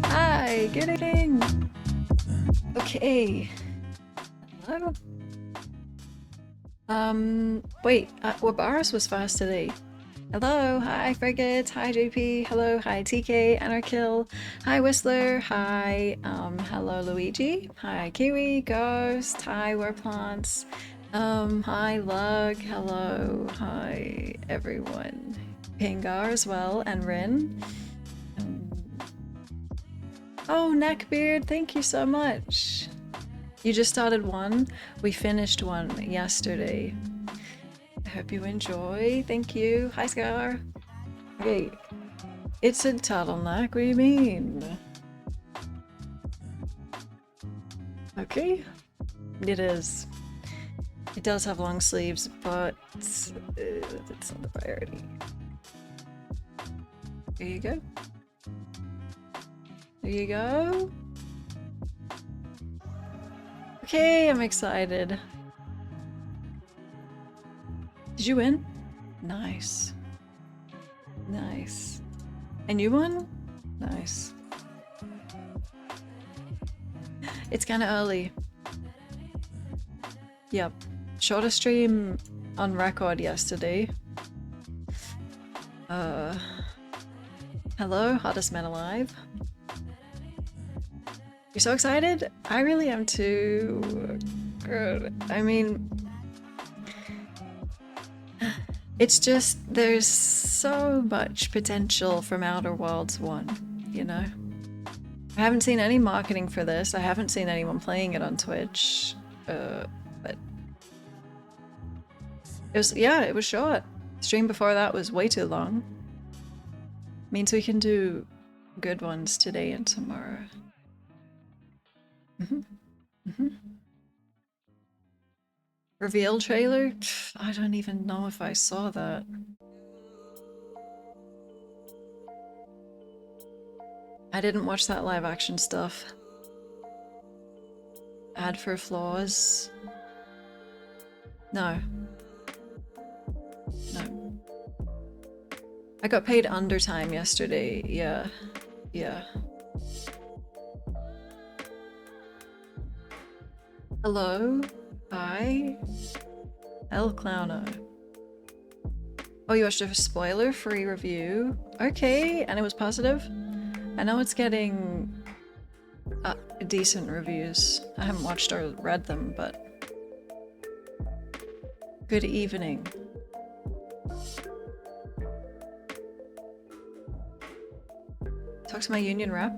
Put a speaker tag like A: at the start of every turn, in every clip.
A: Hi, good evening. Okay. Hello. Wait, Wabaris was fast today. Hello, hi Frigates, hi JP, hello, hi TK, Anarkill, hi Whistler, hi, hello Luigi, hi Kiwi, Ghost, hi Wereplants, hi Lug, hello, hi everyone, Pingar as well, and Rin. Oh, Neckbeard, thank you so much. You just started one? We finished one yesterday. I hope you enjoy. Thank you. Hi, Scar. Okay. It's a turtleneck. What do you mean? Okay. It is. It does have long sleeves, but it's not the priority. There you go. There you go. Okay, I'm excited. Did you win? Nice. Nice. And you won? Nice. It's kind of early. Yep. Shorter stream on record yesterday. Hello, hottest man alive. You're so excited? I really am too. Good. I mean, it's just there's so much potential from Outer Worlds 1, you know? I haven't seen any marketing for this. I haven't seen anyone playing it on Twitch. But it was, yeah, it was short. Stream before that was way too long. Means we can do good ones today and tomorrow. Reveal trailer? I don't even know if I saw that. I didn't watch that live action stuff. Ad for flaws? No. No. I got paid undertime yesterday. Yeah. Yeah. Hello? Hi? El Clowno. Oh, you watched a spoiler-free review? Okay, and it was positive? I know it's getting decent reviews. I haven't watched or read them, but... Good evening. Talk to my union rep?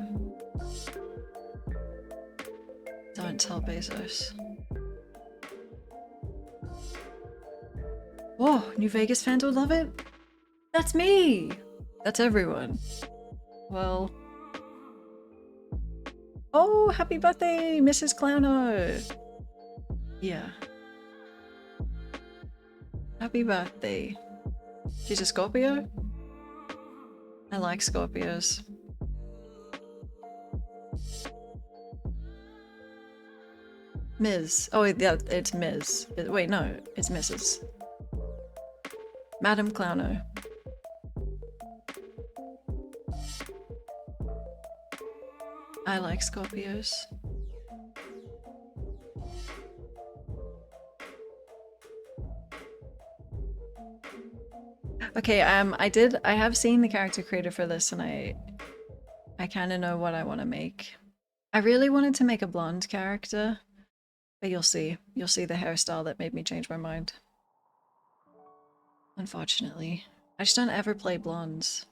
A: Don't tell Bezos. Whoa, New Vegas fans would love it? That's me! That's everyone. Well... Oh, happy birthday, Mrs. Clowno! Yeah. Happy birthday. She's a Scorpio? I like Scorpios. Ms. Oh, yeah, it's Ms. Wait, no, it's Mrs. Madam Clowno. I like Scorpios. Okay, I have seen the character creator for this and I kind of know what I want to make. I really wanted to make a blonde character, but you'll see. You'll see the hairstyle that made me change my mind. Unfortunately. I just don't ever play blondes.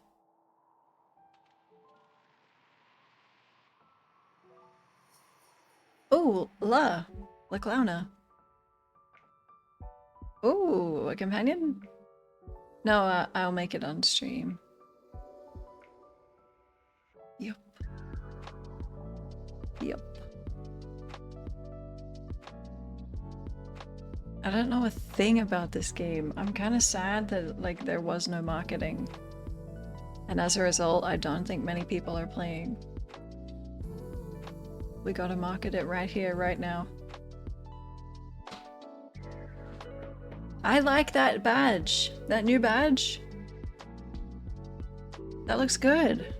A: Oh, La Clowna. Oh, a companion? No, I'll make it on stream. Yep. Yep. I don't know a thing about this game. I'm kind of sad that like there was no marketing. And as a result, I don't think many people are playing. We gotta market it right here, right now. I like that badge. That new badge. That looks good.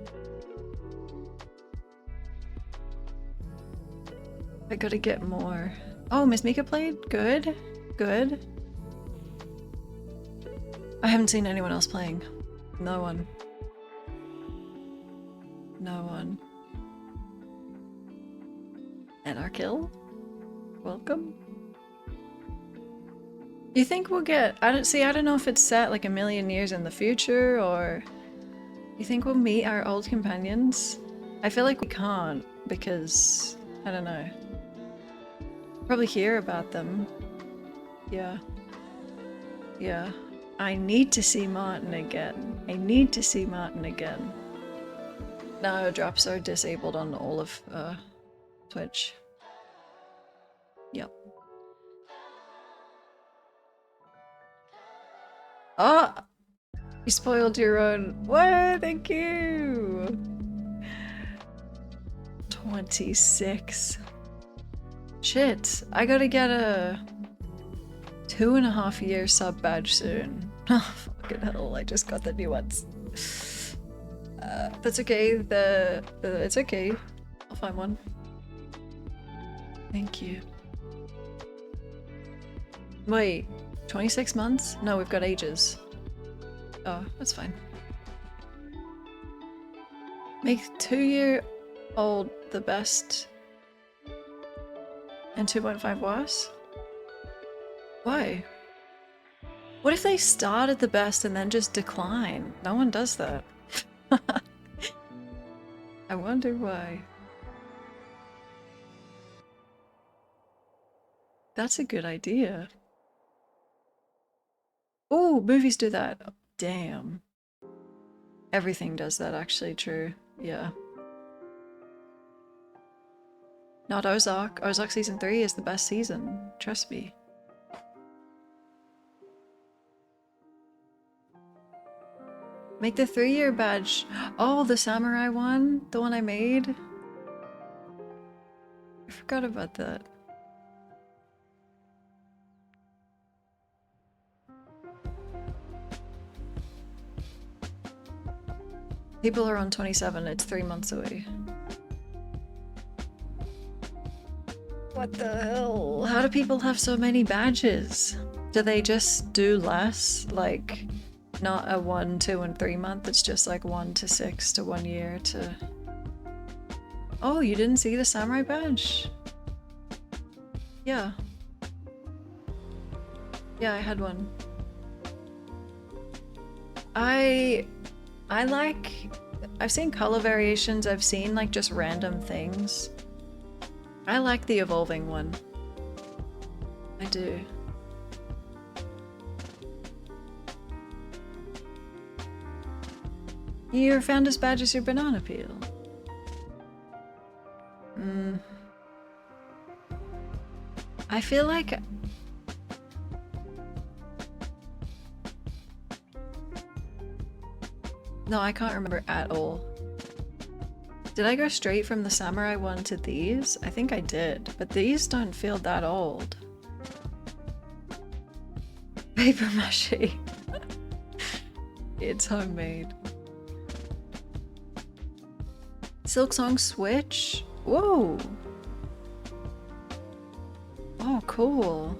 A: I gotta get more. Oh, Miss Mika played? Good. Good. I haven't seen anyone else playing. No one. No one. Anarkill? Welcome. You think we'll get... I don't know if it's set like a million years in the future, or... You think we'll meet our old companions? I feel like we can't, because... I don't know. Probably hear about them. Yeah. Yeah. I need to see Martin again. I need to see Martin again. No, drops are disabled on all of Twitch. Yep. Oh! You spoiled your own. What? Thank you! 26. Shit, I gotta get a 2.5-year sub badge soon. Oh, fucking hell, I just got the new ones. That's okay, it's okay. I'll find one. Thank you. Wait, 26 months? No, we've got ages. Oh, that's fine. Make 2-year-old the best and 2.5 worse? Why? What if they start at the best and then just decline? No one does that. I wonder why. That's a good idea. Oh, movies do that. Oh, damn. Everything does that, actually, true. Yeah. Not Ozark. Ozark season 3 is the best season. Trust me. Make the 3-year badge. Oh, the samurai one? The one I made? I forgot about that. People are on 27, it's 3 months away. What the hell? How do people have so many badges? Do they just do less? Like, not a 1, 2, and 3 month, it's just like 1 to 6 to 1 year to... Oh, you didn't see the samurai badge? Yeah. Yeah, I had one. I like... I've seen color variations, I've seen like just random things. I like the evolving one. I do. Your founder's badge is your banana peel. I feel like... No, I can't remember at all. Did I go straight from the samurai one to these? I think I did, but these don't feel that old. Paper mache. It's homemade. Silksong Switch? Whoa! Oh, cool.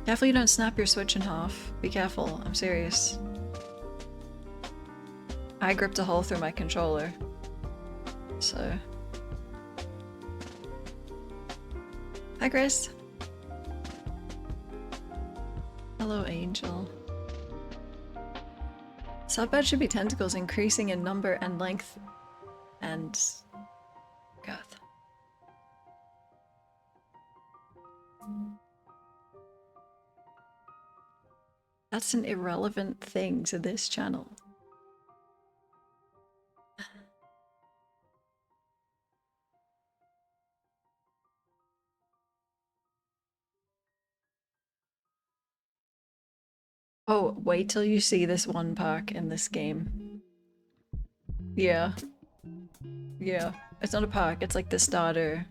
A: Careful you don't snap your Switch in half. Be careful, I'm serious. I gripped a hole through my controller. So... Hi, Chris. Hello, Angel. Subbed should be tentacles increasing in number and length and... God. That's an irrelevant thing to this channel. Oh, wait till you see this one perk in this game. Yeah. Yeah. It's not a park, it's like the starter.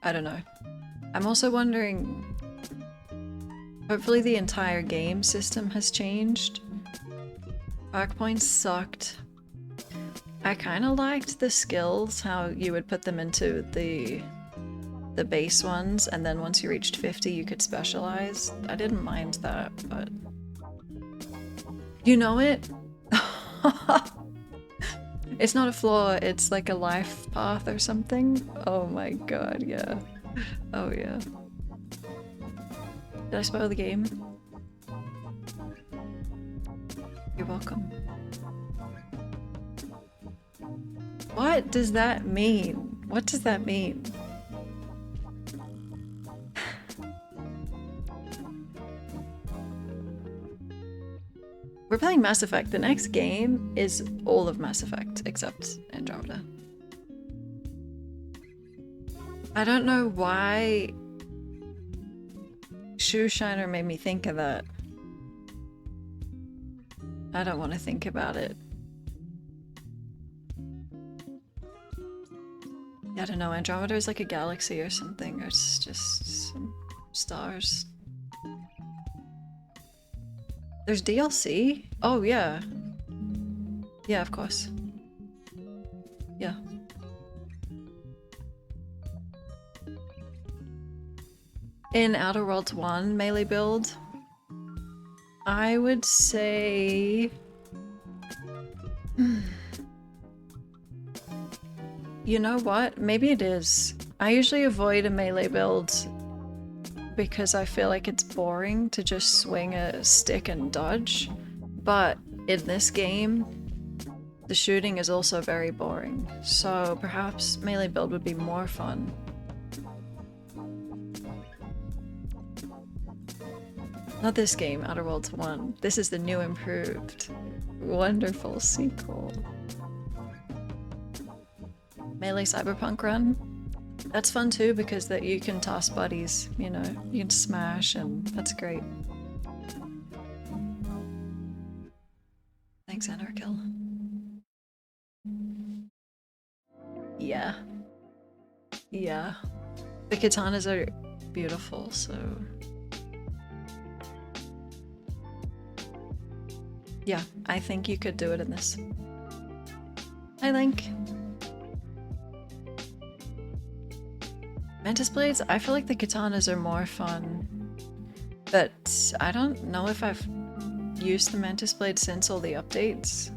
A: I don't know. I'm also wondering, hopefully the entire game system has changed. Park points sucked. I kind of liked the skills, how you would put them into the base ones, and then once you reached 50 you could specialize. I didn't mind that, but... You know it? It's not a flaw, it's like a life path or something. Oh my god, yeah. Oh yeah. Did I spoil the game? You're welcome. What does that mean? What does that mean? We're playing Mass Effect. The next game is all of Mass Effect, except Andromeda. I don't know why Shoe Shiner made me think of that. I don't want to think about it. I don't know, Andromeda is like a galaxy or something, or it's just some stars. There's DLC? Oh yeah. Yeah, of course. Yeah. In Outer Worlds 1 melee build, I would say... You know what? Maybe it is. I usually avoid a melee build because I feel like it's boring to just swing a stick and dodge. But in this game, the shooting is also very boring. So perhaps melee build would be more fun. Not this game, Outer Worlds 1. This is the new improved, wonderful sequel. Melee Cyberpunk run? That's fun too because that you can toss buddies, you know, you can smash and that's great. Thanks, Anarkill. Yeah. Yeah. The katanas are beautiful, so... Yeah, I think you could do it in this. Hi, Link. Mantis Blades? I feel like the katanas are more fun. But I don't know if I've used the Mantis Blade since all the updates.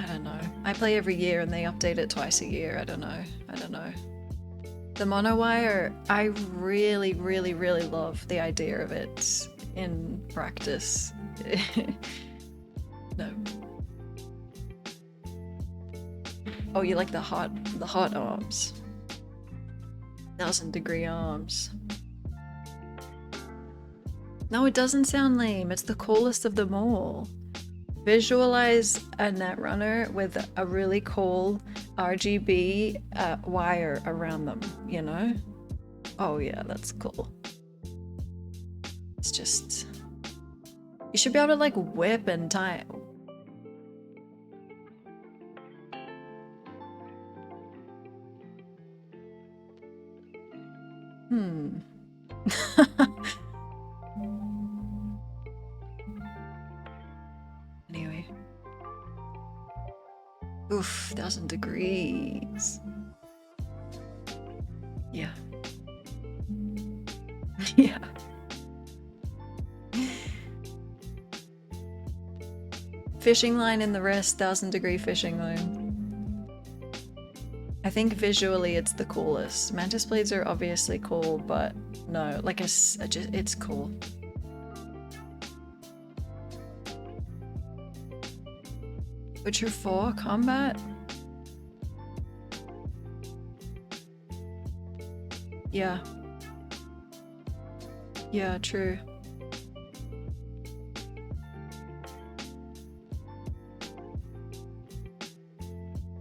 A: I don't know. I play every year and they update it twice a year. I don't know. I don't know. The monowire, I really, really, really love the idea of it in practice. No. Oh, you like the hot arms. 1000-degree arms. No, it doesn't sound lame. It's the coolest of them all. Visualize a Netrunner with a really cool RGB wire around them, you know? Oh yeah, that's cool. It's just... You should be able to like whip and tie... Anyway. Oof, 1000 degrees. Yeah. Yeah. Fishing line in the wrist, 1000-degree fishing line. I think visually it's the coolest. Mantis Blades are obviously cool, but no, like it's cool. Witcher 4 combat? Yeah. Yeah, true.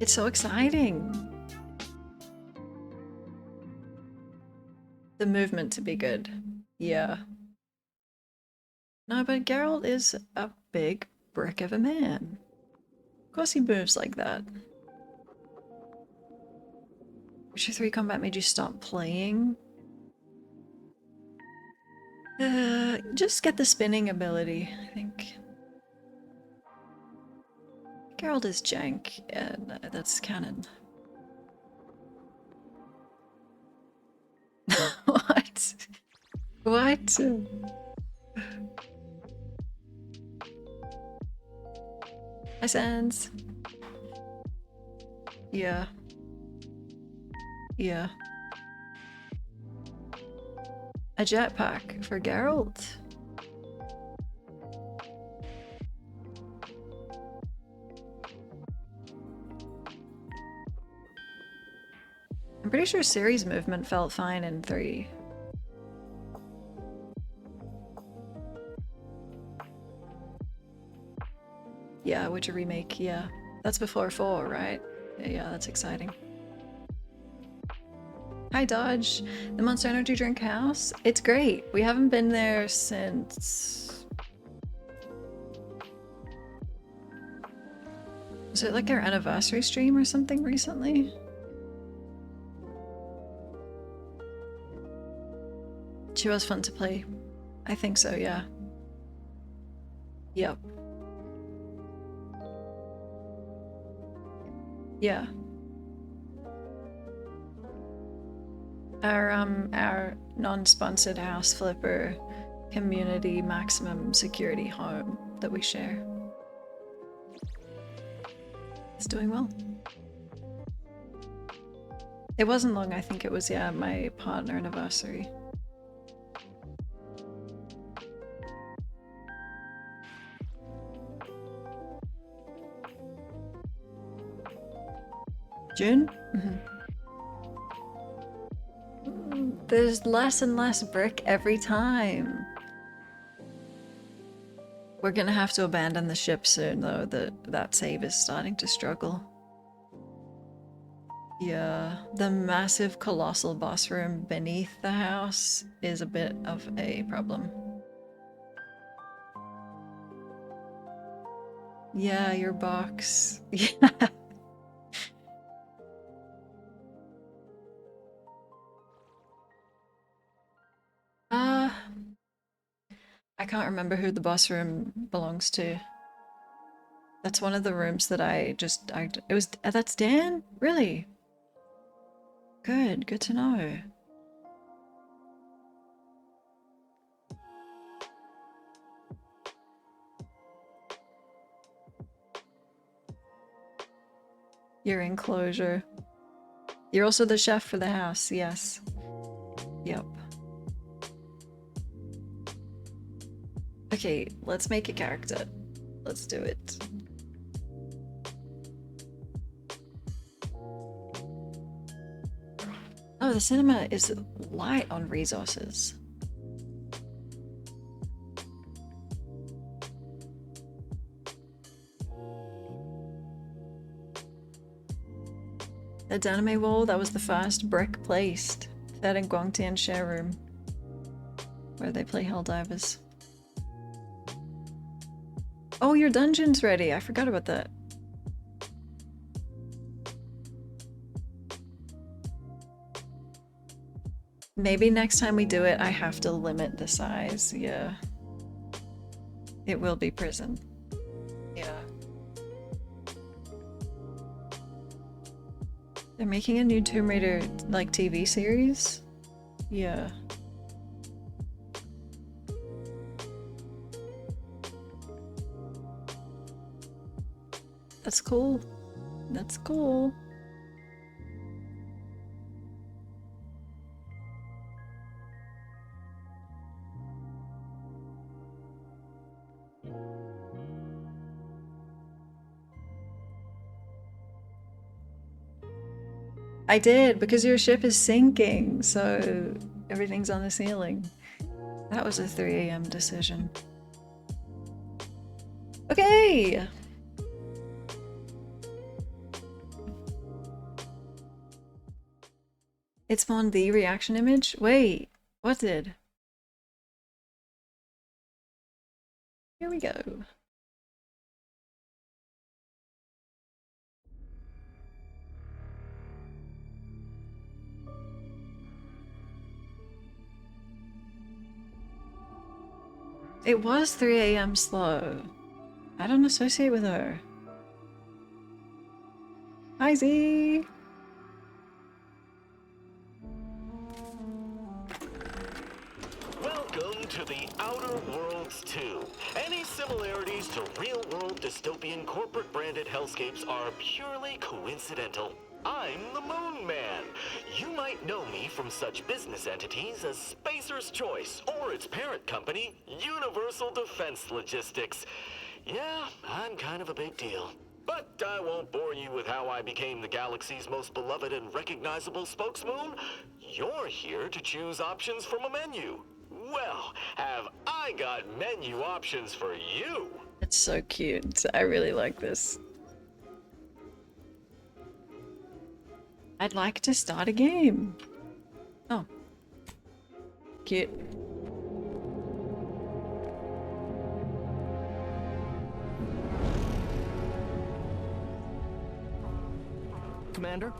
A: It's so exciting. The movement to be good. Yeah. No, but Geralt is a big brick of a man. Of course he moves like that. Witcher 3 combat made you stop playing? Just get the spinning ability, I think. Geralt is jank, and that's canon. What? What? Hi, Sans. Yeah. Yeah. A jetpack for Geralt? I'm pretty sure Ciri's movement felt fine in 3. Yeah, Witcher Remake, yeah. That's before 4, right? Yeah, that's exciting. Hi, Dodge. The Monster Energy Drink House? It's great. We haven't been there since... Was it like our anniversary stream or something recently? She was fun to play. I think so, yeah. Yep. Yeah. Our non-sponsored house flipper community maximum security home that we share. It's doing well. It wasn't long, I think it was, yeah, my partner anniversary. June? There's less and less brick every time. We're gonna have to abandon the ship soon, though. That save is starting to struggle. Yeah, the massive colossal boss room beneath the house is a bit of a problem. Yeah, your box. Yeah. I can't remember who the boss room belongs to. That's one of the rooms that that's Dan? Really? Good to know. Your enclosure. You're also the chef for the house, yes. Yep. Okay, let's make a character. Let's do it. Oh, the cinema is light on resources. The Daname wall, that was the first brick placed. That in Guangtian share room. Where they play Helldivers. Oh, your dungeon's ready. I forgot about that. Maybe next time we do it, I have to limit the size. Yeah. It will be prison. Yeah. They're making a new Tomb Raider, like, TV series? Yeah. That's cool. That's cool. I did, because your ship is sinking, so everything's on the ceiling. That was a 3 AM decision. Okay! It spawned the reaction image? Wait, what did? Here we go. It was 3 a.m. slow. I don't associate with her. Hi, Z!
B: Welcome to the Outer Worlds 2. Any similarities to real-world dystopian corporate-branded hellscapes are purely coincidental. I'm the Moon Man. You might know me from such business entities as Spacer's Choice or its parent company, Universal Defense Logistics. Yeah, I'm kind of a big deal. But I won't bore you with how I became the galaxy's most beloved and recognizable spokesmoon. You're here to choose options from a menu. Well, have I got menu options for you?
A: It's so cute. I really like this. I'd like to start a game. Oh. Cute.
C: Commander,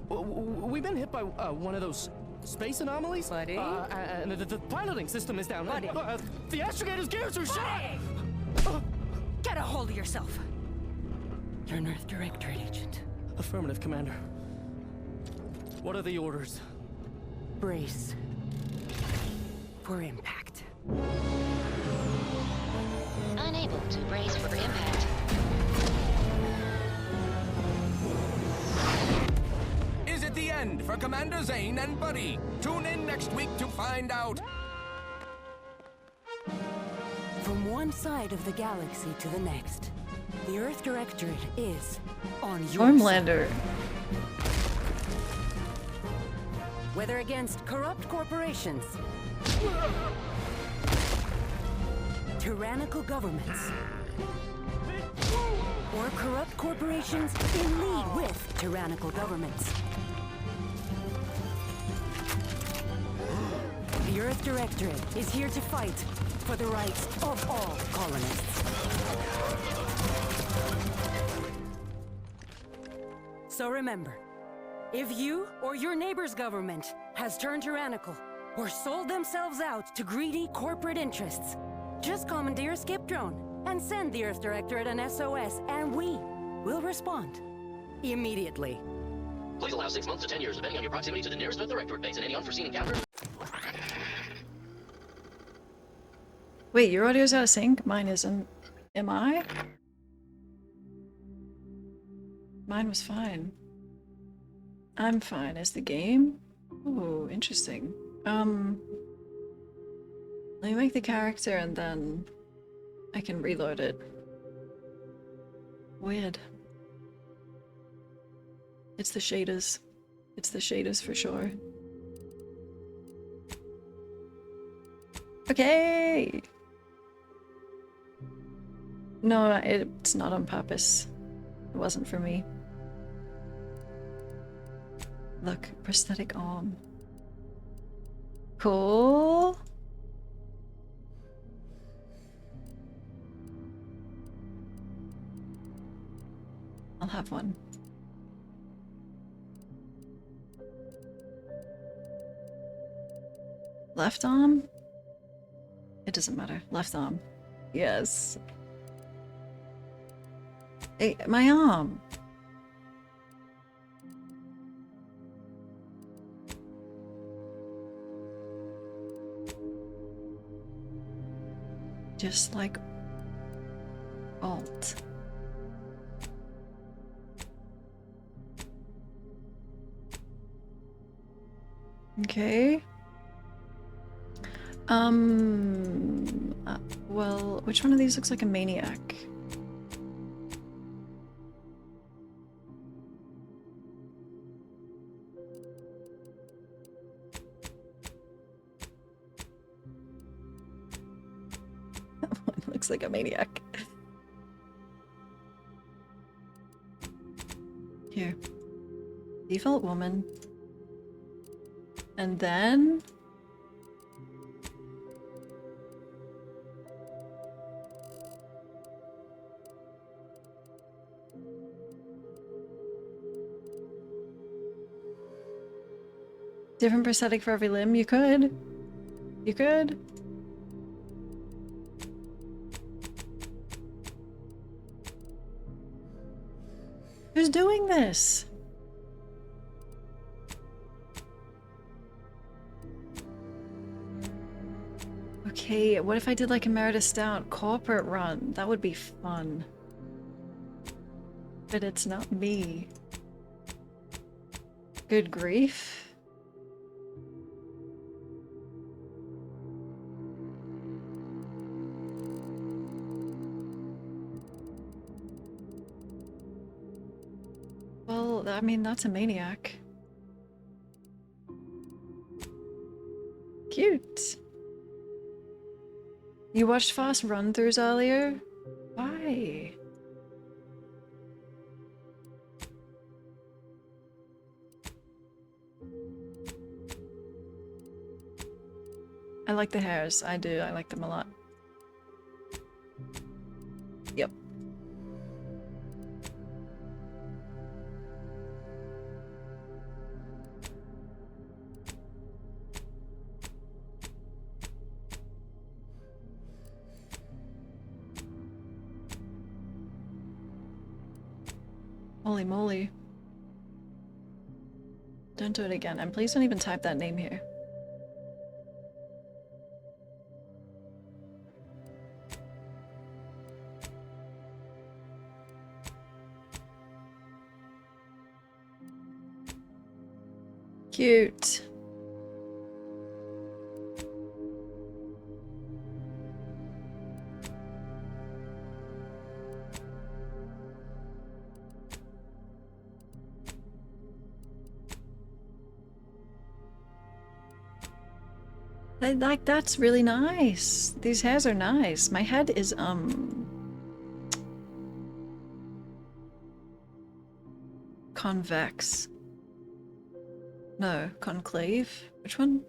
C: we've been hit by one of those space anomalies.
D: Buddy?
C: And the piloting system is down.
D: Buddy?
C: The astrogator's gears are shot!
D: Get a hold of yourself. You're an Earth Directorate agent.
C: Affirmative, Commander. What are the orders?
D: Brace for impact.
E: Unable to brace for impact.
F: Is it the end for Commander Zane and Buddy? Tune in next week to find out.
D: From one side of the galaxy to the next, the Earth Directorate is on your
A: Stormlander.
D: side. Whether against corrupt corporations, tyrannical governments, or corrupt corporations in league with tyrannical governments. The Earth Directorate is here to fight for the rights of all colonists. So remember, if you or your neighbor's government has turned tyrannical or sold themselves out to greedy corporate interests, just commandeer a skip drone and send the Earth Directorate an SOS, and we will respond immediately.
G: Please allow 6 months to 10 years, depending on your proximity to the nearest Earth Directorate base and any unforeseen encounters.
A: Wait, your audio's out of sync? Mine isn't. Am I? Mine was fine. I'm fine. Is the game? Oh, interesting. Let me make the character and then I can reload it. Weird. It's the shaders. It's the shaders for sure. Okay! No, it's not on purpose. It wasn't for me. Look, prosthetic arm. Cool. I'll have one. Left arm? It doesn't matter. Left arm. Yes. Hey, my arm! Just like Alt. Okay. Well, which one of these looks like a maniac? That one looks like a maniac. Here. Default woman. And then... different prosthetic for every limb? You could. You could. Who's doing this? Okay, what if I did like a Meredith Stout corporate run? That would be fun. But it's not me. Good grief. Well, I mean, that's a maniac. Cute. You watched fast run-throughs earlier? Why? I like the hairs. I do. I like them a lot. Yep. Holy moly. Don't do it again. And please don't even type that name here. Cute. Like, that's really nice. These hairs are nice. My head is, convex. No, conclave. Which one?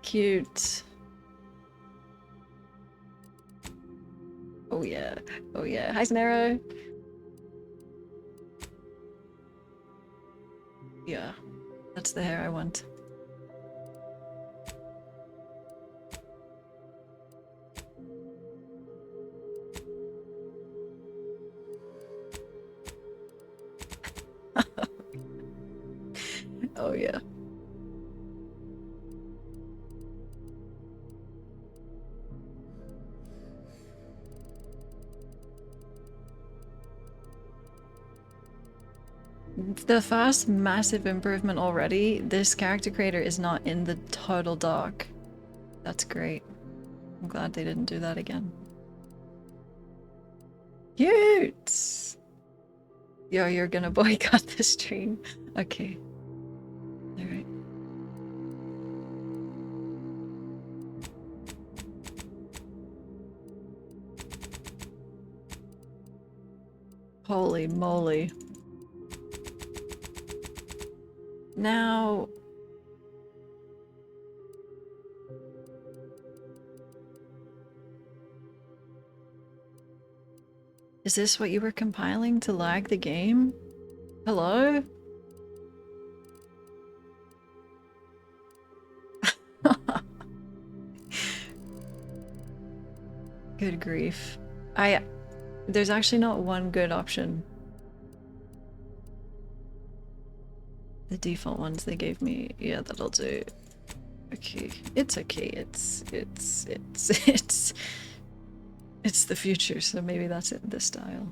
A: Cute. Oh yeah. Oh yeah. Hi, Snarrow. Yeah, that's the hair I want. Oh yeah. The first massive improvement already. This character creator is not in the total dark. That's great. I'm glad they didn't do that again. Cute! Yo, you're gonna boycott the stream. Okay. Alright. Holy moly. Now... Is this what you were compiling to lag the game? Hello? Good grief. There's actually not one good option. The default ones they gave me, yeah, that'll do. Okay, it's okay. It's the future, so maybe that's it. The style.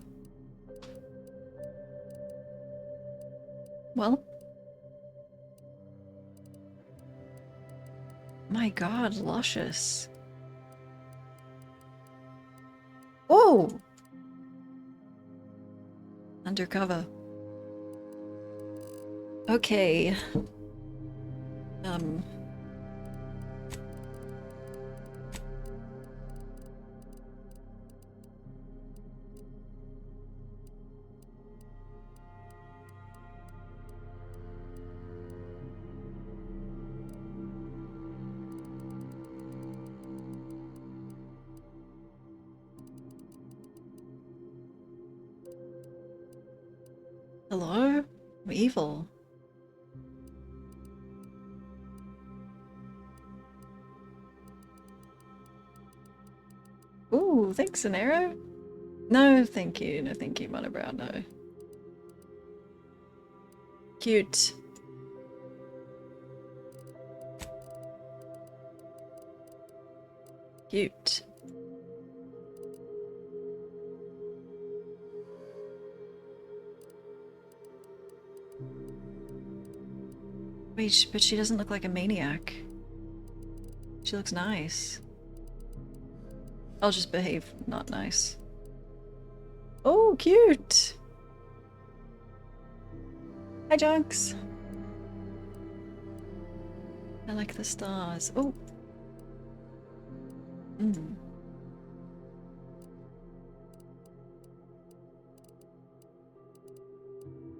A: Well, my God, luscious. Oh, undercover. Okay. Hello? I'm evil. Ooh, thanks, Zanero. No, thank you. No, thank you, Monobrow. No. Cute. Cute. Wait, but she doesn't look like a maniac. She looks nice. I'll just behave not nice. Oh, cute! Hi, Junks! I like the stars. Oh! Mm.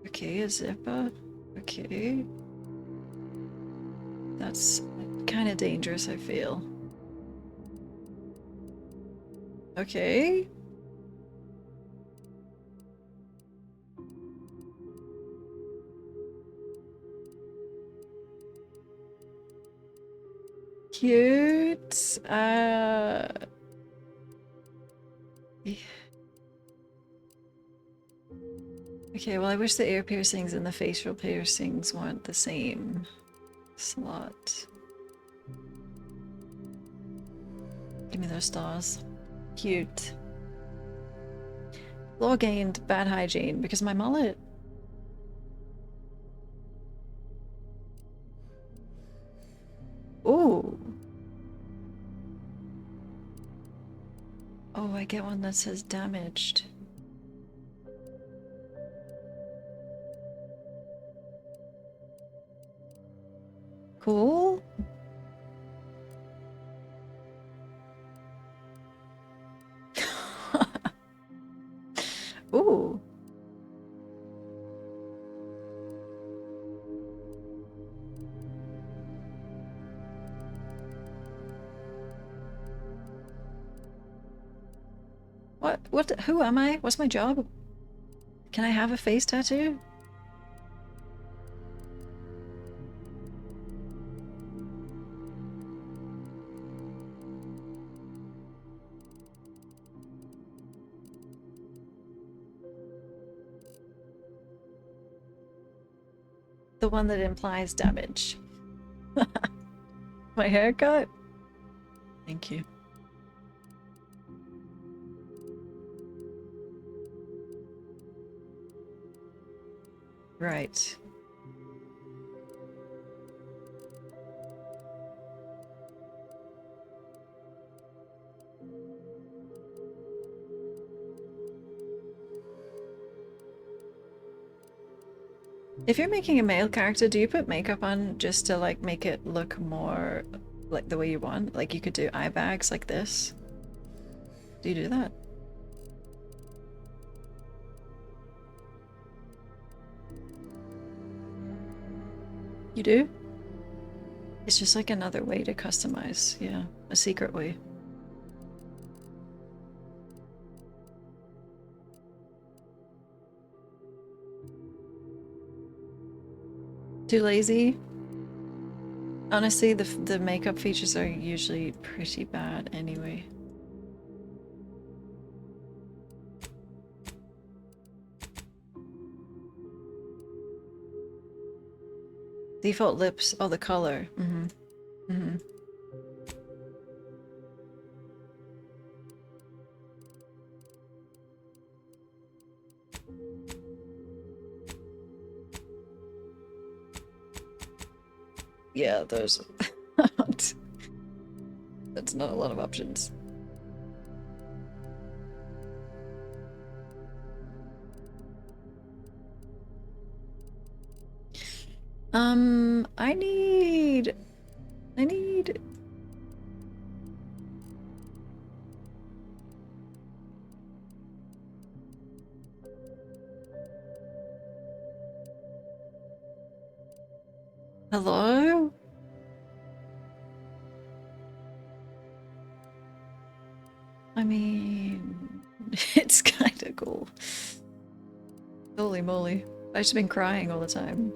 A: Okay, a zipper. Okay. That's kind of dangerous, I feel. Okay. Cute. Yeah. Okay, well, I wish the ear piercings and the facial piercings weren't the same slot. Give me those stars. Cute. Law gained bad hygiene because my mullet. Ooh. Oh, I get one that says damaged. Cool. Ooh. What, who am I? What's my job? Can I have a face tattoo? The one that implies damage. My haircut? Thank you. Right. If you're making a male character, do you put makeup on just to like make it look more like the way you want? Like you could do eye bags like this. Do you do that? You do? It's just like another way to customize, yeah, a secret way. Too lazy? Honestly, the makeup features are usually pretty bad anyway. Default lips, oh, the color. Mm-hmm. Mm-hmm. Yeah, there's that's not a lot of options. I need Hello? I mean, it's kind of cool. Holy moly. I've just been crying all the time.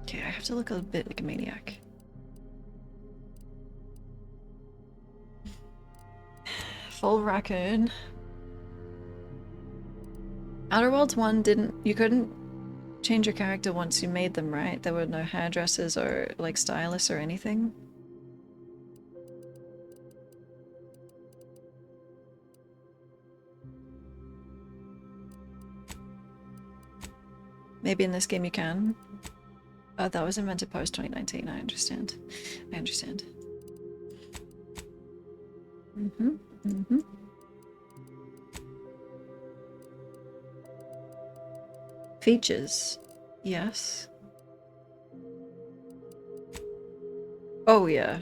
A: Okay. Okay, I have to look a bit like a maniac. Full raccoon. Outer Worlds 1 you couldn't change your character once you made them, right? There were no hairdressers or like stylists or anything. Maybe in this game you can. That was invented post 2019. I understand. I understand. Features. Yes. Oh yeah.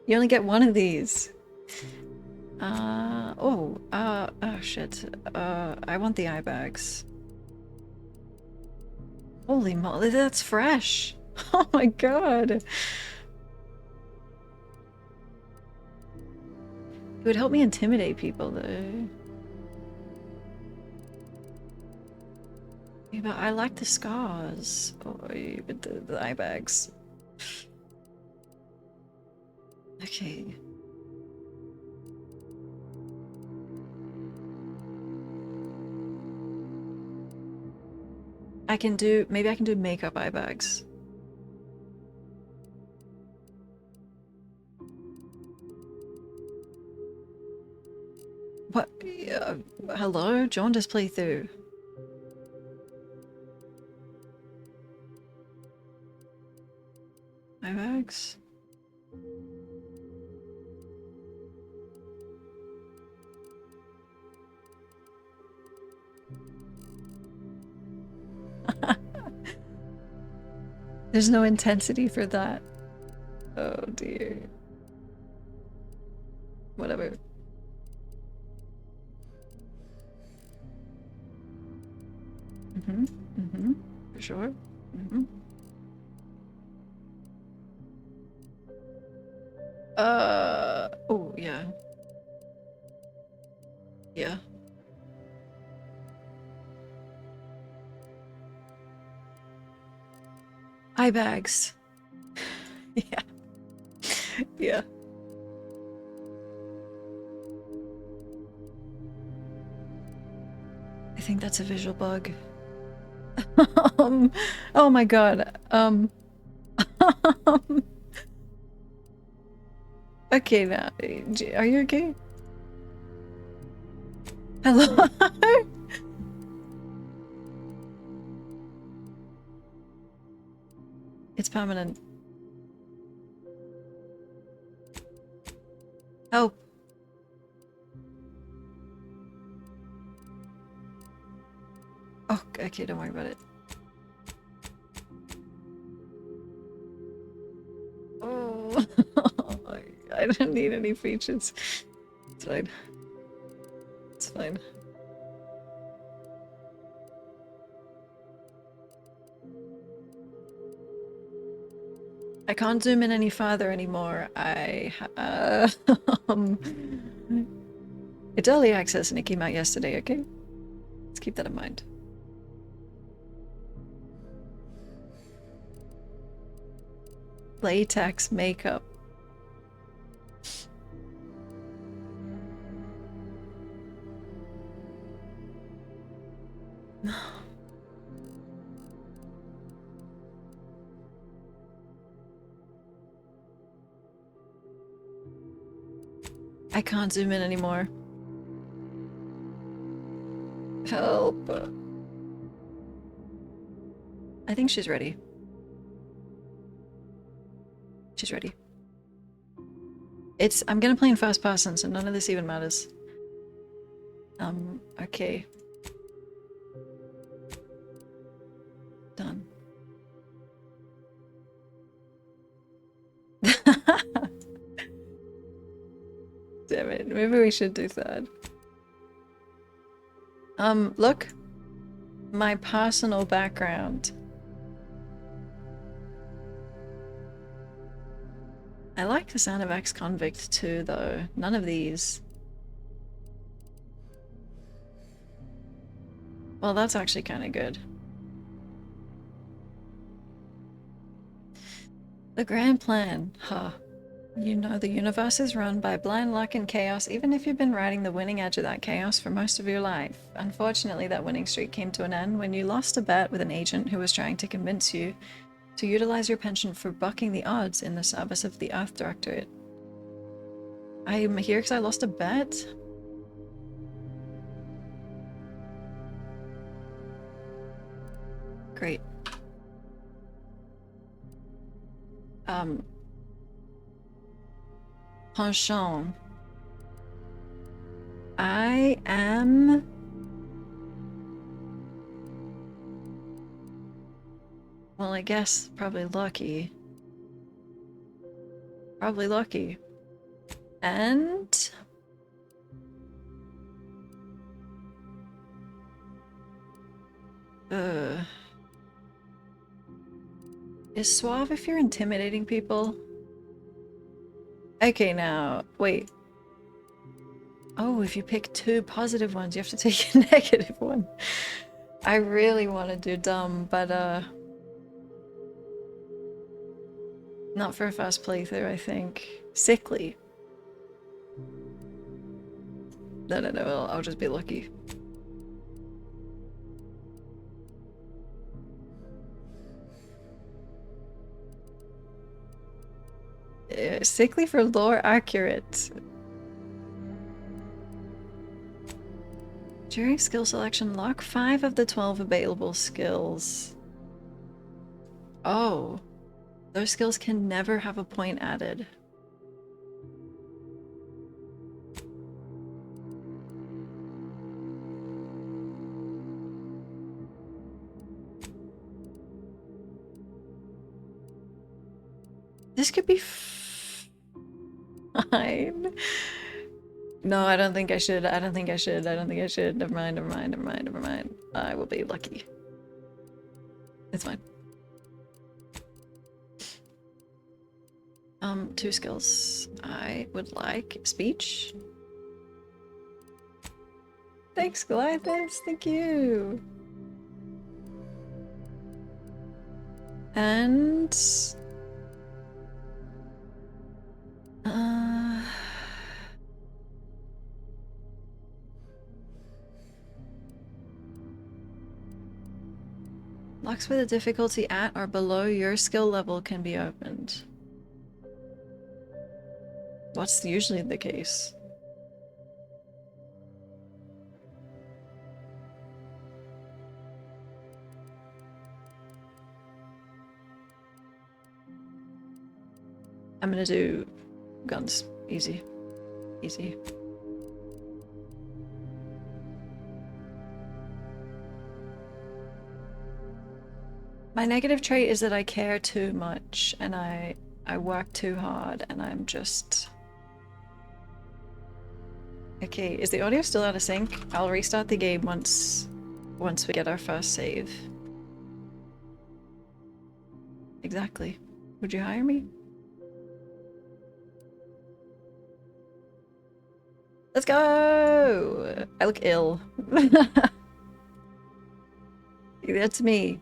A: You only get one of these. Oh shit. I want the eye bags. Holy moly, that's fresh! Oh my god! It would help me intimidate people though. Yeah, but I like the scars. Oh, but the eye bags. Okay. Maybe I can do makeup eye bags. What? Hello? Jaundice playthrough. Eye bags? There's no intensity for that. Oh dear. Whatever. For sure. Oh yeah. Yeah. Eye bags. Yeah. Yeah. I think that's a visual bug. Oh my god. Okay now. Are you okay? Hello? It's permanent. Help. Oh, okay, don't worry about it. Oh, I don't need any features. It's fine. It's fine. I can't zoom in any farther anymore. It's early access and it came out yesterday, okay? Let's keep that in mind. Latex makeup. No. I can't zoom in anymore. Help. I think she's ready. She's ready. I'm gonna play in first person, so none of this even matters. Okay. Done. Damn it, maybe we should do that. Look. My personal background. I like the sound of ex-convict too, though. None of these. Well, that's actually kind of good. The grand plan, huh? You know the universe is run by blind luck and chaos, even if you've been riding the winning edge of that chaos for most of your life. Unfortunately, that winning streak came to an end when you lost a bet with an agent who was trying to convince you to utilize your penchant for bucking the odds in the service of the Earth Directorate. I'm here because I lost a bet? Great. Penchant. I am... Well, I guess probably lucky. Probably lucky. And... Is suave if you're intimidating people? Okay, now, wait. Oh, if you pick 2 positive ones, you have to take a negative one. I really want to do dumb, but, not for a fast playthrough, I think. Sickly. No, I'll just be lucky. Sickly for lore accurate. During skill selection, lock 5 of the 12 available skills. Oh. Those skills can never have a point added. This could be fine. No, I don't think I should. I don't think I should. I don't think I should. Never mind, never mind, never mind, never mind. I will be lucky. It's fine. 2 skills. I would like speech. Thanks, Goliathus. Thank you. And... locks with a difficulty at or below your skill level can be opened. What's usually the case? I'm gonna do guns. Easy. Easy. My negative trait is that I care too much and I work too hard and I'm just... Okay, is the audio still out of sync? I'll restart the game once we get our first save. Exactly. Would you hire me? Let's go! I look ill. That's me.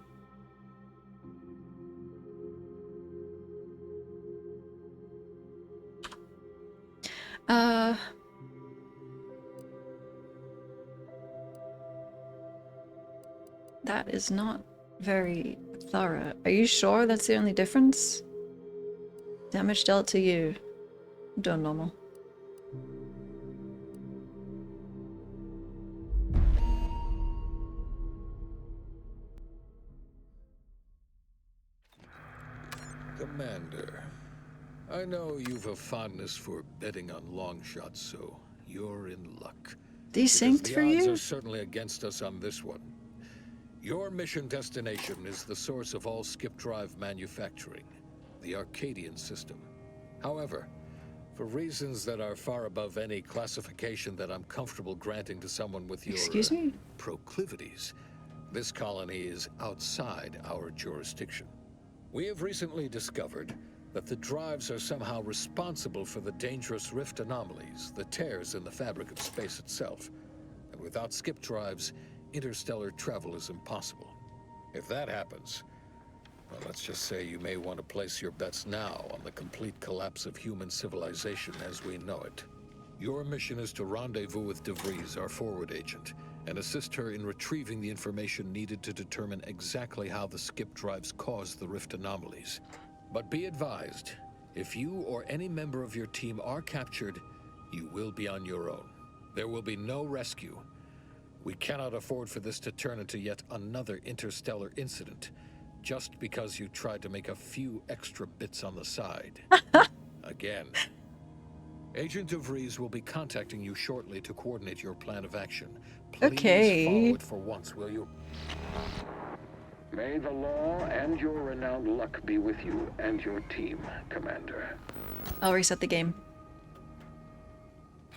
A: That is not very thorough. Are you sure that's the only difference? Damage dealt to you. Done normal.
H: Commander, I know you've a fondness for betting on long shots, so you're in luck.
A: Desynced for you?
H: The odds are certainly against us on this one. Your mission destination is the source of all skip drive manufacturing, the Arcadian system. However, for reasons that are far above any classification that I'm comfortable granting to someone with your
A: Excuse me?
H: Proclivities, this colony is outside our jurisdiction. We have recently discovered that the drives are somehow responsible for the dangerous rift anomalies, the tears in the fabric of space itself. And without skip drives, interstellar travel is impossible. If that happens, Well, let's just say you may want to place your bets now on the complete collapse of human civilization as we know it. Your mission is to rendezvous with DeVries, our forward agent, and assist her in retrieving the information needed to determine exactly how the skip drives caused the rift anomalies. But be advised, if you or any member of your team are captured, you will be on your own. There will be no rescue. We cannot afford for this to turn into yet another interstellar incident, just because you tried to make a few extra bits on the side. Again. Agent DeVries will be contacting you shortly to coordinate your plan of action. Please follow it for once, will you?
I: May the law and your renowned luck be with you and your team, Commander.
A: I'll reset the game.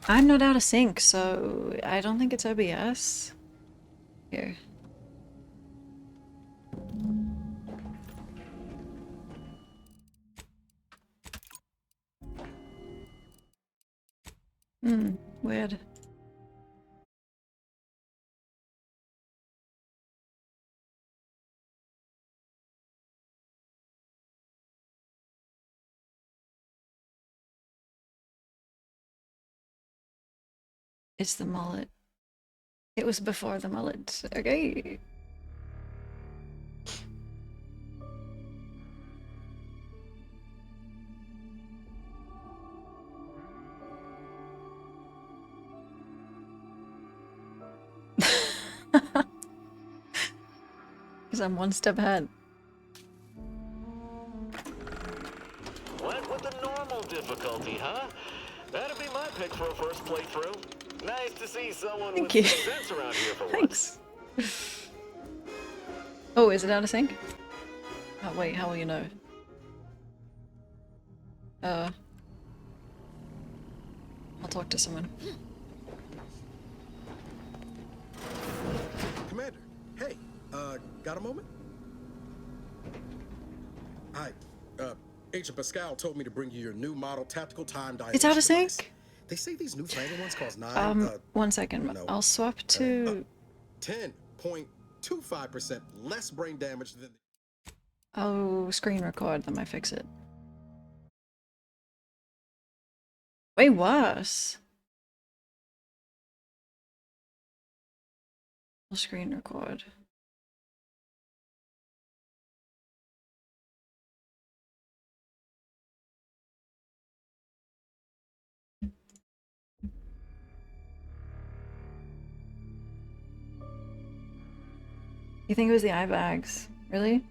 A: I'm not out of sync, so I don't think it's OBS. Here. Weird. It's the mullet. It was before the mullet. Okay. Because I'm one step ahead.
B: Went with the normal difficulty, huh? That'd be my pick for a first playthrough. Nice to see someone with some sense around here for once.
A: Thanks. Oh, is it out of sync? Oh, wait, how will you know? I'll talk to someone.
J: Commander, hey, got a moment? Hi, Agent Pascal told me to bring you your new model tactical time dilation.
A: It's out of
J: device.
A: sync?
J: They say these newfangled ones cause 9,
A: 1 second.
J: no.
A: I'll swap to
J: 10.25% less brain damage than...
A: Oh, screen record, that might fix it. Way worse. I'll screen record. You think it was the eye bags? Really?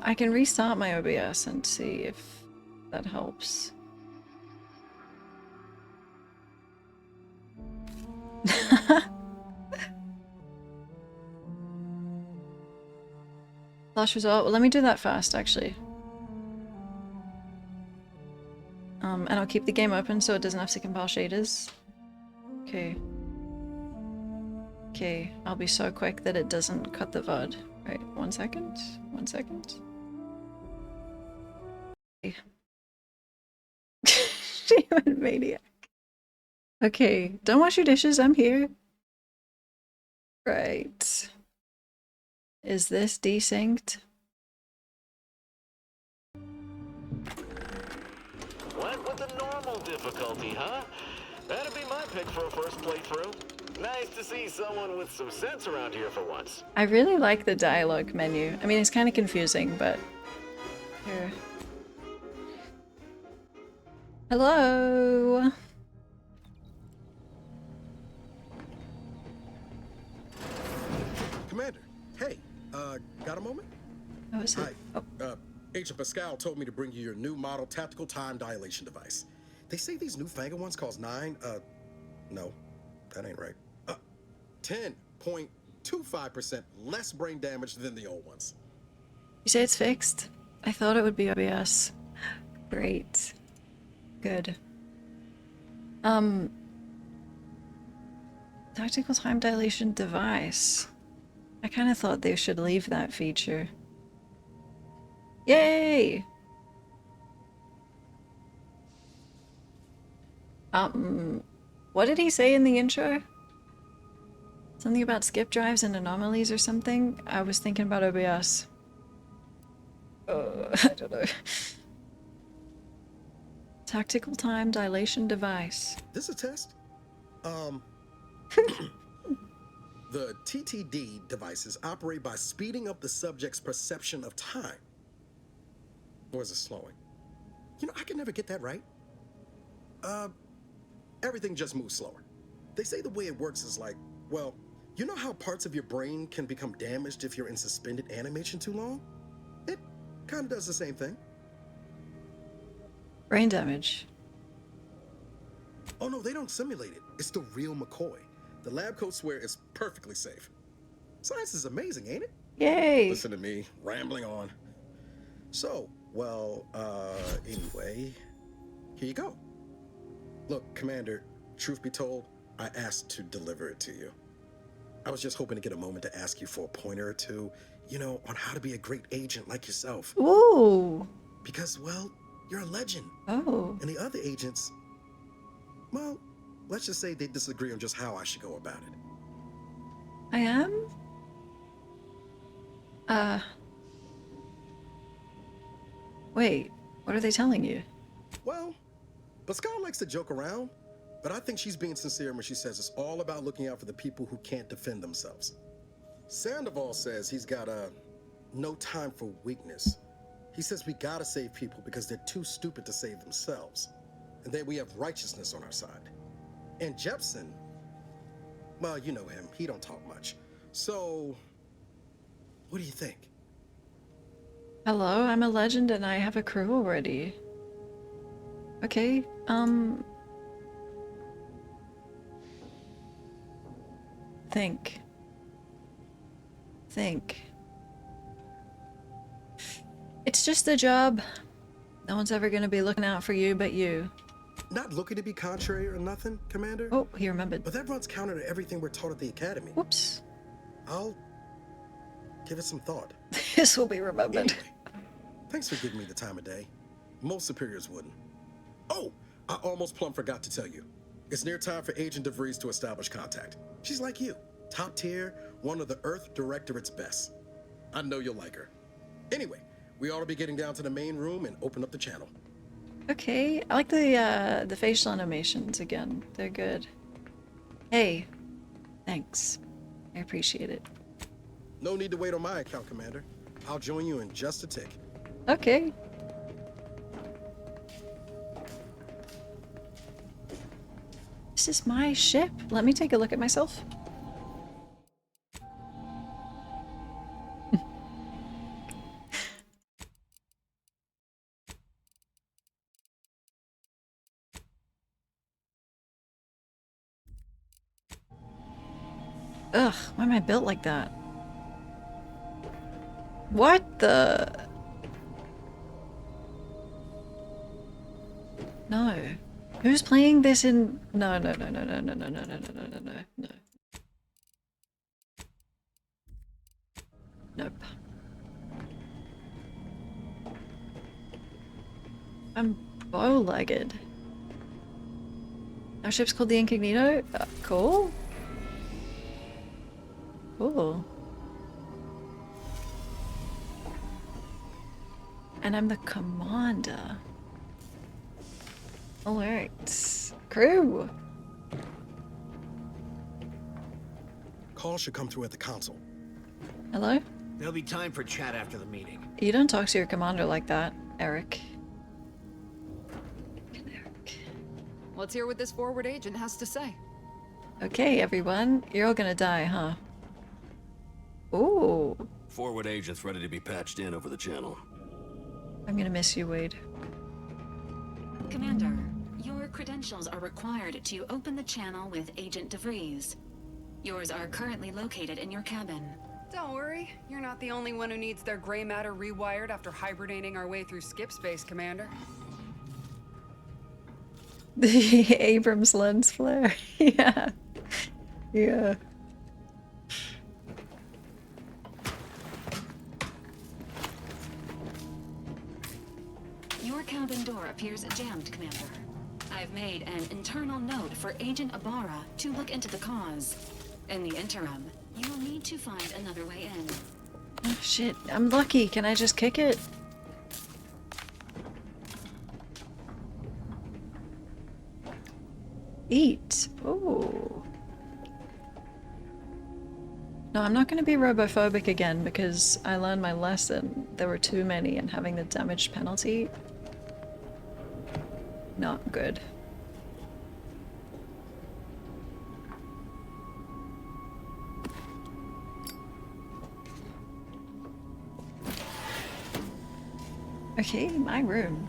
A: I can restart my OBS and see if that helps. Flash result. Well, let me do that fast, actually. And I'll keep the game open so it doesn't have to compile shaders. Okay. Okay, I'll be so quick that it doesn't cut the VOD. Right, 1 second. 1 second. Okay. Demon maniac. Okay, don't wash your dishes, I'm here. Right. Is this desynced?
B: Went with the normal difficulty, huh? That'd be my pick for a first playthrough. Nice to see someone with some sense around here for once.
A: I really like the dialogue menu. I mean, it's kind of confusing, but... Here. Hello!
J: Commander, hey, got a moment?
A: Oh, is it?
J: Hi, Agent Pascal told me to bring you your new model tactical time dilation device. They say these newfangled ones cause 9, no, that ain't right. 10.25% less brain damage than the old ones.
A: You say it's fixed? I thought it would be OBS. Great. Good. Tactical time dilation device. I kind of thought they should leave that feature. Yay! What did he say in the intro? Something about skip drives and anomalies or something? I was thinking about OBS. I don't know. Tactical time dilation device.
J: This a test? The TTD devices operate by speeding up the subject's perception of time. Or is it slowing? You know, I can never get that right. Everything just moves slower. They say the way it works is like, well, you know how parts of your brain can become damaged if you're in suspended animation too long? It kind of does the same thing.
A: Brain damage.
J: Oh no, they don't simulate it. It's the real McCoy. The lab coats swear it's perfectly safe. Science is amazing, ain't it?
A: Yay!
J: Listen to me, rambling on. So, well, anyway, here you go. Look, Commander, truth be told, I asked to deliver it to you. I was just hoping to get a moment to ask you for a pointer or two, you know, on how to be a great agent like yourself.
A: Ooh!
J: Because, well, you're a legend.
A: Oh.
J: And the other agents, well, let's just say they disagree on just how I should go about it.
A: I am? Wait, what are they telling you?
J: Well, Pascal likes to joke around, but I think she's being sincere when she says it's all about looking out for the people who can't defend themselves. Sandoval says he's got no time for weakness. He says we gotta save people because they're too stupid to save themselves. And that we have righteousness on our side. And Jepson, well, you know him, he don't talk much. So, what do you think?
A: Hello, I'm a legend and I have a crew already. Okay, Think. It's just a job. No one's ever gonna be looking out for you but you.
J: Not looking to be contrary or nothing, Commander.
A: Oh, he remembered.
J: But that runs counter to everything we're taught at the Academy.
A: Whoops.
J: I'll give it some thought.
A: This will be remembered.
J: Anyway, thanks for giving me the time of day. Most superiors wouldn't. Oh, I almost plumb forgot to tell you. It's near time for Agent DeVries to establish contact. She's like you, top tier, one of the Earth Directorate's best. I know you'll like her. Anyway, we ought to be getting down to the main room and open up the channel.
A: Okay, I like the facial animations again. They're good. Hey, thanks. I appreciate it.
J: No need to wait on my account, Commander. I'll join you in just a tick.
A: Okay. This is my ship. Let me take a look at myself. Ugh, why am I built like that? What the? No. Who's playing this in? No. Nope. I'm bow-legged. Our ship's called the Incognito? Cool. Cool. And I'm the commander. Alright. Crew!
J: Call should come through at the console.
A: Hello?
K: There'll be time for chat after the meeting.
A: You don't talk to your commander like that, Eric.
L: Let's hear what this forward agent has to say.
A: Okay, everyone. You're all gonna die, huh? Ooh.
M: Forward agent's ready to be patched in over the channel.
A: I'm gonna miss you, Wade.
E: Commander, your credentials are required to open the channel with Agent DeVries. Yours are currently located in your cabin.
L: Don't worry, you're not the only one who needs their gray matter rewired after hibernating our way through skip space, Commander.
A: The Abrams lens flare. Yeah. Yeah.
E: Your cabin door appears jammed, Commander. I've made an internal note for Agent Ibarra to look into the cause. In the interim, you'll need to find another way in.
A: Oh shit, I'm lucky. Can I just kick it? Eat. Ooh. No, I'm not going to be robophobic again because I learned my lesson. There were too many and having the damage penalty. Not good. Okay, my room.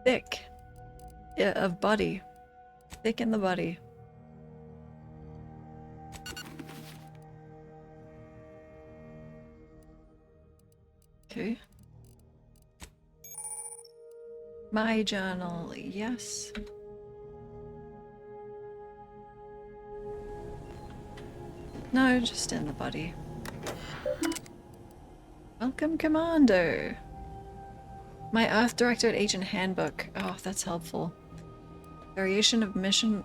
A: Thick. Yeah, of body. Thick in the body. Okay. My journal, yes. No, just in the body. Welcome, Commander. My Earth Directorate Agent Handbook. Oh, that's helpful. Variation of mission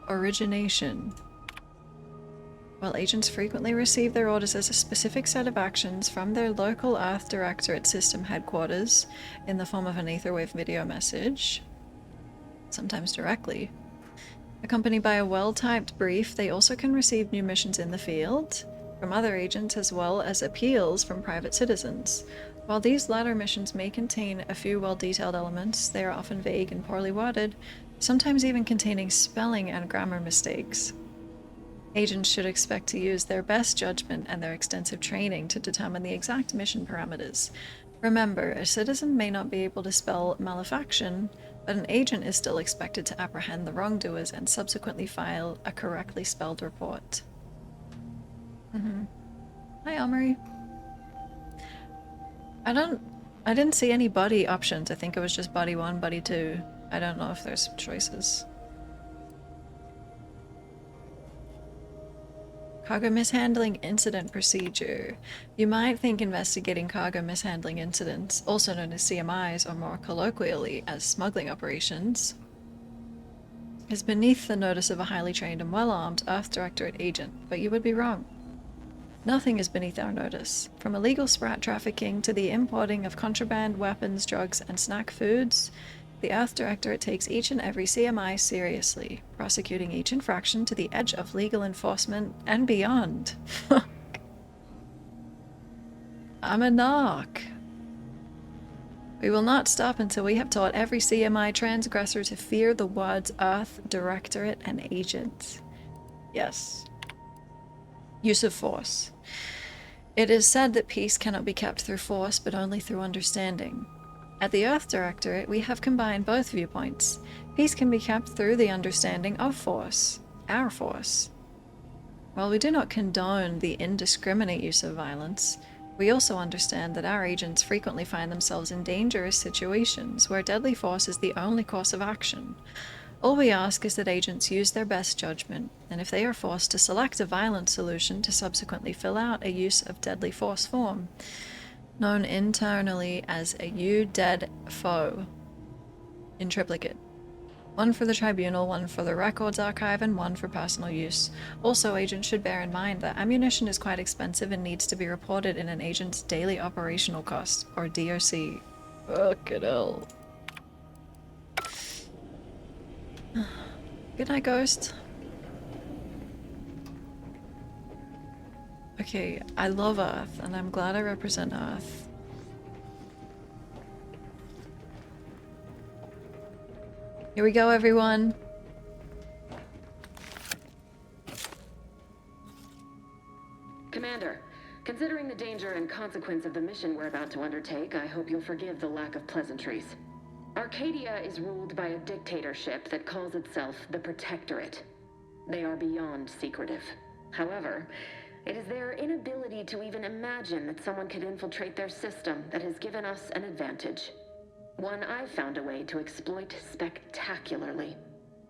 A: origination. While agents frequently receive their orders as a specific set of actions from their local Earth Directorate system headquarters in the form of an Aetherwave video message, sometimes directly, accompanied by a well-typed brief, they also can receive new missions in the field from other agents as well as appeals from private citizens. While these latter missions may contain a few well-detailed elements, they are often vague and poorly worded, sometimes even containing spelling and grammar mistakes. Agents should expect to use their best judgment and their extensive training to determine the exact mission parameters. Remember, a citizen may not be able to spell malefaction, but an agent is still expected to apprehend the wrongdoers and subsequently file a correctly spelled report. Hi, Amory. I didn't see any buddy options. I think it was just buddy 1, buddy 2. I don't know if there's choices. Cargo mishandling incident procedure. You might think investigating cargo mishandling incidents, also known as CMIs or more colloquially as smuggling operations, is beneath the notice of a highly trained and well-armed Earth Directorate agent, but you would be wrong. Nothing is beneath our notice. From illegal sprat trafficking to the importing of contraband, weapons, drugs, and snack foods, the Earth Directorate takes each and every CMI seriously, prosecuting each infraction to the edge of legal enforcement and beyond. I'm a narc. We will not stop until we have taught every CMI transgressor to fear the words Earth Directorate and agent. Yes. Use of force. It is said that peace cannot be kept through force, but only through understanding. At the Earth Directorate, we have combined both viewpoints. Peace can be kept through the understanding of force, our force. While we do not condone the indiscriminate use of violence, we also understand that our agents frequently find themselves in dangerous situations where deadly force is the only course of action. All we ask is that agents use their best judgment, and if they are forced to select a violent solution to subsequently fill out a use of deadly force form, known internally as a U-Dead Foe, in triplicate. One for the tribunal, one for the records archive, and one for personal use. Also, agents should bear in mind that ammunition is quite expensive and needs to be reported in an agent's daily operational cost, or DOC. Fucking hell. Good night, Ghost. Okay, I love Earth, and I'm glad I represent Earth. Here we go, everyone.
N: Commander, considering the danger and consequence of the mission we're about to undertake, I hope you'll forgive the lack of pleasantries. Arcadia is ruled by a dictatorship that calls itself the Protectorate. They are beyond secretive. However, it is their inability to even imagine that someone could infiltrate their system that has given us an advantage. One I've found a way to exploit spectacularly.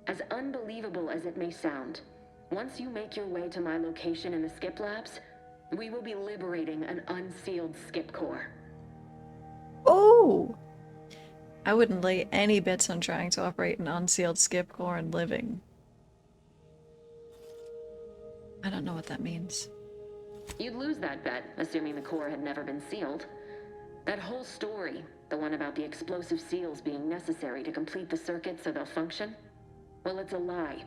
N: As unbelievable as it may sound, once you make your way to my location in the Skip Labs, we will be liberating an unsealed Skip core.
A: Oh! I wouldn't lay any bets on trying to operate an unsealed skip core and living. I don't know what that means.
N: You'd lose that bet, assuming the core had never been sealed. That whole story, the one about the explosive seals being necessary to complete the circuit so they'll function, well, it's a lie.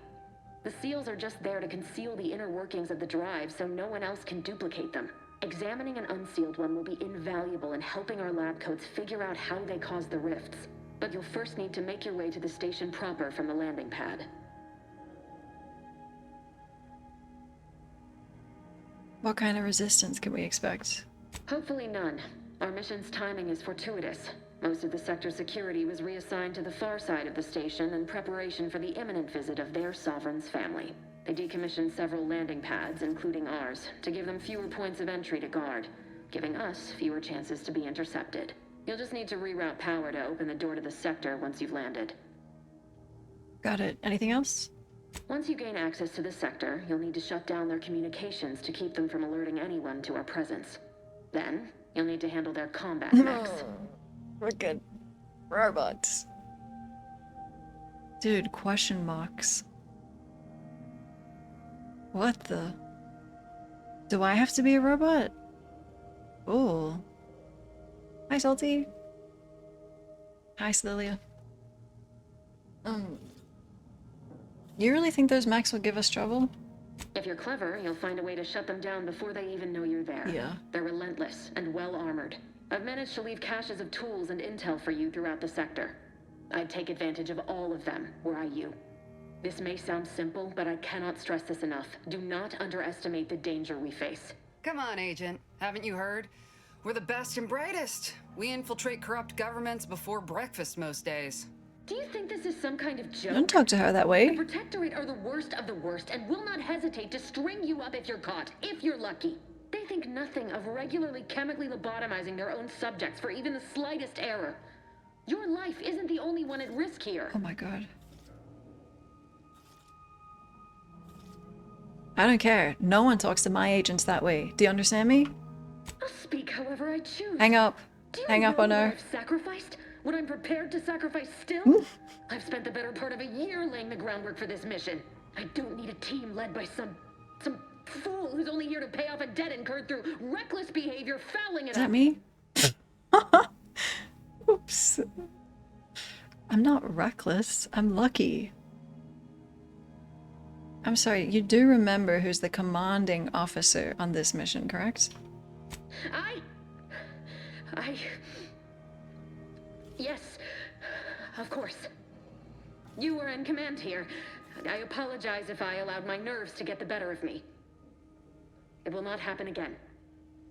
N: The seals are just there to conceal the inner workings of the drive so no one else can duplicate them. Examining an unsealed one will be invaluable in helping our lab coats figure out how they cause the rifts. But you'll first need to make your way to the station proper from the landing pad.
A: What kind of resistance can we expect?
N: Hopefully none. Our mission's timing is fortuitous. Most of the sector's security was reassigned to the far side of the station in preparation for the imminent visit of their sovereign's family. They decommissioned several landing pads, including ours, to give them fewer points of entry to guard, giving us fewer chances to be intercepted. You'll just need to reroute power to open the door to the sector once you've landed.
A: Got it. Anything else?
N: Once you gain access to the sector, you'll need to shut down their communications to keep them from alerting anyone to our presence. Then, you'll need to handle their combat mechs.
A: Frickin' robots. Dude, question marks. What the? Do I have to be a robot? Oh. Hi, Salty. Hi, Cecilia. You really think those mechs will give us trouble?
N: If you're clever, you'll find a way to shut them down before they even know you're there.
A: Yeah.
N: They're relentless and well-armored. I've managed to leave caches of tools and intel for you throughout the sector. I'd take advantage of all of them, were I you. This may sound simple, but I cannot stress this enough. Do not underestimate the danger we face.
L: Come on, Agent. Haven't you heard? We're the best and brightest. We infiltrate corrupt governments before breakfast most days.
N: Do you think this is some kind of joke?
A: Don't talk to her that way.
N: The Protectorate are the worst of the worst and will not hesitate to string you up if you're caught, if you're lucky. They think nothing of regularly chemically lobotomizing their own subjects for even the slightest error. Your life isn't the only one at risk here.
A: Oh my god. I don't care. No one talks to my agents that way. Do you understand me?
N: I'll speak however I choose.
A: Hang up.
N: Do you
A: Hang up
N: know
A: on
N: what
A: her.
N: I've sacrificed? What I'm prepared to sacrifice still? I've spent the better part of a year laying the groundwork for this mission. I don't need a team led by some fool who's only here to pay off a debt incurred through reckless behavior, fouling it
A: Is that
N: up.
A: me? Oops. I'm not reckless. I'm lucky. I'm sorry, you do remember who's the commanding officer on this mission, correct?
N: Yes, of course. You were in command here. I apologize if I allowed my nerves to get the better of me. It will not happen again.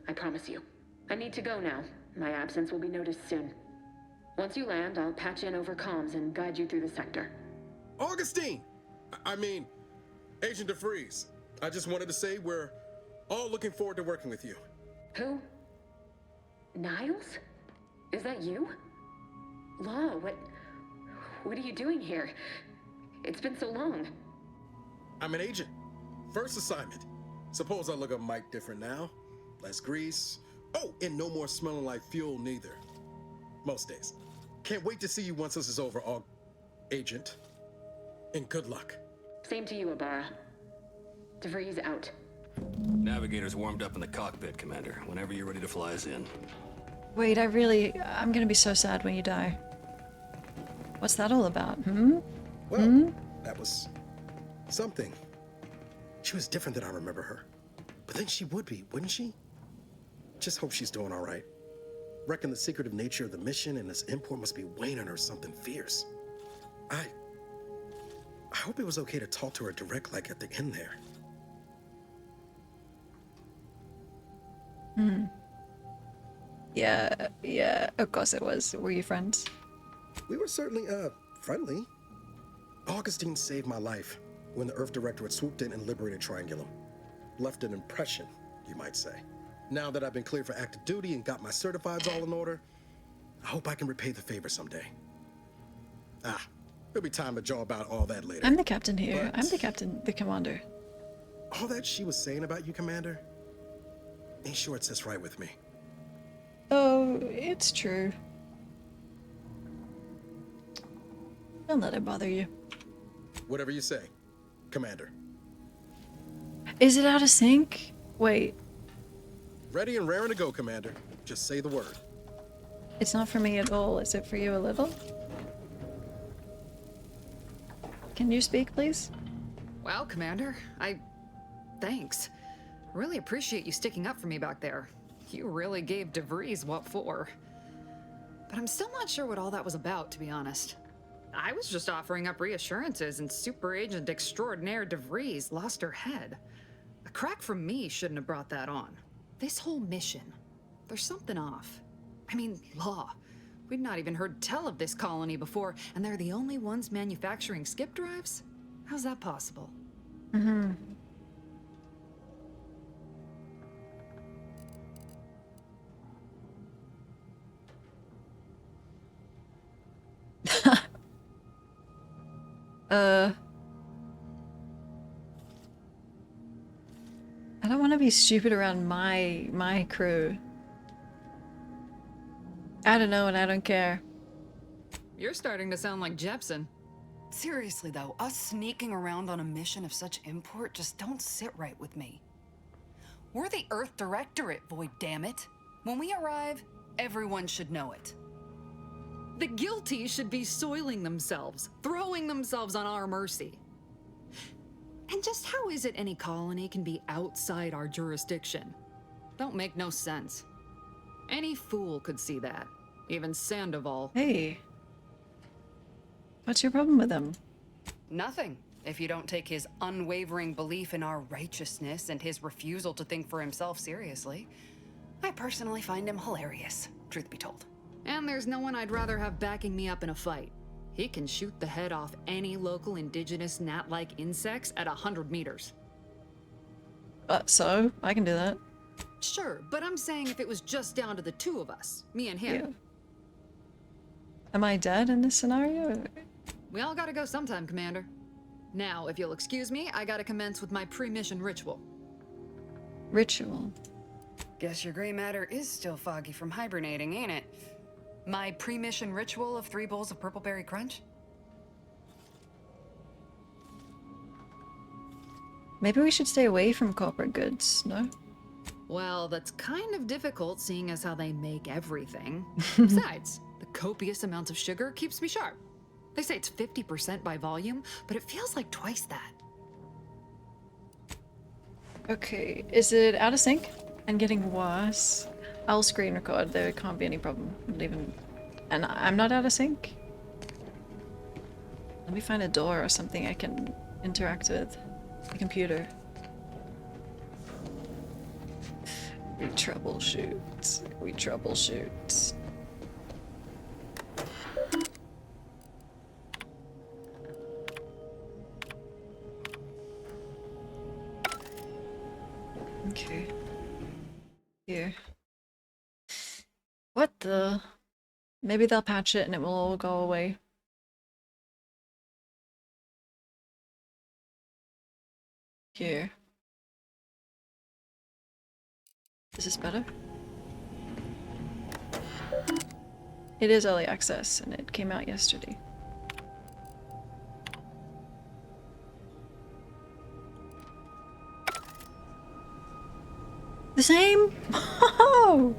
N: I promise you. I need to go now. My absence will be noticed soon. Once you land, I'll patch in over comms and guide you through the sector.
J: Augustine! I mean, Agent DeVries. I just wanted to say we're all looking forward to working with you.
N: Who? Niles? Is that you? Law, what are you doing here? It's been so long.
J: I'm an agent. First assignment. Suppose I look a mite different now. Less grease. Oh, and no more smelling like fuel neither. Most days. Can't wait to see you once this is over, Agent. And good luck.
N: Same to you, Abara. DeVries out.
M: Navigator's warmed up in the cockpit, Commander. Whenever you're ready to fly us in.
A: Wait, I'm gonna be so sad when you die. What's that all about,
J: Well, that was something. She was different than I remember her. But then she would be, wouldn't she? Just hope she's doing all right. Reckon the secretive nature of the mission and this import must be weighing on her something fierce. I hope it was okay to talk to her direct like at the end there.
A: Yeah, of course it was. Were you friends?
J: We were certainly, friendly. Augustine saved my life when the Earth Directorate swooped in and liberated Triangulum. Left an impression, you might say. Now that I've been cleared for active duty and got my certifieds all in order, I hope I can repay the favor someday. There'll be time to jaw about all that later.
A: I'm the captain here.
J: But
A: I'm the captain, the commander.
J: all that she was saying about you, Commander, ain't sure it sits right with me.
A: Oh, it's true. Don't let it bother you.
J: Whatever you say, Commander.
A: Is it out of sync? Wait,
J: Ready and raring to go, Commander. Just say the word.
A: it's not for me at all. Is it for you a little? Can you speak, please?
L: Well, Commander, thanks. Really appreciate you sticking up for me back there. You really gave DeVries what for. But I'm still not sure what all that was about, to be honest. I was just offering up reassurances, and Super Agent Extraordinaire DeVries lost her head. A crack from me shouldn't have brought that on. This whole mission, there's something off. I mean, law. We'd not even heard tell of this colony before, and they're the only ones manufacturing skip drives? How's that possible?
A: Mm-hmm. I don't want to be stupid around my crew. I don't know and I don't care.
L: You're starting to sound like Jepsen. Seriously though, us sneaking around on a mission of such import just don't sit right with me. We're the Earth Directorate, boy, damn it. When we arrive, everyone should know it. The guilty should be soiling themselves, throwing themselves on our mercy. And just how is it any colony can be outside our jurisdiction? Don't make no sense. Any fool could see that. Even Sandoval.
A: Hey. What's your problem with him?
L: Nothing. If you don't take his unwavering belief in our righteousness and his refusal to think for himself seriously. I personally find him hilarious, truth be told. And there's no one I'd rather have backing me up in a fight. He can shoot the head off any local indigenous gnat-like insects at 100 meters.
A: So? I can do that.
L: Sure, but I'm saying if it was just down to the two of us, me and him.
A: Yeah. Am I dead in this scenario?
L: We all gotta go sometime, Commander. Now, if you'll excuse me, I gotta commence with my pre-mission ritual.
A: Ritual?
L: Guess your gray matter is still foggy from hibernating, ain't it? My pre-mission ritual of 3 bowls of purple berry crunch?
A: Maybe we should stay away from corporate goods, no?
L: Well, that's kind of difficult seeing as how they make everything. Besides, the copious amounts of sugar keeps me sharp. They say it's 50% by volume, but it feels like twice that.
A: Okay, is it out of sync and getting worse? I'll screen record, there can't be any problem. And I'm not out of sync? Let me find a door or something I can interact with. The computer. We troubleshoot. We troubleshoot. Okay. Here. What the? Maybe they'll patch it and it will all go away. Here. Is this better? It is early access and it came out yesterday. The same? Oh!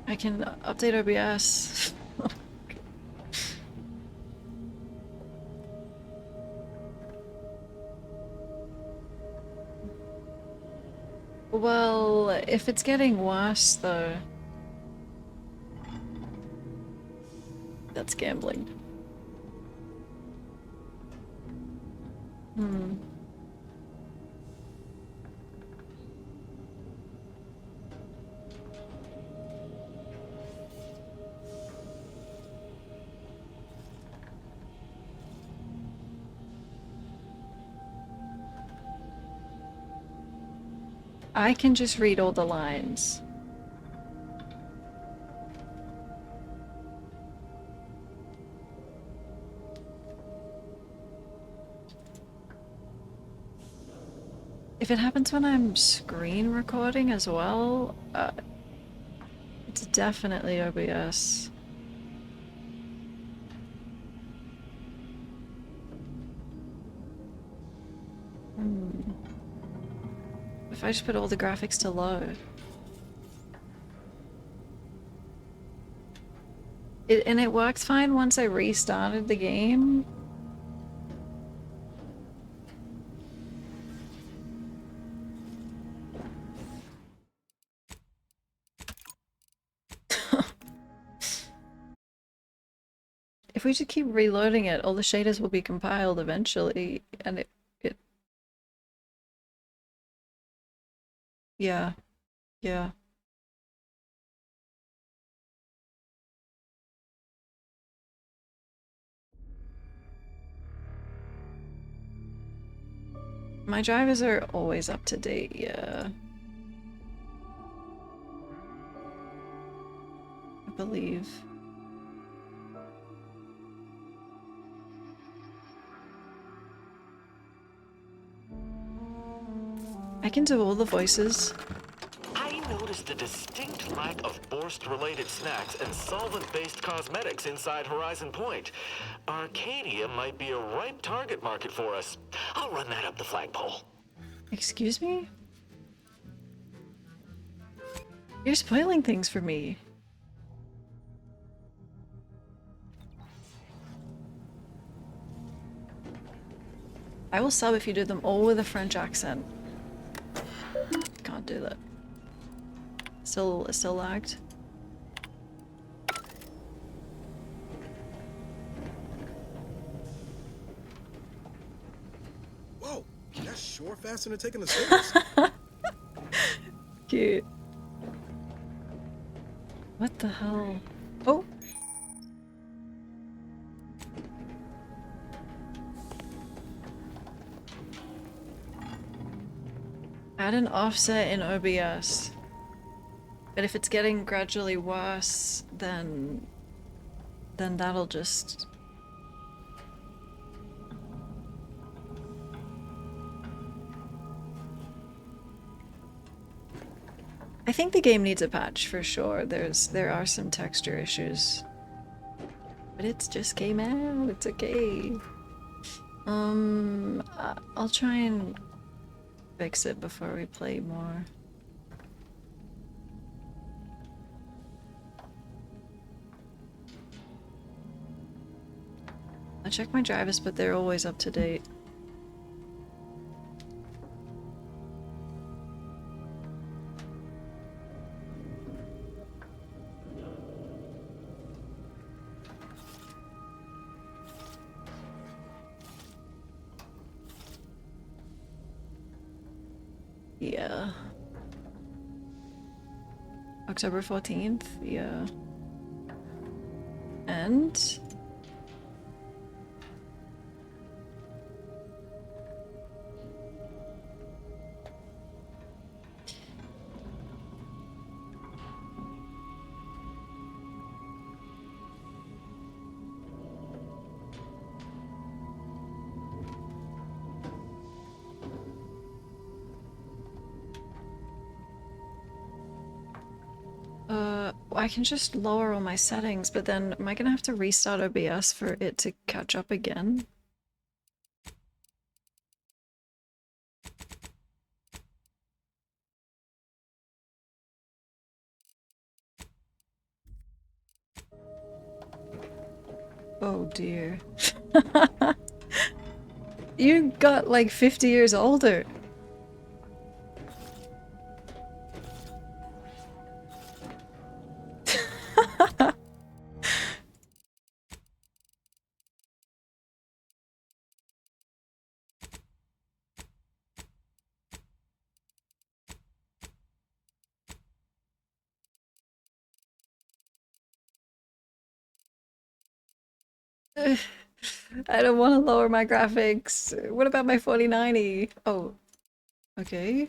A: I can update OBS. Well, if it's getting worse though, that's gambling. I can just read all the lines. If it happens when I'm screen recording as well, it's definitely OBS. If I just put all the graphics to low. And it works fine once I restarted the game. If we just keep reloading it, all the shaders will be compiled eventually, and it yeah. Yeah. My drivers are always up to date, yeah. I believe. I can do all the voices.
B: I noticed a distinct lack of Borst-related snacks and solvent-based cosmetics inside Horizon Point. Arcadia might be a ripe target market for us. I'll run that up the flagpole.
A: Excuse me? You're spoiling things for me. I will sub if you do them all with a French accent. Can't do that. Still lagged.
J: Whoa, that's sure faster than taking the stairs.
A: Cute. What the hell? Oh! Add an offset in OBS. But if it's getting gradually worse, then that'll just... I think the game needs a patch for sure. There are some texture issues. But it's just came out, it's okay. I'll try and fix it before we play more. I check my drivers, but they're always up to date. Yeah. October 14th? Yeah. And... I can just lower all my settings, but then am I gonna have to restart OBS for it to catch up again? Oh dear. You got like 50 years older. I don't want to lower my graphics. What about my 4090? Oh, okay.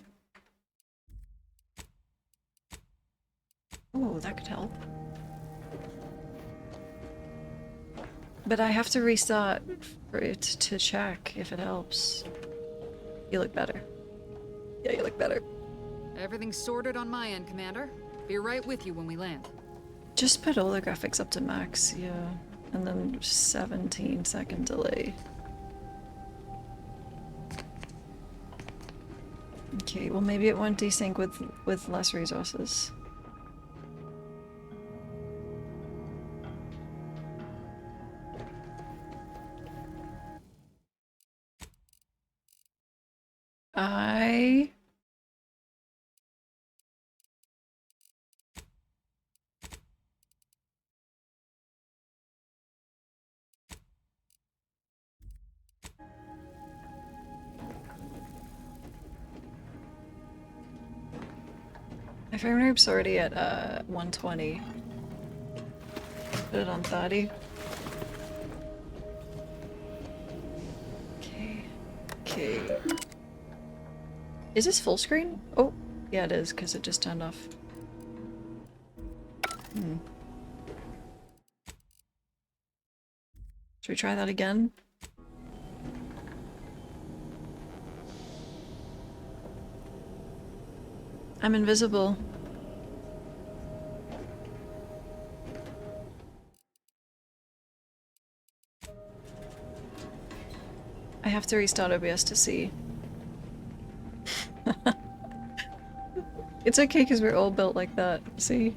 A: Oh, that could help. But I have to restart for it to check if it helps. You look better. Yeah, you look better.
L: Everything's sorted on my end, Commander. Be right with you when we land.
A: Just put all the graphics up to max, yeah. And then 17-second delay. Okay, well maybe it won't desync with less resources. My frame rate's already at 120. Put it on 30. Okay. Is this full screen? Oh, yeah it is, because it just turned off. Should we try that again? I'm invisible. I have to restart OBS to see. It's okay because we're all built like that, see?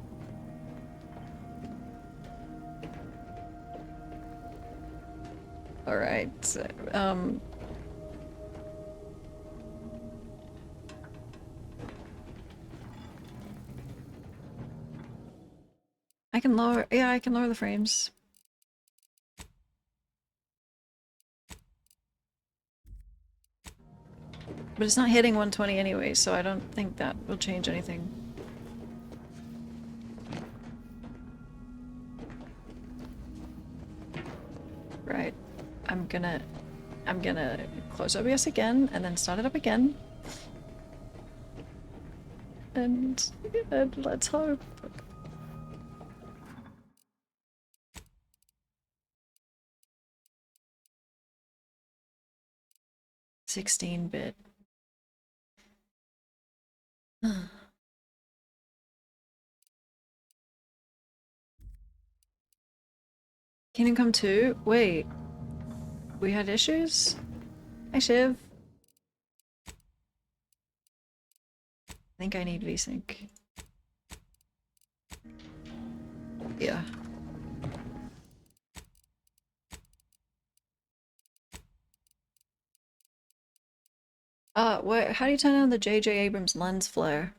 A: Alright, I can lower, yeah, I can lower the frames. But it's not hitting 120 anyway, so I don't think that will change anything. Right. I'm gonna close OBS again and then start it up again. And let's hope. $16-bit. Kingdom Come 2? Wait. We had issues? Hi, Shiv. I think I need VSync. Yeah. How do you turn on the J.J. Abrams lens flare?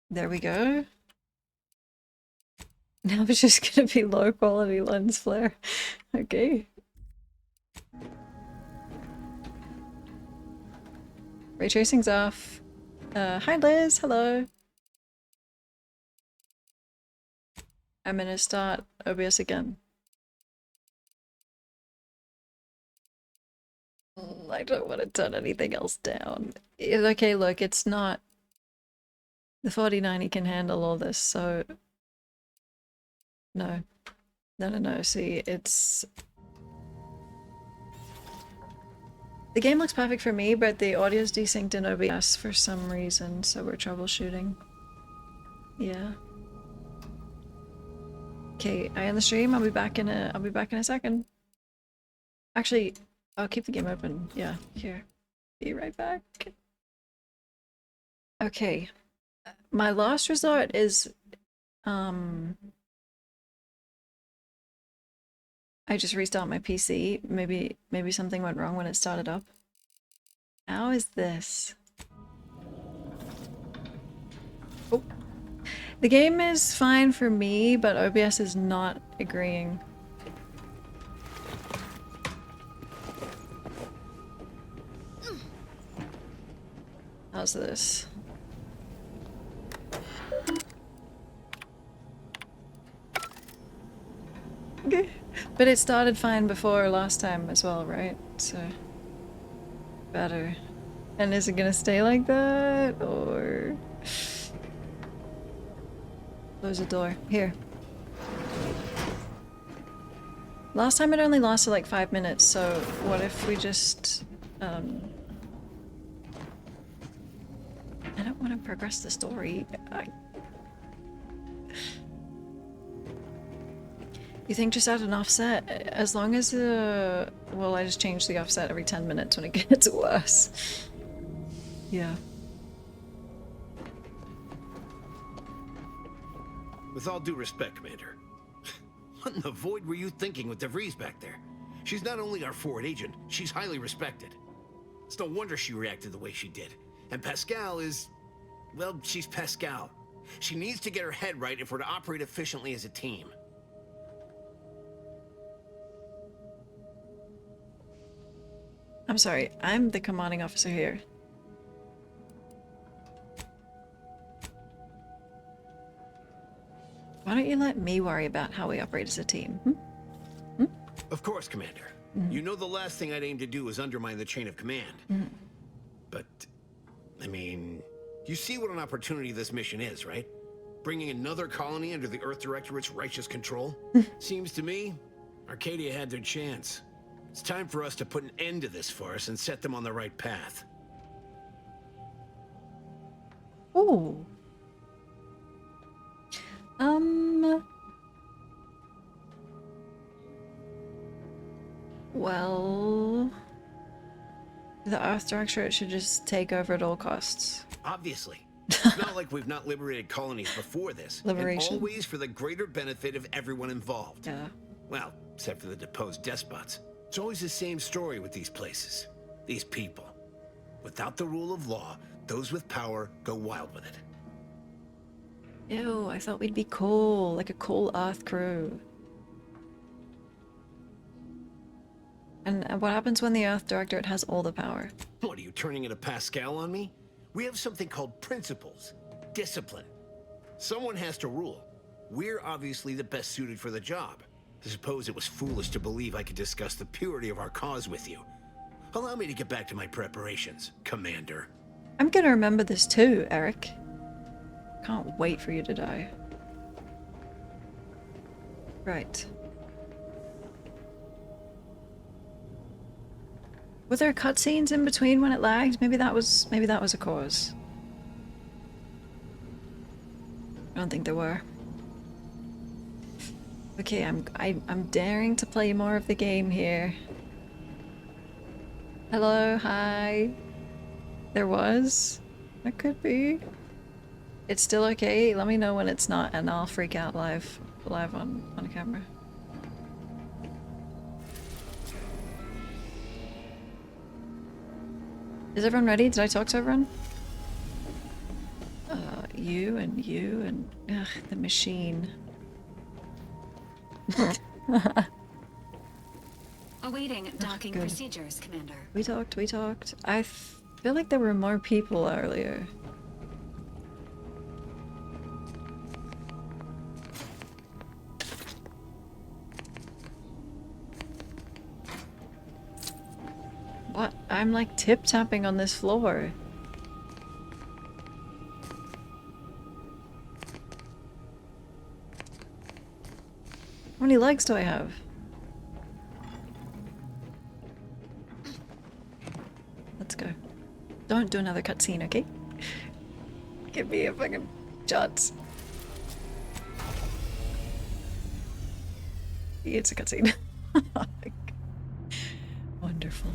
A: There we go. Now it's just gonna be low quality lens flare. Okay. Ray tracing's off. Hi Liz, hello. I'm gonna start OBS again. I don't want to turn anything else down. Okay, look, it's not... The 4090 can handle all this, so... No. No, see, it's... The game looks perfect for me, but the audio's desynced in OBS for some reason, so we're troubleshooting. Yeah. Okay, I end the stream. I'll be back in a second. Actually, I'll keep the game open. Yeah, here. Be right back. Okay. My last resort is I just restart my PC. Maybe something went wrong when it started up. How is this? Oh. The game is fine for me, but OBS is not agreeing. How's this? Okay. But it started fine before last time as well, right? So... better. And is it gonna stay like that, or... Close the door. Here. Last time it only lasted like 5 minutes, so what if we just... I don't want to progress the story. You think just add an offset? As long as the... Well, I just change the offset every 10 minutes when it gets worse. Yeah.
K: With all due respect, Commander, what in the void were you thinking with DeVries back there? She's not only our forward agent, she's highly respected. It's no wonder she reacted the way she did. And Pascal is... well, she's Pascal. She needs to get her head right if we're to operate efficiently as a team.
A: I'm sorry, I'm the commanding officer here. Why don't you let me worry about how we operate as a team?
K: Of course, Commander. You know the last thing I'd aim to do is undermine the chain of command. But, I mean, you see what an opportunity this mission is, right? Bringing another colony under the Earth Directorate's righteous control? Seems to me, Arcadia had their chance. It's time for us to put an end to this farce and set them on the right path.
A: Ooh. Well... The Earth Directorate should just take over at all costs.
K: Obviously. It's not like we've not liberated colonies before this.
A: Liberation.
K: And always for the greater benefit of everyone involved.
A: Yeah.
K: Well, except for the deposed despots. It's always the same story with these places. These people. Without the rule of law, those with power go wild with it.
A: Ew, I thought we'd be cool, like a cool Earth crew. And what happens when the Earth Directorate has all the power?
K: What, are you turning into Pascal on me? We have something called principles. Discipline. Someone has to rule. We're obviously the best suited for the job. I suppose it was foolish to believe I could discuss the purity of our cause with you. Allow me to get back to my preparations, Commander.
A: I'm gonna remember this too, Eric. Can't wait for you to die. Right. Were there cutscenes in between when it lagged? Maybe that was a cause. I don't think there were. Okay, I'm daring to play more of the game here. Hello, hi. There was? That could be. It's still okay. Let me know when it's not, and I'll freak out live on camera. Is everyone ready? Did I talk to everyone? You and ugh, the machine.
E: Awaiting docking
A: good.
E: procedures, Commander.
A: We talked. I feel like there were more people earlier. What? I'm like tip-tapping on this floor. How many legs do I have? Let's go. Don't do another cutscene, okay? Give me a fucking shot. It's a cutscene. Wonderful.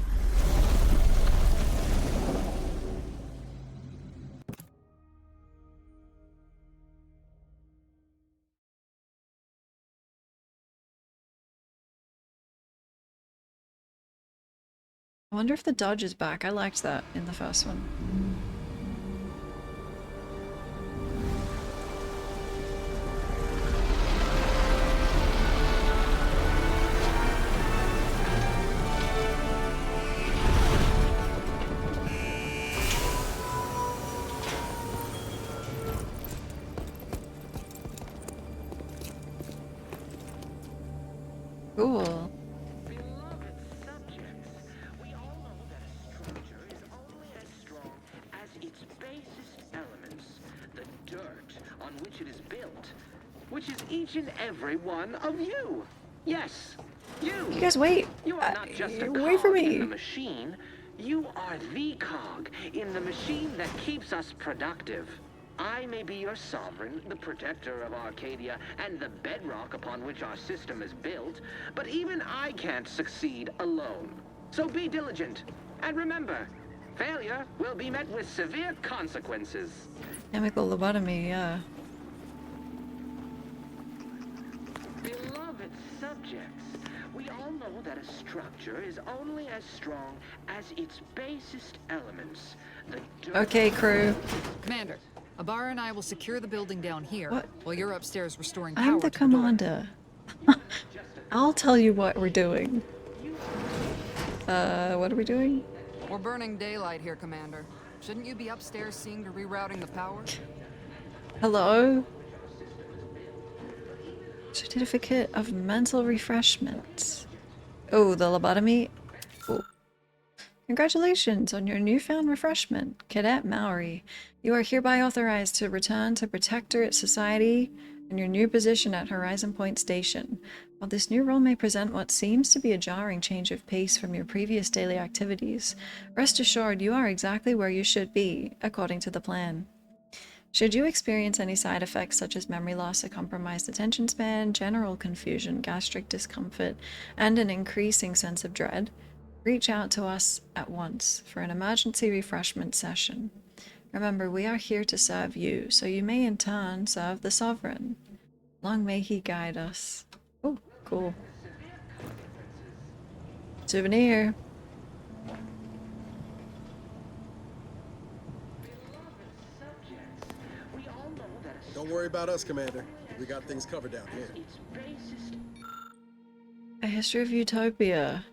A: I wonder if the dodge is back. I liked that in the first one. Cool.
I: which it is built, which is each and every one of you. Yes, you.
A: You guys wait.
I: You are not just a
A: Wait for
I: cog in
A: me.
I: the machine. You are the cog in the machine that keeps us productive. I may be your sovereign, the protector of Arcadia, and the bedrock upon which our system is built, but even I can't succeed alone. So be diligent, and remember, failure will be met with severe consequences.
A: Chemical lobotomy, yeah.
I: Beloved subjects, we all know that a structure is only as strong as its basest elements.
A: Okay, crew.
L: Commander, Abara and I will secure the building down here while you're upstairs restoring power
A: I'm the
L: to the door.
A: commander. I'll tell you what we're doing. What are we doing?
L: We're burning daylight here, Commander. Shouldn't you be upstairs seeing to rerouting the power?
A: Hello? Certificate of mental refreshment. Oh, the lobotomy? Oh. Congratulations on your newfound refreshment, Cadet Maori. You are hereby authorized to return to Protectorate Society in your new position at Horizon Point Station. While this new role may present what seems to be a jarring change of pace from your previous daily activities, rest assured you are exactly where you should be, according to the plan. Should you experience any side effects such as memory loss, a compromised attention span, general confusion, gastric discomfort, and an increasing sense of dread, reach out to us at once for an emergency refreshment session. Remember, we are here to serve you, so you may in turn serve the Sovereign. Long may he guide us. Oh, cool. Souvenir.
J: Don't worry about us, Commander. We got things covered down here.
A: A History of Utopia.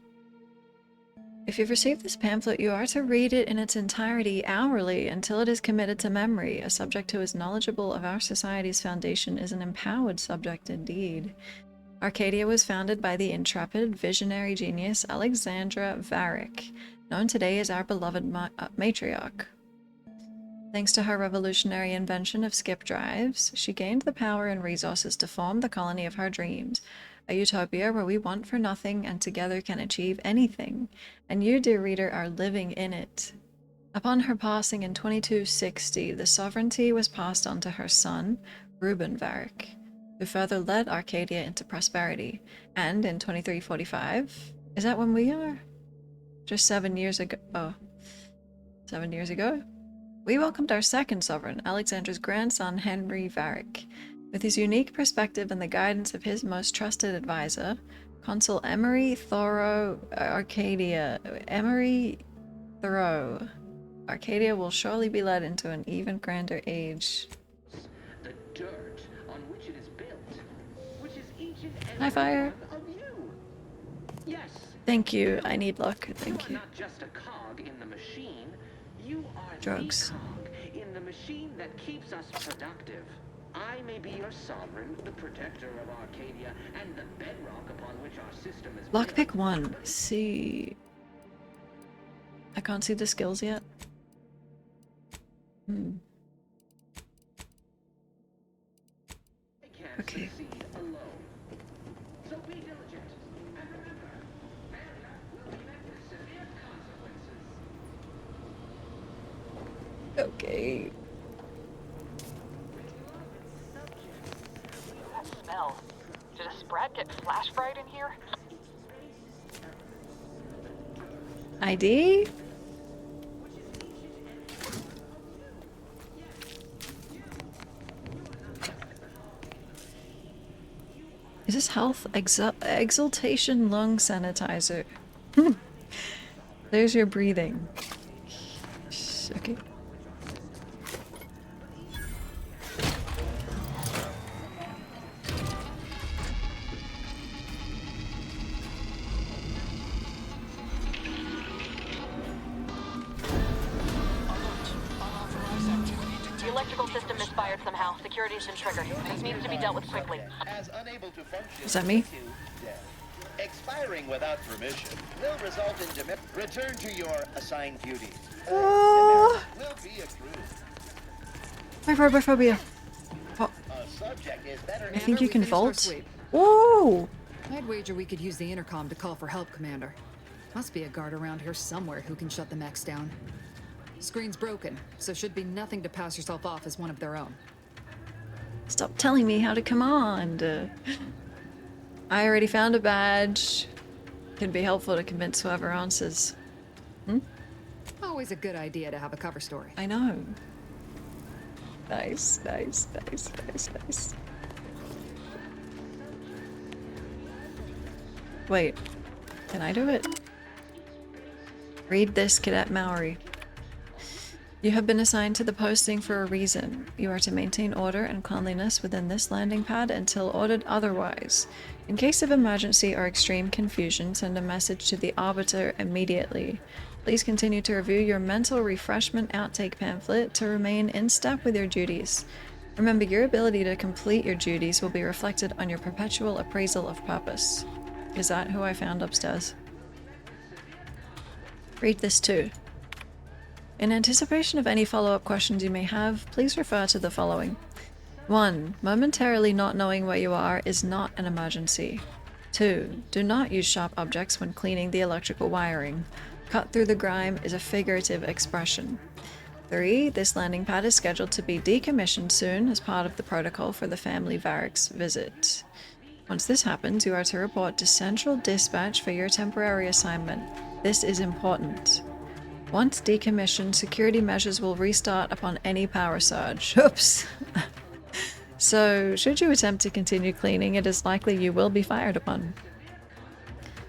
A: If you've received this pamphlet, you are to read it in its entirety hourly until it is committed to memory. A subject who is knowledgeable of our society's foundation is an empowered subject indeed. Arcadia was founded by the intrepid, visionary genius Alexandra Varick, known today as our beloved matriarch. Thanks to her revolutionary invention of skip drives, she gained the power and resources to form the colony of her dreams, a utopia where we want for nothing and together can achieve anything, and you, dear reader, are living in it. Upon her passing in 2260, the sovereignty was passed on to her son, Reuben Varick, who further led Arcadia into prosperity, and in 2345, is that when we are? Just 7 years ago. Oh, 7 years ago? We welcomed our second sovereign, Alexandra's grandson, Henry Varick. With his unique perspective and the guidance of his most trusted advisor, Consul Emery Thoreau, Arcadia will surely be led into an even grander age.
I: The dirt on which it is built, which is each and every
A: High fire.
I: one of you. Yes.
A: Thank you. I need luck. Thank you.
I: You are not just a cog in the machine. You are
A: Drugs.
I: the cog in the machine that keeps us productive. I may be your sovereign, the protector of Arcadia, and the bedrock upon which our system is built.
A: Lockpick 1. See. I can't see the skills yet. Okay.
I: So be diligent, and remember, failure will be met with severe consequences.
A: Okay.
O: That smell. Did a Sprat get flash fried in here?
A: ID? Is this health? Exaltation lung sanitizer. There's your breathing. Okay.
O: The electrical system misfired somehow. Security's been triggered. This needs to be dealt with quickly.
P: As unable to function
A: Is that me?
P: due to death. Expiring without permission will result in return to your assigned duties. Demerit will be accrued.
A: My robophobia.
P: subject is better.
A: I think you can
L: finished our
A: vault.
L: sweep.
A: Ooh!
L: I'd wager we could use the intercom to call for help, Commander. Must be a guard around here somewhere who can shut the mechs down. Screen's broken, so should be nothing to pass yourself off as one of their own.
A: Stop telling me how to command. I already found a badge. Can be helpful to convince whoever answers.
L: Always a good idea to have a cover story.
A: I know. Nice, nice, nice, nice, nice. Wait, can I do it? Read this, Cadet Maori. You have been assigned to the posting for a reason. You are to maintain order and cleanliness within this landing pad until ordered otherwise. In case of emergency or extreme confusion, send a message to the Arbiter immediately. Please continue to review your mental refreshment outtake pamphlet to remain in step with your duties. Remember, your ability to complete your duties will be reflected on your perpetual appraisal of purpose. Is that who I found upstairs? Read this too. In anticipation of any follow-up questions you may have, please refer to the following. 1. Momentarily not knowing where you are is not an emergency. 2. Do not use sharp objects when cleaning the electrical wiring. Cut through the grime is a figurative expression. 3. This landing pad is scheduled to be decommissioned soon as part of the protocol for the family Varric's visit. Once this happens, you are to report to Central Dispatch for your temporary assignment. This is important. Once decommissioned, security measures will restart upon any power surge. Oops! So, should you attempt to continue cleaning, it is likely you will be fired upon.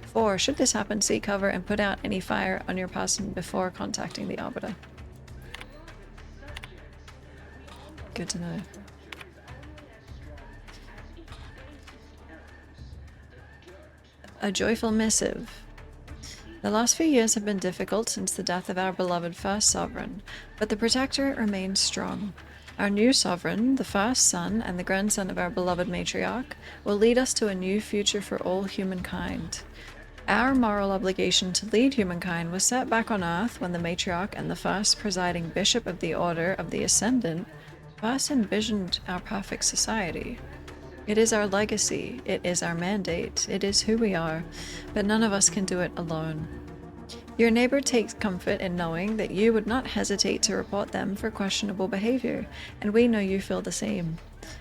A: 4. Should this happen, seek cover and put out any fire on your person before contacting the Arbiter. Good to know. A joyful missive. The last few years have been difficult since the death of our beloved first sovereign, but the Protectorate remains strong. Our new sovereign, the first son and the grandson of our beloved matriarch, will lead us to a new future for all humankind. Our moral obligation to lead humankind was set back on Earth when the matriarch and the first presiding bishop of the Order of the Ascendant first envisioned our perfect society. It is our legacy, it is our mandate, it is who we are, but none of us can do it alone. Your neighbor takes comfort in knowing that you would not hesitate to report them for questionable behavior, and we know you feel the same.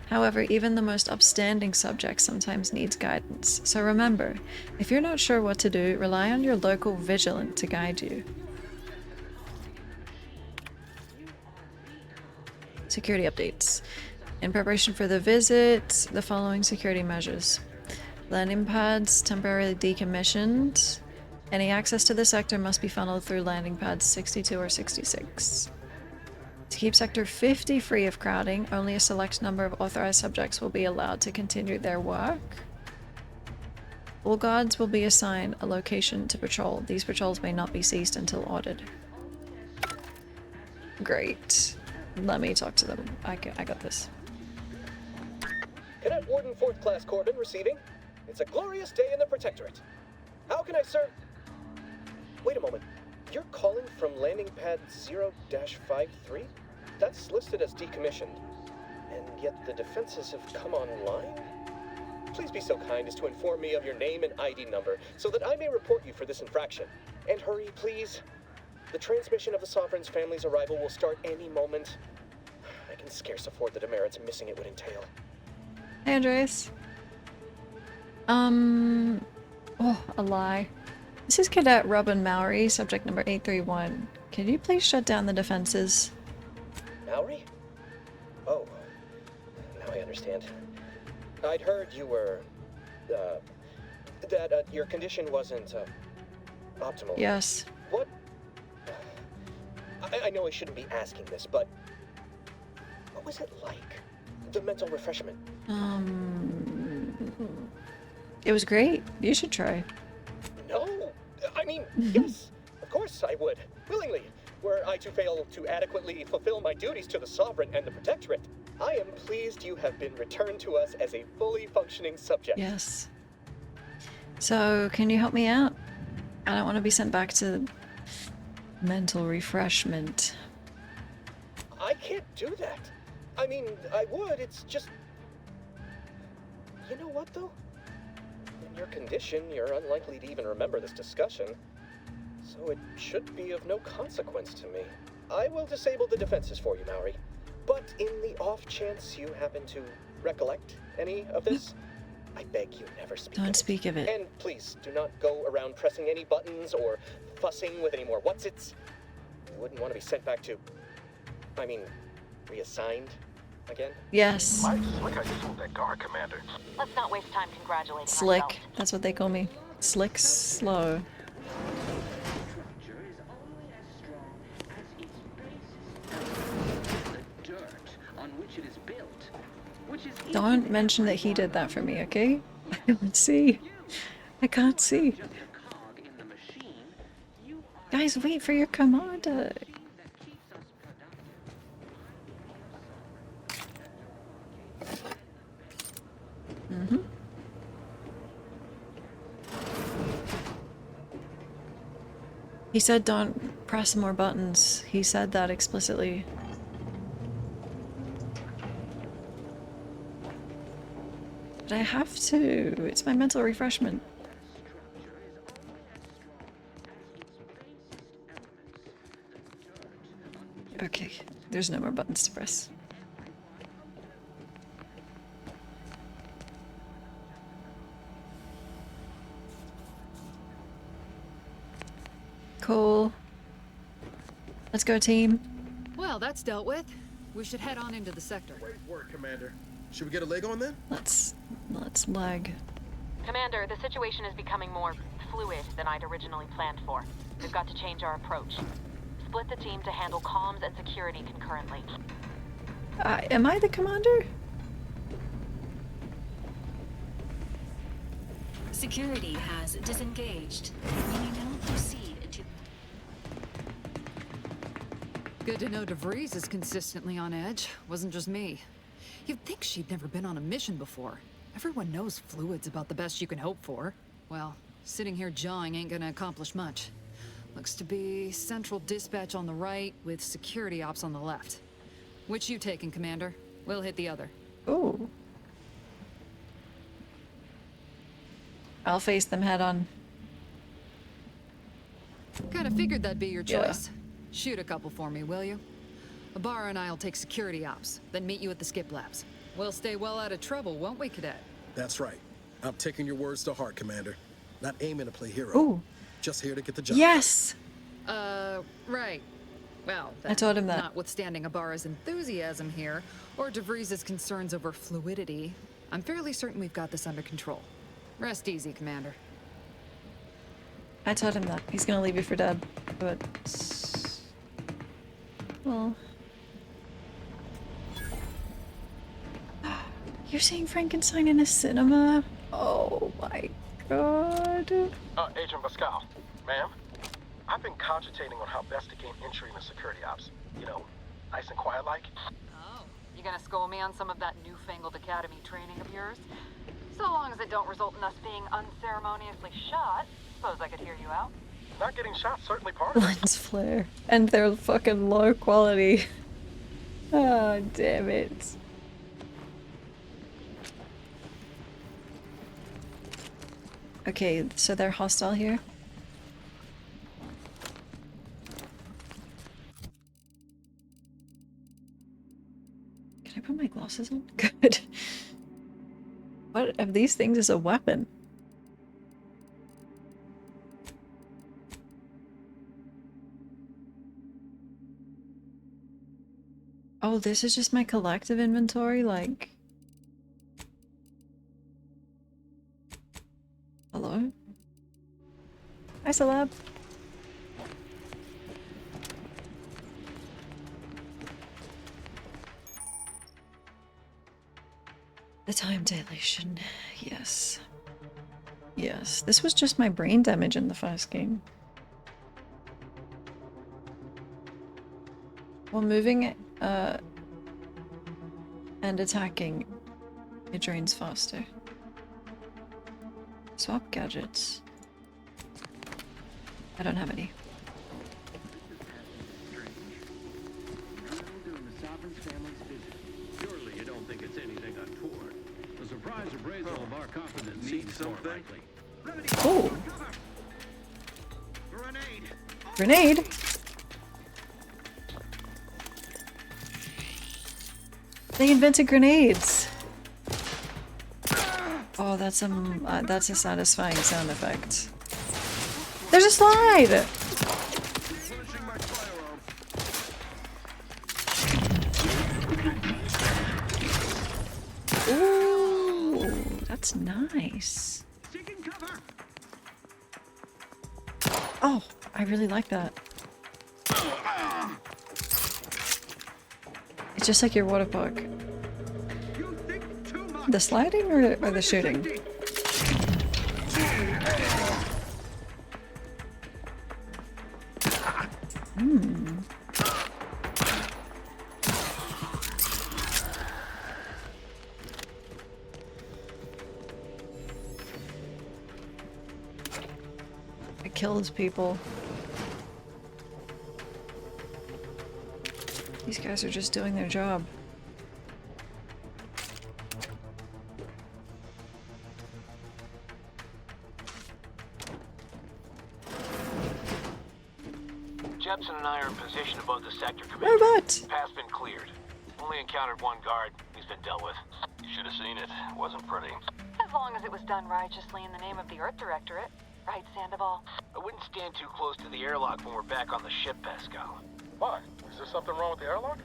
A: However, even the most upstanding subject sometimes needs guidance, so remember, if you're not sure what to do, rely on your local vigilant to guide you. Security updates. In preparation for the visit, the following security measures. Landing pads temporarily decommissioned. Any access to the sector must be funneled through landing pads 62 or 66. To keep Sector 50 free of crowding, only a select number of authorized subjects will be allowed to continue their work. All guards will be assigned a location to patrol. These patrols may not be ceased until ordered. Great. Let me talk to them. I got this.
Q: Cadet Warden 4th Class Corbin receiving. It's a glorious day in the Protectorate. How can I serve? Wait a moment. You're calling from landing pad 0-53? That's listed as decommissioned. And yet the defenses have come online? Please be so kind as to inform me of your name and ID number so that I may report you for this infraction. And hurry, please. The transmission of the Sovereign's family's arrival will start any moment. I can scarce afford the demerits missing it would entail.
A: Hey, Andreas. Oh, a lie. This is Cadet Robin Maori, subject number 831. Can you please shut down the defenses?
Q: Maori? Oh, now I understand. I'd heard you were, that your condition wasn't, optimal.
A: Yes.
Q: What? I know I shouldn't be asking this, but what was it like? The mental refreshment?
A: It was great. You should try.
Q: No! I mean, yes, of course I would. Willingly. Were I to fail to adequately fulfill my duties to the Sovereign and the Protectorate, I am pleased you have been returned to us as a fully functioning subject.
A: Yes. So, can you help me out? I don't want to be sent back to mental refreshment.
Q: I can't do that. I mean, I would, it's just You know what, though? In your condition, you're unlikely to even remember this discussion, so it should be of no consequence to me. I will disable the defenses for you, Maori. But in the off chance you happen to recollect any of this, I beg you never speak of it.
A: Don't speak of it.
Q: And please, do not go around pressing any buttons or fussing with any more what's-its. You wouldn't want to be sent back to... I mean, reassigned again?
A: Yes.
Q: Mike, look how you fooled that guard, Commander.
O: Let's not waste time congratulating
A: Slick.
O: ourselves.
A: That's what they call me. Slick slow. Don't mention that he did that for me, okay? I can't see. I can't see. Guys, wait for your commander. He said don't press more buttons. He said that explicitly. But I have to. It's my mental refreshment. Okay, there's no more buttons to press. Cool. Let's go, team.
L: Well, that's dealt with. We should head on into the sector.
J: Great work, Commander. Should we get a leg on then?
A: Let's lag.
O: Commander, the situation is becoming more fluid than I'd originally planned for. We've got to change our approach. Split the team to handle comms and security concurrently.
A: Am I the commander?
E: Security has disengaged. You may now proceed into...
L: Good to know DeVries is consistently on edge. Wasn't just me. You'd think she'd never been on a mission before. Everyone knows fluid's about the best you can hope for. Well, sitting here jawing ain't gonna accomplish much. Looks to be central dispatch on the right with security ops on the left. Which you taking, Commander? We'll hit the other.
A: Ooh. I'll face them head on.
L: Kinda figured that'd be your
A: Yeah.
L: choice. Shoot a couple for me, will you? Ibarra and I'll take security ops, then meet you at the skip labs. We'll stay well out of trouble, won't we, Cadet?
J: That's right. I'm taking your words to heart, Commander. Not aiming to play hero.
A: Ooh.
J: Just here to get the job.
A: Yes!
L: Right. Well,
A: I told him that.
L: Notwithstanding Ibarra's enthusiasm here, or DeVries' concerns over fluidity, I'm fairly certain we've got this under control. Rest easy, Commander.
A: I told him that. He's gonna leave you for dead. But... well... You're seeing Frankenstein in a cinema? Oh my god.
Q: Agent Pascal, ma'am. I've been cogitating on how best to gain entry into security ops. You know, nice and quiet like.
R: Oh, you gonna school me on some of that newfangled academy training of yours? So long as it don't result in us being unceremoniously shot, suppose I could hear you out.
Q: Not getting shot, certainly part of it.
A: Lens flare. And they're fucking low quality. Oh, damn it. Okay, so they're hostile here? Can I put my glasses on? Good. What of these things is a weapon? Oh, this is just my collective inventory, like... Hello? Isolab. The time dilation. Yes. Yes. This was just my brain damage in the first game. While moving and attacking, it drains faster. Swap gadgets. I don't have any.
K: Surely you don't think it's anything untoward. There's a
S: surprise appraisal of our confidence seems more likely.
A: Oh. Grenade. They invented grenades. Oh, that's a satisfying sound effect. There's a slide. Ooh, that's nice. Oh, I really like that. It's just like your water park. The sliding or the shooting? Hmm. It kills people. These guys are just doing their job.
T: Jepson and I are in position above the sector, Commander.
A: Robot!
T: Path's been cleared. Only encountered one guard. He's been dealt with. You should have seen it. Wasn't pretty.
R: As long as it was done righteously in the name of the Earth Directorate. Right, Sandoval?
T: I wouldn't stand too close to the airlock when we're back on the ship, Pascal.
B: Why? Is there something wrong with the airlock?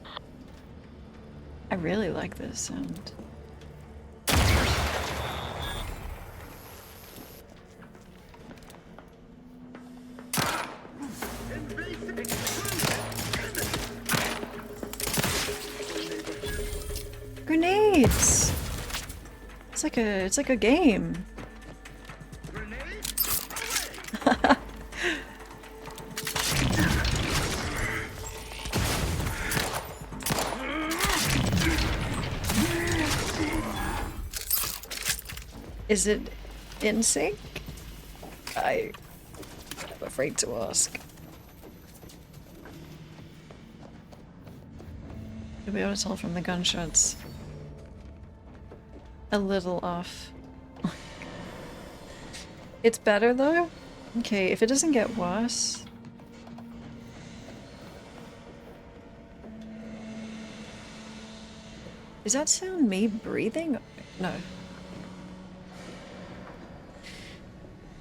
A: I really like this sound. Grenades! It's like a game. Is it in sync? I'm afraid to ask. You'll be able to tell from the gunshots. A little off. It's better though? Okay, if it doesn't get worse. Does that sound me breathing? No.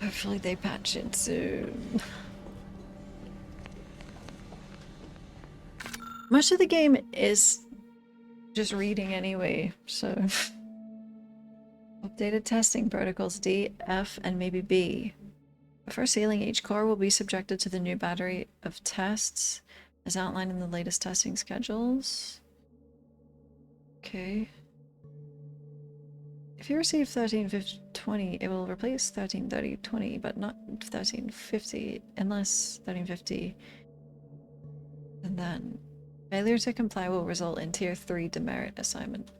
A: Hopefully they patch it soon. Most of the game is just reading anyway, so... Updated testing protocols D, F, and maybe B. Before sealing, each core will be subjected to the new battery of tests, as outlined in the latest testing schedules. Okay. If you receive 1350-20, it will replace 1330-20, but not 1350, unless 1350. And then, failure to comply will result in Tier 3 demerit assignment.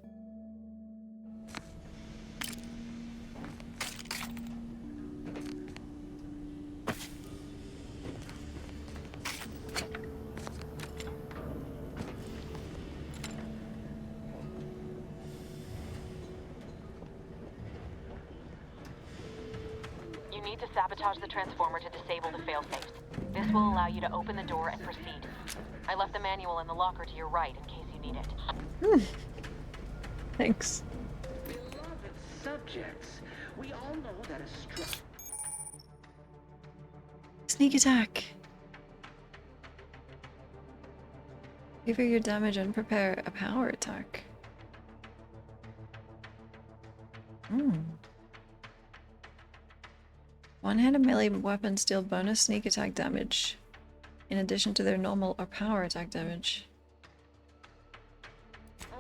O: Sabotage the transformer to disable the failsafes. This will allow you to open the door and proceed. I left the manual in the locker to your right in case you need it.
A: Thanks.
I: Beloved subjects, we all know that a
A: Sneak attack. Give her your damage and prepare a power attack. One-handed melee weapons deal bonus sneak attack damage, in addition to their normal or power attack damage.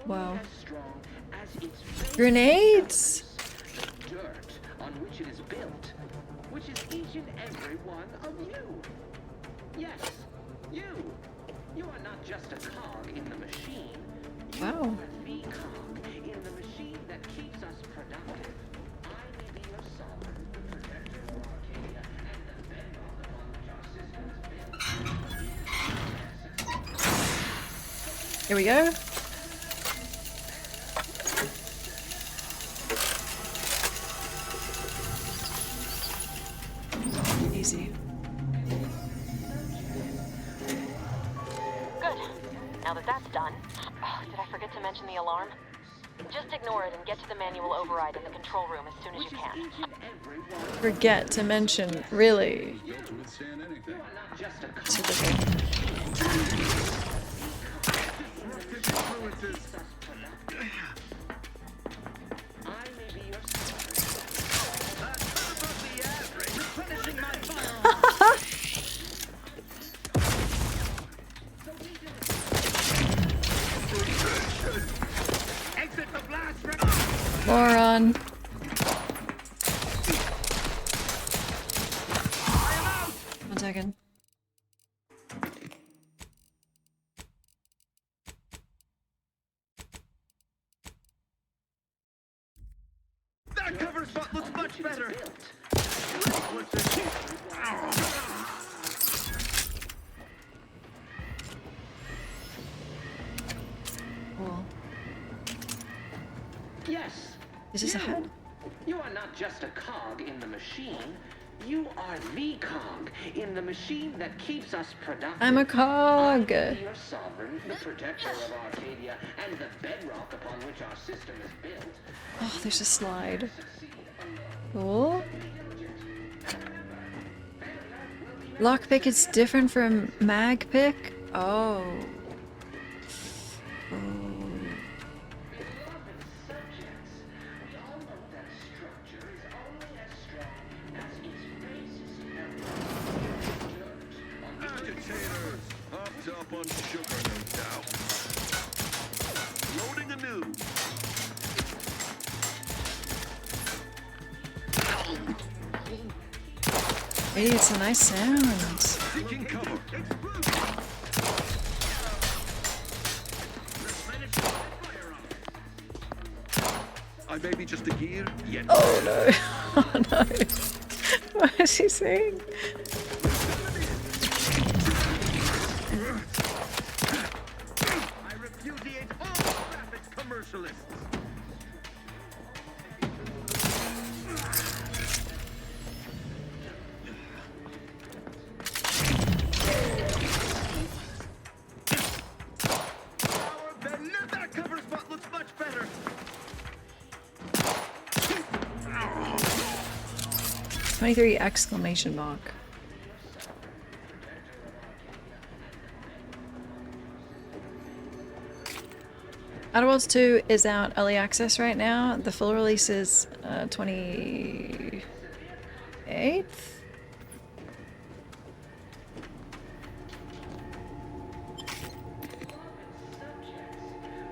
A: Wow. Grenades!
I: dirt on which it is built, which is each and every one of you. Yes, you. You are not just a cog in the machine. You are the cog in the machine that keeps us productive. I may be your sovereign, the protector of Arcadia, and the bedrock upon which our system is built.
A: Here we go.
O: Now that that's done... Oh, did I forget to mention the alarm? Just ignore it and get to the manual override in the control room as soon as you can.
A: Forget to mention, really. Super cool. Moron. One second.
S: That cover spot looks much better.
A: Cool.
I: Yes.
A: Is this a head?
I: You are not just a cog in the machine. You are the cog in the machine that keeps us productive.
A: I'm a cog.
I: Your sovereign, the protector of Arcadia, and the bedrock upon which our system is built.
A: Oh, there's a slide. Cool. Lockpick is different from mag pick. Oh.
S: Agitators, hopped up on sugar, no doubt. Loading anew.
A: Hey, it's a nice sound.
S: Taking cover. I may be just a gear, yet.
A: Oh no. Oh no. What is he saying?
S: I repudiate all graphics commercialists. That cover spot looks much better.
A: 23 exclamation mark. Outer Worlds 2 is out early access right now. The full release is 28th?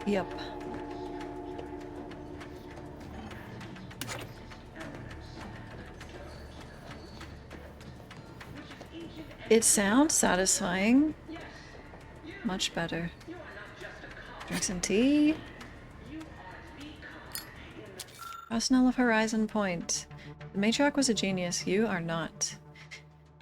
A: Yep. It sounds satisfying. Much better. Drink some tea. Personnel of Horizon Point. The Matriarch was a genius. You are not.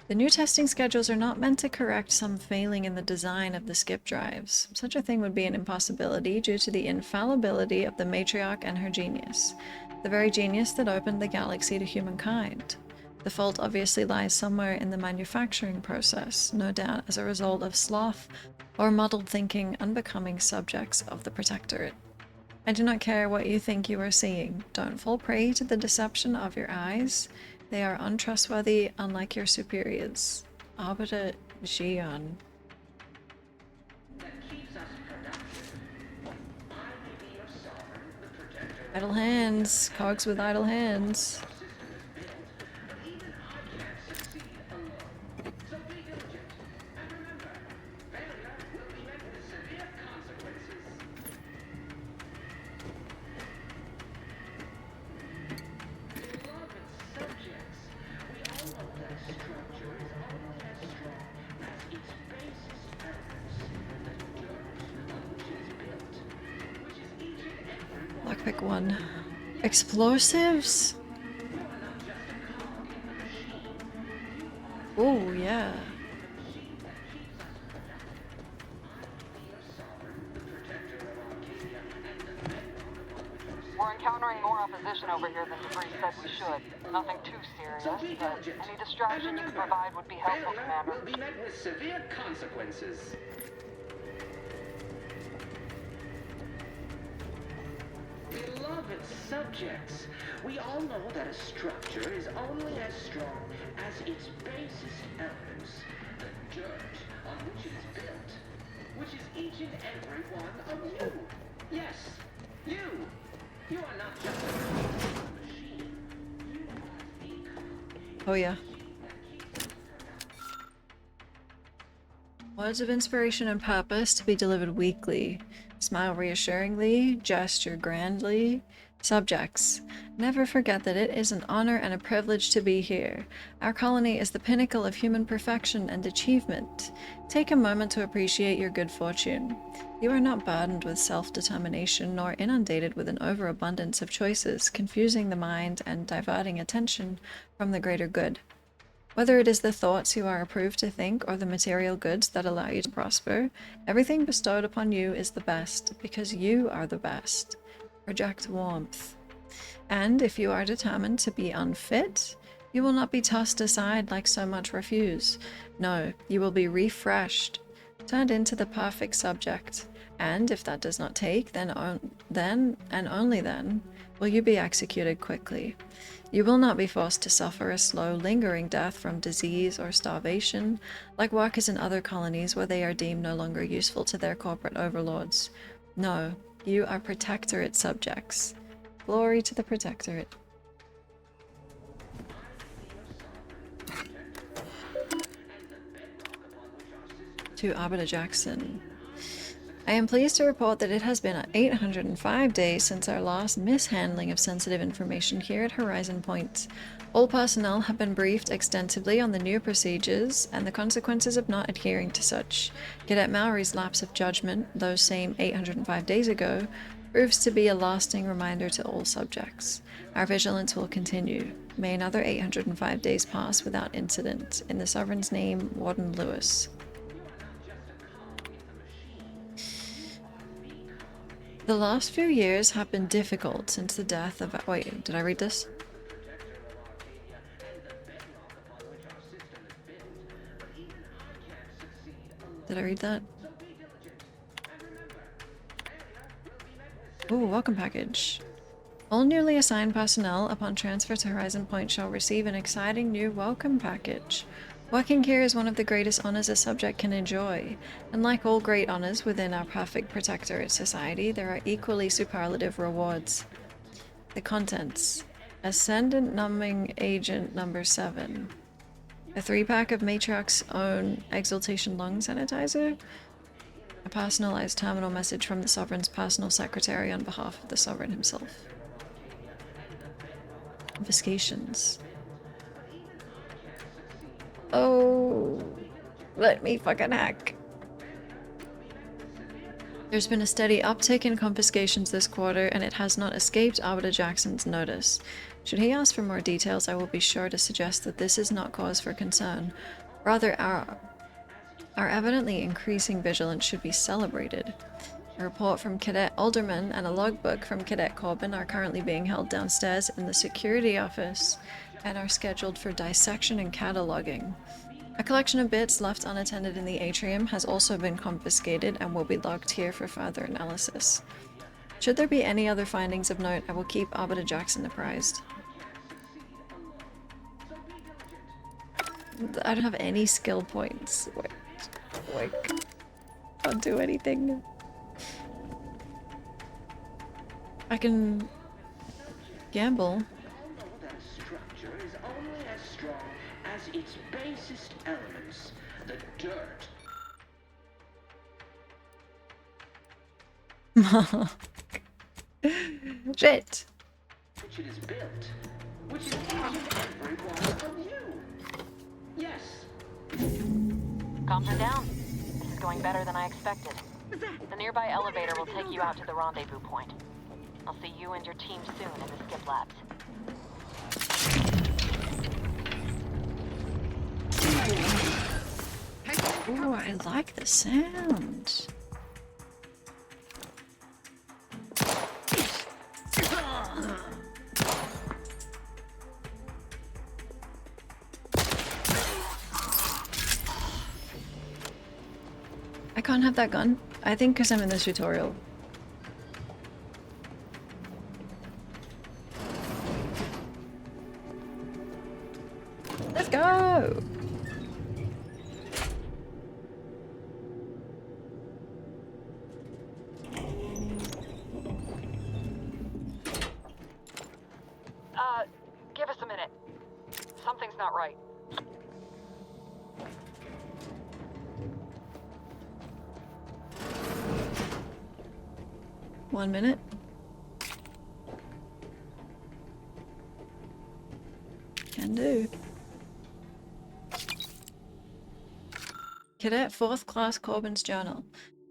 A: The new testing schedules are not meant to correct some failing in the design of the skip drives. Such a thing would be an impossibility due to the infallibility of the Matriarch and her genius. The very genius that opened the galaxy to humankind. The fault obviously lies somewhere in the manufacturing process, no doubt as a result of sloth or muddled thinking unbecoming subjects of the Protectorate. I do not care what you think you are seeing. Don't fall prey to the deception of your eyes. They are untrustworthy, unlike your superiors. Arbiter Xion. Idle hands. Cogs with idle hands. Lockpick 1. Explosives? Oh, yeah.
R: We're encountering more opposition over here than Debris said we should. Nothing too serious, but any distraction you can provide would be helpful, Commander.
I: Will be met with severe consequences. subjects. We all know that a structure is only as strong as its basest elements, the dirt on which it is built, which is each and every one of you. Yes, you. You are not just a machine. You are the
A: Oh yeah. Words of inspiration and purpose to be delivered weekly. Smile reassuringly, gesture grandly. Subjects, never forget that it is an honor and a privilege to be here. Our colony is the pinnacle of human perfection and achievement. Take a moment to appreciate your good fortune. You are not burdened with self-determination nor inundated with an overabundance of choices, confusing the mind and diverting attention from the greater good. Whether it is the thoughts you are approved to think or the material goods that allow you to prosper, everything bestowed upon you is the best, because you are the best. Project warmth. And if you are determined to be unfit, you will not be tossed aside like so much refuse. No, you will be refreshed, turned into the perfect subject. And if that does not take, then and only then will you be executed quickly. You will not be forced to suffer a slow, lingering death from disease or starvation, like workers in other colonies where they are deemed no longer useful to their corporate overlords. No, you are Protectorate subjects. Glory to the Protectorate. To Arbiter Jackson. I am pleased to report that it has been 805 days since our last mishandling of sensitive information here at Horizon Point. All personnel have been briefed extensively on the new procedures and the consequences of not adhering to such. Cadet Mallory's lapse of judgment, those same 805 days ago, proves to be a lasting reminder to all subjects. Our vigilance will continue. May another 805 days pass without incident. In the Sovereign's name, Warden Lewis. The last few years have been difficult since the death of... Wait, did I read this? Did I read that? Ooh, welcome package. All newly assigned personnel upon transfer to Horizon Point shall receive an exciting new welcome package. Working here is one of the greatest honors a subject can enjoy, and like all great honors within our perfect Protectorate society, there are equally superlative rewards. The contents. Ascendant Numbing Agent number 7. A 3-pack of Matriarch's own Exaltation Lung Sanitizer. A personalized terminal message from the Sovereign's personal secretary on behalf of the Sovereign himself. Confiscations. Oh, let me fucking hack. There's been a steady uptick in confiscations this quarter, and it has not escaped Arbiter Jackson's notice. Should he ask for more details, I will be sure to suggest that this is not cause for concern. Rather, our evidently increasing vigilance should be celebrated. A report from Cadet Alderman and a logbook from Cadet Corbin are currently being held downstairs in the security office and are scheduled for dissection and cataloging. A collection of bits left unattended in the atrium has also been confiscated and will be logged here for further analysis. Should there be any other findings of note, I will keep Arbiter Jackson apprised. I don't have any skill points. Wait. Can't do anything. I can gamble.
I: Its basest elements, the dirt.
A: Shit.
I: Which it is built, which is each and every one of you. Yes.
O: Comms are down. This is going better than I expected. The nearby elevator will take you out to the rendezvous point. I'll see you and your team soon in the skip labs.
A: Ooh, I like the sound. I can't have that gun. I think because I'm in this tutorial.
R: not right.
A: 1 minute. Can do. Cadet 4th Class Corbin's Journal.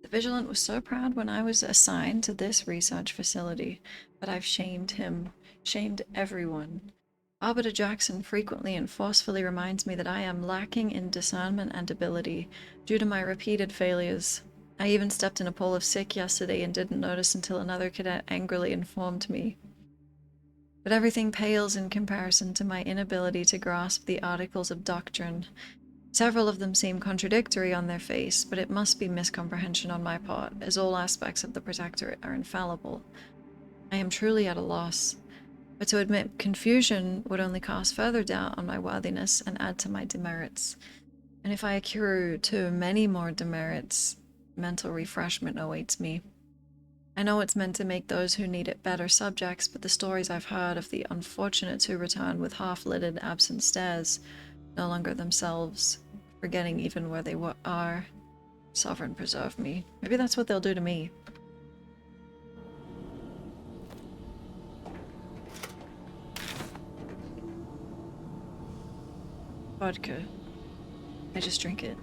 A: The Vigilant was so proud when I was assigned to this research facility, but I've shamed him. Shamed everyone. Arbiter Jackson frequently and forcefully reminds me that I am lacking in discernment and ability due to my repeated failures. I even stepped in a pool of sick yesterday and didn't notice until another cadet angrily informed me. But everything pales in comparison to my inability to grasp the articles of doctrine. Several of them seem contradictory on their face, but it must be miscomprehension on my part, as all aspects of the Protectorate are infallible. I am truly at a loss, but to admit confusion would only cast further doubt on my worthiness and add to my demerits. And if I accrue too many more demerits, mental refreshment awaits me. I know it's meant to make those who need it better subjects, but the stories I've heard of the unfortunates who return with half-lidded absent stares, no longer themselves, forgetting even where they are. Sovereign preserve me. Maybe that's what they'll do to me. Vodka. I just drink it.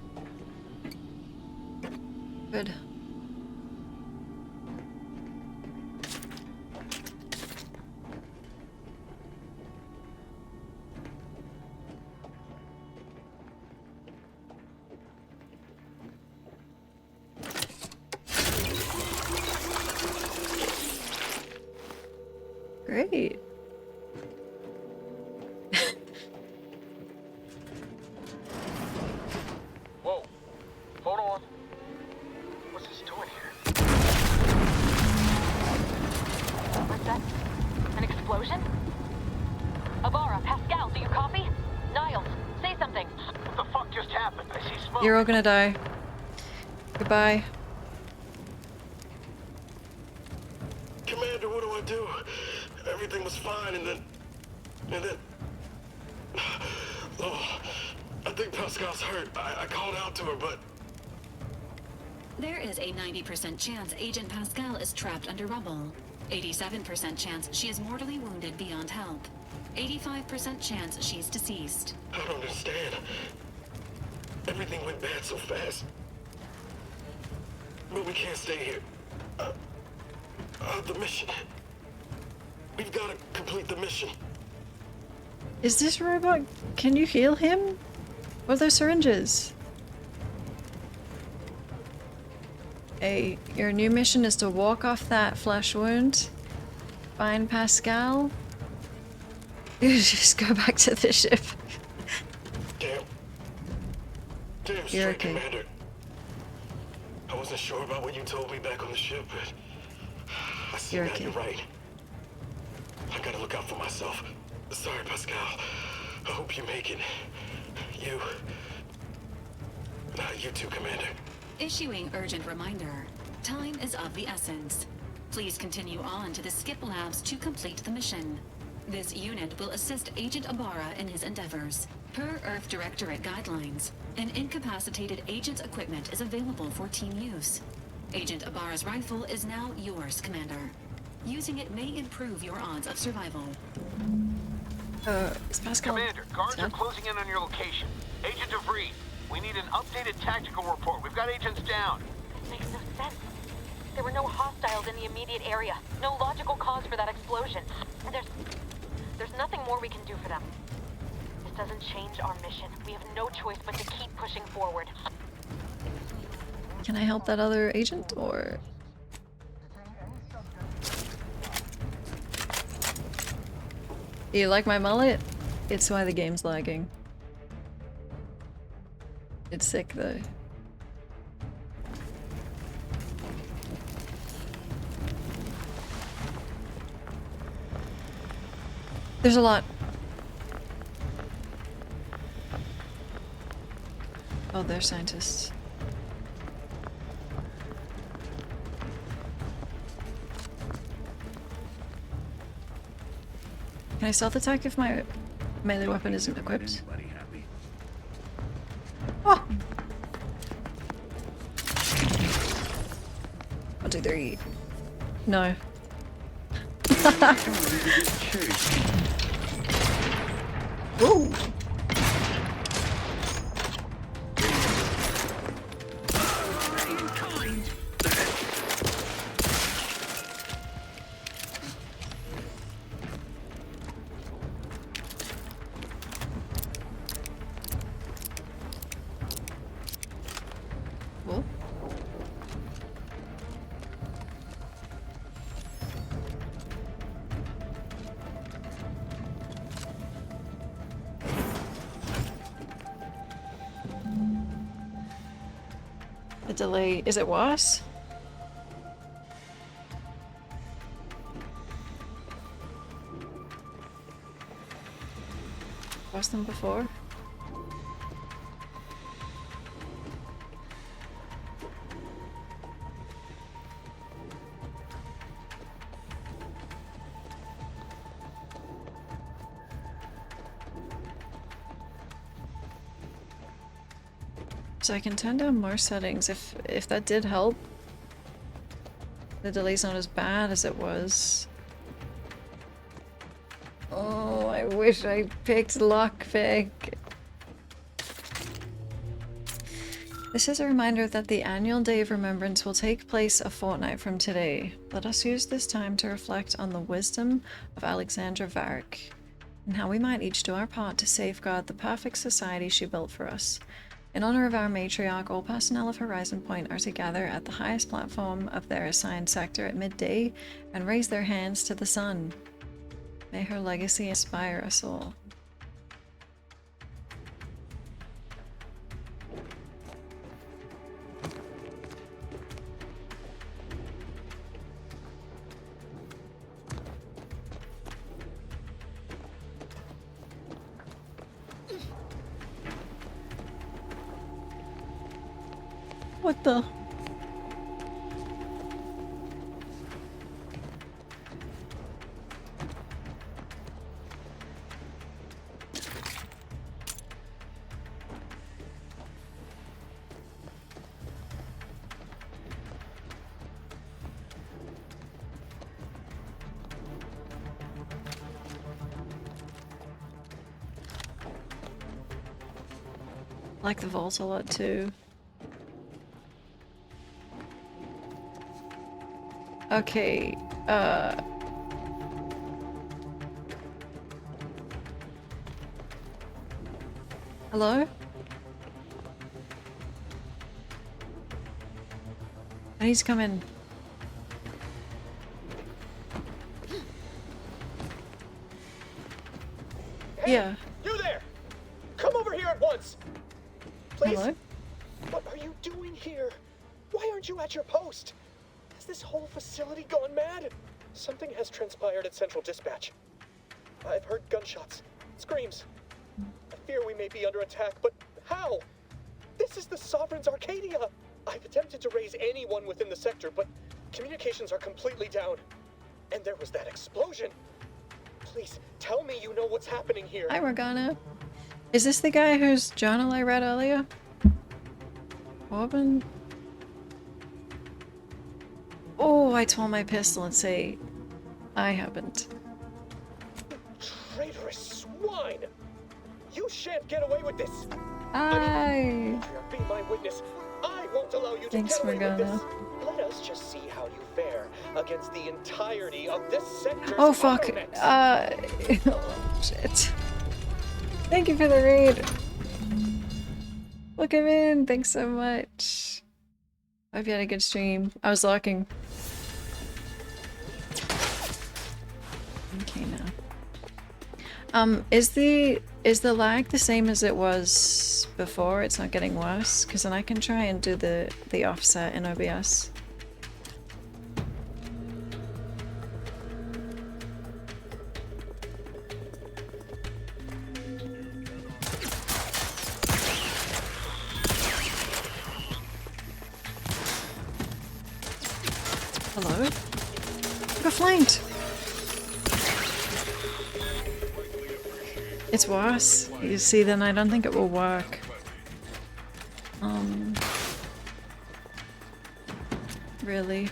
A: Good. Great.
T: Whoa. Hold on. What's this doing here?
O: What's that? An explosion? Abara, Pascal, do you copy? Niles, say something.
T: What the fuck just happened? I see smoke.
A: You're all gonna die. Goodbye.
J: Commander, what do I do? Everything was fine, and then... Oh, I think Pascal's hurt. I called out to her, but...
E: There is a 90% chance Agent Pascal is trapped under rubble. 87% chance she is mortally wounded beyond help. 85% chance she's deceased.
J: I don't understand. Everything went bad so fast. But we can't stay here. The mission. We've got to complete the mission.
A: Is this robot? Can you heal him? Or are there syringes? Hey, your new mission is to walk off that flesh wound. Find Pascal. Just go back to the ship.
J: Damn
A: You're
J: straight,
A: okay.
J: Commander. I wasn't sure about what you told me back on the ship, but I see
A: You're
J: now
A: okay.
J: you're right. I gotta look out for myself. Sorry, Pascal. I hope you make it. You too, Commander.
E: Issuing urgent reminder. Time is of the essence. Please continue on to the Skip Labs to complete the mission. This unit will assist Agent Abara in his endeavors. Per Earth Directorate guidelines, an incapacitated agent's equipment is available for team use. Agent Abara's rifle is now yours, Commander. Using it may improve your odds of survival.
A: Is Pascal
T: Commander, guards are
A: dead?
T: closing in on your location. Agent DeVries, we need an updated tactical report. We've got agents down.
O: This makes no sense. There were no hostiles in the immediate area. No logical cause for that explosion. There's nothing more we can do for them. This doesn't change our mission. We have no choice but to keep pushing forward.
A: Can I help that other agent, or...? Do you like my mullet? It's why the game's lagging. It's sick, though. There's a lot. Oh, they're scientists. Can I stealth attack if my melee weapon isn't equipped? 1, 2, 3. No. Ooh. Cool. The delay, is it worse? Worse than before? So I can turn down more settings if that did help. The delay's not as bad as it was. Oh, I wish I picked lockpick. This is a reminder that the annual Day of Remembrance will take place a fortnight from today. Let us use this time to reflect on the wisdom of Alexandra Varric and how we might each do our part to safeguard the perfect society she built for us. In honor of our matriarch, all personnel of Horizon Point are to gather at the highest platform of their assigned sector at midday and raise their hands to the sun. May her legacy inspire us all. What the? I like the vault a lot too. Okay, hello? I need to come in.
Q: Hey,
A: yeah.
Q: You there! Come over here at once! Please?
A: Hello?
Q: What are you doing here? Why aren't you at your post? Has this whole facility gone mad? Something has transpired at Central Dispatch. I've heard gunshots, screams. I fear we may be under attack, but how? This is the Sovereign's Arcadia! I've attempted to raise anyone within the sector, but communications are completely down. And there was that explosion! Please, tell me you know what's happening here.
A: Hi, Morgana. Is this the guy whose journal I read earlier? Corbin? Oh, I told my pistol and say I haven't.
Q: Traitorous swine! You shan't get away with this!
A: Aye.
Q: Be my witness. I won't allow you
A: Thanks,
Q: to get away with
A: Morgana.
Q: this. Let us just see how you fare against the entirety of this sector's
A: Oh fuck.
Q: armaments.
A: Shit. Thank you for the raid. Welcome in. Thanks so much. Hope you had a good stream. I was lurking. Okay now. Is the lag the same as it was before? It's not getting worse? Because then I can try and do the offset in OBS. Hello? I got flanked! It's worse. You see, then I don't think it will work. Really.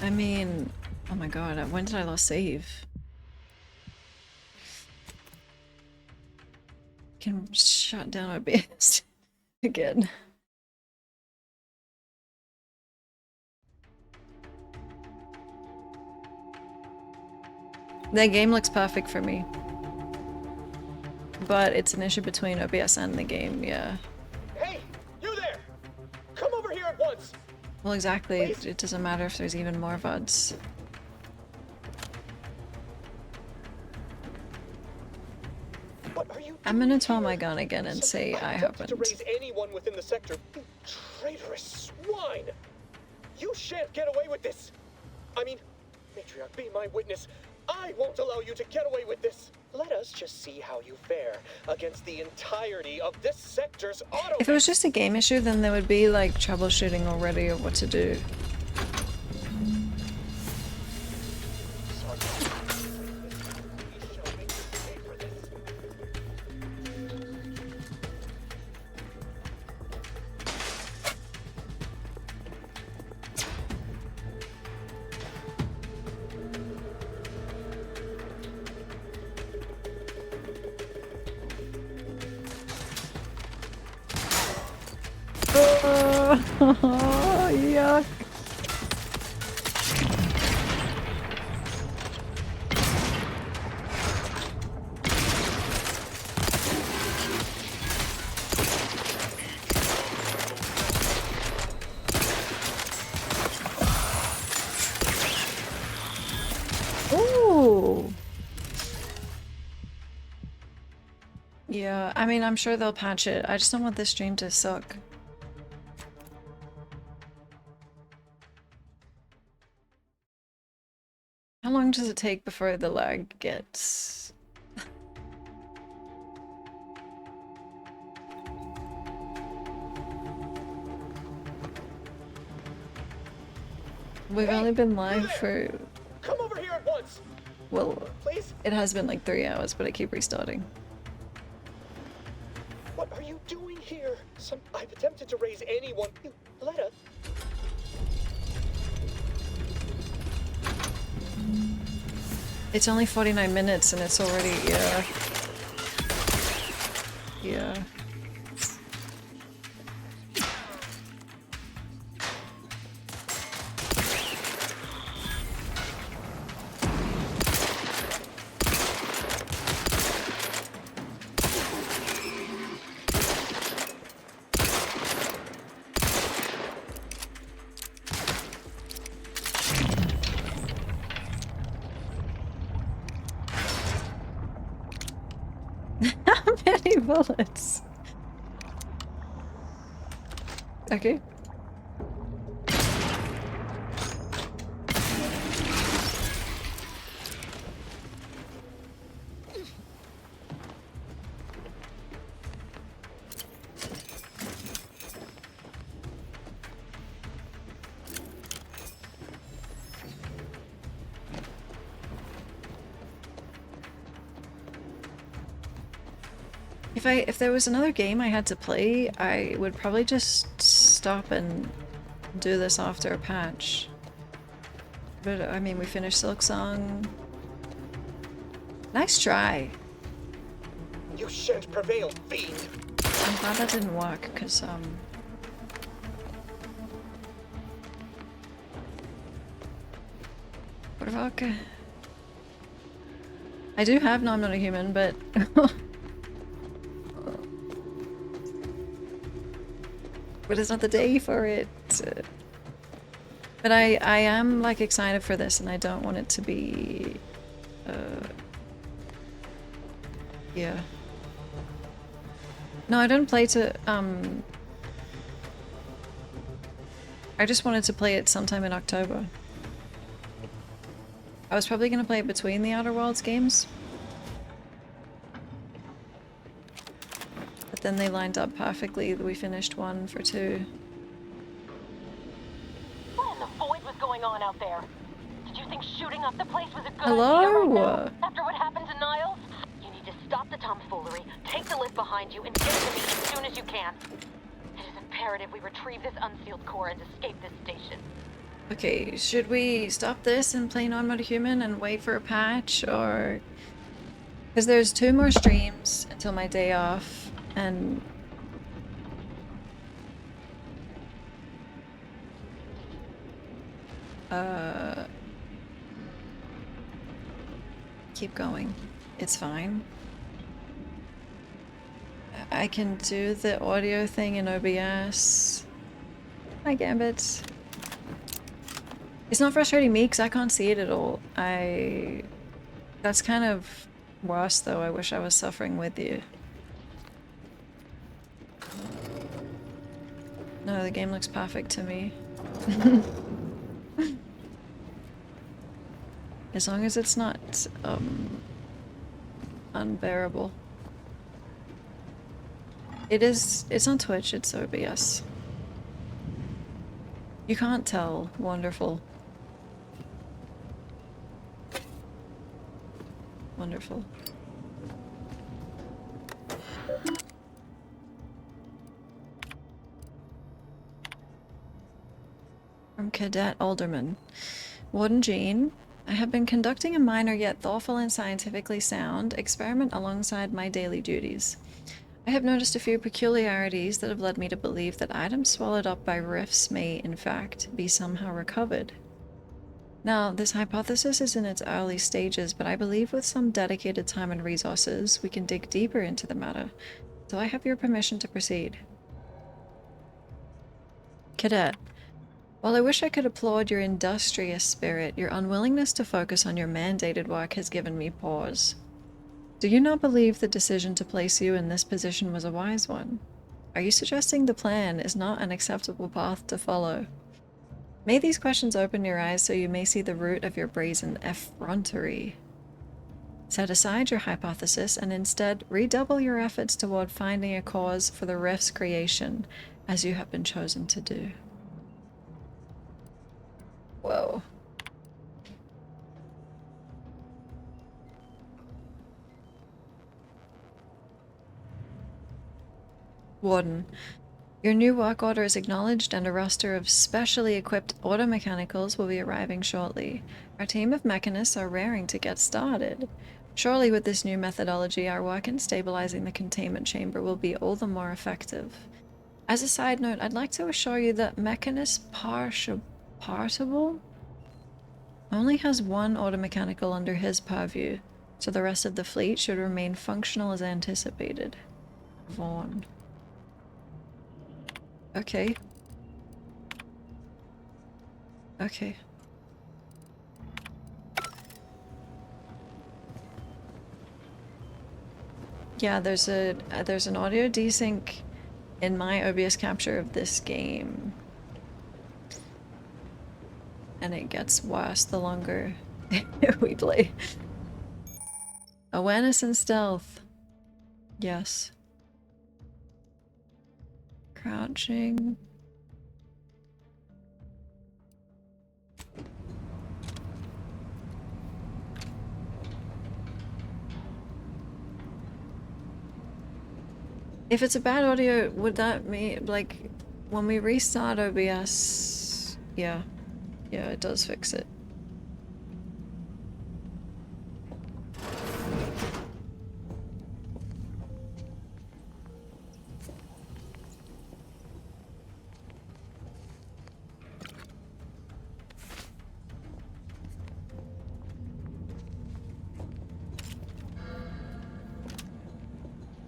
A: I mean, oh my god, when did I last save? Can shut down OBS again. That game looks perfect for me. But it's an issue between OBS and the game, yeah.
Q: Hey, you there! Come over here at once!
A: Well, exactly. It doesn't matter if there's even more VODs. I'm gonna twirl my gun again and say I haven't.
Q: To raise anyone within the sector, you traitorous swine! You shan't get away with this! I mean, Matriarch, be my witness. I won't allow you to get away with this! Let us just see how you fare against the entirety of this sector's auto.
A: If it was just a game issue, then there would be like troubleshooting already of what to do. Yuck. Ooh. Yeah, I mean, I'm sure they'll patch it. I just don't want this stream to suck. How long does it take before the lag gets... We've only been live for...
Q: Come over here at once!
A: Well,
Q: please?
A: It has been like 3 hours, but I keep restarting.
Q: What are you doing here? I've attempted to raise anyone. You let us.
A: It's only 49 minutes and it's already, yeah. Yeah. Many bullets. Okay. If there was another game I had to play, I would probably just stop and do this after a patch. But I mean, we finished Silksong. Nice try.
Q: You shan't prevail, fiend.
A: I'm glad that didn't work, because what about? I do have No, I'm Not a Human, but but it's not the day for it. But I am like excited for this, and I don't want it to be yeah. No, I didn't play to I just wanted to play it sometime in October. I was probably gonna play it between the Outer Worlds games. But then they lined up perfectly. We finished 1 for 2.
O: What in the void was going on out there? Did you think shooting up the place was a good
A: Hello?
O: idea right now? After what happened to Niles? You need to stop the tomfoolery, take the lift behind you, and get to me as soon as you can. It is imperative we retrieve this unsealed core and escape this station.
A: Okay, should we stop this and play non-mode human and wait for a patch, or... Because there's 2 more streams until my day off, and... Keep going. It's fine. I can do the audio thing in OBS. Hi, Gambit. It's not frustrating me because I can't see it at all. That's kind of worse though. I wish I was suffering with you. No, the game looks perfect to me. As long as it's not, unbearable. It's on Twitch, it's OBS. You can't tell. Wonderful. Wonderful. From Cadet Alderman. Warden Jean, I have been conducting a minor yet thoughtful and scientifically sound experiment alongside my daily duties. I have noticed a few peculiarities that have led me to believe that items swallowed up by rifts may, in fact, be somehow recovered. Now, this hypothesis is in its early stages, but I believe with some dedicated time and resources, we can dig deeper into the matter. So I have your permission to proceed. Cadet, while I wish I could applaud your industrious spirit, your unwillingness to focus on your mandated work has given me pause. Do you not believe the decision to place you in this position was a wise one? Are you suggesting the plan is not an acceptable path to follow? May these questions open your eyes so you may see the root of your brazen effrontery. Set aside your hypothesis and instead redouble your efforts toward finding a cause for the rift's creation, as you have been chosen to do. Whoa. Warden, your new work order is acknowledged and a roster of specially equipped auto mechanicals will be arriving shortly. Our team of mechanists are raring to get started. Surely with this new methodology, our work in stabilizing the containment chamber will be all the more effective. As a side note, I'd like to assure you that Mechanist Partable only has 1 auto mechanical under his purview, so the rest of the fleet should remain functional as anticipated. Vaughn. Okay. Okay. Yeah, there's an audio desync in my OBS capture of this game. And it gets worse the longer we play. Awareness and stealth. Yes. Crouching. If it's a bad audio, would that mean, like, when we restart OBS, yeah, it does fix it.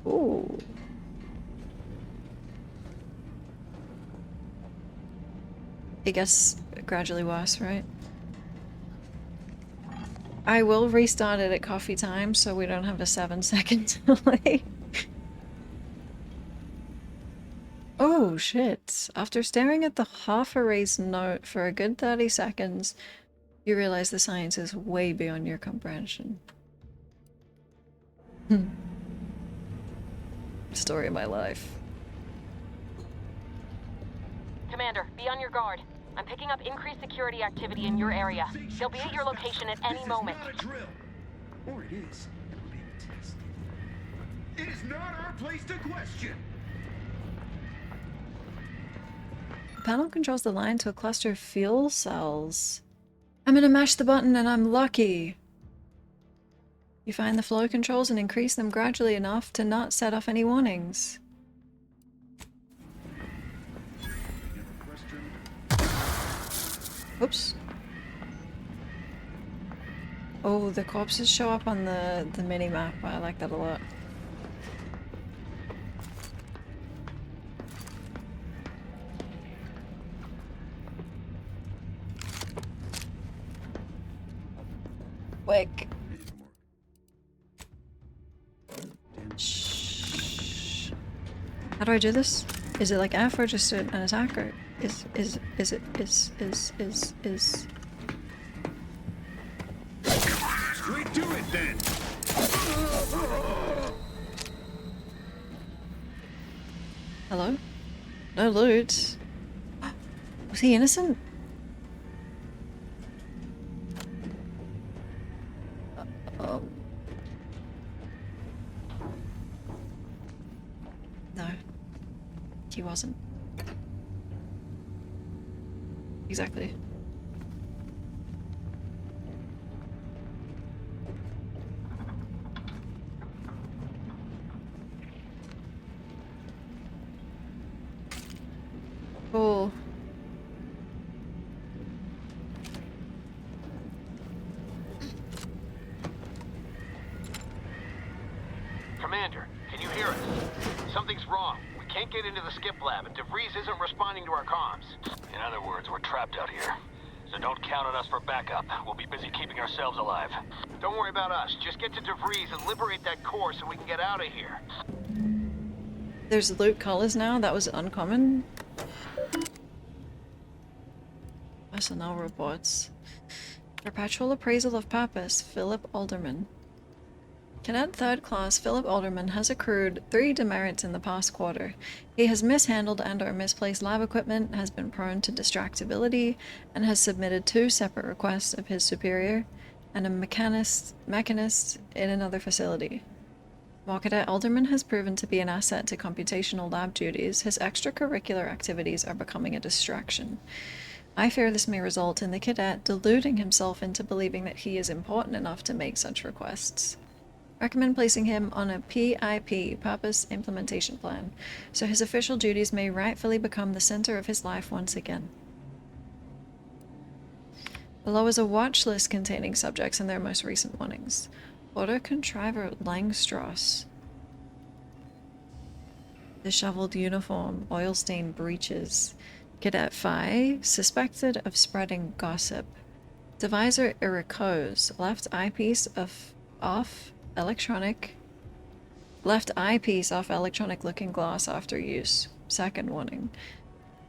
A: Ooh. It gets gradually worse, right? I will restart it at coffee time so we don't have a 7-second delay. Oh shit. After staring at the half-erased note for a good 30 seconds, you realize the science is way beyond your comprehension. Story of my life.
O: Commander, be on your guard. I'm picking up increased security activity in your area. They'll be at your location at any moment.
S: Not a drill. Or it is. It will be a test. It is not our place to question.
A: panel controls the line to a cluster of fuel cells. I'm gonna mash the button and I'm lucky. You find the flow controls and increase them gradually enough to not set off any warnings. Oops. Oh, the corpses show up on the mini-map. I like that a lot. Quick. Shh. How do I do this? Is it like F or just an attack, or is
S: Straight to it then.
A: Hello? No loot. Was he innocent? Oh. No. He wasn't. Exactly. Cool.
T: Commander, can you hear us? Something's wrong. We can't get into the skip lab, and DeVries isn't responding to our comms. In other words, we're trapped out here. So don't count on us for backup. We'll be busy keeping ourselves alive. Don't worry about us. Just get to DeVries and liberate that core so we can get out of here.
A: There's loot colors now. That was uncommon. Personnel reports. Perpetual appraisal of purpose, Philip Alderman. Cadet 3rd Class Philip Alderman has accrued 3 demerits in the past quarter. He has mishandled and/or misplaced lab equipment, has been prone to distractibility, and has submitted 2 separate requests of his superior and a mechanist in another facility. While Cadet Alderman has proven to be an asset to computational lab duties, his extracurricular activities are becoming a distraction. I fear this may result in the cadet deluding himself into believing that he is important enough to make such requests. Recommend placing him on a PIP, Purpose Implementation Plan, so his official duties may rightfully become the center of his life once again. Below is a watch list containing subjects and their most recent warnings. Auto Contriver Langstrasse. Disheveled uniform, oil-stained breeches. Cadet Phi, suspected of spreading gossip. Devisor Irikos, left eyepiece off electronic looking glass after use. Second warning.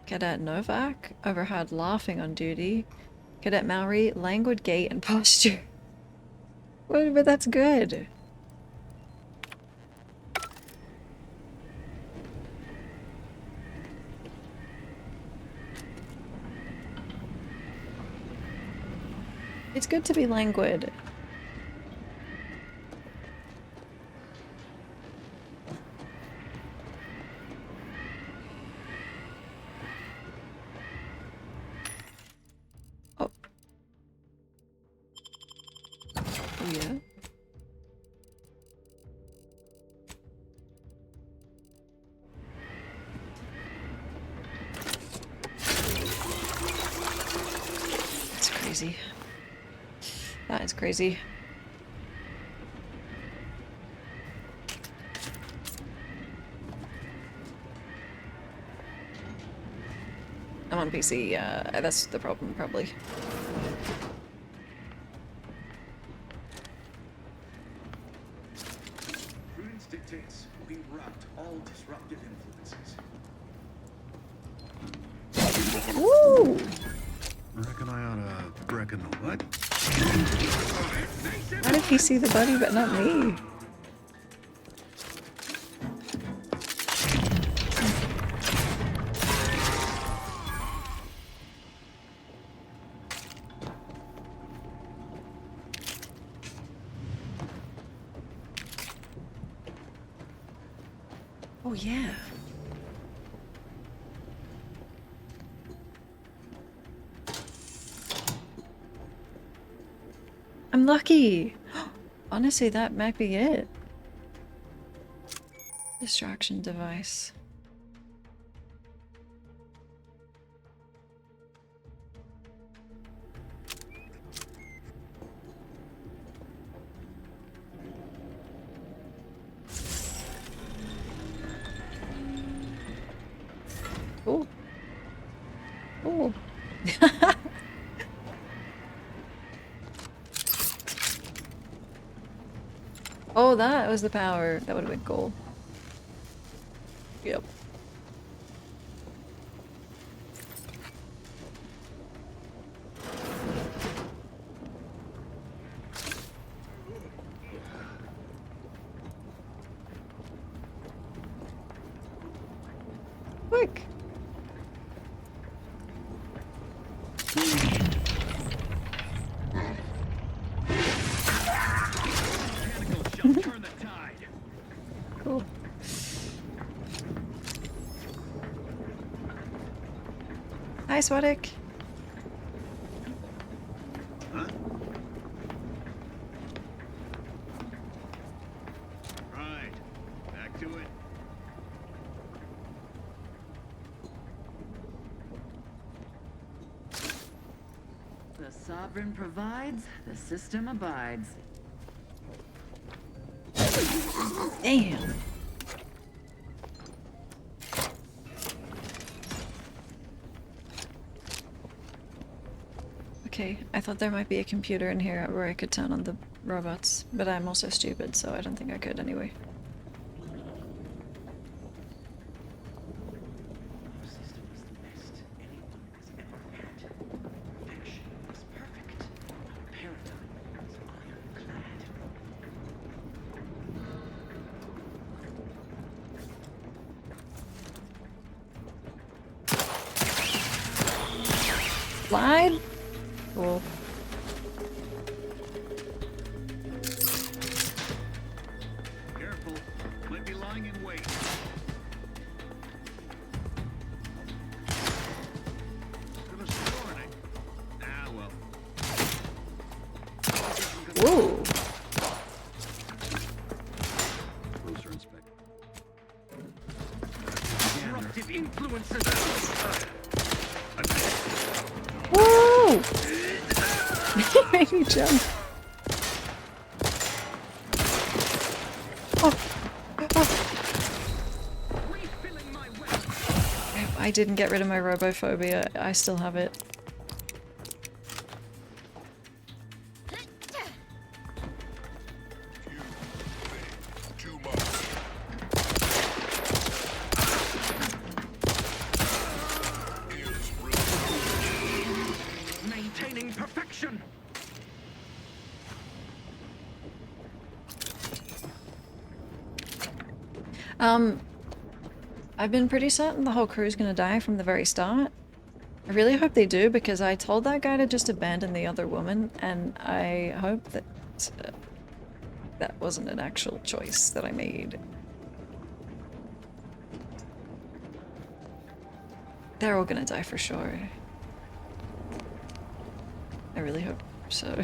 A: Cadet Novak, overheard laughing on duty. Cadet Maori, languid gait and posture. Well, but that's good. It's good to be languid. Oh. Oh yeah. That's crazy. That is crazy. I'm on PC, that's the problem, probably.
S: Prudence dictates we rout all disruptive influences.
A: Woo!
S: Reckon I oughta reckon the what?
A: Why did he see the buddy but not me? Oh yeah. I'm lucky. Honestly, that might be it. Distraction device. Oh. Oh. Oh, that was the power. That would have been cool. Yep. Quick. Cool. Hi, Swadek.
S: Huh? Right. Back to it.
U: The Sovereign provides, the system abides.
A: Damn. Okay, I thought there might be a computer in here where I could turn on the robots, but I'm also stupid, so I don't think I could anyway. Slide? Cool.
S: Careful. Might be lying in wait. Could have sworn it. Ah, well.
A: Whoa.
S: Closer inspect.
C: Disruptive influences.
A: Woo! Made me jump. Oh. I didn't get rid of my robophobia. I still have it.
C: Maintaining perfection.
A: I've been pretty certain the whole crew's gonna die from the very start. I really hope they do, because I told that guy to just abandon the other woman, and I hope that that wasn't an actual choice that I made. They're all gonna die for sure. I really hope so.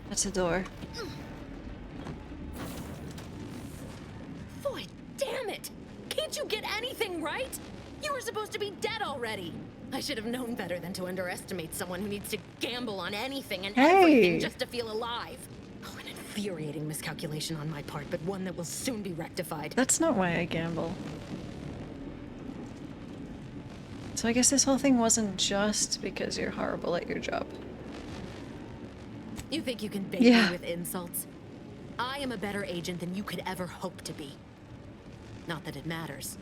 A: That's a door.
O: Boy, damn it! Can't you get anything right? You were supposed to be dead already. I should have known better than to underestimate someone who needs to gamble on anything and everything just to feel alive. Oh, an infuriating miscalculation on my part, but one that will soon be rectified.
A: That's not why I gamble. So I guess this whole thing wasn't just because you're horrible at your job.
O: You think you can bait
A: Yeah.
O: me with insults? I am a better agent than you could ever hope to be. Not that it matters.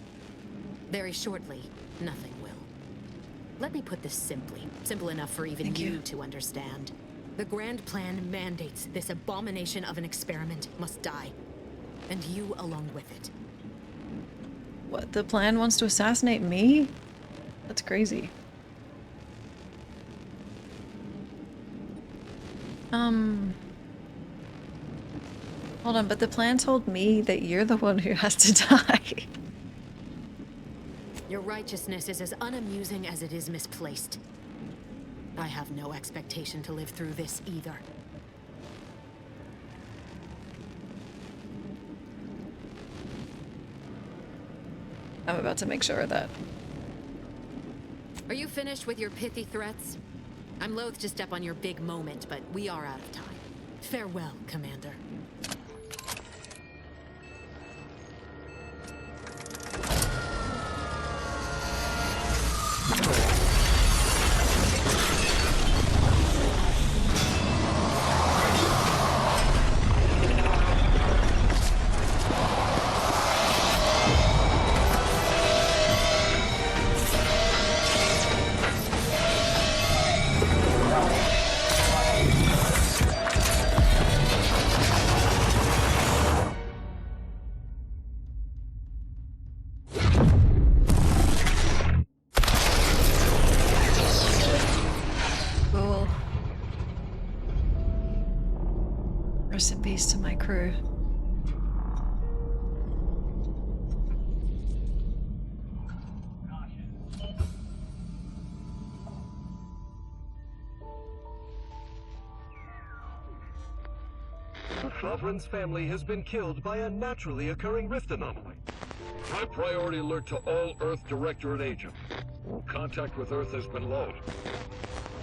O: Very shortly, nothing will. Let me put this simply. Simple enough for even you to understand.
F: The Grand Plan mandates this abomination of an experiment must die. And you along with it.
A: What, the plan wants to assassinate me? That's crazy. Hold on, but the plan told me that you're the one who has to die.
F: Your righteousness is as unamusing as it is misplaced. I have no expectation to live through this either.
A: I'm about to make sure of that.
F: Are you finished with your pithy threats? I'm loath to step on your big moment, but we are out of time. Farewell, Commander.
A: Rest in peace to my crew.
V: The Sovereign's family has been killed by a naturally occurring rift anomaly. High priority alert to all Earth Directorate agents. Contact with Earth has been low.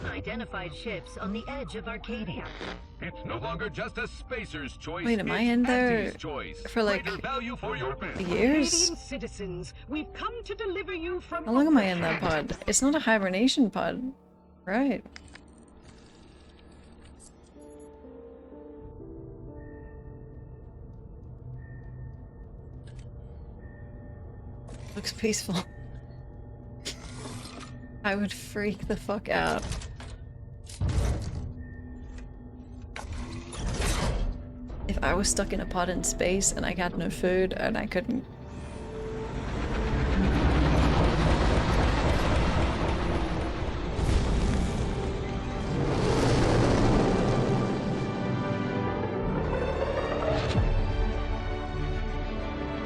W: Identified ships on the edge of Arcadia.
V: It's no longer just a spacer's choice.
A: Wait, am I
V: it's
A: in there
V: Anti's choice.
A: for like
V: Greater value for your bid.
A: years?
W: Arcadian citizens, we've come to deliver you from
A: How long am I in that pod? It's not a hibernation pod, right? Looks peaceful. I would freak the fuck out. If I was stuck in a pod in space and I got no food and I couldn't.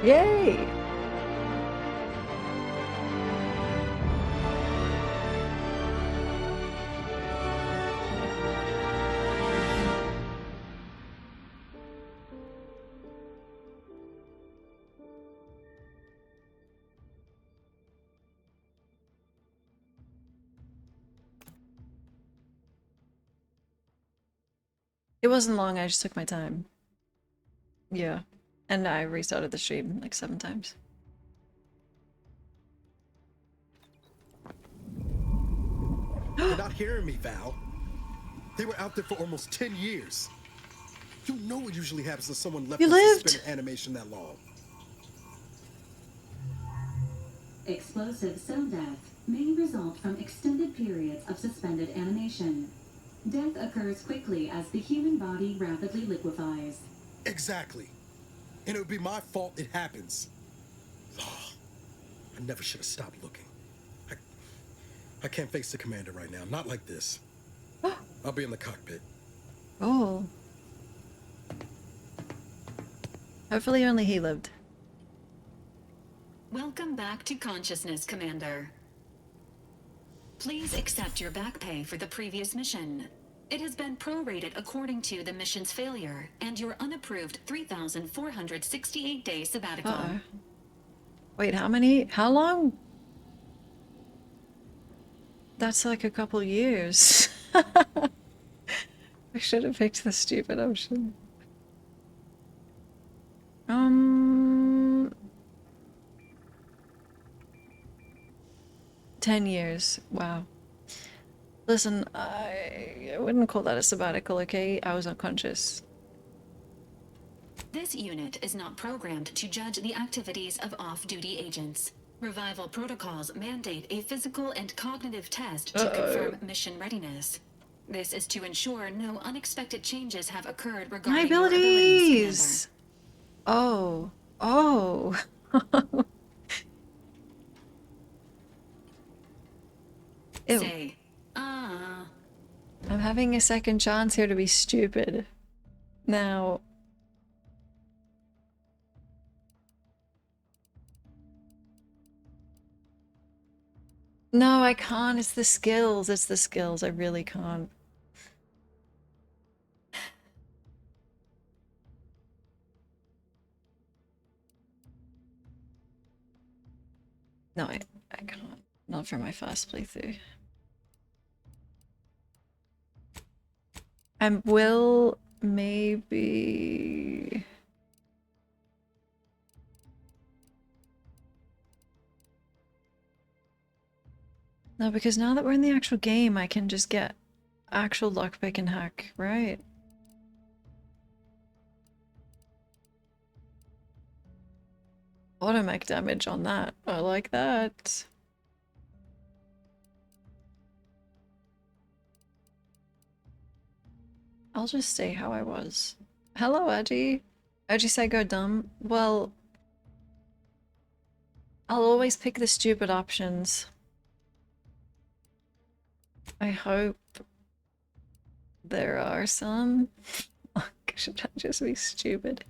A: Yay! It wasn't long, I just took my time. Yeah. And I restarted the stream like 7 times.
J: You're not hearing me, Val. They were out there for almost 10 years. You know what usually happens when someone left
A: You
J: in
A: lived.
J: suspended animation that long.
E: Explosive cell death may result from extended periods of suspended animation. Death occurs quickly as the human body rapidly liquefies.
J: Exactly. And it would be my fault it happens. Oh, I never should have stopped looking. I can't face the commander right now. Not like this. I'll be in the cockpit.
A: Oh. Hopefully only he lived.
E: Welcome back to consciousness, Commander. Please accept your back pay for the previous mission. It has been prorated according to the mission's failure and your unapproved 3,468-day sabbatical.
A: Uh-oh. Wait, how long? That's like a couple years. I should have picked the stupid option. 10 years. Wow. Listen, I wouldn't call that a sabbatical, okay? I was unconscious.
E: This unit is not programmed to judge the activities of off-duty agents. Revival protocols mandate a physical and cognitive test to confirm mission readiness. This is to ensure no unexpected changes have occurred regarding
A: My
E: your abilities,
A: abilities! Oh. Oh. Ew.
E: Say, ah.
A: I'm having a second chance here to be stupid. Now. No, I can't. It's the skills. It's the skills. I really can't. No, I can't. Not for my first playthrough. And will maybe... No, because now that we're in the actual game, I can just get actual lockpick and hack, right? Automech damage on that. I like that. I'll just stay how I was. Hello, Edgy. Edgy said go dumb. Well, I'll always pick the stupid options. I hope there are some. Should I just be stupid?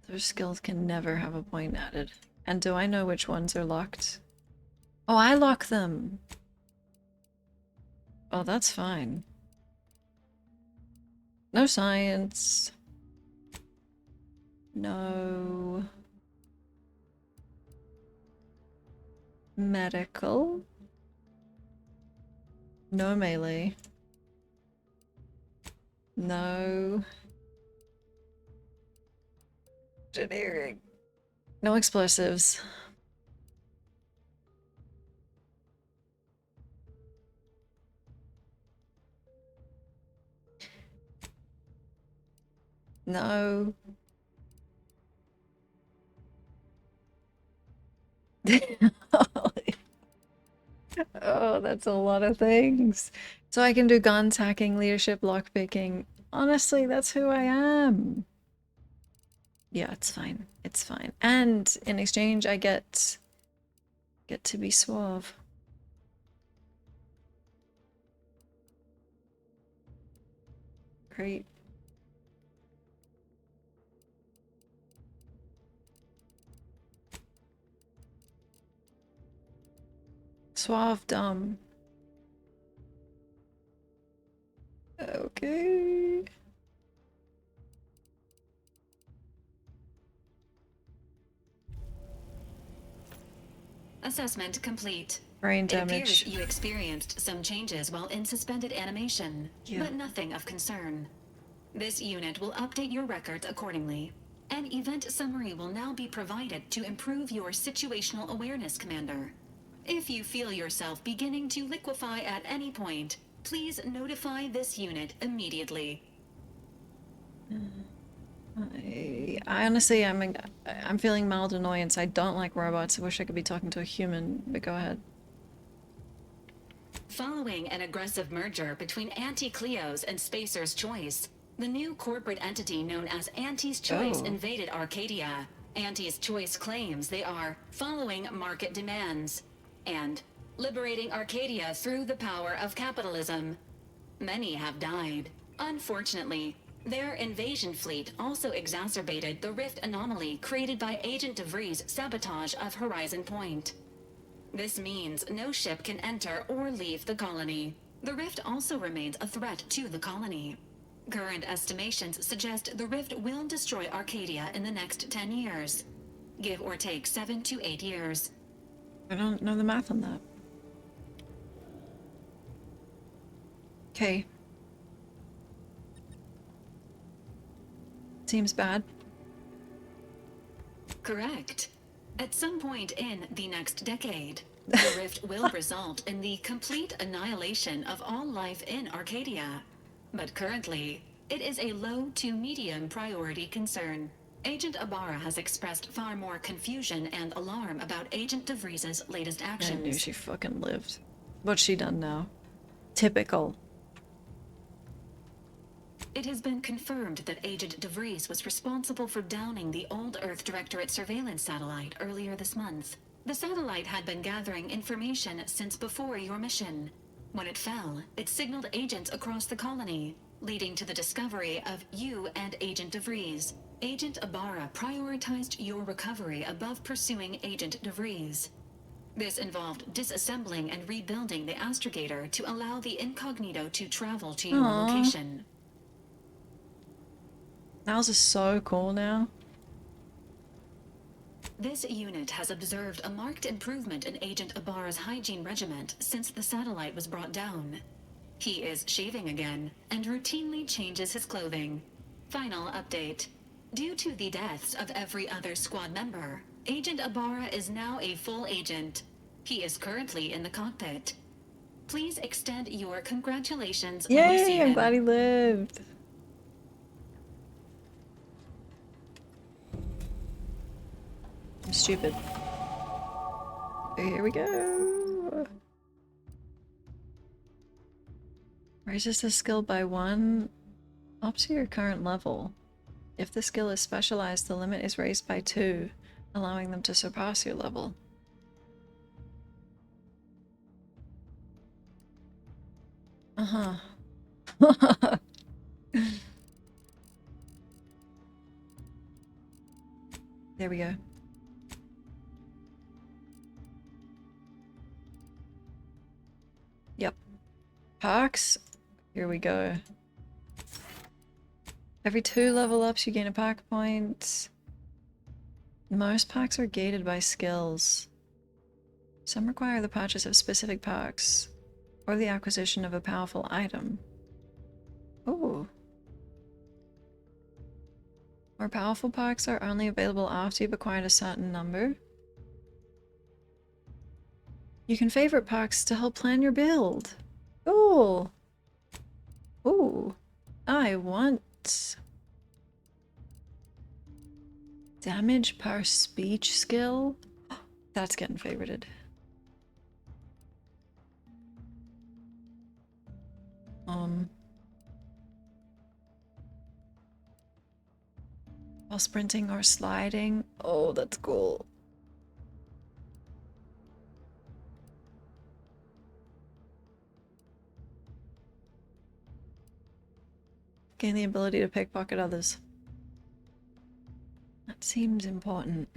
A: Those skills can never have a point added. And do I know which ones are locked? Oh, I lock them! Oh, that's fine. No science. No... medical. No melee. No... engineering. No explosives. No. Oh, that's a lot of things. So I can do guns, hacking, leadership, lockpicking. Honestly, that's who I am. Yeah, it's fine. It's fine. And in exchange, I get to be suave. Great. Suave dumb. Okay.
E: Assessment complete.
A: Brain
E: It
A: damage.
E: appears you experienced some changes while in suspended animation,
A: Yeah.
E: but nothing of concern. This unit will update your records accordingly. An event summary will now be provided to improve your situational awareness, Commander. If you feel yourself beginning to liquefy at any point, please notify this unit immediately.
A: I honestly, I'm feeling mild annoyance. I don't like robots. I wish I could be talking to a human, but go ahead.
E: Following an aggressive merger between Anti-Cleos and Spacer's Choice, the new corporate entity known as Anti's Choice invaded Arcadia. Anti's Choice claims they are following market demands and liberating Arcadia through the power of capitalism. Many have died. Unfortunately, their invasion fleet also exacerbated the rift anomaly created by Agent DeVries' sabotage of Horizon Point. This means no ship can enter or leave the colony. The rift also remains a threat to the colony. Current estimations suggest the rift will destroy Arcadia in the next 10 years. Give or take 7 to 8 years.
A: I don't know the math on that. Okay. Seems bad.
E: Correct. At some point in the next decade, the rift will result in the complete annihilation of all life in Arcadia. But currently, it is a low to medium priority concern. Agent Ibarra has expressed far more confusion and alarm about Agent DeVries' latest actions.
A: I knew she fucking lived. What's she done now? Typical.
E: It has been confirmed that Agent DeVries was responsible for downing the Old Earth Directorate surveillance satellite earlier this month. The satellite had been gathering information since before your mission. When it fell, it signaled agents across the colony, leading to the discovery of you and Agent DeVries. Agent Ibarra prioritized your recovery above pursuing Agent DeVries. This involved disassembling and rebuilding the astrogator to allow the incognito to travel to your location.
A: Now's is so cool now.
E: This unit has observed a marked improvement in Agent Ibarra's hygiene regiment since the satellite was brought down. He is shaving again and routinely changes his clothing. Final update. Due to the deaths of every other squad member, Agent Ibarra is now a full agent. He is currently in the cockpit. Please extend your congratulations when you see
A: Yay,
E: him.
A: I'm glad he lived. I'm stupid. Here we go. Raises the skill by 1 up to your current level. If the skill is specialized, the limit is raised by 2, allowing them to surpass your level. Uh-huh. There we go. Yep. Parks. Here we go. Every 2 level ups you gain a park point. Most parks are gated by skills. Some require the purchase of specific parks or the acquisition of a powerful item. Ooh. More powerful parks are only available after you've acquired a certain number. You can favorite parks to help plan your build. Cool. Ooh. I want damage per speech skill. That's getting favorited. While sprinting or sliding. Oh, that's cool. Gain the ability to pickpocket others. That seems important.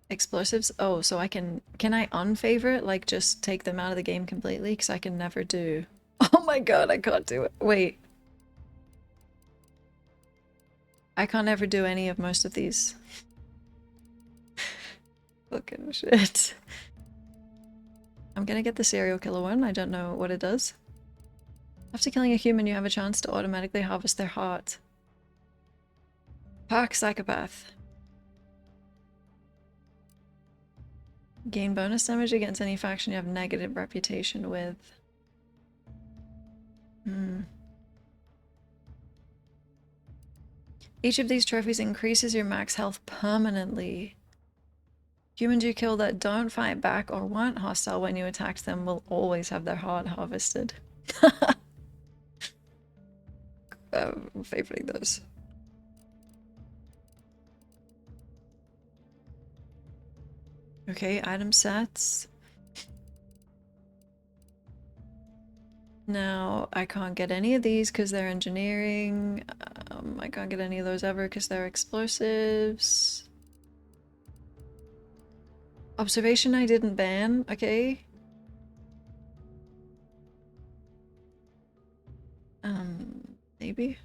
A: Explosives? Oh, so I can I unfavorite? Like just take them out of the game completely? Because I can never do. Oh my god, I can't do it. Wait. I can't ever do any of most of these. Fucking shit. I'm gonna get the serial killer one. I don't know what it does. After killing a human, you have a chance to automatically harvest their heart. Park Psychopath. Gain bonus damage against any faction you have negative reputation with. Each of these trophies increases your max health permanently. Humans you kill that don't fight back or weren't hostile when you attacked them will always have their heart harvested. I'm favoriting those. Okay, item sets. Now, I can't get any of these because they're engineering. I can't get any of those ever because they're explosives. Observation I didn't ban, okay. Maybe?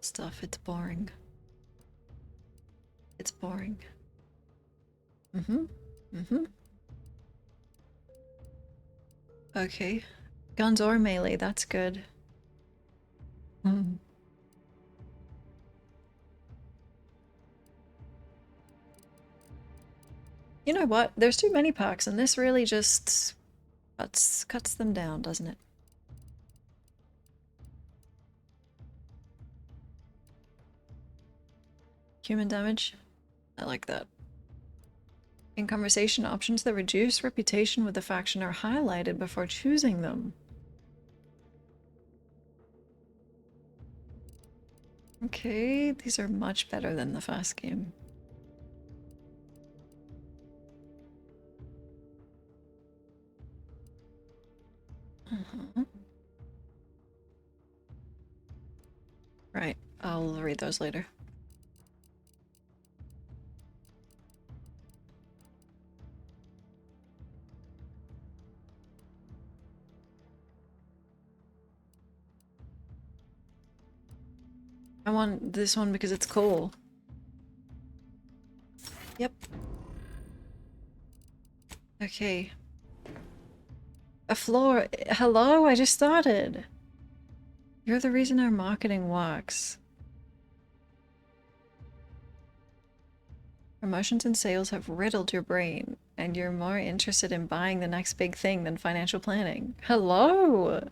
A: Stuff, it's boring. It's boring. Okay. Guns or melee, that's good. You know what? There's too many packs, and this really just cuts them down, doesn't it? Human damage. I like that. In conversation, options that reduce reputation with the faction are highlighted before choosing them. Okay, these are much better than the fast game. Right, I'll read those later. I want this one because it's cool. Yep. Okay. A floor. Hello, I just started. You're the reason our marketing works. Promotions and sales have riddled your brain, and you're more interested in buying the next big thing than financial planning. Hello!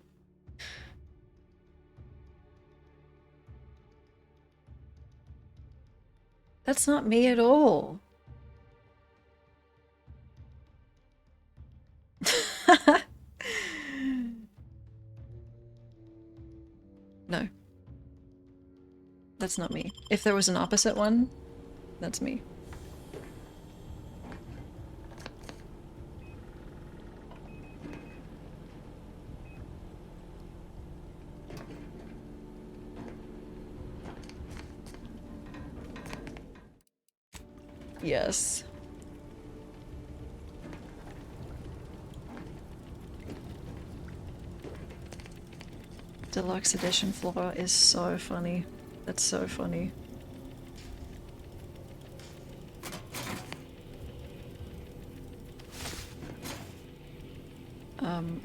A: That's not me at all. No. That's not me. If there was an opposite one, that's me. Yes. Deluxe edition floor is so funny. That's so funny.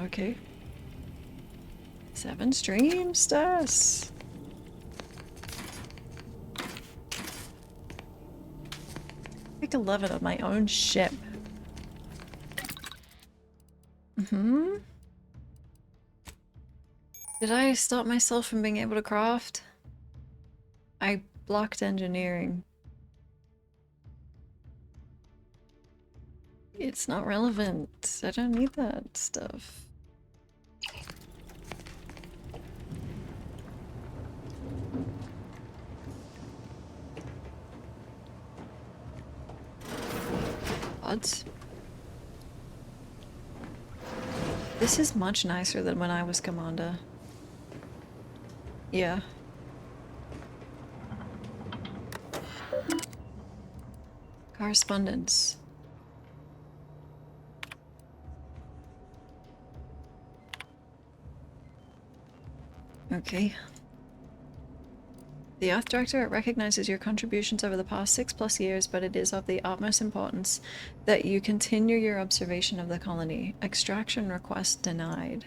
A: Okay. 7 streams, Stas. Pick 11 on my own ship. Did I stop myself from being able to craft? I blocked engineering. It's not relevant. I don't need that stuff. Odds. This is much nicer than when I was commander. Yeah. Correspondence. Okay. The Earth Director recognizes your contributions over the past 6+ years, but it is of the utmost importance that you continue your observation of the colony. Extraction request denied.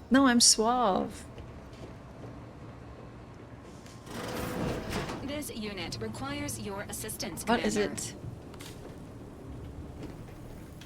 A: No, I'm suave.
E: This unit requires your assistance,
A: What
E: Commander.
A: is it?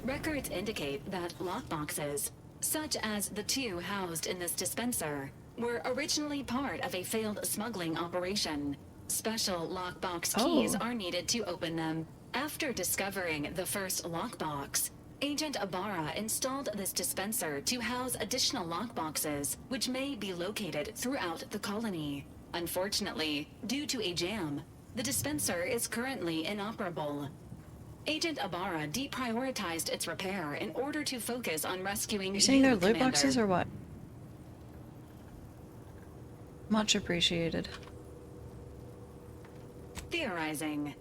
E: Records indicate that lockboxes, such as the 2 housed in this dispenser, were originally part of a failed smuggling operation. Special lockbox keys are needed to open them. After discovering the first lockbox, Agent Ibarra installed this dispenser to house additional lockboxes, which may be located throughout the colony. Unfortunately, due to a jam, the dispenser is currently inoperable. Agent Ibarra deprioritized its repair in order to focus on rescuing
A: You're saying they're
E: you,
A: loot
E: Commander.
A: boxes or what? Much appreciated.
E: Theorizing.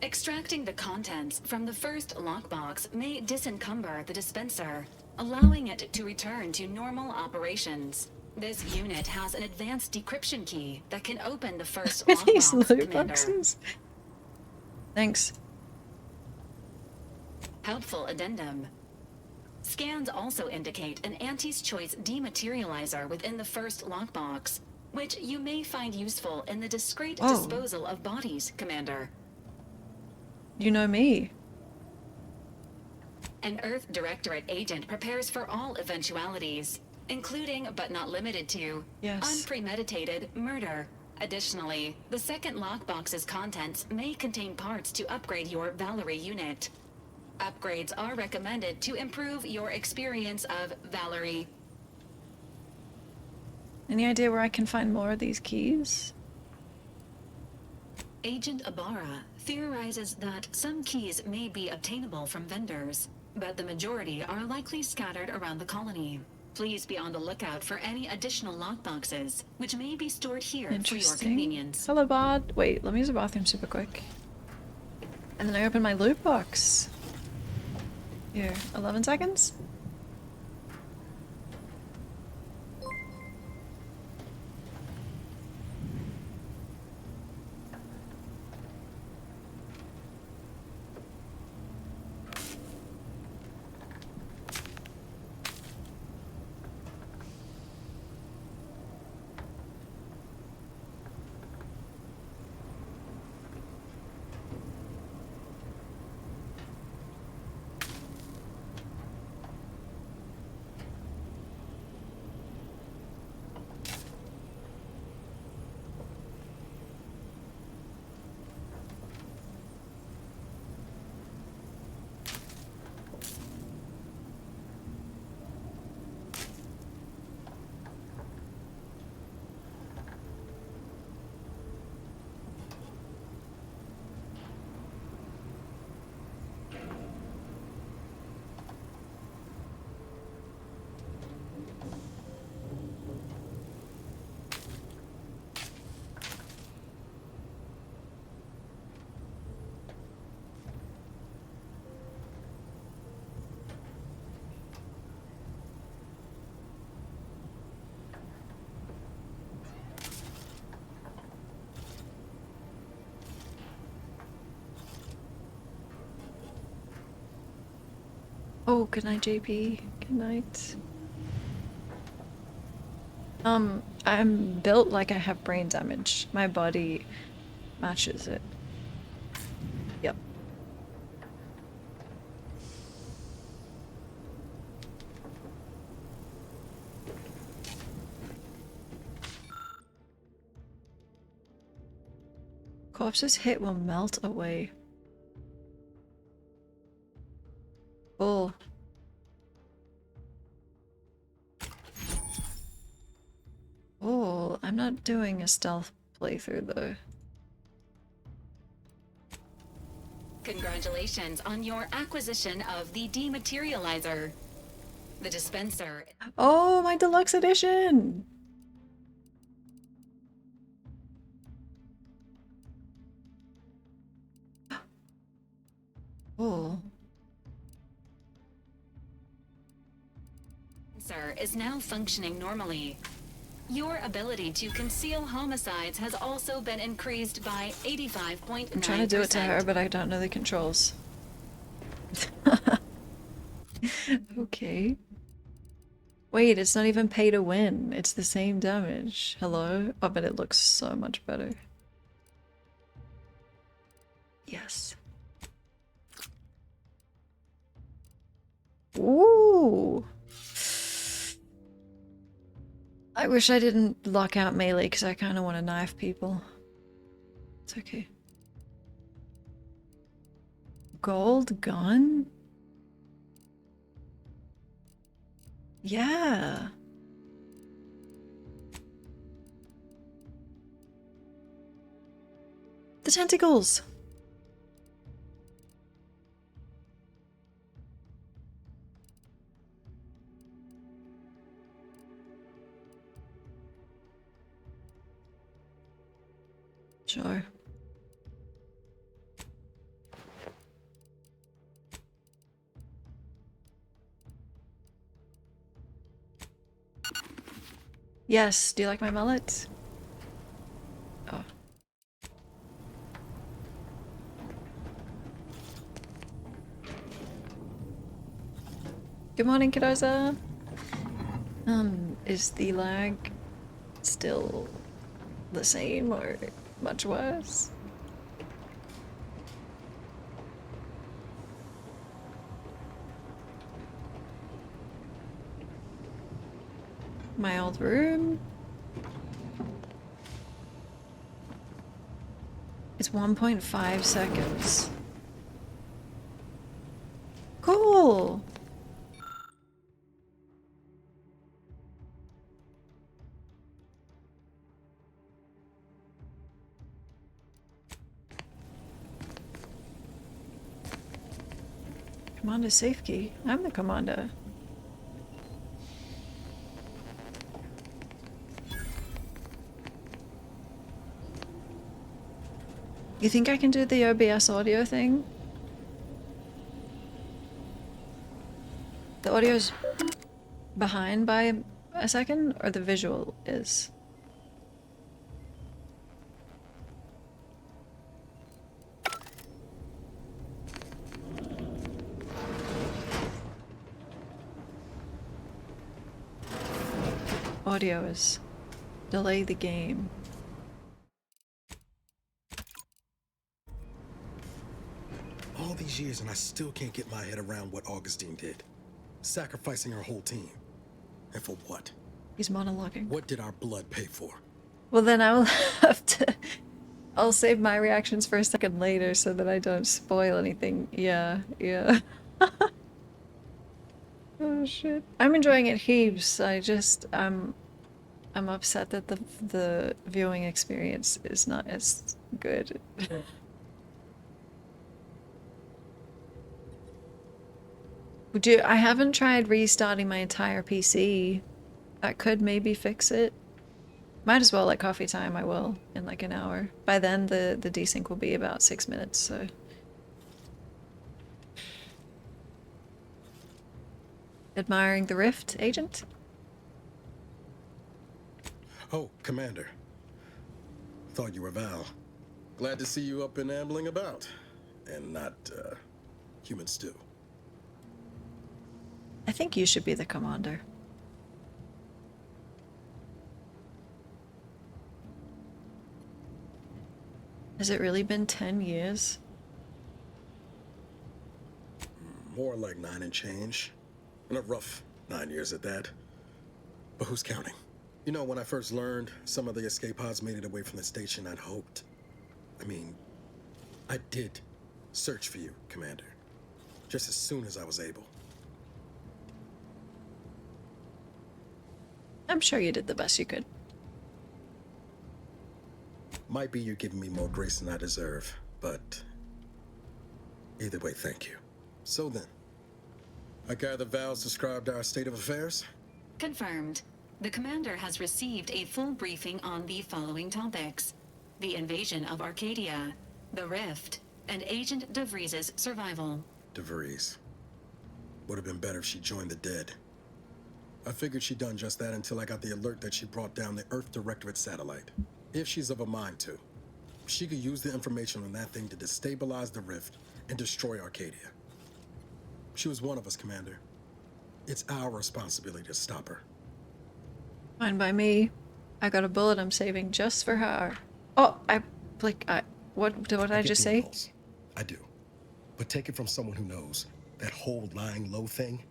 E: Extracting the contents from the first lockbox may disencumber the dispenser, allowing it to return to normal operations. This unit has an advanced decryption key that can open the first
A: Are these
E: lockbox,
A: loot
E: Commander.
A: boxes? Thanks.
E: Helpful addendum. Scans also indicate an Auntie's Choice dematerializer within the first lockbox, which you may find useful in the discreet
A: Oh.
E: disposal of bodies, Commander.
A: You know me.
E: An Earth Directorate agent prepares for all eventualities. including but not limited to unpremeditated murder. Additionally, the second lockbox's contents may contain parts to upgrade your Valerie unit. Upgrades are recommended to improve your experience of Valerie.
A: Any idea where I can find more of these keys?
E: Agent Ibarra theorizes that some keys may be obtainable from vendors, but the majority are likely scattered around the colony. Please be on the lookout for any additional lockboxes, which may be stored here for your convenience.
A: Hello, Bod. Wait, let me use the bathroom super quick. And then I open my loot box. Here, 11 seconds? Oh, good night, JP. Good night. I'm built like I have brain damage. My body matches it. Yep. Corpses hit will melt away. Bull. Oh, I'm not doing a stealth playthrough though.
E: Congratulations on your acquisition of the dematerializer. The dispenser.
A: Oh, my deluxe edition! Oh.
E: Is now functioning normally. Your ability to conceal homicides has also been increased by 85.9%.
A: I'm trying to do it to her, but I don't know the controls. Okay. Wait, it's not even pay to win. It's the same damage. Hello? Oh, but it looks so much better. Yes. Ooh! I wish I didn't lock out melee because I kind of want to knife people. It's okay. Gold gun? Yeah. The tentacles! Sure. Yes, do you like my mullet? Oh. Good morning, kiddoza. Is the lag still the same or much worse? My old room. It's 1.5 seconds. Cool. Commander safe key. I'm the commander. You think I can do the OBS audio thing? The audio's behind by a second, or the visual is? Audio is delay the game.
J: All these years and I still can't get my head around what Augustine did. Sacrificing her whole team. And for what?
A: He's monologuing.
J: What did our blood pay for?
A: Well, then I'll have to... I'll save my reactions for a second later so that I don't spoil anything. Yeah. Oh shit. I'm enjoying it heaps. I'm upset that the viewing experience is not as good. I haven't tried restarting my entire PC. That could maybe fix it. Might as well at coffee time, I will, in like an hour. By then the desync will be about 6 minutes, so. Admiring the Rift, Agent?
J: Oh, Commander. Thought you were Val. Glad to see you up and ambling about. And not, human stew.
A: I think you should be the commander. Has it really been 10 years?
J: More like 9 and change. And a rough 9 years at that. But who's counting? You know, when I first learned some of the escape pods made it away from the station, I'd hoped. I did search for you, Commander. Just as soon as I was able.
A: I'm sure you did the best you could.
J: Might be you're giving me more grace than I deserve, but either way, thank you. So then, I gather Val's described our state of affairs?
E: Confirmed. The commander has received a full briefing on the following topics: the invasion of Arcadia, the Rift, and Agent DeVries' survival.
J: DeVries. Would have been better if she joined the dead. I figured she'd done just that until I got the alert that she brought down the Earth Directorate satellite. If she's of a mind to, she could use the information on that thing to destabilize the Rift and destroy Arcadia. She was one of us, Commander. It's our responsibility to stop her.
A: Fine by me. I got a bullet I'm saving just for her. Oh, what did I just say?
J: Impulse. I do. But take it from someone who knows that whole lying low thing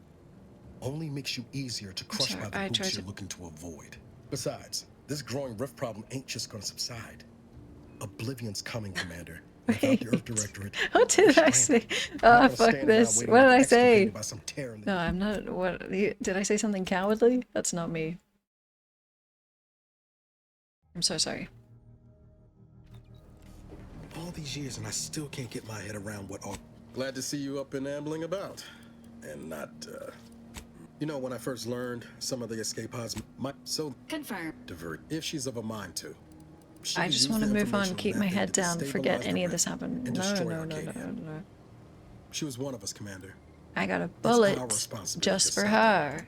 J: only makes you easier to crush by the hoops you're looking to avoid. Besides, this growing rift problem ain't just gonna subside. Oblivion's coming, Commander. Without the Earth Directorate.
A: What did I say? Oh, fuck this. What did I say? No, I'm not. What? Did I say something cowardly? That's not me. I'm so sorry.
J: All these years and I still can't get my head around what all... Glad to see you up and ambling about. And not, You know, when I first learned some of the escape pods might... So...
E: Confirm.
J: Divert. If she's of a mind to.
A: I just want to move on, keep my head down, forget any of this happened. No.
J: She was one of us, Commander.
A: I got a bullet just for her.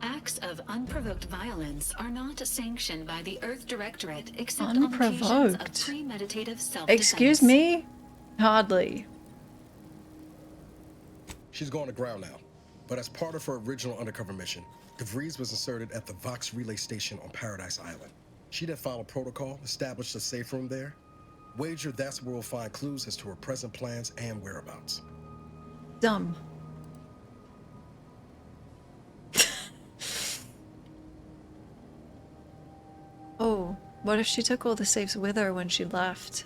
E: Acts of unprovoked violence are not sanctioned by the Earth Directorate except on occasions
A: Unprovoked?
E: of premeditative self-defense.
A: Excuse me? Hardly.
J: She's going to ground now. But as part of her original undercover mission, DeVries was inserted at the Vox Relay Station on Paradise Island. She'd have followed protocol, established a safe room there. Wager that's where we'll find clues as to her present plans and whereabouts.
A: Dumb. What if she took all the safes with her when she left?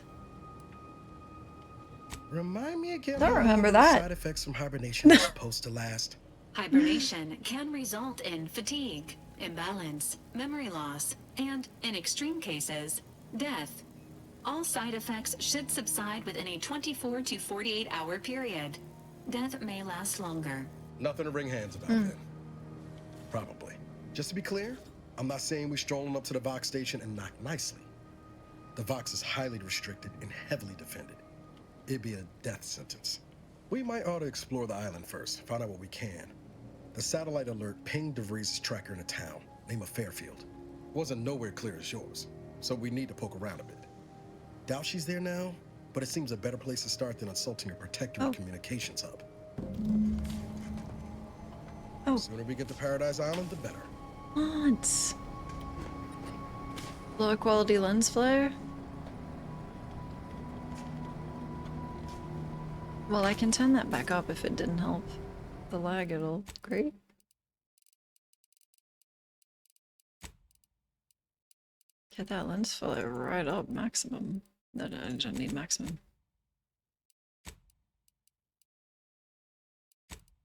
J: Remind me again.
A: Don't
J: how
A: remember
J: long the
A: that.
J: Side effects from hibernation are supposed to last.
E: Hibernation can result in fatigue, imbalance, memory loss, and, in extreme cases, death. All side effects should subside within a 24 to 48 hour period. Death may last longer.
J: Nothing to wring hands about then. Probably. Just to be clear, I'm not saying we strolling up to the Vox station and knock nicely. The Vox is highly restricted and heavily defended. It'd be a death sentence. We might ought to explore the island first, find out what we can. The satellite alert pinged DeVries' tracker in a town, name of Fairfield. Wasn't nowhere clear as yours, so we need to poke around a bit. Doubt she's there now, but it seems a better place to start than insulting your Protectorate communications hub.
A: Oh.
J: The sooner we get to Paradise Island, the better.
A: What? Lower quality lens flare? Well, I can turn that back up if it didn't help the lag at all. Great. Get that lens flare right up maximum. No, I don't need maximum.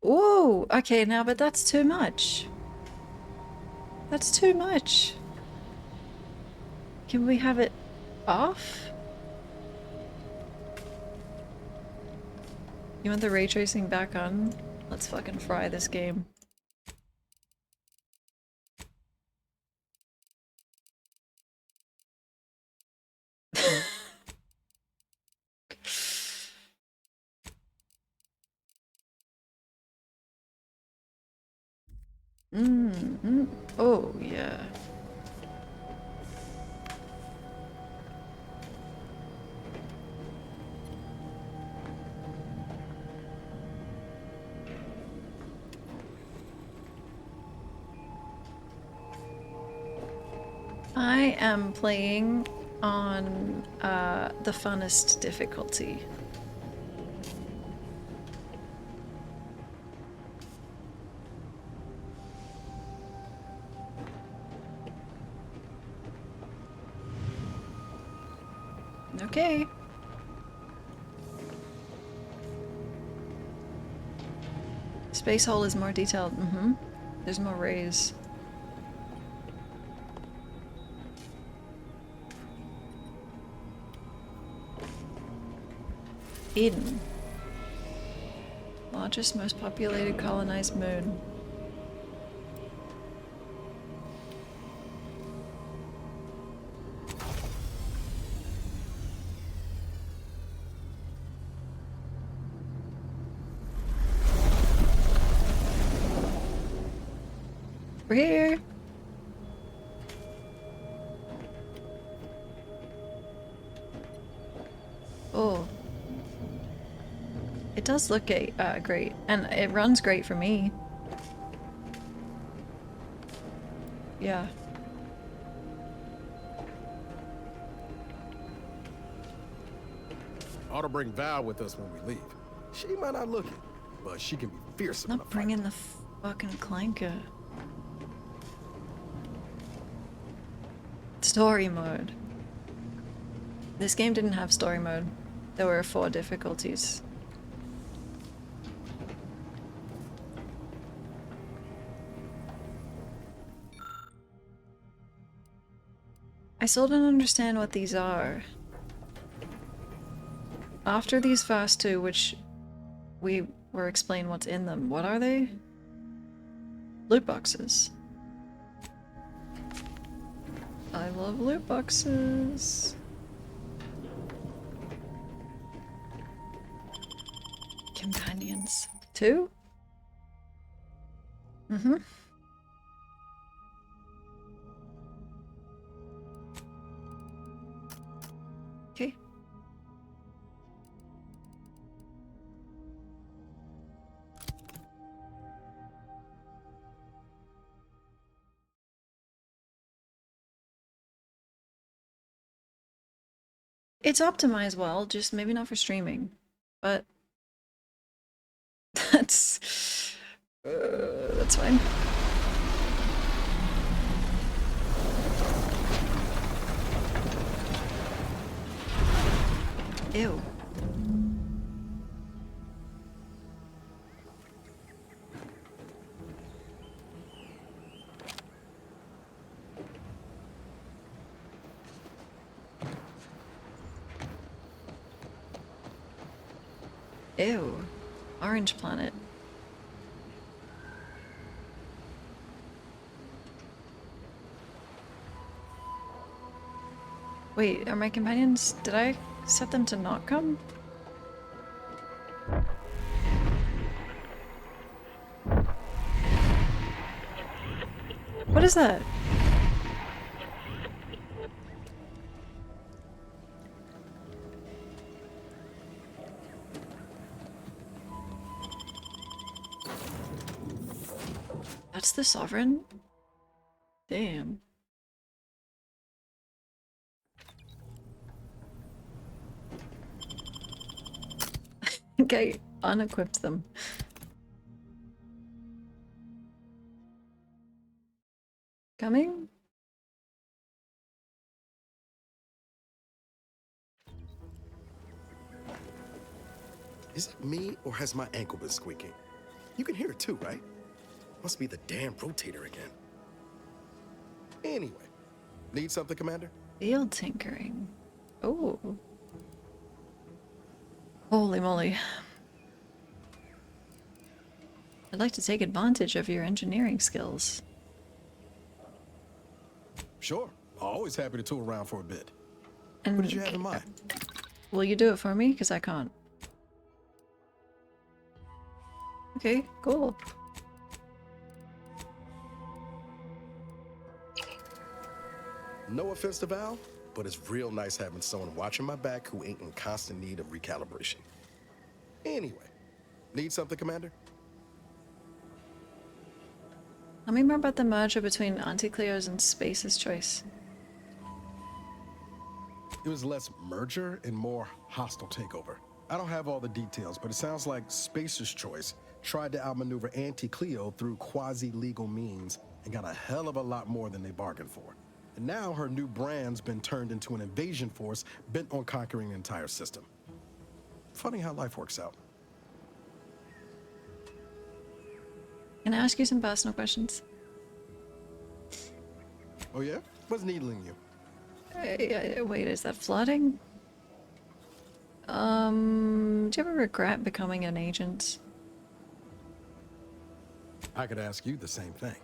A: Whoa! Okay, now, but that's too much. That's too much. Can we have it off? You want the ray tracing back on? Let's fucking fry this game. Oh, yeah. I am playing on the funnest difficulty. Okay. Space hole is more detailed. There's more rays. Eden. Largest, most populated colonized moon. We're here. Oh. It does look great, and it runs great for me. Yeah.
J: Ought to bring Val with us when we leave. She might not look it, but she can be fearsome.
A: Not bringing the fucking clanker. Story mode. This game didn't have story mode. There were 4 difficulties. I still don't understand what these are. After these first 2, which we were explained what's in them, what are they? Loot boxes. I love loot boxes. Companions. 2? Okay. It's optimized well, just maybe not for streaming, but that's fine. Ew. Ew. Orange planet. Wait, are my companions... Did I set them to not come? What is that? That's the Sovereign? Damn. Okay, unequipped them. Coming?
J: Is it me, or has my ankle been squeaking? You can hear it too, right? Must be the damn rotator again. Anyway, need something, Commander?
A: Field tinkering. Oh. Holy moly. I'd like to take advantage of your engineering skills.
J: Sure. Always happy to tool around for a bit.
A: And
J: what did you have in mind?
A: Will you do it for me? Because I can't. Okay, cool.
J: No offense to Val, but it's real nice having someone watching my back who ain't in constant need of recalibration. Anyway, need something, Commander?
A: Tell me more about the merger between Auntie Cleo's and Space's Choice.
J: It was less merger and more hostile takeover. I don't have all the details, but it sounds like Spacer's Choice tried to outmaneuver Auntie Cleo through quasi-legal means and got a hell of a lot more than they bargained for. And now her new brand's been turned into an invasion force bent on conquering the entire system. Funny how life works out.
A: Can I ask you some personal questions?
J: Oh yeah? What's needling you?
A: Wait, is that flooding? Do you ever regret becoming an agent?
J: I could ask you the same thing.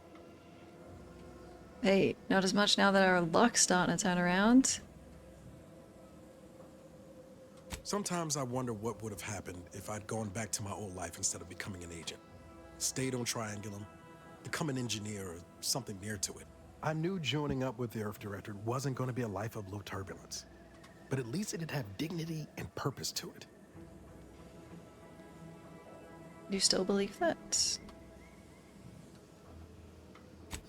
A: Hey, not as much now that our luck's starting to turn around.
J: Sometimes I wonder what would have happened if I'd gone back to my old life instead of becoming an agent. Stayed on Triangulum, become an engineer or something near to it. I knew joining up with the Earth Directorate wasn't going to be a life of low turbulence, but at least it'd have dignity and purpose to it.
A: Do you still believe that?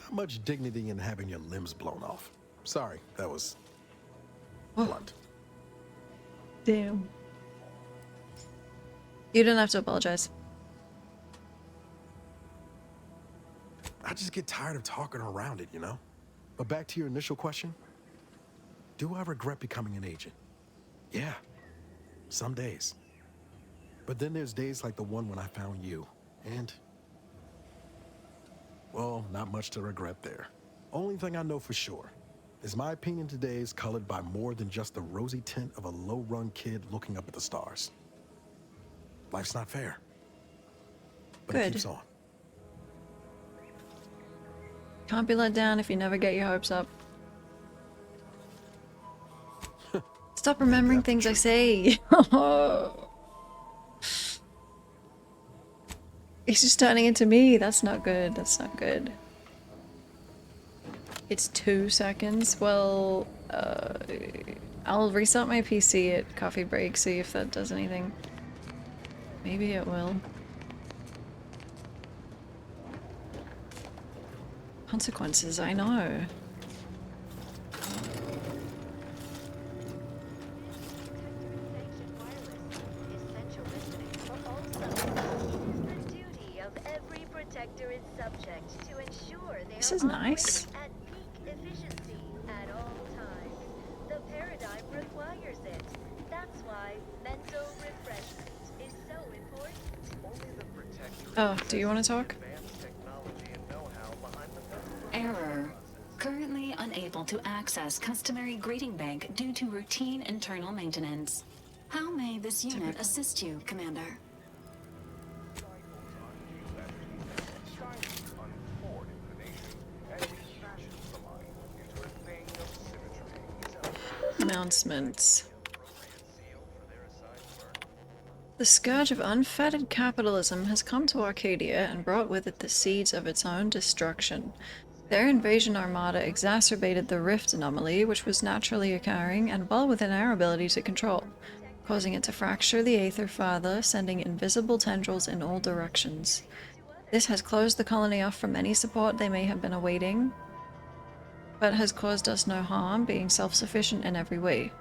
J: Not much dignity in having your limbs blown off. Sorry, that was blunt.
A: Damn. You don't have to apologize.
J: I just get tired of talking around it, you know? But back to your initial question. Do I regret becoming an agent? Yeah, some days. But then there's days like the one when I found you, and... well, not much to regret there. Only thing I know for sure is my opinion today is colored by more than just the rosy tint of a low-run kid looking up at the stars. Life's not fair. But it keeps on.
A: Can't be let down if you never get your hopes up. Stop remembering things I say. He's just turning into me. That's not good. That's not good. It's 2 seconds. Well, I'll restart my PC at coffee break, see if that does anything. Maybe it will. Consequences, I know. This is nice.
W: At peak efficiency at all times. The paradigm requires it. That's why
A: Oh, do you want to talk?
E: Error. Currently unable to access customary greeting bank due to routine internal maintenance. How may this unit assist you, Commander?
A: Announcements. The scourge of unfettered capitalism has come to Arcadia and brought with it the seeds of its own destruction. Their invasion armada exacerbated the rift anomaly, which was naturally occurring and well within our ability to control, causing it to fracture the Aether further, sending invisible tendrils in all directions. This has closed the colony off from any support they may have been awaiting, but has caused us no harm, being self-sufficient in every way.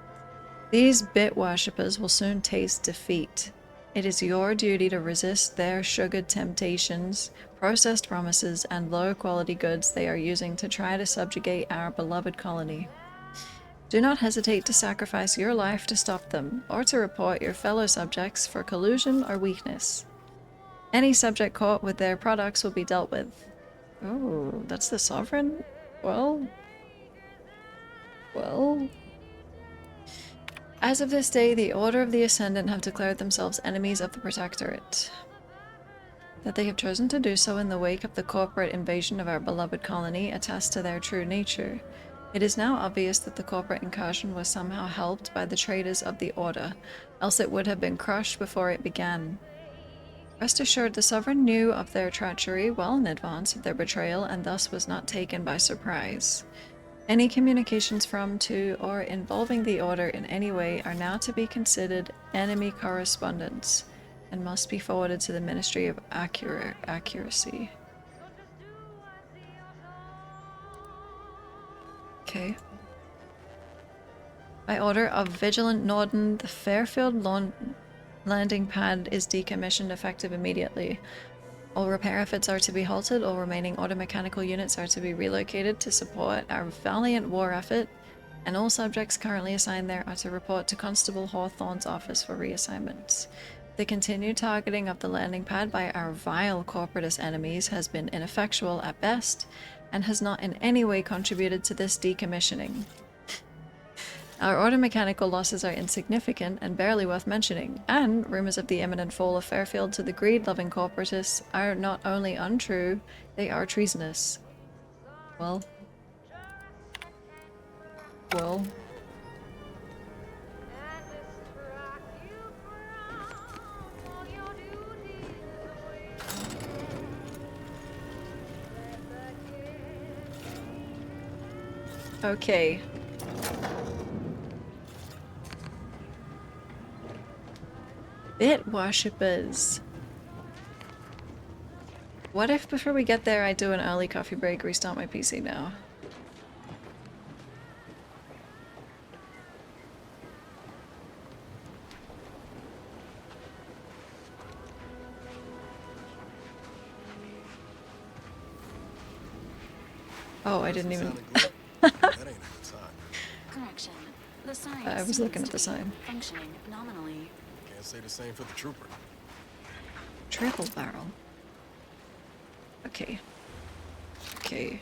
A: These bit worshippers will soon taste defeat. It is your duty to resist their sugared temptations, processed promises, and low-quality goods they are using to try to subjugate our beloved colony. Do not hesitate to sacrifice your life to stop them, or to report your fellow subjects for collusion or weakness. Any subject caught with their products will be dealt with. Oh, that's the Sovereign? Well... As of this day, the Order of the Ascendant have declared themselves enemies of the Protectorate. That they have chosen to do so in the wake of the corporate invasion of our beloved colony attests to their true nature. It is now obvious that the corporate incursion was somehow helped by the traitors of the Order, else it would have been crushed before it began. Rest assured, the Sovereign knew of their treachery well in advance of their betrayal and thus was not taken by surprise. Any communications from, to, or involving the Order in any way are now to be considered enemy correspondence and must be forwarded to the Ministry of Accuracy. Okay. By order of Vigilant Norden, the Fairfield landing pad is decommissioned effective immediately. All repair efforts are to be halted, all remaining auto mechanical units are to be relocated to support our valiant war effort, and all subjects currently assigned there are to report to Constable Hawthorne's office for reassignments. The continued targeting of the landing pad by our vile corporatist enemies has been ineffectual at best, and has not in any way contributed to this decommissioning. Our auto mechanical losses are insignificant and barely worth mentioning, and rumors of the imminent fall of Fairfield to the greed-loving corporatists are not only untrue, they are treasonous. Well. Okay. Bit worshippers. What if before we get there I do an early coffee break, restart my PC now? Oh, I didn't even...
E: Correction. The sign
A: I was looking at the sign.
E: functioning nominally.
J: Can't say the same for the trooper.
A: Triple barrel. Okay. Okay.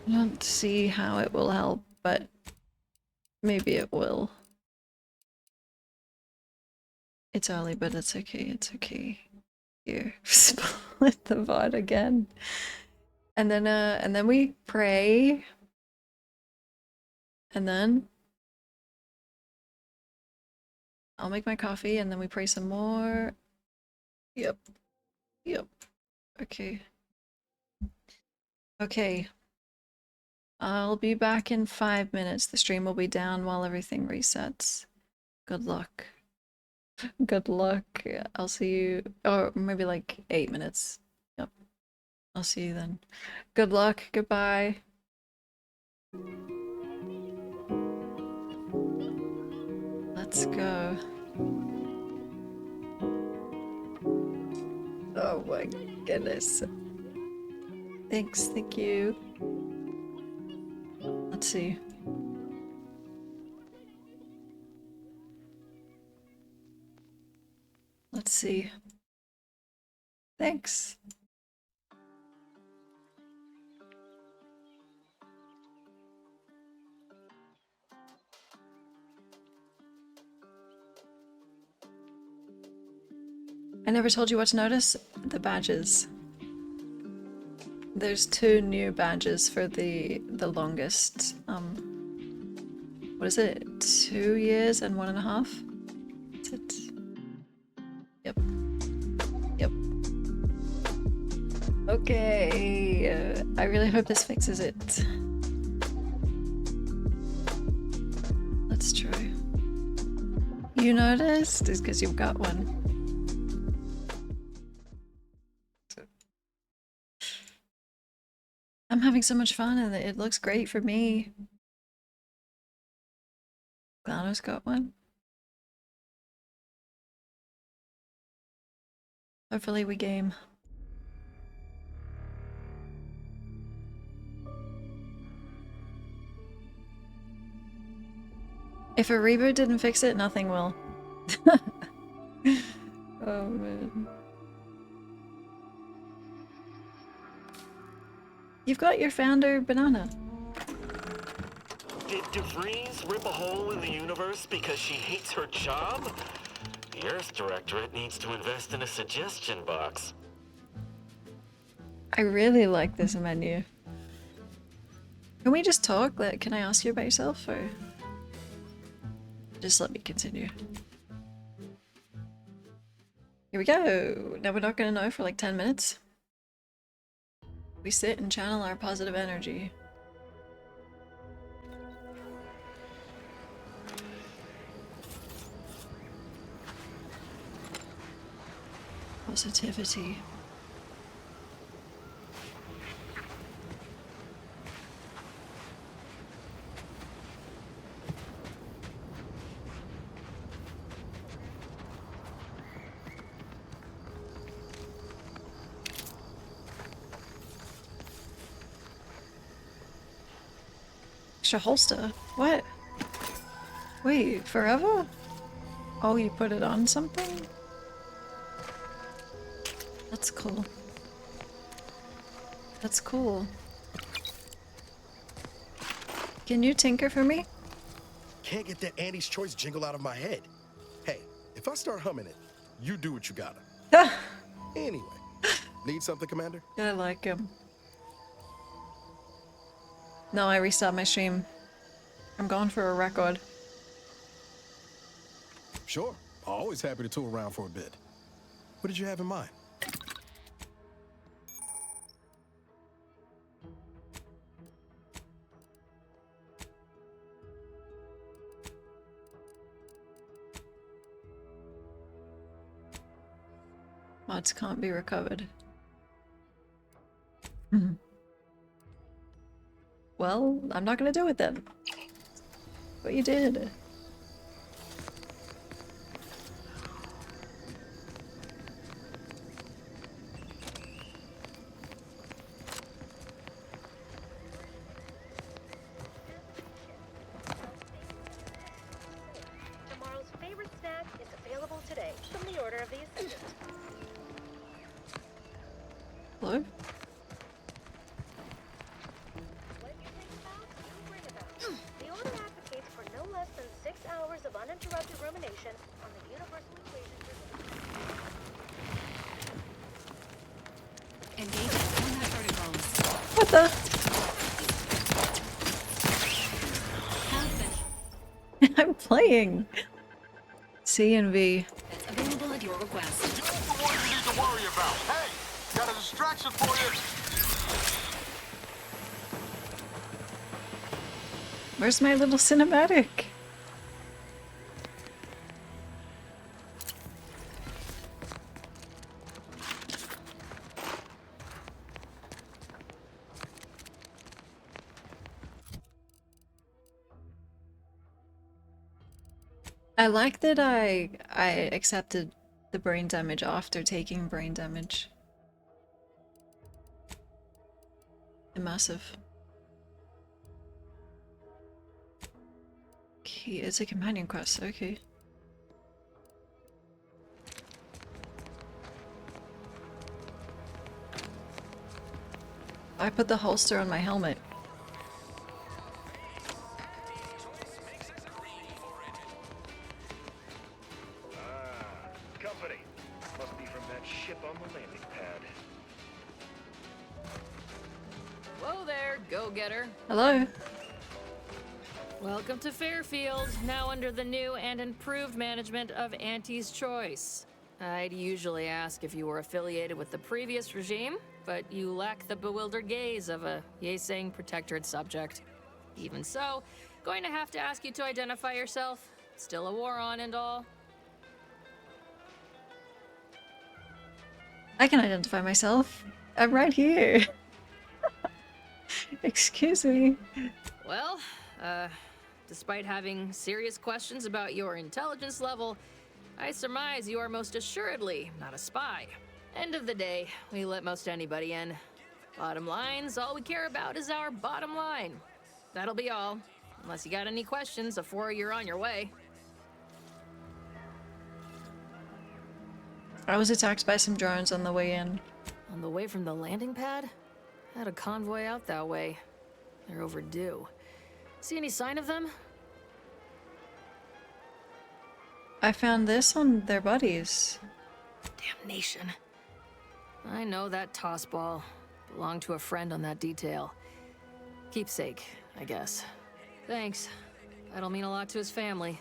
A: I don't see how it will help, but maybe it will. It's early, but it's okay, it's okay. Here, split the VOD again. And then we pray. And then I'll make my coffee and then we pray some more. Yep. Yep. Okay. Okay. I'll be back in 5 minutes. The stream will be down while everything resets. Good luck. Good luck. I'll see you, or maybe like 8 minutes. Yep. I'll see you then. Good luck. Goodbye. Let's go. Oh my goodness. Thanks, thank you. Let's see. Let's see. Thanks. I never told you what to notice. The badges. There's 2 new badges for the longest. What is it? 2 years and 1.5? Is it? Yep. Yep. Okay. I really hope this fixes it. That's true. You noticed? It's because you've got one. I'm having so much fun and it looks great for me. Glano's got one. Hopefully we game. If a reboot didn't fix it, nothing will. Oh man. You've got your founder banana.
B: Did DeVries rip a hole in the universe because she hates her job? The Earth Directorate needs to invest in a suggestion box.
A: I really like this menu. Can we just talk? Like, can I ask you about yourself, or just let me continue? Here we go. Now we're not gonna know for like 10 minutes. We sit and channel our positive energy. Positivity. Extra holster? What? Wait, forever? Oh, you put it on something? That's cool. That's cool. Can you tinker for me?
J: Can't get that Andy's Choice jingle out of my head. Hey, if I start humming it, you do what you gotta. Anyway, need something, Commander?
A: I like him. No, I restart my stream. I'm going for a record.
J: Sure. Always happy to tool around for a bit. What did you have in mind?
A: Mods can't be recovered. Well, I'm not gonna do it then. What you did.
W: Tomorrow's favorite snack is available today from the order of the assistant.
A: Hello?
W: The order advocates for no less than 6 hours of uninterrupted rumination on the universal equation.
E: Engaging combat protocols.
A: What the? I'm playing. C and V.
E: It's available at your request.
D: You ain't the one you need to worry about. Hey, got a distraction for you.
A: Where's my little cinematic? I like that I accepted the brain damage after taking brain damage. Immersive. Okay, it's a companion quest, okay. I put the holster on my helmet.
G: Company. Must be from that ship on the landing pad.
L: Whoa there, go-getter.
A: Hello.
H: Welcome to Fairfield, now under the new and improved management of Auntie's Choice. I'd usually ask if you were affiliated with the previous regime, but you lack the bewildered gaze of a Yeseng Protectorate subject. Even so, going to have to ask you to identify yourself. Still a war on and all.
A: I can identify myself. I'm right here. Excuse me.
H: Well, despite having serious questions about your intelligence level, I surmise you are most assuredly not a spy. End of the day, we let most anybody in. Bottom line's all we care about is our bottom line. That'll be all. Unless you got any questions before you're on your way.
A: I was attacked by some drones on the way in.
H: On the way from the landing pad? Had a convoy out that way. They're overdue. See any sign of them?
A: I found this on their buddies.
H: Damnation. I know that tossball. Belonged to a friend on that detail. Keepsake, I guess. Thanks. That'll mean a lot to his family.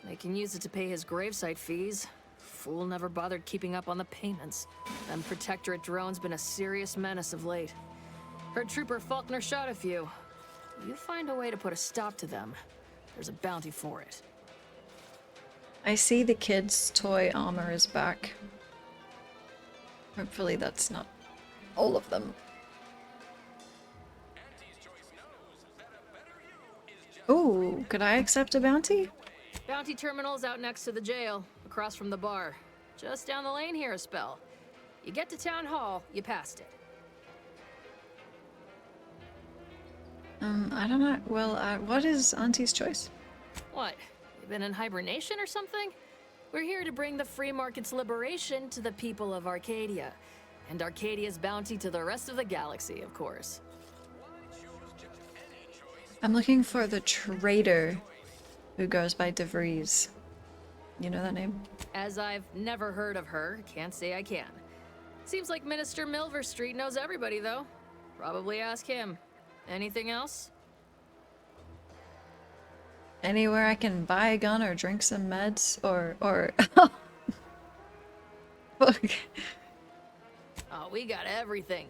H: They can use it to pay his gravesite fees. Fool never bothered keeping up on the payments. Them Protectorate drones been a serious menace of late. Heard Trooper Faulkner shot a few. You find a way to put a stop to them, there's a bounty for it.
A: I see the kids' toy armor is back. Hopefully that's not all of them. Ooh, could I accept a bounty?
H: Bounty terminal's out next to the jail, across from the bar. Just down the lane here a spell. You get to Town Hall, you passed it.
A: I don't know. Well, what is Auntie's Choice?
H: What? You been in hibernation or something? We're here to bring the free market's liberation to the people of Arcadia. And Arcadia's bounty to the rest of the galaxy, of course.
A: I'm looking for the traitor who goes by DeVries. You know that name?
H: As I've never heard of her, can't say I can. Seems like Minister Milverstreet knows everybody, though. Probably ask him. Anything else?
A: Anywhere I can buy a gun or drink some meds or Fuck.
H: Oh, we got everything.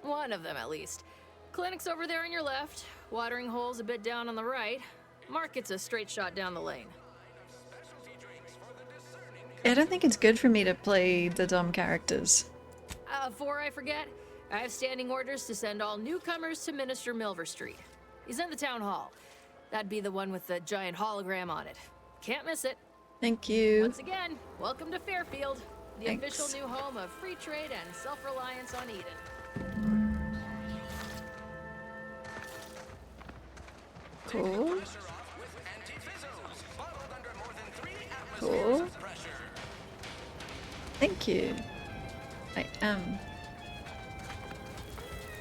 H: One of them, at least. Clinic's over there on your left. Watering hole's a bit down on the right. Market's a straight shot down the lane.
A: I don't think it's good for me to play the dumb characters.
H: Before I forget, I have standing orders to send all newcomers to Minister Milverstreet. He's in the town hall. That'd be the one with the giant hologram on it. Can't miss it.
A: Thank you.
H: Once again, welcome to Fairfield, the
A: Thanks.
H: official new home of free trade and self-reliance on Eden.
A: Cool. Cool. Thank you. I am.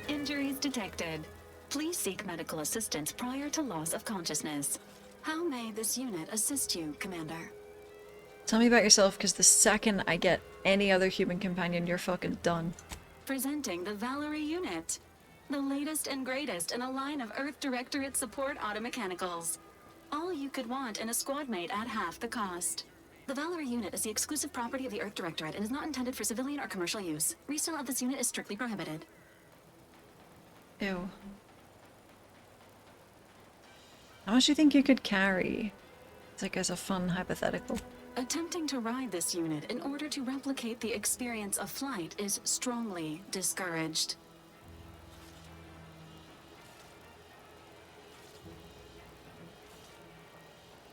E: Injuries detected. Please seek medical assistance prior to loss of consciousness. How may this unit assist you, Commander?
A: Tell me about yourself, because the second I get any other human companion, you're fucking done.
E: Presenting the Valerie unit. The latest and greatest in a line of Earth Directorate support automechanicals. All you could want in a squad mate at half the cost. The Valerie unit is the exclusive property of the Earth Directorate and is not intended for civilian or commercial use. Resale of this unit is strictly prohibited.
A: Ew. How much do you think you could carry? It's like as a fun hypothetical.
E: Attempting to ride this unit in order to replicate the experience of flight is strongly discouraged.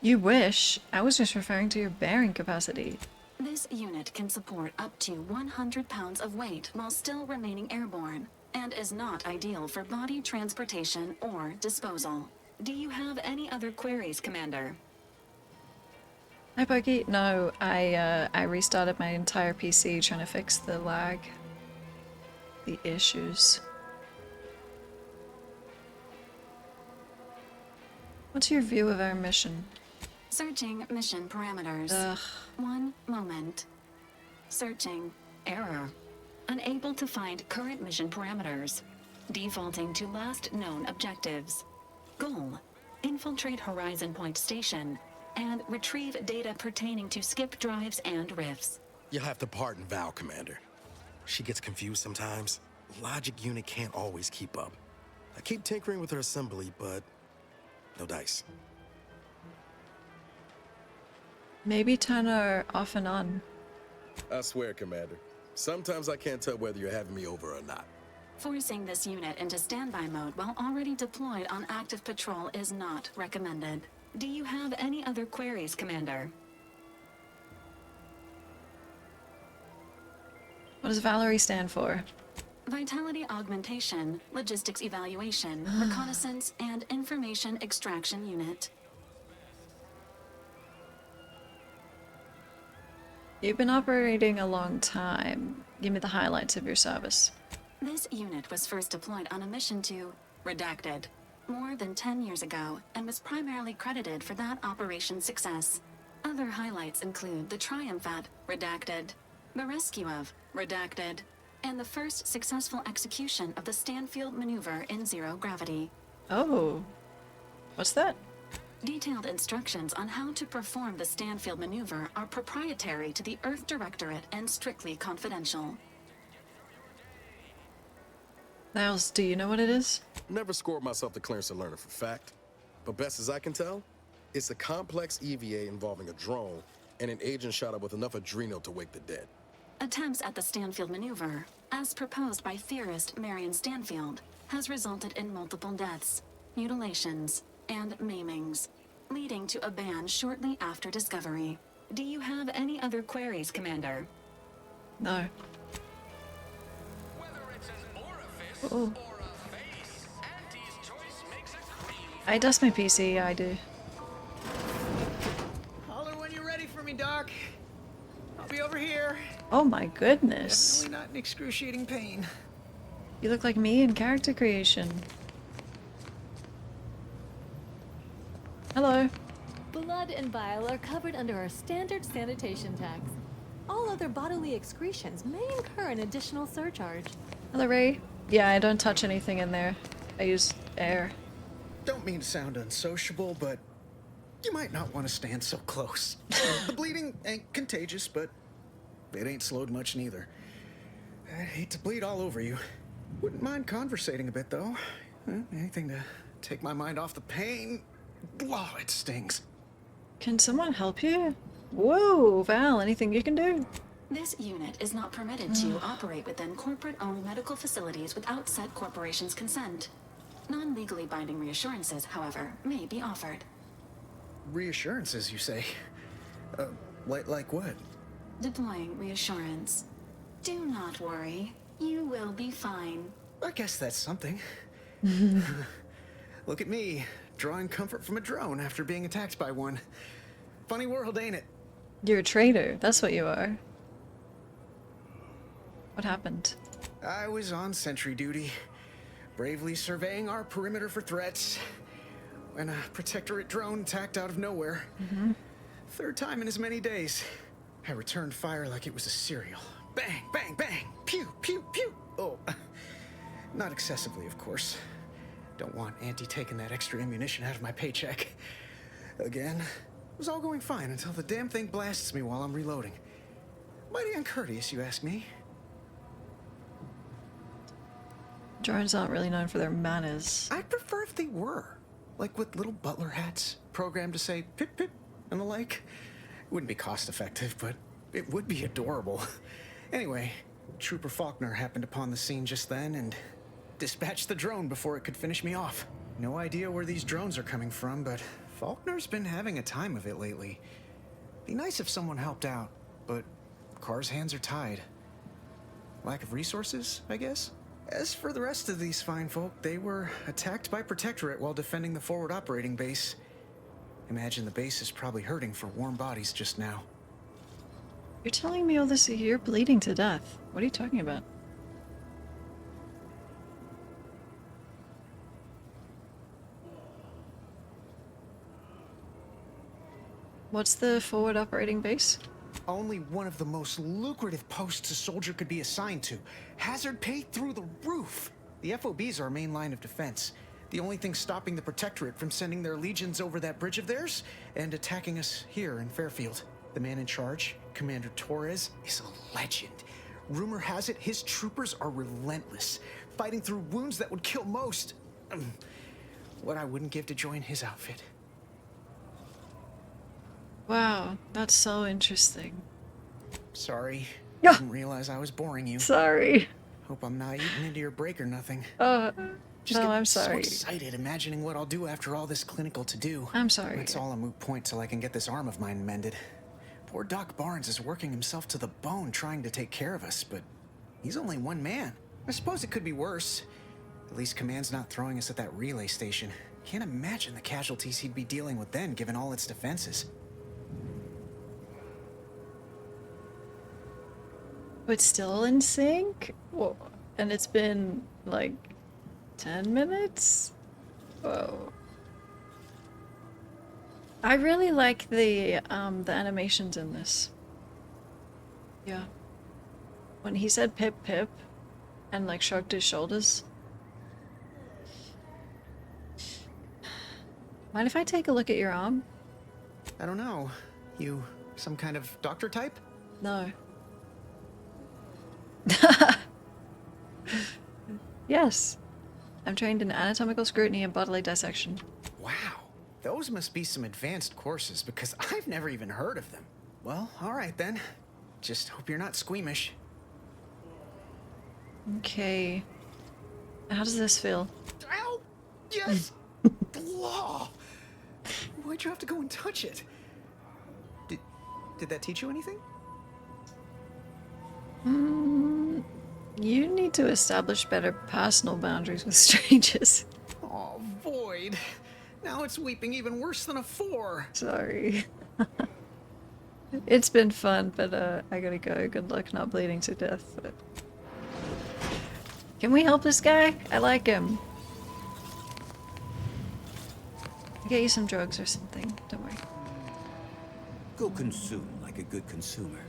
A: You wish. I was just referring to your bearing capacity.
E: This unit can support up to 100 pounds of weight while still remaining airborne, and is not ideal for body transportation or disposal. Do you have any other queries, Commander?
A: Hi, Pokey. No, I restarted my entire PC trying to fix the lag. The issues. What's your view of our mission?
E: Searching mission parameters.
A: Ugh.
E: 1 moment. Searching. Error. Unable to find current mission parameters. Defaulting to last known objectives. Goal. Infiltrate Horizon Point Station and retrieve data pertaining to skip drives and rifts.
J: You'll have to pardon Val, Commander. She gets confused sometimes. Logic unit can't always keep up. I keep tinkering with her assembly, but no dice.
A: Maybe turn her off and on.
J: I swear, Commander. Sometimes I can't tell whether you're having me over or not.
E: Forcing this unit into standby mode while already deployed on active patrol is not recommended. Do you have any other queries, Commander?
A: What does Valerie stand for?
E: Vitality augmentation, logistics evaluation, reconnaissance, and information extraction unit.
A: You've been operating a long time. Give me the highlights of your service.
E: This unit was first deployed on a mission to Redacted more than 10 years ago and was primarily credited for that operation's success. Other highlights include the triumph at Redacted, the rescue of Redacted, and the first successful execution of the Stanfield maneuver in zero gravity.
A: Oh. What's that?
E: Detailed instructions on how to perform the Stanfield maneuver are proprietary to the Earth Directorate and strictly confidential.
A: Niles, do you know what it is?
J: Never scored myself the clearance to learn it for fact. But best as I can tell, it's a complex EVA involving a drone and an agent shot up with enough adrenal to wake the dead.
E: Attempts at the Stanfield maneuver, as proposed by theorist Marion Stanfield, has resulted in multiple deaths, mutilations, and maimings, leading to a ban shortly after discovery. Do you have any other queries, Commander?
A: No. Oh. I dust my PC, I do.
M: Holler when you're ready for me, Doc. I'll be over here.
A: Oh my goodness.
M: Definitely not in excruciating pain.
A: You look like me in character creation. Hello.
N: Blood and bile are covered under our standard sanitation tax. All other bodily excretions may incur an additional surcharge.
A: Hello, Ray. Yeah, I don't touch anything in there. I use air.
M: Don't mean to sound unsociable, but you might not want to stand so close. The bleeding ain't contagious, but it ain't slowed much neither. I hate to bleed all over you. Wouldn't mind conversating a bit, though. Anything to take my mind off the pain. Oh, it stings.
A: Can someone help you? Whoa, Val, anything you can do?
E: This unit is not permitted to operate within corporate-owned medical facilities without said corporation's consent. Non-legally binding reassurances, however, may be offered.
M: Reassurances, you say? Like what?
E: Deploying reassurance. Do not worry. You will be fine.
M: I guess that's something. Look at me, drawing comfort from a drone after being attacked by one. Funny world, ain't it?
A: You're a traitor, that's what you are. What happened?
M: I was on sentry duty, bravely surveying our perimeter for threats, when a Protectorate drone attacked out of nowhere. Third time in as many days. I returned fire like it was a cereal. Bang, bang, bang! Pew, pew, pew! Oh, not excessively, of course. Don't want Auntie taking that extra ammunition out of my paycheck. Again, it was all going fine until the damn thing blasts me while I'm reloading. Mighty uncourteous, you ask me.
A: Drones aren't really known for their manners.
M: I'd prefer if they were. Like with little butler hats, programmed to say pip pip and the like. It wouldn't be cost effective, but it would be adorable. Anyway, Trooper Faulkner happened upon the scene just then and dispatched the drone before it could finish me off. No idea where these drones are coming from, but Faulkner's been having a time of it lately. Be nice if someone helped out, but Carr's hands are tied. Lack of resources, I guess? As for the rest of these fine folk, they were attacked by Protectorate while defending the forward operating base. Imagine the base is probably hurting for warm bodies just now.
A: You're telling me all this, you're bleeding to death. What are you talking about? What's the forward operating base?
M: Only one of the most lucrative posts a soldier could be assigned to. Hazard pay through the roof. The FOBs are our main line of defense. The only thing stopping the Protectorate from sending their legions over that bridge of theirs and attacking us here in Fairfield. The man in charge, Commander Torres, is a legend. Rumor has it his troopers are relentless, fighting through wounds that would kill most. What I wouldn't give to join his outfit.
A: Wow, that's so interesting.
M: Sorry. Didn't realize I was boring you.
A: Sorry.
M: Hope I'm not eating into your break or nothing.
A: No, I'm sorry.
M: So excited imagining what I'll do after all this clinical to do.
A: I'm sorry.
M: It's all a moot point till I can get this arm of mine mended. Poor Doc Barnes is working himself to the bone trying to take care of us, but he's only one man. I suppose it could be worse. At least Command's not throwing us at that relay station. Can't imagine the casualties he'd be dealing with then, given all its defenses.
A: But still in sync? Whoa. And it's been like 10 minutes? Whoa. I really like the animations in this. Yeah. When he said Pip Pip and like shrugged his shoulders. Mind if I take a look at your arm?
M: I don't know. You some kind of doctor type?
A: No. Yes. I'm trained in anatomical scrutiny and bodily dissection.
M: Wow. Those must be some advanced courses because I've never even heard of them. Well, all right then. Just hope you're not squeamish.
A: Okay. How does this feel?
M: Ow! Yes! Law! Why'd you have to go and touch it? Did that teach you anything?
A: You need to establish better personal boundaries with strangers.
M: Oh, Void. Now it's weeping even worse than a 4.
A: Sorry. It's been fun, but I gotta go. Good luck not bleeding to death. But... Can we help this guy? I like him. I'll get you some drugs or something. Don't worry.
I: Go consume like a good consumer.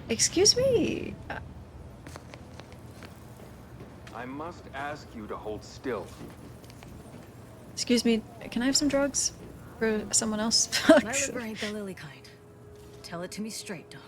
A: Excuse me.
K: I must ask you to hold still.
A: Excuse me. Can I have some drugs for someone else?
H: My liver ain't the lily kind. Tell it to me straight, Doc.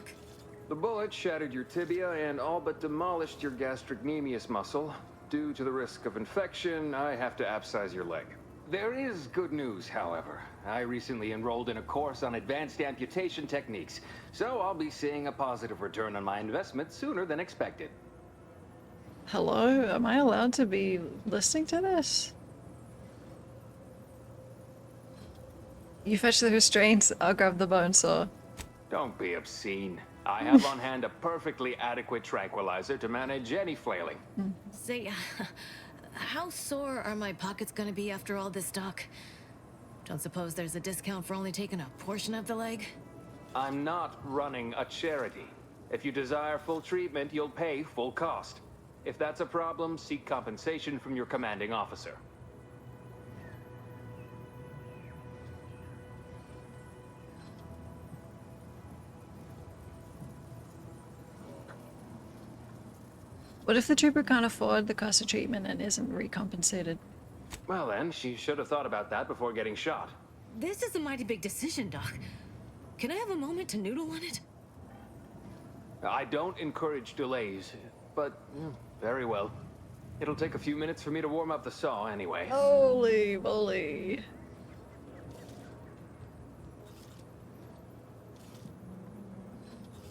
K: The bullet shattered your tibia and all but demolished your gastrocnemius muscle. Due to the risk of infection, I have to abscise your leg. There is good news, however. I recently enrolled in a course on advanced amputation techniques, so I'll be seeing a positive return on my investment sooner than expected.
A: Hello? Am I allowed to be listening to this? You fetch the restraints, I'll grab the bone saw.
K: Don't be obscene. I have on hand a perfectly adequate tranquilizer to manage any flailing.
H: Say, how sore are my pockets gonna be after all this, Doc? Don't suppose there's a discount for only taking a portion of the leg?
K: I'm not running a charity. If you desire full treatment, you'll pay full cost. If that's a problem, seek compensation from your commanding officer.
A: What if the trooper can't afford the cost of treatment and isn't recompensated?
K: Well then, she should have thought about that before getting shot.
H: This is a mighty big decision, Doc. Can I have a moment to noodle on it?
K: I don't encourage delays, but very well. It'll take a few minutes for me to warm up the saw anyway.
A: Holy moly.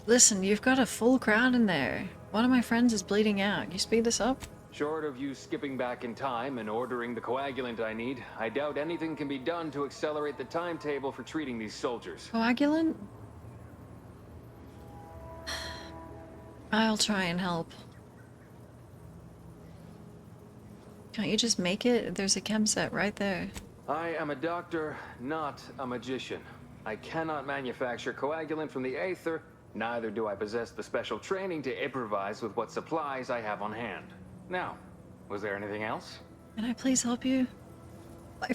A: Listen, you've got a full crowd in there. One of my friends is bleeding out. Can you speed this up?
K: Short of you skipping back in time and ordering the coagulant I need, I doubt anything can be done to accelerate the timetable for treating these soldiers.
A: Coagulant? I'll try and help. Can't you just make it? There's a chem set right there.
K: I am a doctor, not a magician. I cannot manufacture coagulant from the aether, neither do I possess the special training to improvise with what supplies I have on hand. Now, was there anything else?
A: Can I please help you? My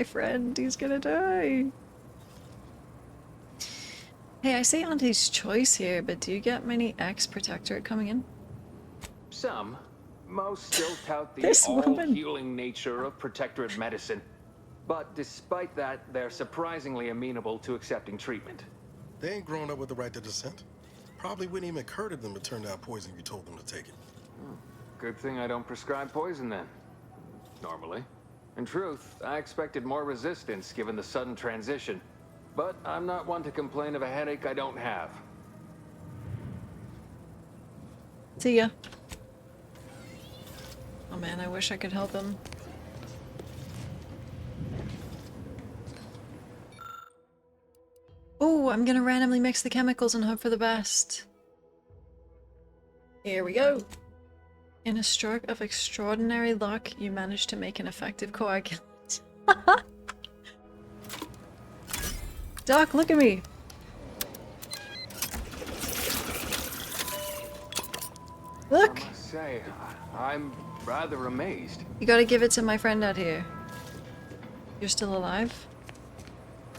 A: friend, he's gonna die. Hey, I see Auntie's Choice here, but do you get many ex-Protectorate coming in?
K: Some. Most still tout the
A: This woman.
K: all-healing nature of Protectorate medicine. But despite that, they're surprisingly amenable to accepting treatment.
J: They ain't grown up with the right to dissent. Probably wouldn't even occur to them to turn down poison if you told them to take it.
K: Good thing I don't prescribe poison then. Normally. In truth, I expected more resistance given the sudden transition. But I'm not one to complain of a headache I don't have.
A: See ya. Oh man, I wish I could help him. Oh, I'm gonna randomly mix the chemicals and hope for the best. Here we go. In a stroke of extraordinary luck, you managed to make an effective coagulant. Doc, look at me! Look!
K: I must say, I'm rather amazed.
A: You gotta give it to my friend out here. You're still alive?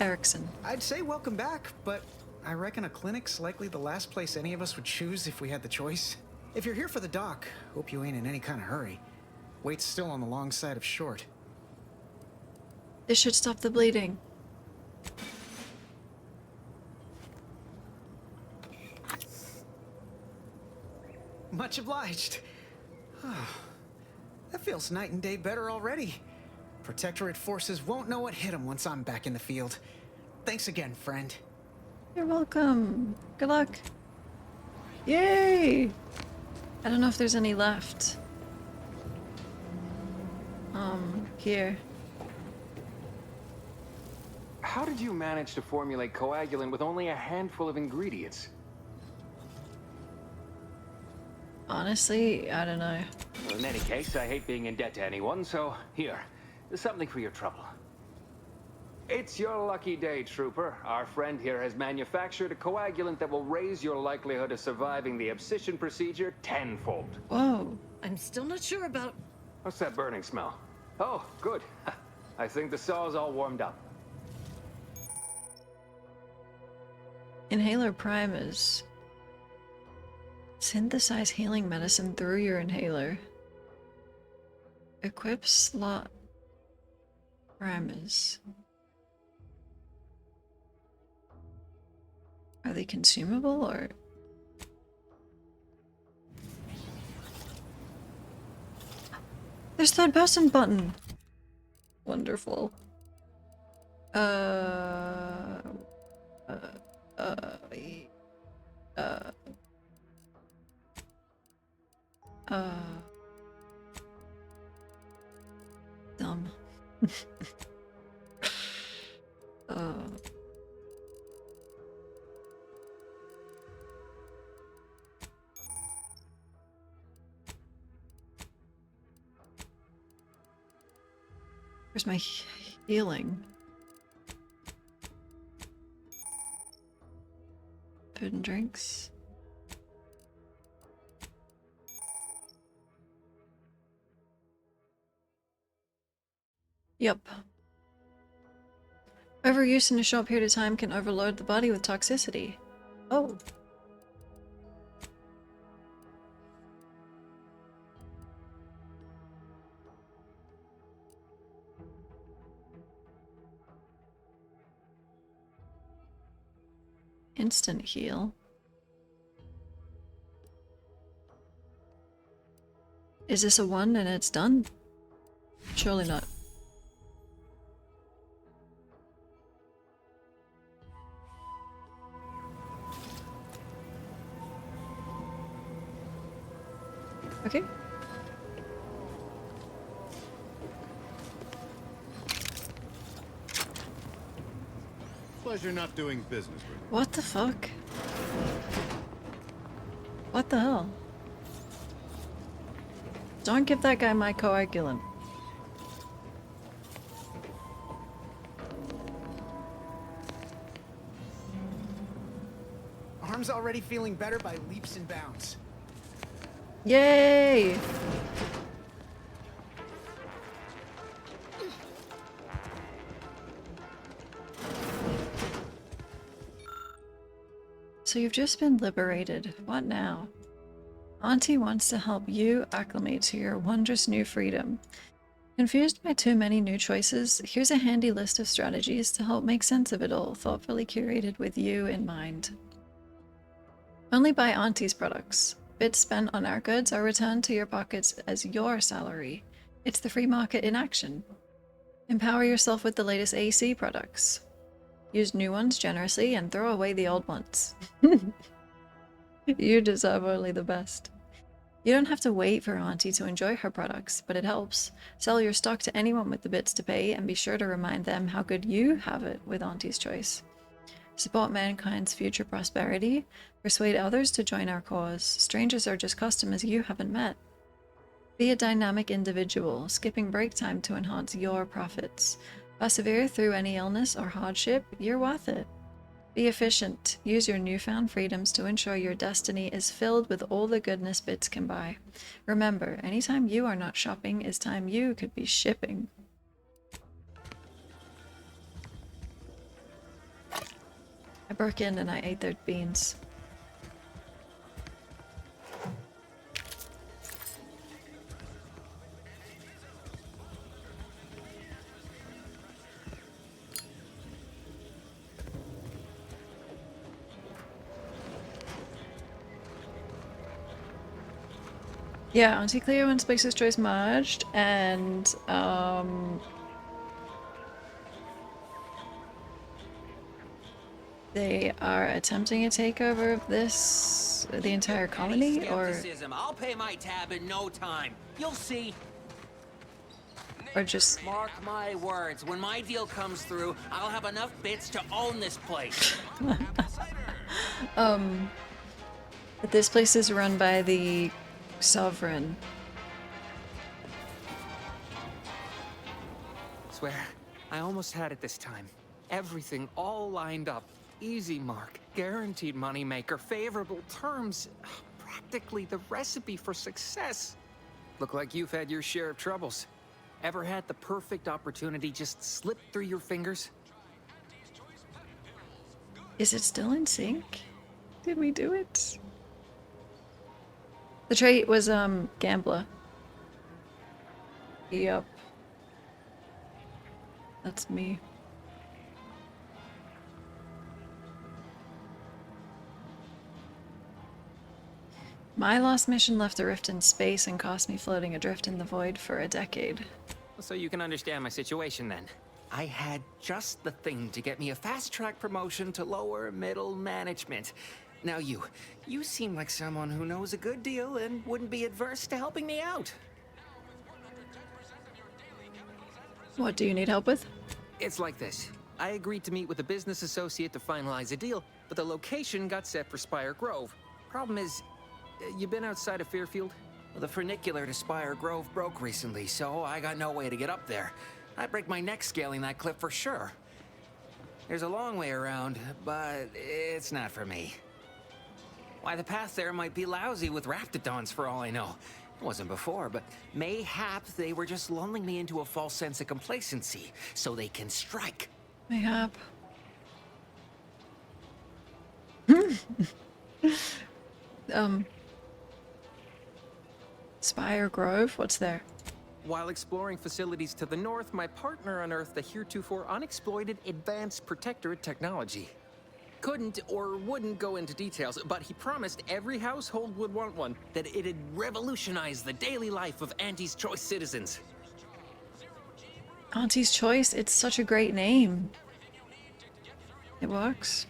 A: Erickson.
M: I'd say welcome back, but I reckon a clinic's likely the last place any of us would choose if we had the choice. If you're here for the doc, hope you ain't in any kind of hurry. Wait's still on the long side of short.
A: This should stop the bleeding.
M: Much obliged. That feels night and day better already. Protectorate forces won't know what hit them once I'm back in the field. Thanks again, friend.
A: You're welcome. Good luck. Yay! I don't know if there's any left. Here.
K: How did you manage to formulate coagulant with only a handful of ingredients?
A: Honestly, I don't know.
K: Well, in any case, I hate being in debt to anyone, so here, there's something for your trouble. It's your lucky day, Trooper. Our friend here has manufactured a coagulant that will raise your likelihood of surviving the abscission procedure tenfold.
A: Whoa.
P: I'm still not sure about...
K: What's that burning smell? Oh, good. I think the saw's all warmed up.
A: Inhaler primers. Synthesize healing medicine through your inhaler. Equip slot primers. Are they consumable or? There's third person button. Wonderful. Dumb. Where's my healing? Food and drinks. Yep. Overuse in a short period of time can overload the body with toxicity. Oh. Instant heal. Is this a one and it's done? Surely not. Okay.
Q: Pleasure not doing business with you.
A: What the fuck? What the hell? Don't give that guy my coagulant.
M: Arm's already feeling better by leaps and bounds.
A: Yay! So you've just been liberated. What now? Auntie wants to help you acclimate to your wondrous new freedom. Confused by too many new choices, here's a handy list of strategies to help make sense of it all, thoughtfully curated with you in mind. Only buy Auntie's products. Bits spent on our goods are returned to your pockets as your salary. It's the free market in action. Empower yourself with the latest AC products. Use new ones generously and throw away the old ones. You deserve only the best. You don't have to wait for Auntie to enjoy her products, but it helps. Sell your stock to anyone with the bits to pay and be sure to remind them how good you have it with Auntie's Choice. Support mankind's future prosperity. Persuade others to join our cause. Strangers are just customers you haven't met. Be a dynamic individual, skipping break time to enhance your profits. Persevere through any illness or hardship, you're worth it. Be efficient. Use your newfound freedoms to ensure your destiny is filled with all the goodness bits can buy. Remember, anytime you are not shopping is time you could be shipping. I broke in and I ate their beans. Yeah, Auntie Cleo and Spice's Choice merged, and they are attempting a takeover of the entire colony, or
P: I'll pay my tab in no time. You'll see.
A: Or just
P: mark my words. When my deal comes through, I'll have enough bits to own this place.
A: But this place is run by the Sovereign.
C: Swear, I almost had it this time. Everything all lined up. Easy mark, guaranteed moneymaker, favorable terms. Practically the recipe for success. Look like you've had your share of troubles. Ever had the perfect opportunity just slip through your fingers?
A: Is it still in sync? Did we do it? The trait was gambler. Yup. That's me. My last mission left a rift in space and cost me floating adrift in the void for a decade.
C: So you can understand my situation then. I had just the thing to get me a fast-track promotion to lower middle management. Now you seem like someone who knows a good deal and wouldn't be adverse to helping me out.
A: What do you need help with?
C: It's like this. I agreed to meet with a business associate to finalize a deal, but the location got set for Spire Grove. Problem is, you been outside of Fairfield?
P: Well, the funicular to Spire Grove broke recently, so I got no way to get up there. I'd break my neck scaling that cliff for sure. There's a long way around, but it's not for me. Why, the path there might be lousy with raptidons for all I know. It wasn't before, but mayhap they were just lulling me into a false sense of complacency so they can strike.
A: Mayhap. Spire Grove? What's there?
C: While exploring facilities to the north, my partner unearthed a heretofore unexploited advanced protectorate technology. Couldn't or wouldn't go into details, but he promised every household would want one, that it'd revolutionize the daily life of Auntie's Choice citizens.
A: Auntie's Choice? It's such a great name. It works.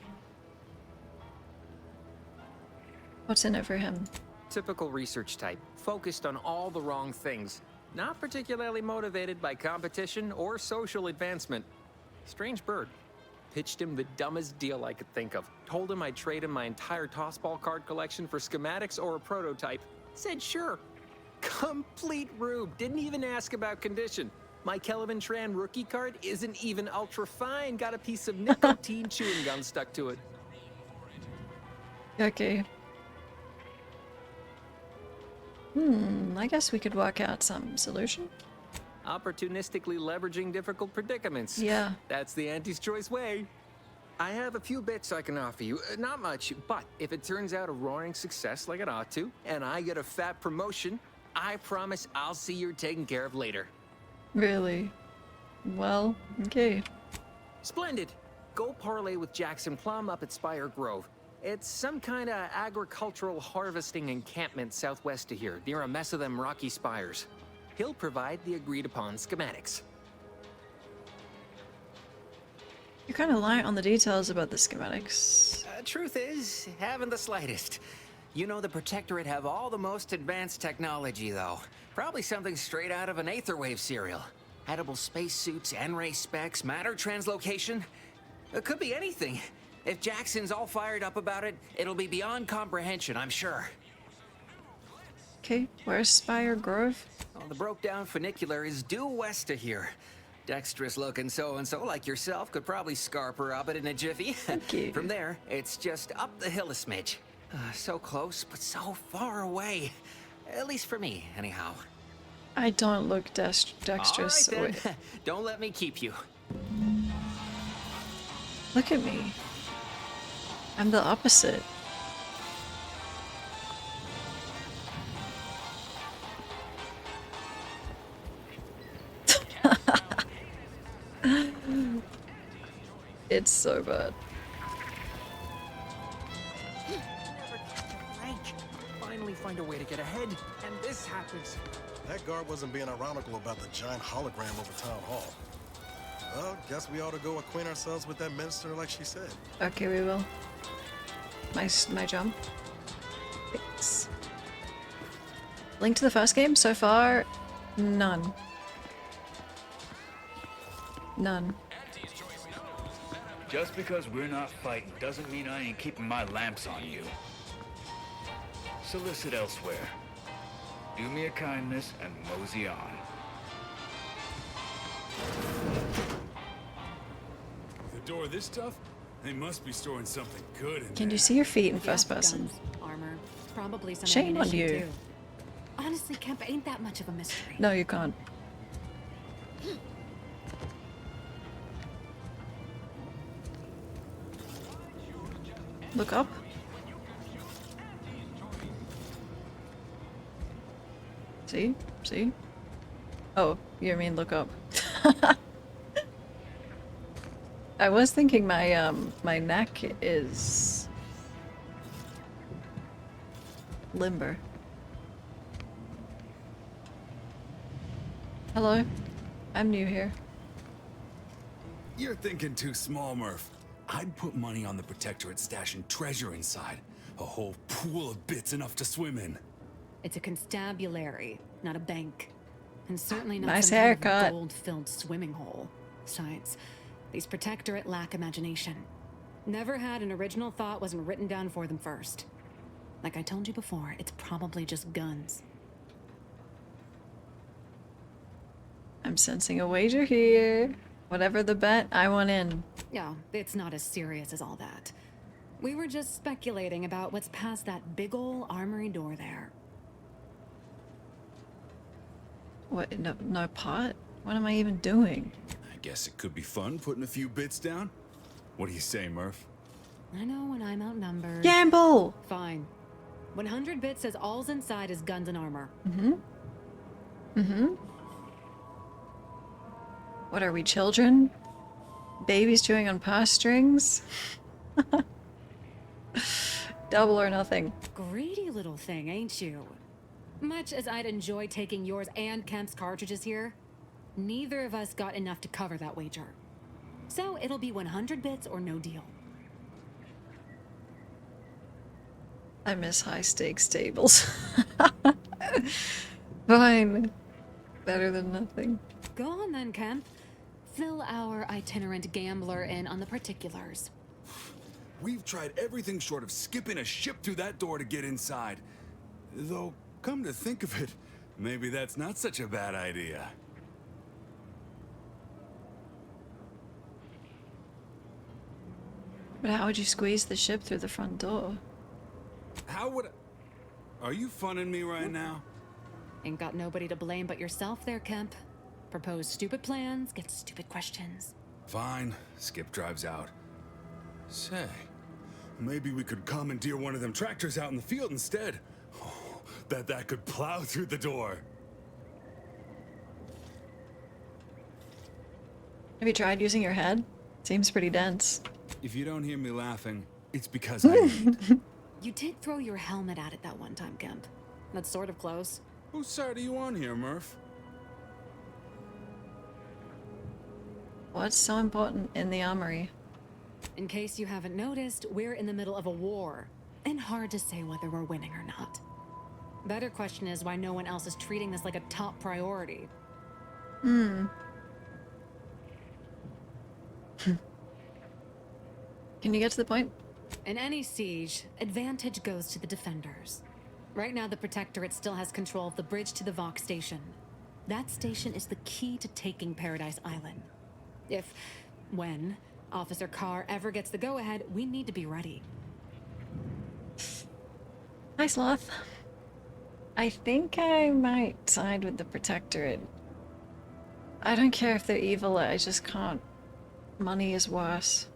A: What's in it for him?
C: Typical research type, focused on all the wrong things. Not particularly motivated by competition or social advancement. Strange bird. Pitched him the dumbest deal I could think of. Told him I'd trade him my entire tossball card collection for schematics or a prototype. Said sure. Complete rube. Didn't even ask about condition. My Kelvin Tran rookie card isn't even ultra fine. Got a piece of nicotine chewing gum stuck to it.
A: Okay. I guess we could work out some solution.
C: Opportunistically leveraging difficult predicaments.
A: Yeah.
C: That's the Auntie's Choice way. I have a few bits I can offer you. Not much, but if it turns out a roaring success like it ought to, and I get a fat promotion, I promise I'll see you're taken care of later.
A: Really? Well, okay.
C: Splendid. Go parlay with Jackson Plum up at Spire Grove. It's some kind of agricultural harvesting encampment southwest of here, near a mess of them rocky spires. He'll provide the agreed-upon schematics.
A: You're kind of light on the details about the schematics.
P: Truth is, haven't the slightest. You know the Protectorate have all the most advanced technology, though. Probably something straight out of an Aetherwave serial. Edible spacesuits, N-ray specs, matter translocation. It could be anything. If Jackson's all fired up about it, it'll be beyond comprehension, I'm sure.
A: Okay, where's Spire Grove?
P: Well, the broke-down funicular is due west of here. Dexterous-looking so-and-so like yourself could probably scarp her up it in a jiffy.
A: Thank you.
P: From there, it's just up the hill a smidge. So close, but so far away. At least for me, anyhow.
A: I don't look dexterous.
P: All right, then. Don't let me keep you.
A: Look at me. I'm the opposite. It's so bad.
C: Finally find a way to get ahead, and this happens.
J: That guard wasn't being ironical about the giant hologram over Town Hall. Well, guess we ought to go acquaint ourselves with that minister like she said.
A: Okay, we will. My jump. Thanks. Link to the first game? So far, none. None.
G: Just because we're not fighting doesn't mean I ain't keeping my lamps on you. Solicit elsewhere. Do me a kindness and mosey on.
Q: The door this tough? They must be storing something good in
A: Can
Q: there.
A: you see your feet in first person?
E: Armor, probably some
A: Shame on
E: ammunition,
A: you.
E: too. Honestly, Kemp ain't that much of a mystery.
A: No, you can't. Look up. See? See? Oh, you mean look up. I was thinking my my neck is limber. Hello. I'm new here.
Q: You're thinking too small, Murph. I'd put money on the Protectorate stashing treasure inside. A whole pool of bits enough to swim in.
E: It's a constabulary, not a bank. And certainly not
A: Nice
E: some kind
A: haircut.
E: of gold-filled swimming hole. Besides, these Protectorate lack imagination. Never had an original thought wasn't written down for them first. Like I told you before, it's probably just guns.
A: I'm sensing a wager here. Whatever the bet, I want in.
E: Yeah, it's not as serious as all that. We were just speculating about what's past that big ol' armory door there.
A: What? No, no pot? What am I even doing?
Q: I guess it could be fun putting a few bits down. What do you say, Murph?
E: I know when I'm outnumbered.
A: Gamble!
E: Fine. 100 bits says all's inside is guns and armor.
A: Mm-hmm. Mm-hmm. What are we, children? Babies chewing on purse strings? Double or nothing.
E: Greedy little thing, ain't you? Much as I'd enjoy taking yours and Kemp's cartridges here, neither of us got enough to cover that wager. So it'll be 100 bits or no deal.
A: I miss high stakes tables. Fine. Better than nothing.
E: Go on then, Kemp. Fill our itinerant gambler in on the particulars.
Q: We've tried everything short of skipping a ship through that door to get inside. Though, come to think of it, maybe that's not such a bad idea.
A: But how would you squeeze the ship through the front door?
Q: How would I... Are you funning me right now?
E: Ain't got nobody to blame but yourself there, Kemp. Propose stupid plans, get stupid questions.
Q: Fine. Skip drives out. Say, maybe we could commandeer one of them tractors out in the field instead. Oh, that could plow through the door.
A: Have you tried using your head? Seems pretty dense.
Q: If you don't hear me laughing, it's because I ain't.
F: You did throw your helmet at it that one time, Kemp. That's sort of close.
Q: Whose side are you on here, Murph?
A: What's so important in the armory?
F: In case you haven't noticed, we're in the middle of a war, and hard to say whether we're winning or not. Better question is why no one else is treating this like a top priority.
A: Hmm. Can you get to the point?
F: In any siege, advantage goes to the defenders. Right now, the Protectorate still has control of the bridge to the Vox station. That station is the key to taking Paradise Island. When Officer Carr ever gets the go-ahead, we need to be ready.
A: Hi, Sloth. I think I might side with the Protectorate. I don't care if they're evil, I just can't. Money is worse.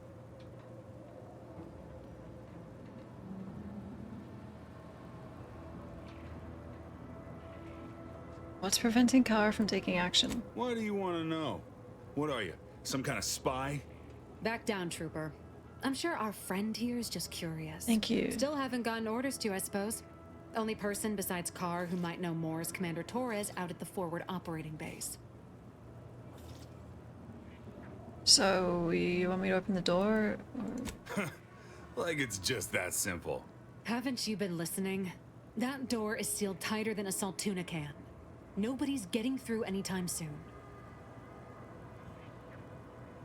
A: What's preventing Carr from taking action?
Q: Why do you want to know? What are you, some kind of spy?
F: Back down, Trooper. I'm sure our friend here is just curious.
A: Thank you.
F: Still haven't gotten orders to, I suppose. Only person besides Carr who might know more is Commander Torres out at the forward operating base.
A: So, you want me to open the door?
Q: Like it's just that simple.
F: Haven't you been listening? That door is sealed tighter than a Saltuna can. Nobody's getting through anytime soon.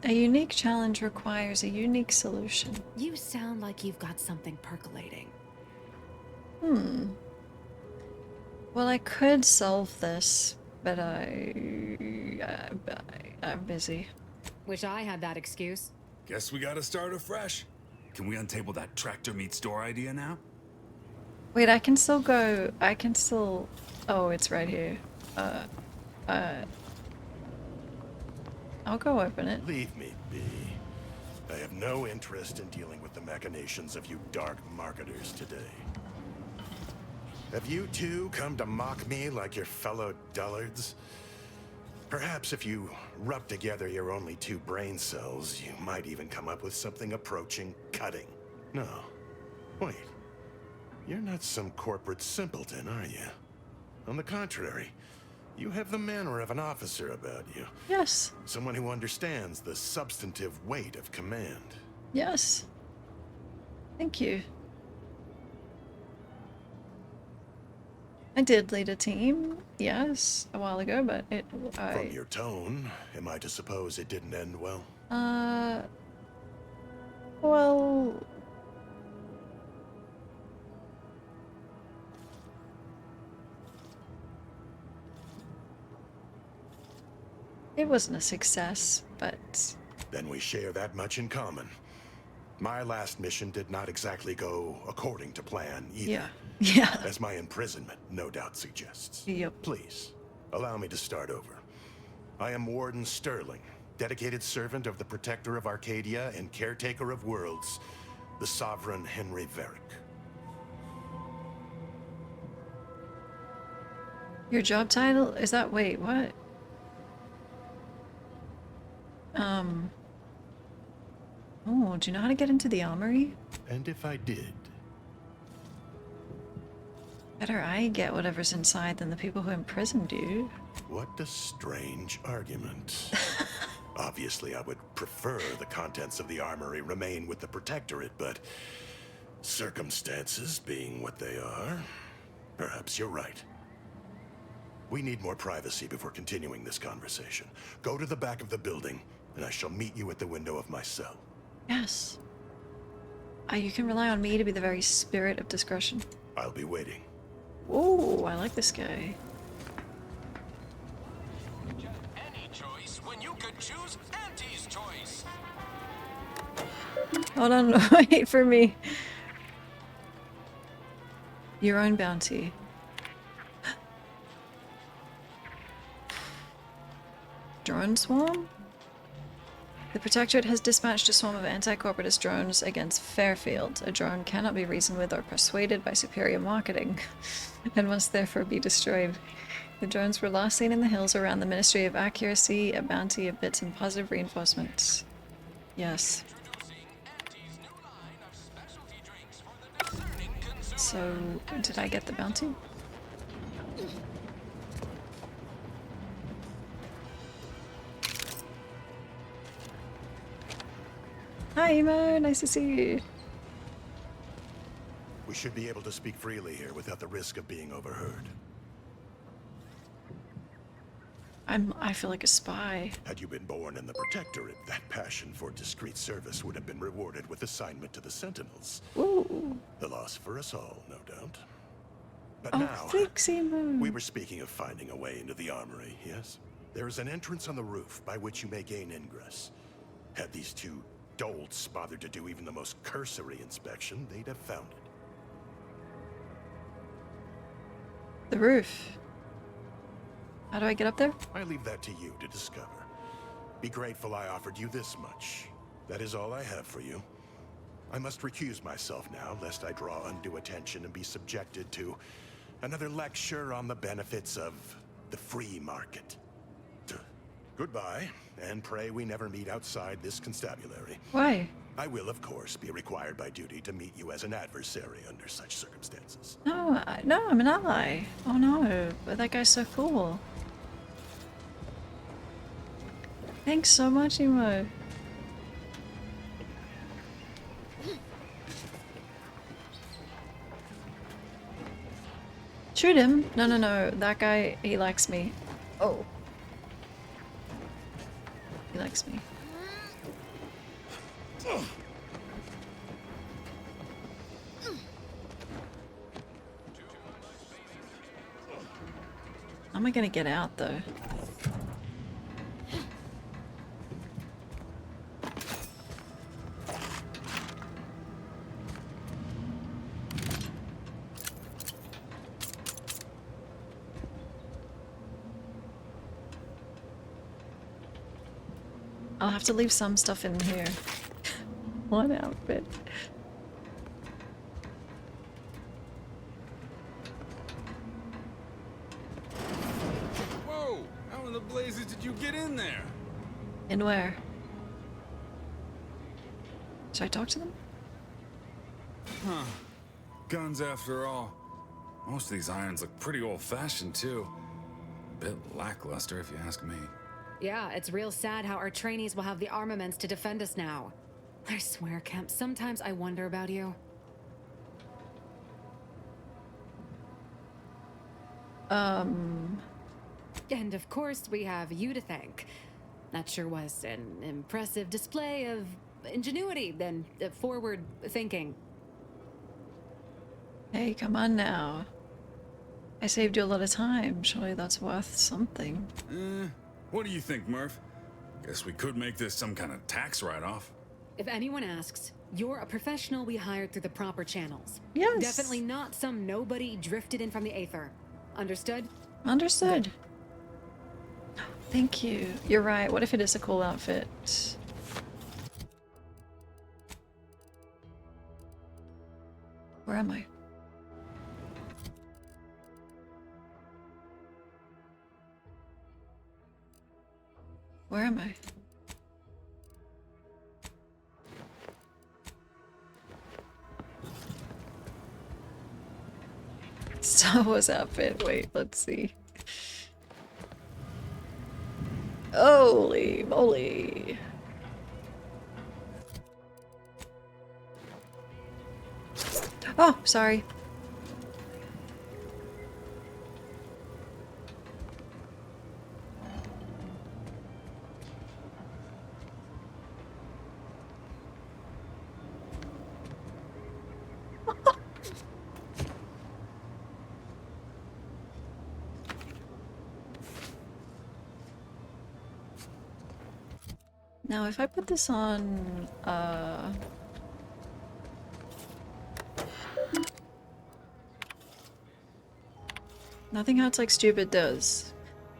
A: A unique challenge requires a unique solution.
F: You sound like you've got something percolating.
A: Well, I could solve this, but I'm busy.
F: Wish I had that excuse.
Q: Guess we gotta start afresh. Can we untable that tractor meets door idea now?
A: Wait, I can still go. I can still. Oh, it's right here. I'll go open it.
R: Leave me be. I have no interest in dealing with the machinations of you dark marketers today. Have you two come to mock me like your fellow dullards? Perhaps if you rub together your only 2 brain cells, you might even come up with something approaching cutting. No. Wait. You're not some corporate simpleton, are you? On the contrary, you have the manner of an officer about you.
A: Yes.
R: Someone who understands the substantive weight of command.
A: Yes. Thank you. I did lead a team, yes, a while ago, but
R: From your tone, am I to suppose it didn't end well?
A: Well... It wasn't a success, but...
R: Then we share that much in common. My last mission did not exactly go according to plan either.
A: Yeah.
R: As my imprisonment no doubt suggests.
A: Yep.
R: Please, allow me to start over. I am Warden Sterling, dedicated servant of the Protector of Arcadia and caretaker of worlds, the Sovereign Henry Varick.
A: Your job title? Is that... Wait, what? Oh, do you know how to get into the armory?
R: And if I did?
A: Better I get whatever's inside than the people who imprisoned you.
R: What a strange argument. Obviously, I would prefer the contents of the armory remain with the Protectorate, but circumstances being what they are, perhaps you're right. We need more privacy before continuing this conversation. Go to the back of the building, and I shall meet you at the window of my cell.
A: Yes. You can rely on me to be the very spirit of discretion.
R: I'll be waiting.
A: Ooh, I like this guy.
P: Any choice when you could choose Auntie's choice.
A: Hold on, wait for me. Your own bounty. Drone swarm? The Protectorate has dispatched a swarm of anti-corporatist drones against Fairfield. A drone cannot be reasoned with or persuaded by superior marketing, and must therefore be destroyed. The drones were last seen in the hills around the Ministry of Accuracy, a bounty of bits and positive reinforcement. Yes. So, did I get the bounty? Hi, Emo. Nice to see you.
R: We should be able to speak freely here without the risk of being overheard.
A: I feel like a spy.
R: Had you been born in the Protectorate, that passion for discreet service would have been rewarded with assignment to the Sentinels.
A: Ooh.
R: The loss for us all, no doubt. But
A: Oh,
R: now,
A: thanks, Emo.
R: we were speaking of finding a way into the armory, yes? There is an entrance on the roof by which you may gain ingress. Had these two dolts bothered to do even the most cursory inspection, they'd have found it.
A: The roof. How do I get up there?
R: I leave that to you to discover. Be grateful I offered you this much. That is all I have for you. I must recuse myself now, lest I draw undue attention and be subjected to another lecture on the benefits of the free market. Goodbye, and pray we never meet outside this constabulary.
A: Why?
R: I will, of course, be required by duty to meet you as an adversary under such circumstances.
A: No, no, I'm an ally. Oh no, but that guy's so cool. Thanks so much, Emo. Shoot him! No, no, no. That guy, he likes me. Oh. He likes me. How am I gonna get out though? I'll have to leave some stuff in here. One outfit.
Q: Whoa! How in the blazes did you get in there?
A: In where? Should I talk to them?
Q: Huh. Guns after all. Most of these irons look pretty old-fashioned too. Bit lackluster if you ask me.
F: Yeah, it's real sad how our trainees will have the armaments to defend us now. I swear, Kemp, sometimes I wonder about you. And of course, we have you to thank. That sure was an impressive display of ingenuity and forward thinking.
A: Hey, come on now. I saved you a lot of time. Surely that's worth something.
Q: What do you think, Murph? Guess we could make this some kind of tax write-off.
F: If anyone asks, you're a professional we hired through the proper channels.
A: Yes.
F: Definitely not some nobody drifted in from the Aether. Understood?
A: Understood. Thank you. You're right. What if it is a cool outfit? Where am I? Where am I? Star Wars outfit. Wait, let's see. Holy moly. Oh, sorry. Now, if I put this on, nothing hurts like stupid does.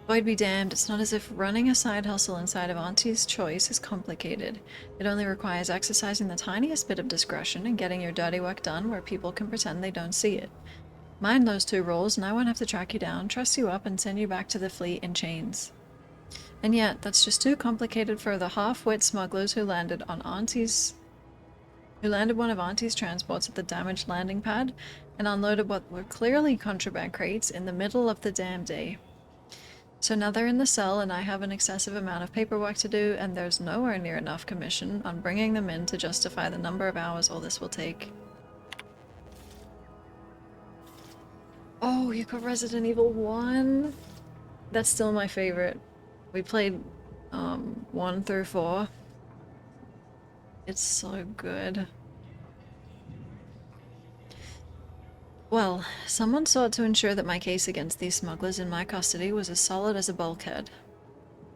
A: Void be damned, it's not as if running a side hustle inside of Auntie's Choice is complicated. It only requires exercising the tiniest bit of discretion and getting your dirty work done where people can pretend they don't see it. Mind those 2 rules and I won't have to track you down, truss you up, and send you back to the fleet in chains. And yet, that's just too complicated for the half-wit smugglers who landed one of Auntie's transports at the damaged landing pad and unloaded what were clearly contraband crates in the middle of the damn day. So now they're in the cell and I have an excessive amount of paperwork to do, and there's nowhere near enough commission on bringing them in to justify the number of hours all this will take. Oh, you got Resident Evil 1? That's still my favorite. We played 1 through 4. It's so good. Well, someone sought to ensure that my case against these smugglers in my custody was as solid as a bulkhead.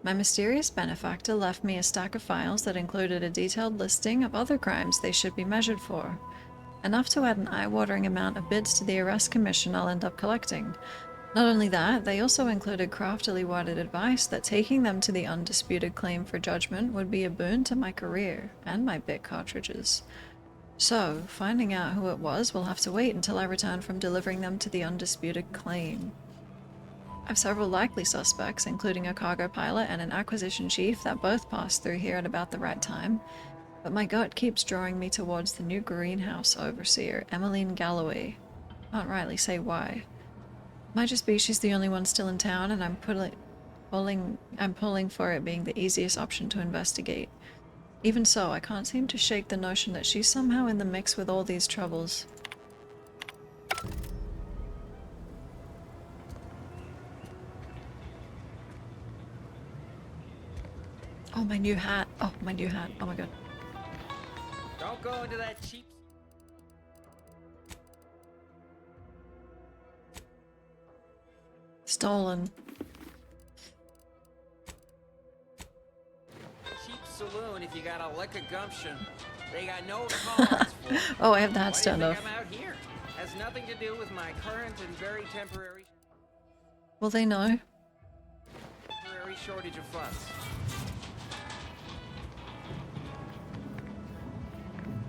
A: My mysterious benefactor left me a stack of files that included a detailed listing of other crimes they should be measured for. Enough to add an eye-watering amount of bits to the arrest commission I'll end up collecting. Not only that, they also included craftily worded advice that taking them to the undisputed claim for judgment would be a boon to my career and my bit cartridges. So, finding out who it was will have to wait until I return from delivering them to the undisputed claim. I've several likely suspects, including a cargo pilot and an acquisition chief that both passed through here at about the right time, but my gut keeps drawing me towards the new greenhouse overseer, Emmeline Galloway. Can't rightly say why. Might just be she's the only one still in town and I'm pulling for it being the easiest option to investigate. Even so, I can't seem to shake the notion that she's somehow in the mix with all these troubles. Oh, my new hat. Oh, my new hat. Oh my god.
P: Don't go into that cheap...
A: Stolen.
P: Cheap saloon if you got a lick of gumption. They got no tolerance for it.
A: Oh, I have the hats
P: Why do
A: turned
P: you
A: off.
P: think I'm out here? Has nothing to do with my current and very temporary
A: Will they know?
P: shortage of funds.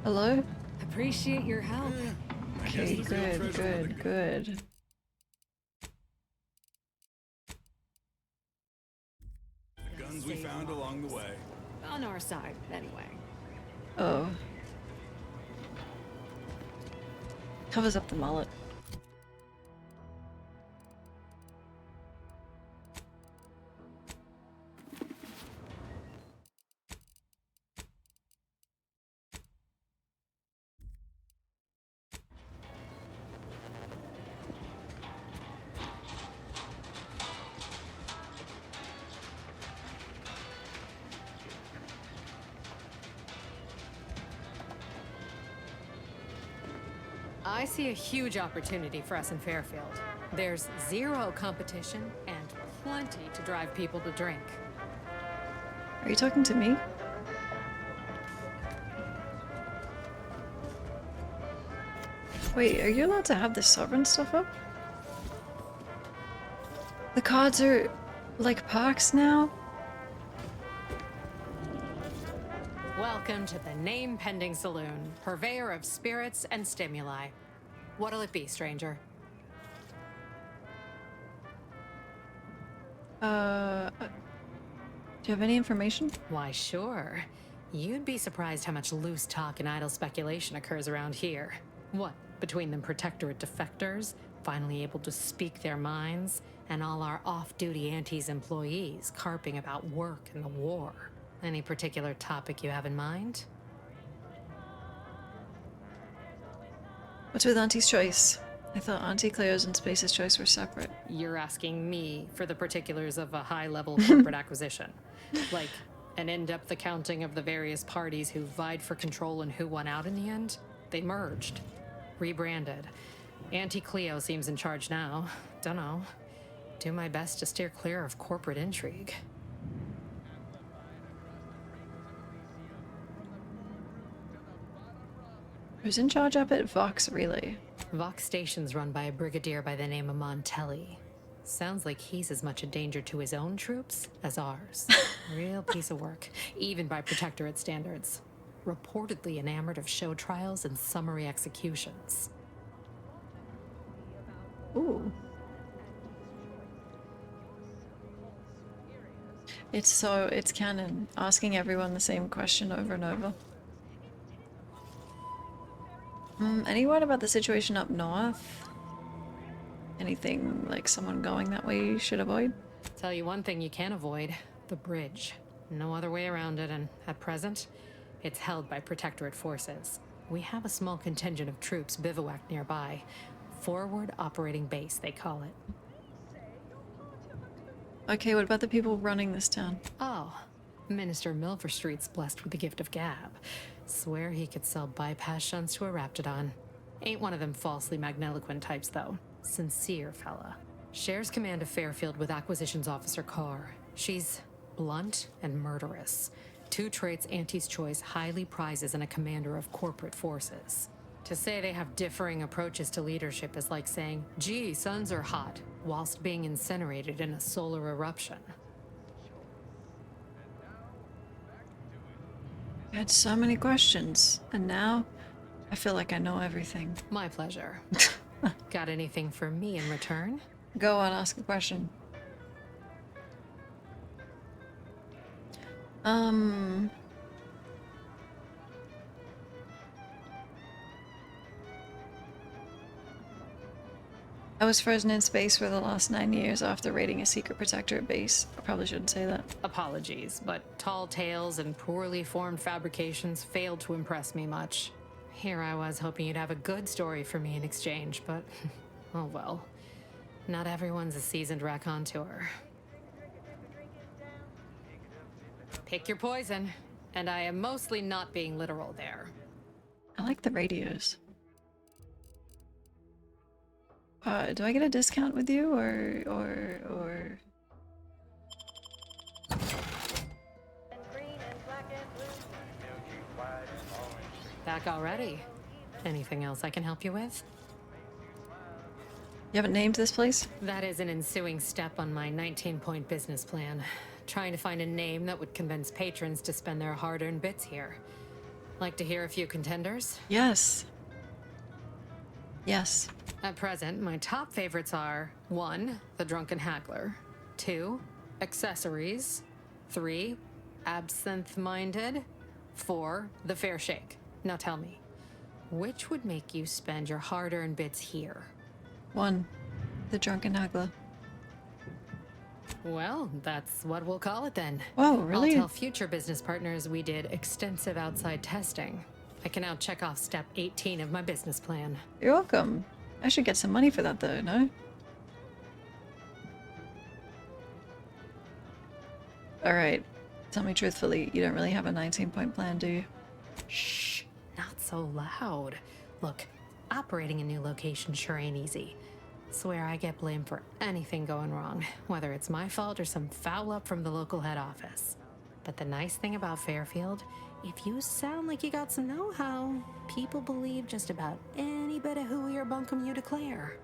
A: Hello?
F: Appreciate your help.
A: Okay, good.
Q: The guns we found along the way.
F: On our side, anyway.
A: Oh. Covers up the mullet.
F: I see a huge opportunity for us in Fairfield. There's zero competition and plenty to drive people to drink.
A: Are you talking to me? Wait, are you allowed to have the sovereign stuff up? The cards are like parks now?
F: Welcome to the Name Pending Saloon, purveyor of spirits and stimuli. What'll it be, stranger?
A: Do you have any information?
F: Why, sure. You'd be surprised how much loose talk and idle speculation occurs around here. What, between the Protectorate defectors, finally able to speak their minds, and all our off-duty Antes employees carping about work and the war? Any particular topic you have in mind?
A: What's with Auntie's Choice? I thought Auntie Cleo's and Space's Choice were separate.
F: You're asking me for the particulars of a high-level corporate acquisition. Like an in-depth accounting of the various parties who vied for control and who won out in the end? They merged. Rebranded. Auntie Cleo seems in charge now. Dunno. Do my best to steer clear of corporate intrigue.
A: Who's in charge up at Vox Relay?
F: Vox Station's run by a brigadier by the name of Montelli. Sounds like he's as much a danger to his own troops as ours. Real piece of work, even by Protectorate standards. Reportedly enamored of show trials and summary executions.
A: Ooh. It's canon, asking everyone the same question over and over. Any word about the situation up north? Anything like someone going that way you should avoid?
F: Tell you one thing you can't avoid, the bridge. No other way around it, and at present, it's held by Protectorate forces. We have a small contingent of troops bivouacked nearby. Forward Operating Base, they call it.
A: Okay, what about the people running this town?
F: Oh, Minister Milverstreet's blessed with the gift of gab. Swear he could sell bypass shunts to a Raptidon. Ain't one of them falsely magniloquent types, though. Sincere fella. Shares command of Fairfield with Acquisitions Officer Carr. She's blunt and murderous. Two traits Auntie's Choice highly prizes in a commander of corporate forces. To say they have differing approaches to leadership is like saying, gee, suns are hot, whilst being incinerated in a solar eruption.
A: I had so many questions, and now I feel like I know everything.
F: My pleasure. Got anything for me in return?
A: Go on, ask a question. I was frozen in space for the last 9 years after raiding a secret Protectorate base. I probably shouldn't say that.
F: Apologies, but tall tales and poorly formed fabrications failed to impress me much. Here I was hoping you'd have a good story for me in exchange, but oh well. Not everyone's a seasoned raconteur. Pick your poison, and I am mostly not being literal there.
A: I like the radios. Do I get a discount with you, or...
F: Back already? Anything else I can help you with?
A: You haven't named this place?
F: That is an ensuing step on my 19-point business plan. Trying to find a name that would convince patrons to spend their hard-earned bits here. Like to hear a few contenders?
A: Yes. Yes.
F: At present, my top favorites are 1. The Drunken Haggler, 2. Accessories, 3. Absinthe-Minded, 4. The Fair Shake. Now tell me, which would make you spend your hard-earned bits here?
A: 1. The Drunken Haggler.
F: Well, that's what we'll call it then.
A: Whoa, really?
F: I'll tell future business partners we did extensive outside testing. I can now check off step 18 of my business plan.
A: You're welcome. I should get some money for that though, no? Alright. Tell me truthfully, you don't really have a 19-point plan, do you?
F: Shh, not so loud. Look, operating a new location sure ain't easy. Swear I get blamed for anything going wrong, whether it's my fault or some foul up from the local head office. But the nice thing about Fairfield, if you sound like you got some know-how, people believe just about any bit of hooey or bunkum you declare.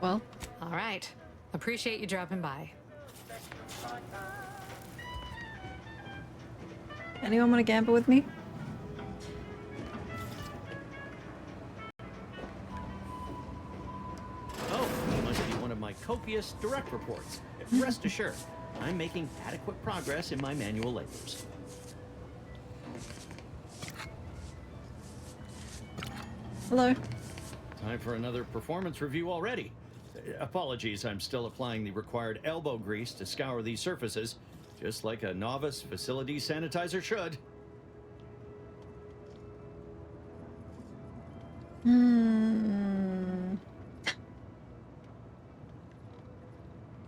A: Well.
F: All right. Appreciate you dropping by.
A: Anyone want to gamble with me?
S: Oh, you must be one of my copious direct reports. Rest assured, I'm making adequate progress in my manual labors.
A: Hello.
S: Time for another performance review already. Apologies, I'm still applying the required elbow grease to scour these surfaces, just like a novice facility sanitizer should.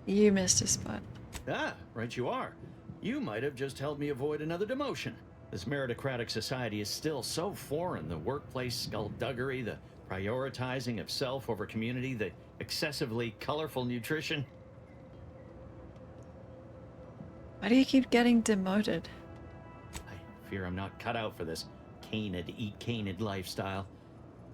A: You missed a spot.
S: Ah, right you are. You might have just helped me avoid another demotion. This meritocratic society is still so foreign. The workplace skullduggery, the prioritizing of self over community, the excessively colorful nutrition.
A: Why do you keep getting demoted?
S: I fear I'm not cut out for this canid, eat canid lifestyle.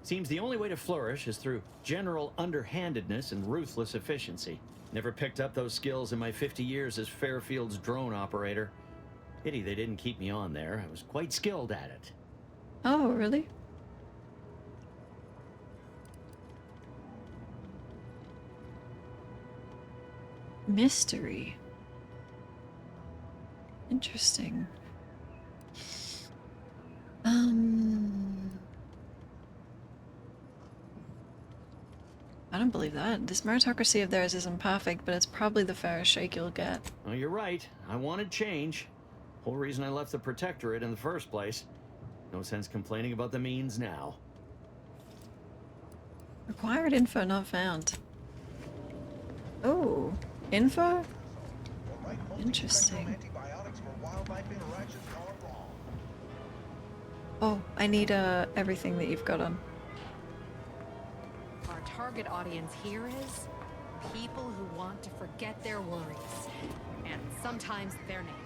S: Seems the only way to flourish is through general underhandedness and ruthless efficiency. Never picked up those skills in my 50 years as Fairfield's drone operator. Pity they didn't keep me on there. I was quite skilled at it.
A: Oh, really? Mystery. Interesting. I don't believe that. This meritocracy of theirs isn't perfect, but it's probably the fairest shake you'll get.
S: Oh, you're right. I wanted change. Whole reason I left the Protectorate in the first place. No sense complaining about the means now.
A: Required info not found. Oh, info? Interesting. Oh, I need everything that you've got on.
F: Our target audience here is people who want to forget their worries, and sometimes their names.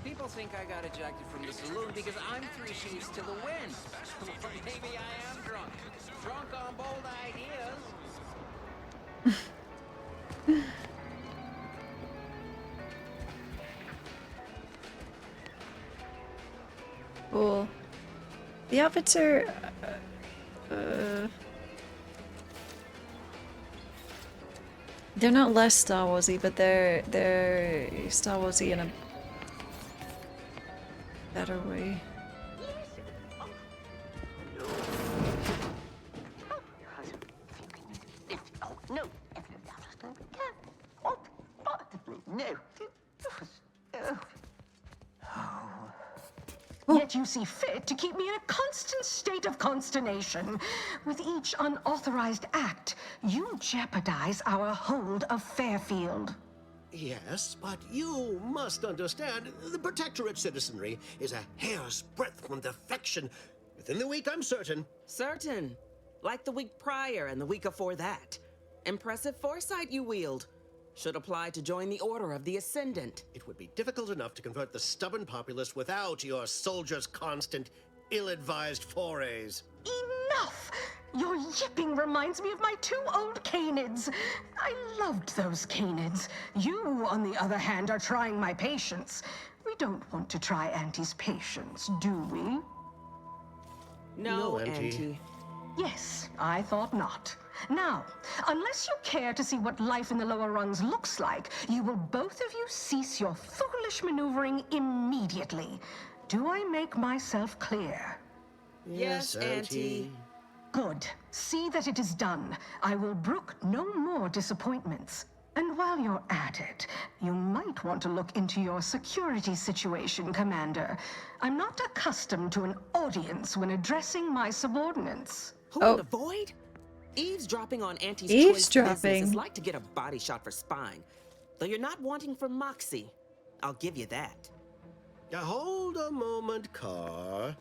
P: People think I got ejected from the saloon because I'm 3 sheets to the wind. Or maybe I am drunk. Drunk on bold ideas.
A: Cool. The outfits are... they're not less Star Warsy, but they're Star Warsy in a better way.
O: No. Yet you see fit to keep me in a constant state of consternation. With each unauthorized act, you jeopardize our hold of Fairfield.
T: Yes, but you must understand, the Protectorate citizenry is a hair's breadth from defection. Within the week, I'm certain.
U: Certain. Like the week prior and the week before that. Impressive foresight you wield. Should apply to join the Order of the Ascendant.
T: It would be difficult enough to convert the stubborn populace without your soldiers' constant, ill-advised forays.
O: Enough! Your yipping reminds me of my 2 old Canids. I loved those Canids. You, on the other hand, are trying my patience. We don't want to try Auntie's patience, do we?
U: No, Auntie.
O: Yes, I thought not. Now, unless you care to see what life in the lower rungs looks like, you will both of you cease your foolish maneuvering immediately. Do I make myself clear?
U: Yes, Auntie.
O: Good. See that it is done. I will brook no more disappointments. And while you're at it, you might want to look into your security situation, Commander. I'm not accustomed to an audience when addressing my subordinates.
U: Who would avoid? Eavesdropping on Auntie's choice business is like to get a body shot for spying. Though you're not wanting for moxie. I'll give you that.
T: Hold a moment, Carr.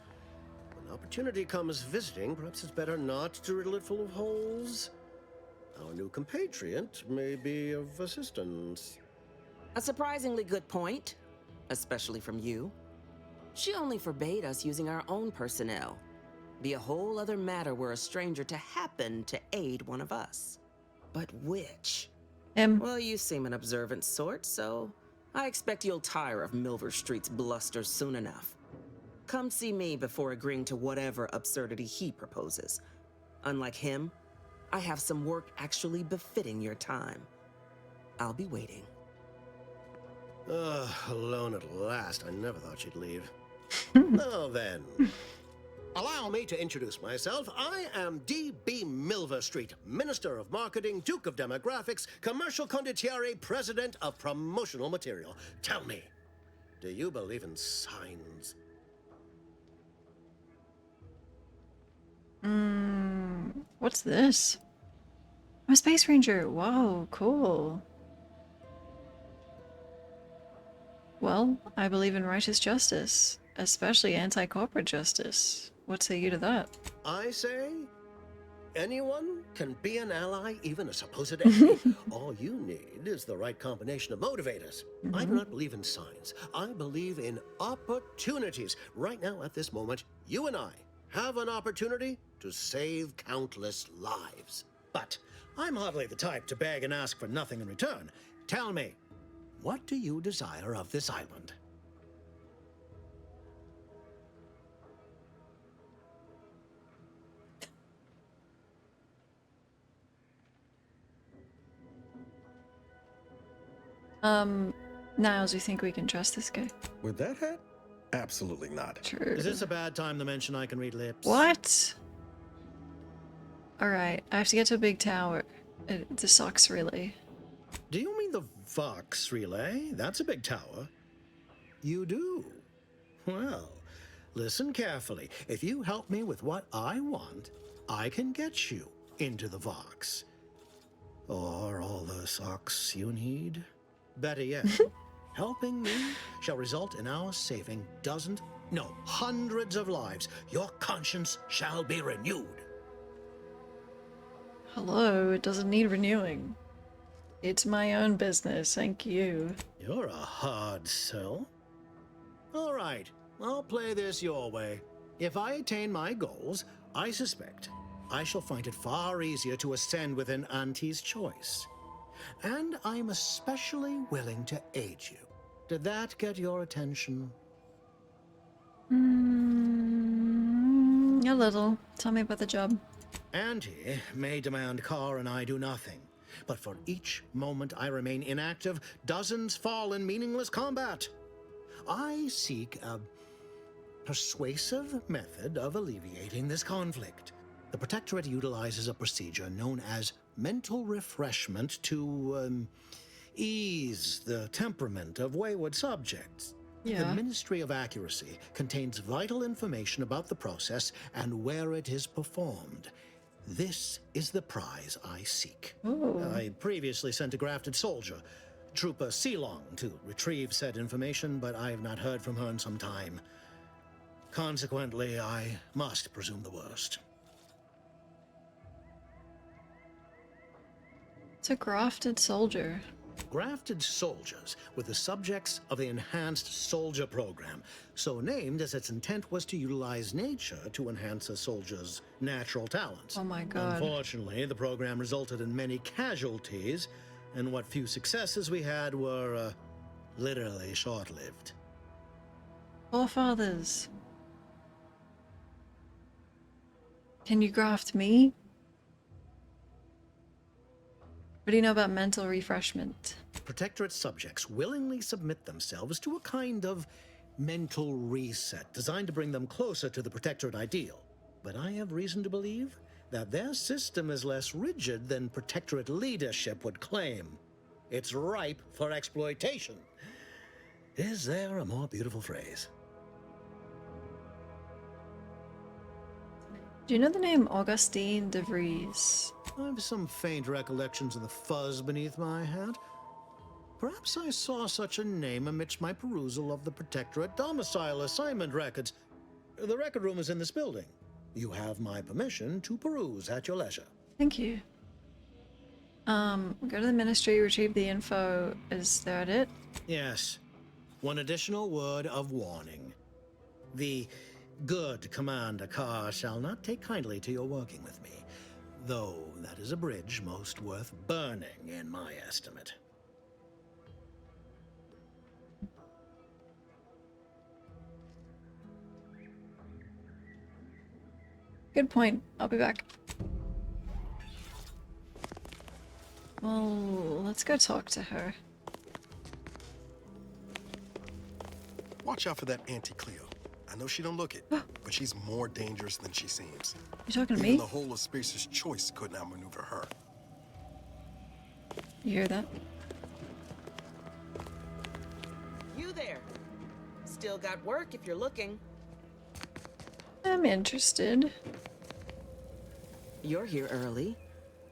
T: When opportunity comes visiting, perhaps it's better not to riddle it full of holes. Our new compatriot may be of assistance.
U: A surprisingly good point, especially from you. She only forbade us using our own personnel. Be a whole other matter were a stranger to happen to aid one of us. But which? Well, you seem an observant sort, so I expect you'll tire of Milver Street's bluster soon enough. Come see me before agreeing to whatever absurdity he proposes. Unlike him, I have some work actually befitting your time. I'll be waiting.
T: Alone at last. I never thought she'd leave. Now then. Allow me to introduce myself. I am D.B. Milver Street, Minister of Marketing, Duke of Demographics, Commercial Condottiere, President of Promotional Material. Tell me, do you believe in signs?
A: What's this? I'm a space ranger. Whoa, cool. Well, I believe in righteous justice, especially anti-corporate justice. What say you to that?
T: I say, anyone can be an ally, even a supposed enemy. All you need is the right combination of motivators. I do not believe in signs. I believe in opportunities. Right now, at this moment, you and I have an opportunity to save countless lives.
B: But I'm hardly the type to beg and ask for nothing in return. Tell me, what do you desire of this island?
A: Niles, you think we can trust this guy?
J: With that hat? Absolutely not.
A: True.
B: Is this a bad time to mention I can read lips?
A: What? Alright, I have to get to a big tower. The Sox relay.
B: Do you mean the Vox relay? That's a big tower. You do? Well, listen carefully. If you help me with what I want, I can get you into the Vox. Or all the socks you need. Better yet, helping me shall result in our saving dozens, no, hundreds of lives. Your conscience shall be renewed.
A: Hello, it doesn't need renewing. It's my own business, thank you.
B: You're a hard sell. All right, I'll play this your way. If I attain my goals, I suspect I shall find it far easier to ascend within Auntie's choice. And I'm especially willing to aid you. Did that get your attention?
A: A little. Tell me about the job.
B: Auntie may demand Carr and I do nothing. But for each moment I remain inactive, dozens fall in meaningless combat. I seek a persuasive method of alleviating this conflict. The Protectorate utilizes a procedure known as mental refreshment to ease the temperament of wayward subjects.
A: Yeah.
B: The Ministry of Accuracy contains vital information about the process and where it is performed. This is the prize I seek.
A: Ooh.
B: I previously sent a grafted soldier, Trooper Sealong, to retrieve said information, but I have not heard from her in some time. Consequently, I must presume the worst.
A: It's a grafted soldier.
B: Grafted soldiers were the subjects of the Enhanced Soldier Program, so named as its intent was to utilize nature to enhance a soldier's natural talents.
A: Oh my god.
B: Unfortunately, the program resulted in many casualties, and what few successes we had were literally short-lived.
A: Forefathers. Can you graft me? What do you know about mental refreshment?
B: Protectorate subjects willingly submit themselves to a kind of mental reset designed to bring them closer to the Protectorate ideal. But I have reason to believe that their system is less rigid than Protectorate leadership would claim. It's ripe for exploitation. Is there a more beautiful phrase?
A: Do you know the name Augustine de Vries?
B: I have some faint recollections of the fuzz beneath my hat. Perhaps I saw such a name amidst my perusal of the Protectorate domicile assignment records. The record room is in this building. You have my permission to peruse at your leisure.
A: Thank you. Go to the ministry, retrieve the info. Is that it?
B: Yes. One additional word of warning. The good Commander Carr shall not take kindly to your working with me, though that is a bridge most worth burning in my estimate.
A: Good point. I'll be back. Well, let's go talk to her.
J: Watch out for that Auntie Cleo. I know she don't look it, but she's more dangerous than she seems.
A: You talking to
J: Even
A: me?
J: the whole of Spacer's Choice could not maneuver her.
A: You hear that?
U: You there. Still got work if you're looking.
A: I'm interested.
U: You're here early.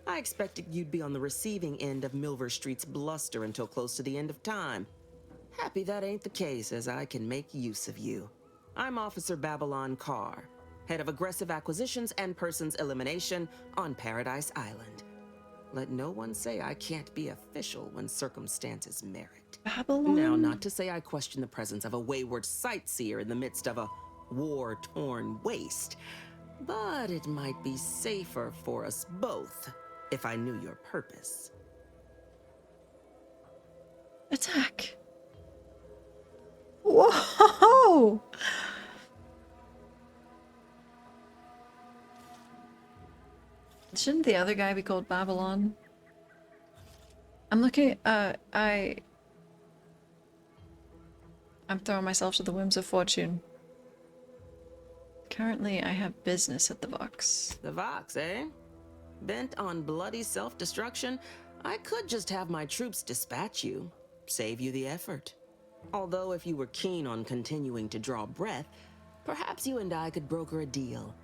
U: I expected you'd be on the receiving end of Milver Street's bluster until close to the end of time. Happy that ain't the case, as I can make use of you. I'm Officer Babylon Carr, head of aggressive acquisitions and persons elimination on Paradise Island. Let no one say I can't be official when circumstances merit.
A: Babylon?
U: Now, not to say I question the presence of a wayward sightseer in the midst of a war-torn waste. But it might be safer for us both if I knew your purpose.
A: Attack. Whoa! Shouldn't the other guy be called Babylon? I'm looking at, I'm throwing myself to the whims of fortune. Currently, I have business at the Vox.
U: The Vox, eh? Bent on bloody self-destruction? I could just have my troops dispatch you, save you the effort. Although if you were keen on continuing to draw breath, perhaps you and I could broker a deal.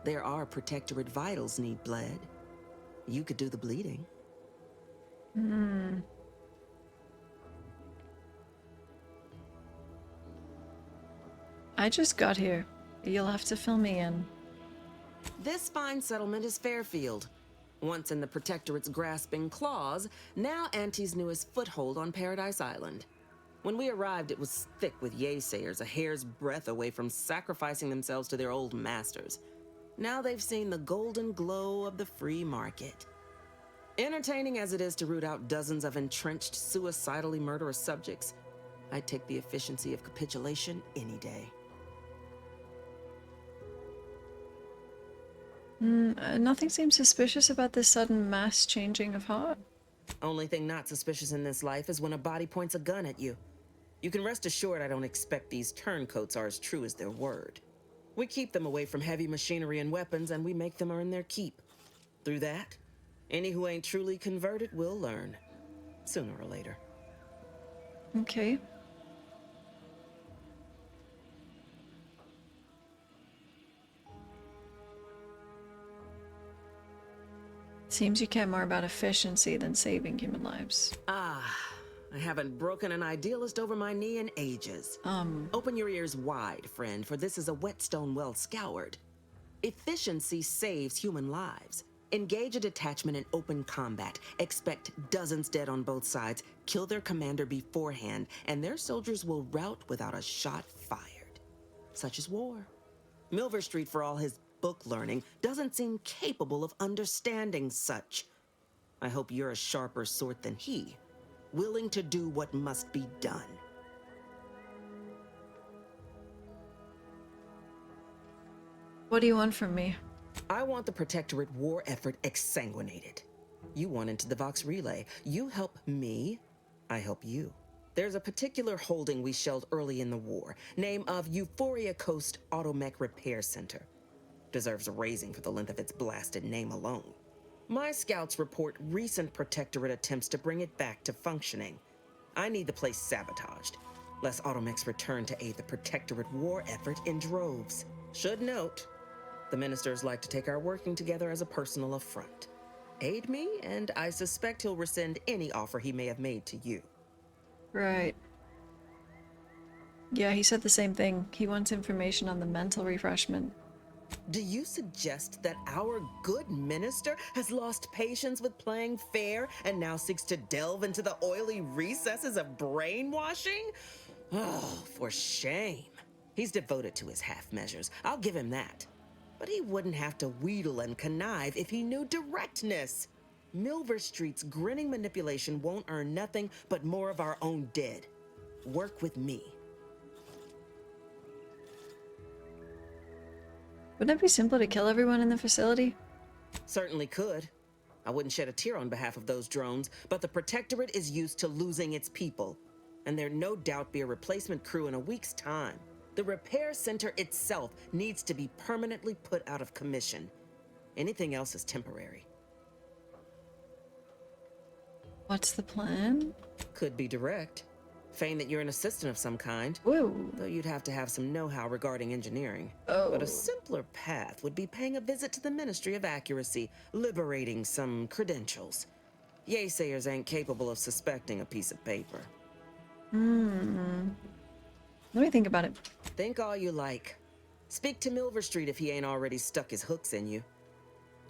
U: There are Protectorate vitals need bled. You could do the bleeding.
A: I just got here. You'll have to fill me in.
U: This fine settlement is Fairfield. Once in the Protectorate's grasping claws, now Auntie's newest foothold on Paradise Island. When we arrived, it was thick with yaysayers, a hair's breadth away from sacrificing themselves to their old masters. Now they've seen the golden glow of the free market. Entertaining as it is to root out dozens of entrenched, suicidally murderous subjects, I'd take the efficiency of capitulation any day.
A: Nothing seems suspicious about this sudden mass changing of heart.
U: Only thing not suspicious in this life is when a body points a gun at you. You can rest assured I don't expect these turncoats are as true as their word. We keep them away from heavy machinery and weapons, and we make them earn their keep. Through that, any who ain't truly converted will learn, sooner or later.
A: Okay. Seems you care more about efficiency than saving human lives.
U: I haven't broken an idealist over my knee in ages. Open your ears wide, friend, for this is a whetstone well scoured. Efficiency saves human lives. Engage a detachment in open combat. Expect dozens dead on both sides. Kill their commander beforehand, and their soldiers will rout without a shot fired. Such is war. Milver Street, for all his book learning, doesn't seem capable of understanding such. I hope you're a sharper sort than he, willing to do what must be done.
A: What do you want from me?
U: I want the Protectorate war effort exsanguinated. You want into the Vox Relay. You help me, I help you. There's a particular holding we shelled early in the war, name of Euphoria Coast Automech Repair Center. Deserves a raising for the length of its blasted name alone. My scouts report recent Protectorate attempts to bring it back to functioning. I need the place sabotaged, lest Automechs return to aid the Protectorate war effort in droves. Should note, the ministers like to take our working together as a personal affront. Aid me, and I suspect he'll rescind any offer he may have made to you.
A: Right. Yeah, he said the same thing. He wants information on the mental refreshment.
U: Do you suggest that our good minister has lost patience with playing fair and now seeks to delve into the oily recesses of brainwashing? Oh, for shame. He's devoted to his half measures. I'll give him that. But he wouldn't have to wheedle and connive if he knew directness. Milver Street's grinning manipulation won't earn nothing but more of our own dead. Work with me.
A: Wouldn't it be simpler to kill everyone in the facility?
U: Certainly could. I wouldn't shed a tear on behalf of those drones, but the Protectorate is used to losing its people. And there'd no doubt be a replacement crew in a week's time. The repair center itself needs to be permanently put out of commission. Anything else is temporary.
A: What's the plan?
U: Could be direct. Feign that you're an assistant of some kind.
A: Woo.
U: Though you'd have to have some know-how regarding engineering.
A: Oh.
U: But a simpler path would be paying a visit to the Ministry of Accuracy, liberating some credentials. Yaysayers ain't capable of suspecting a piece of paper.
A: Let me think about it.
U: Think all you like. Speak to Milver Street if he ain't already stuck his hooks in you.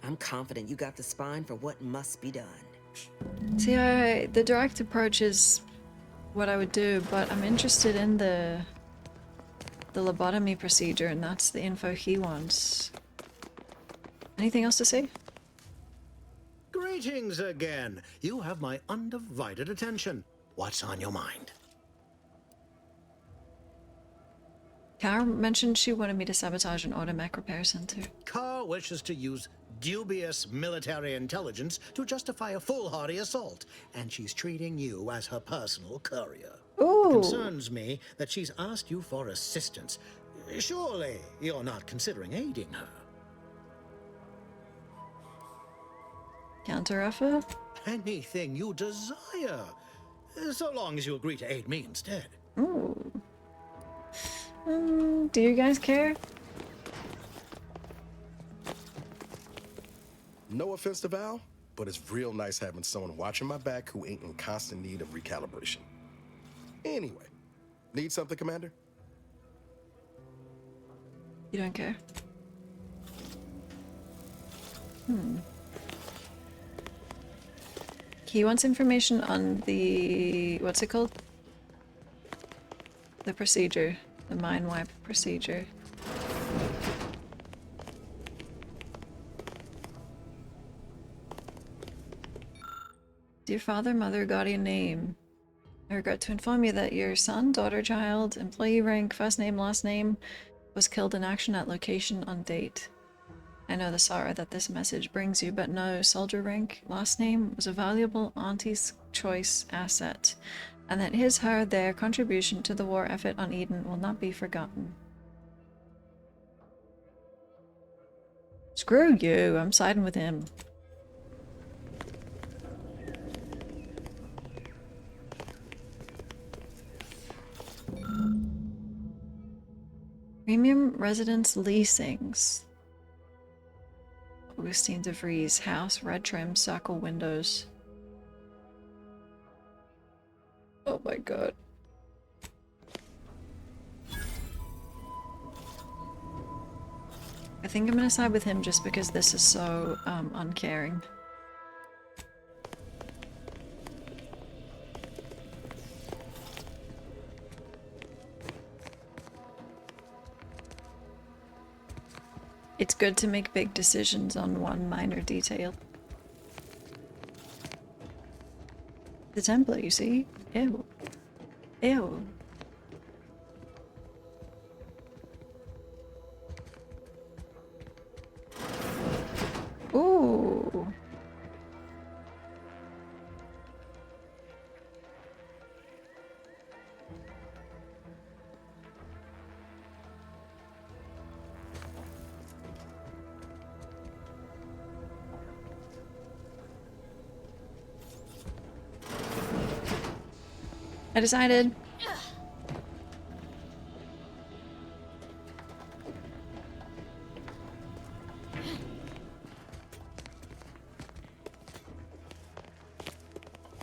U: I'm confident you got the spine for what must be done.
A: See, the direct approach is what I would do, but I'm interested in the lobotomy procedure, and that's the info he wants. Anything else to say?
B: Greetings again. You have my undivided attention. What's on your mind?
A: Kara mentioned she wanted me to sabotage an automech repair center.
B: Carr wishes to use dubious military intelligence to justify a foolhardy assault, and she's treating you as her personal courier.
A: Ooh.
B: Concerns me that she's asked you for assistance. Surely you're not considering aiding her.
A: Counteroffer?
B: Anything you desire, so long as you agree to aid me instead.
A: Ooh. Do you guys care?
J: No offense to Val, but it's real nice having someone watching my back who ain't in constant need of recalibration. Anyway, need something, Commander?
A: You don't care? He wants information on the... what's it called? The procedure. The mind wipe procedure. Dear father, mother, guardian name. I regret to inform you that your son, daughter, child, employee rank, first name, last name, was killed in action at location on date. I know the sorrow that this message brings you, but no, soldier rank, last name, was a valuable auntie's choice asset, and that his, her, their contribution to the war effort on Eden will not be forgotten. Screw you, I'm siding with him. Premium Residence Leasings. Augustine de Vries house, red trim, circle windows. Oh my god. I think I'm gonna side with him just because this is so uncaring. It's good to make big decisions on one minor detail. The template, you see? Ew. Ew. Ooh. I decided.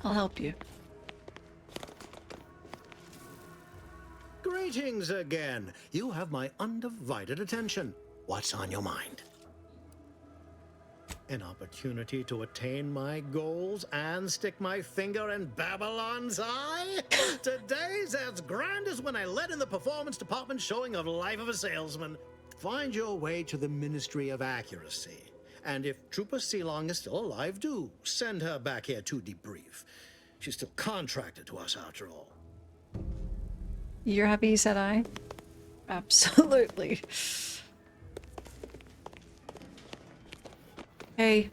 A: I'll help you.
B: Greetings again. You have my undivided attention. What's on your mind? An opportunity to attain my goals and stick my finger in Babylon's eye? Today's as grand as when I led in the performance department showing of Life of a Salesman. Find your way to the Ministry of Accuracy. And if Trooper Sealong is still alive, do send her back here to debrief. She's still contracted to us after all.
A: You're happy you said I? Absolutely. Hey,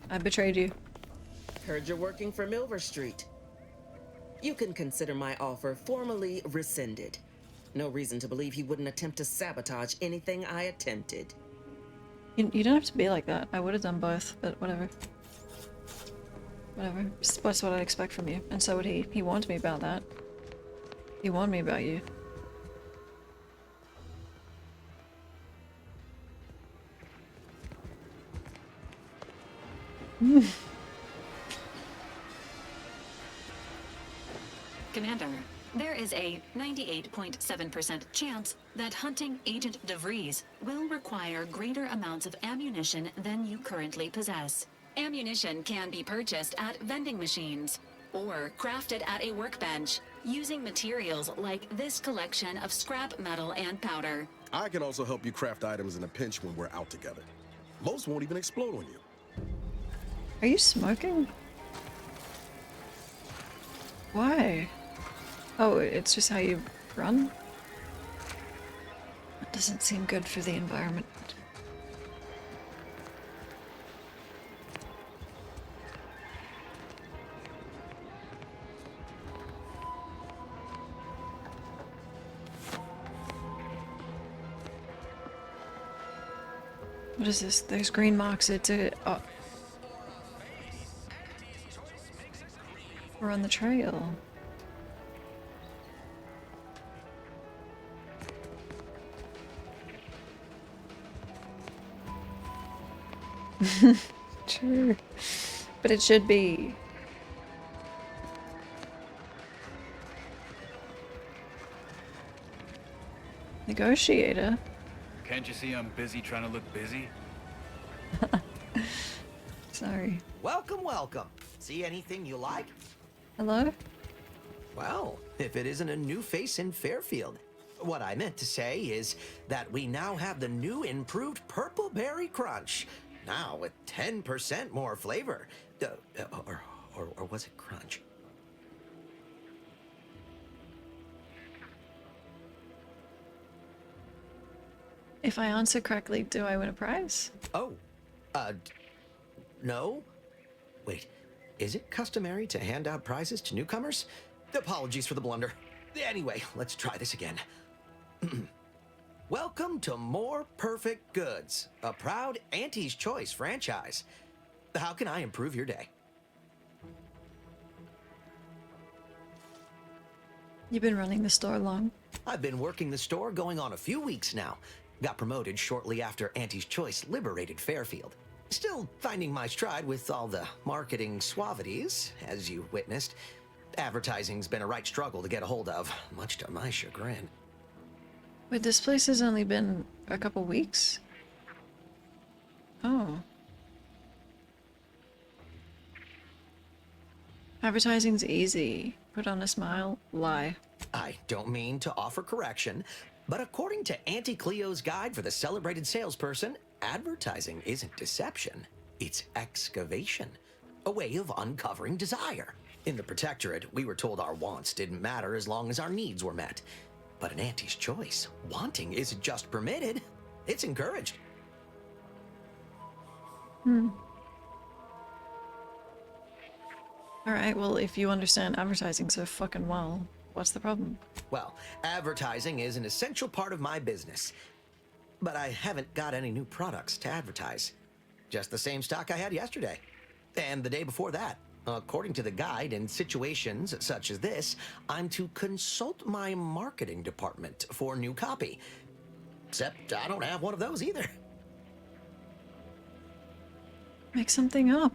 A: I betrayed you.
U: Heard you're working for Milver Street. You can consider my offer formally rescinded. No reason to believe he wouldn't attempt to sabotage anything I attempted.
A: You don't have to be like that. I would have done both, but whatever. Whatever. That's what I'd expect from you. And so would he. He warned me about that. He warned me about you.
E: Commander, there is a 98.7% chance that hunting Agent de Vries will require greater amounts of ammunition than you currently possess. Ammunition can be purchased at vending machines or crafted at a workbench using materials like this collection of scrap metal and powder.
J: I can also help you craft items in a pinch when we're out together. Most won't even explode on you.
A: Are you smoking? Why? Oh, it's just how you run? That doesn't seem good for the environment. What is this? There's green marks. It's a... Oh. We're on the trail. Sure. But it should be. Negotiator.
D: Can't you see I'm busy trying to look busy?
A: Sorry.
V: Welcome, welcome. See anything you like?
A: Hello?
V: Well, if it isn't a new face in Fairfield. What I meant to say is that we now have the new improved Purple Berry Crunch. Now with 10% more flavor. Or was it crunch?
A: If I answer correctly, do I win a prize?
V: Oh, no? Wait, is it customary to hand out prizes to newcomers? Apologies for the blunder. Anyway, let's try this again. Welcome to More Perfect Goods, a proud Auntie's Choice franchise. How can I improve your day?
A: You've been running the store long?
V: I've been working the store going on a few weeks now. Got promoted shortly after Auntie's Choice liberated Fairfield. Still finding my stride with all the marketing suavities, as you witnessed. Advertising's been a right struggle to get a hold of, much to my chagrin.
A: Wait, this place has only been a couple weeks? Oh. Advertising's easy. Put on a smile, lie.
V: I don't mean to offer correction, but according to Auntie Cleo's guide for the celebrated salesperson, advertising isn't deception, it's excavation. A way of uncovering desire. In the Protectorate, we were told our wants didn't matter as long as our needs were met. But in Auntie's Choice, wanting isn't just permitted, it's encouraged.
A: Alright, well, if you understand advertising so fucking well, what's the problem?
V: Well, advertising is an essential part of my business. But I haven't got any new products to advertise. Just the same stock I had yesterday. And the day before that. According to the guide, in situations such as this, I'm to consult my marketing department for new copy. Except I don't have one of those either.
A: Make something up.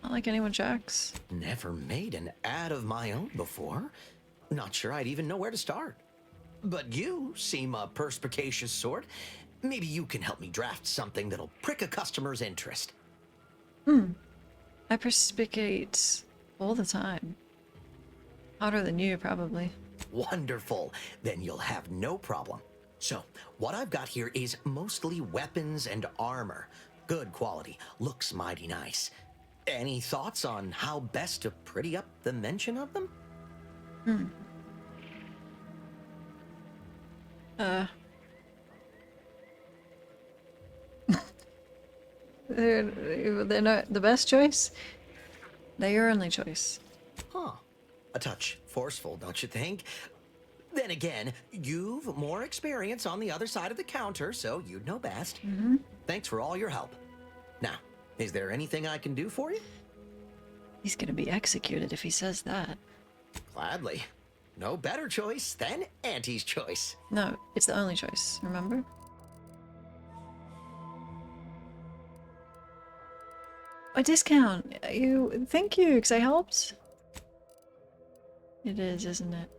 A: Not like anyone checks.
V: Never made an ad of my own before. Not sure I'd even know where to start. But you seem a perspicacious sort. Maybe you can help me draft something that'll prick a customer's interest.
A: I perspicate all the time. Harder than you, probably.
V: Wonderful. Then you'll have no problem. So, what I've got here is mostly weapons and armor. Good quality. Looks mighty nice. Any thoughts on how best to pretty up the mention of them?
A: They're not the best choice. They're your only choice.
V: Huh. A touch forceful, don't you think? Then again, you've more experience on the other side of the counter, so you'd know best. Thanks for all your help. Now, is there anything I can do for you?
A: He's gonna be executed if he says that.
V: Gladly. No better choice than Auntie's Choice.
A: No, it's the only choice, remember? A discount! Thank you, because I helped. It is, isn't it?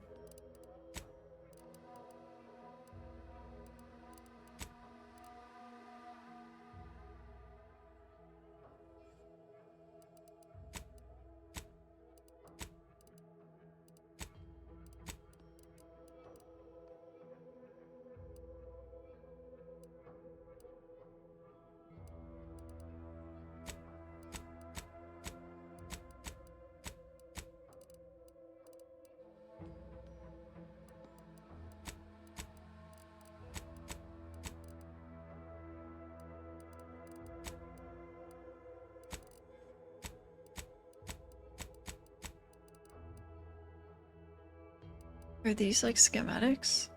A: Are these like schematics?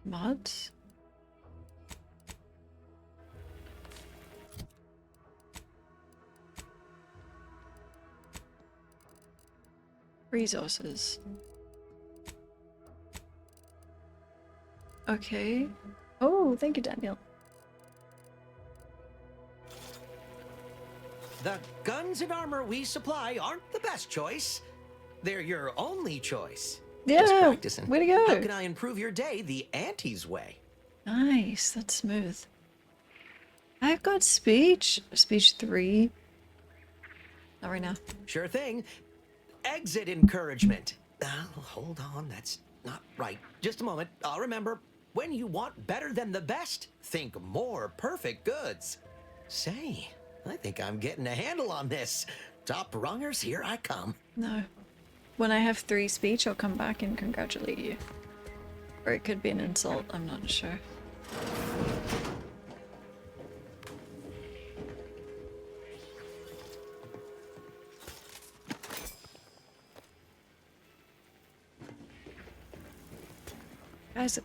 A: Mods? Resources. Okay. Oh, thank you, Daniel.
V: The guns and armor we supply aren't the best choice. They're your only choice.
A: Yeah,
V: Just practicing.
A: way to go.
V: How can I improve your day the Auntie's way?
A: Nice, that's smooth. I've got speech. Speech 3. Not right now.
V: Sure thing. Exit encouragement. Hold on, that's not right. Just a moment. I'll remember. When you want better than the best, think more perfect goods. Say, I think I'm getting a handle on this. Top rungers, here I come.
A: No. When I have 3 speech, I'll come back and congratulate you. Or it could be an insult, I'm not sure. Guys,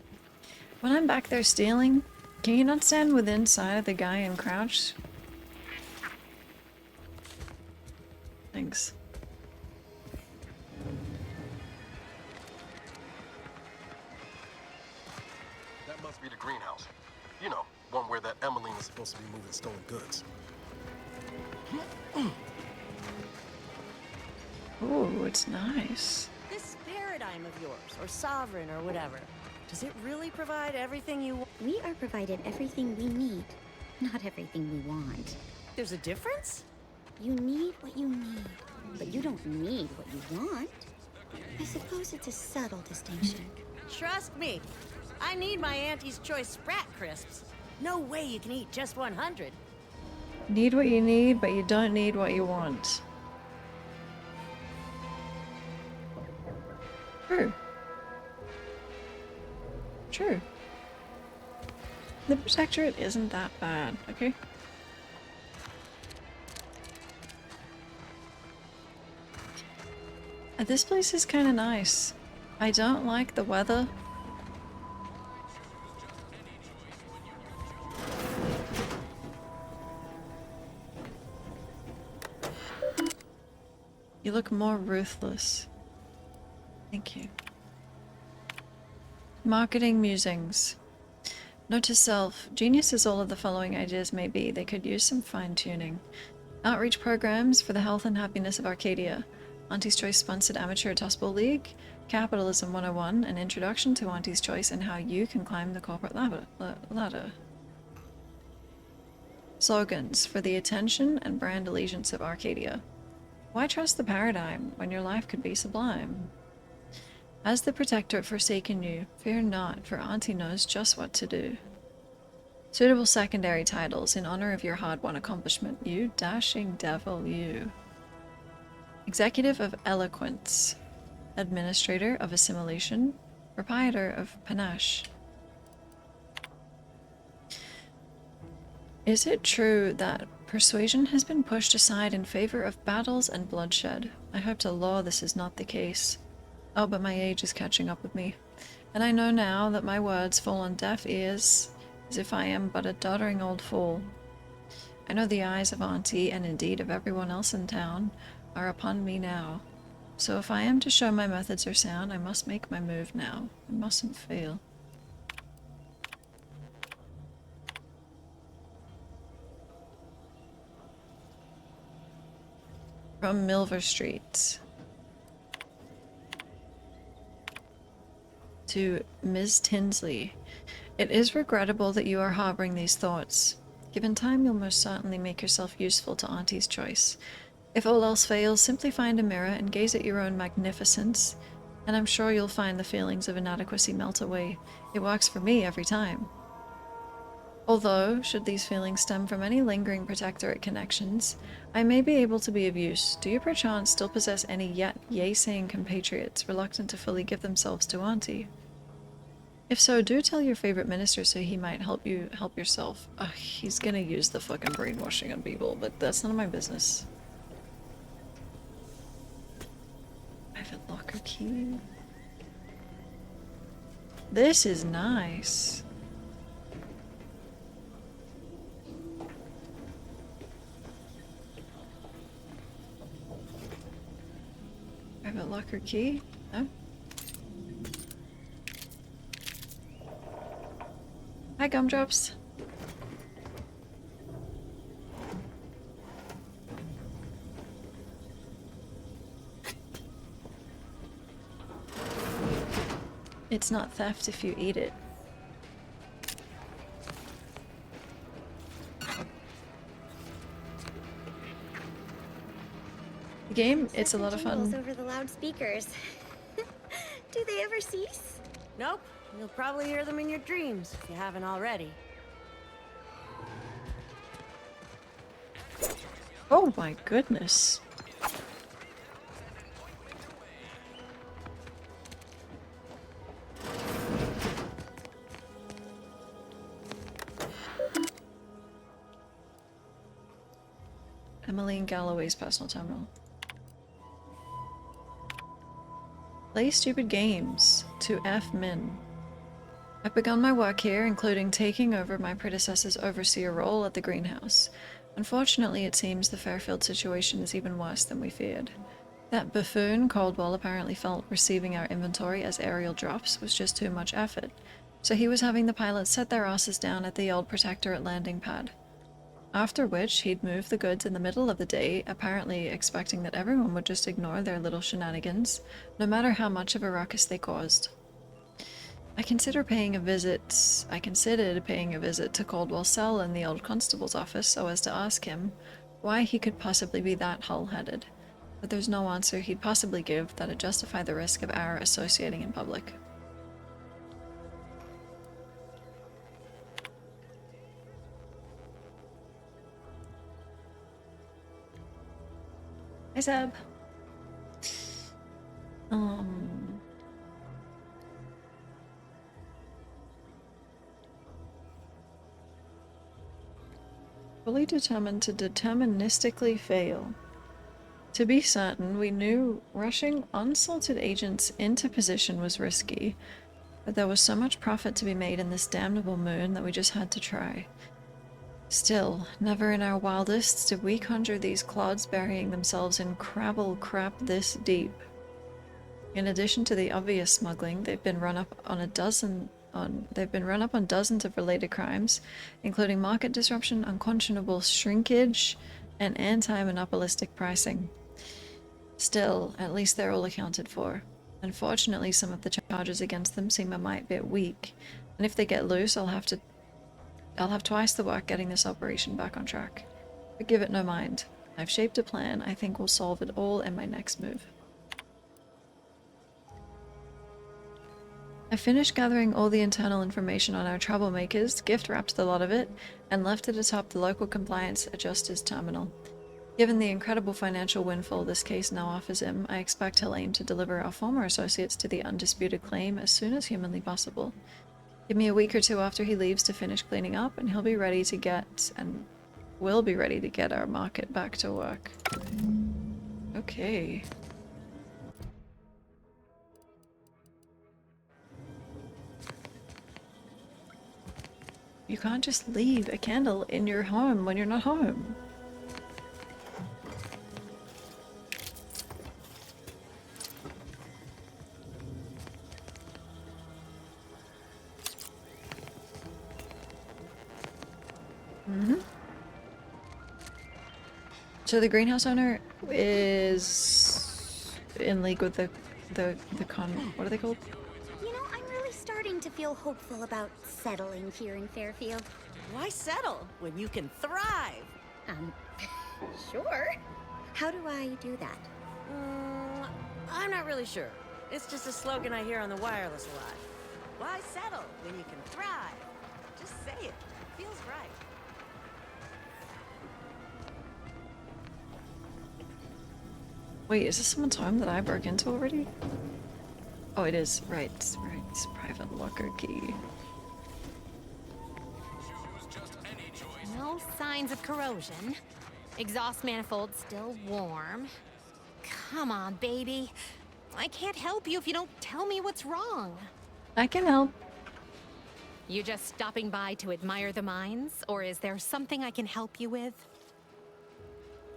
A: when I'm back there stealing, can you not stand within sight of the guy and crouch? Thanks.
J: That must be the greenhouse. You know, one where that Emmeline is supposed to be moving stolen goods.
A: Oh, it's nice.
L: This paradigm of yours, or sovereign, or whatever, does it really provide everything you want?
N: We are provided everything we need, not everything we want.
L: There's a difference?
N: You need what you need, but you don't need what you want. I suppose it's a subtle distinction.
L: Trust me, I need my Auntie's Choice Sprat Crisps. No way you can eat just 100.
A: Need what you need, but you don't need what you want. True. True. The Protectorate isn't that bad, okay? This place is kind of nice. I don't like the weather. You look more ruthless. Thank you. Marketing musings. Note to self, genius as all of the following ideas may be, they could use some fine-tuning. Outreach programs for the health and happiness of Arcadia. Auntie's Choice sponsored amateur Tossball League. Capitalism 101, an introduction to Auntie's Choice and how you can climb the corporate ladder. Slogans for the attention and brand allegiance of Arcadia. Why trust the paradigm when your life could be sublime? Has the Protectorate forsaken you? Fear not, for Auntie knows just what to do. Suitable secondary titles in honor of your hard-won accomplishment. You dashing devil, you. Executive of Eloquence. Administrator of Assimilation. Proprietor of Panache. Is it true that persuasion has been pushed aside in favor of battles and bloodshed? I hope to law this is not the case. Oh, but my age is catching up with me. And I know now that my words fall on deaf ears, as if I am but a doddering old fool. I know the eyes of Auntie, and indeed of everyone else in town, are upon me now. So if I am to show my methods are sound, I must make my move now. I mustn't fail. From Milver Street. To Ms. Tinsley. It is regrettable that you are harboring these thoughts. Given time, you'll most certainly make yourself useful to Auntie's Choice. If all else fails, simply find a mirror and gaze at your own magnificence, and I'm sure you'll find the feelings of inadequacy melt away. It works for me every time. Although, should these feelings stem from any lingering Protectorate connections, I may be able to be of use. Do you perchance still possess any yet yay-saying compatriots reluctant to fully give themselves to Auntie? If so, do tell your favorite minister so he might help you help yourself. He's gonna use the fucking brainwashing on people, but that's none of my business. locker key. This is nice. Private locker key? No? Hi, Gumdrops. It's not theft if you eat it. The game, it's a lot of fun.
N: Over the loudspeakers. Do they ever cease?
L: Nope. You'll probably hear them in your dreams if you haven't already.
A: Oh my goodness. Emmeline Galloway's personal terminal. Play stupid games to F min. I've begun my work here, including taking over my predecessor's overseer role at the greenhouse. Unfortunately, it seems the Fairfield situation is even worse than we feared. That buffoon Caldwell apparently felt receiving our inventory as aerial drops was just too much effort, so he was having the pilots set their asses down at the old Protectorate landing pad. After which, he'd move the goods in the middle of the day, apparently expecting that everyone would just ignore their little shenanigans, no matter how much of a ruckus they caused. I considered paying a visit to Caldwell's cell in the old constable's office so as to ask him why he could possibly be that hull-headed, but there's no answer he'd possibly give that'd justify the risk of our associating in public. Hi, Zeb. Fully determined to deterministically fail. To be certain, we knew rushing unsalted agents into position was risky, but there was so much profit to be made in this damnable moon that we just had to try. Still, never in our wildest did we conjure these clods burying themselves in crabble crap this deep. In addition to the obvious smuggling, they've been run up on dozens of related crimes, including market disruption, unconscionable shrinkage, and anti-monopolistic pricing. Still, at least they're all accounted for. Unfortunately, some of the charges against them seem a mite bit weak, and if they get loose, I'll have twice the work getting this operation back on track. But give it no mind. I've shaped a plan I think will solve it all in my next move. I finished gathering all the internal information on our troublemakers, gift-wrapped the lot of it, and left it atop the local compliance adjuster's terminal. Given the incredible financial windfall this case now offers him, I expect he'll aim to deliver our former associates to the undisputed claim as soon as humanly possible. Give me a week or two after he leaves to finish cleaning up, and we'll be ready to get our market back to work. Okay. You can't just leave a candle in your home when you're not home. So the greenhouse owner is in league with the what are they called?
N: You know, I'm really starting to feel hopeful about settling here in Fairfield.
L: Why settle when you can thrive?
N: Sure. How do I do that?
L: I'm not really sure. It's just a slogan I hear on the wireless a lot. Why settle when you can thrive? Just say it. It feels right.
A: Wait, is this someone's home that I broke into already? Oh, it is. Right. Private locker key.
H: No signs of corrosion. Exhaust manifold still warm. Come on, baby. I can't help you if you don't tell me what's wrong.
A: I can help.
H: You just stopping by to admire the mines, or is there something I can help you with?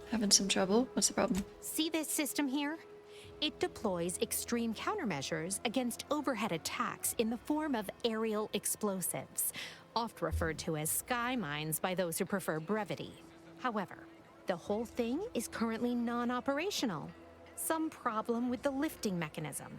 A: Having some trouble? What's the problem?
H: See this system here? It deploys extreme countermeasures against overhead attacks in the form of aerial explosives, oft referred to as sky mines by those who prefer brevity. However, the whole thing is currently non-operational. Some problem with the lifting mechanism.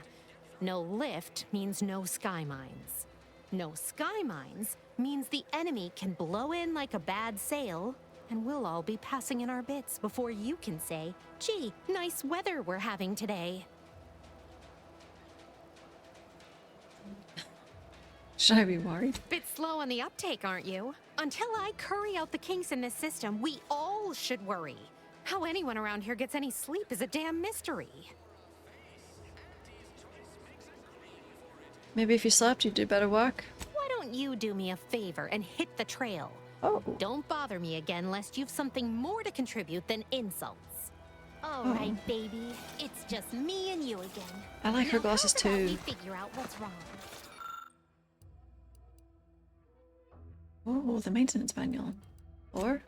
H: No lift means no sky mines. No sky mines means the enemy can blow in like a bad sail, and we'll all be passing in our bits before you can say, gee, nice weather we're having today.
A: Should I be worried?
H: Bit slow on the uptake, aren't you? Until I curry out the kinks in this system, we all should worry. How anyone around here gets any sleep is a damn mystery.
A: Maybe if you slept, you'd do better work.
H: Why don't you do me a favor and hit the trail?
A: Oh.
H: Don't bother me again lest you've something more to contribute than insults. All right, baby. It's just me and you again.
A: I like her
H: Now,
A: glasses
H: how about
A: too.
H: we figure out what's wrong?
A: Oh, the maintenance manual. Or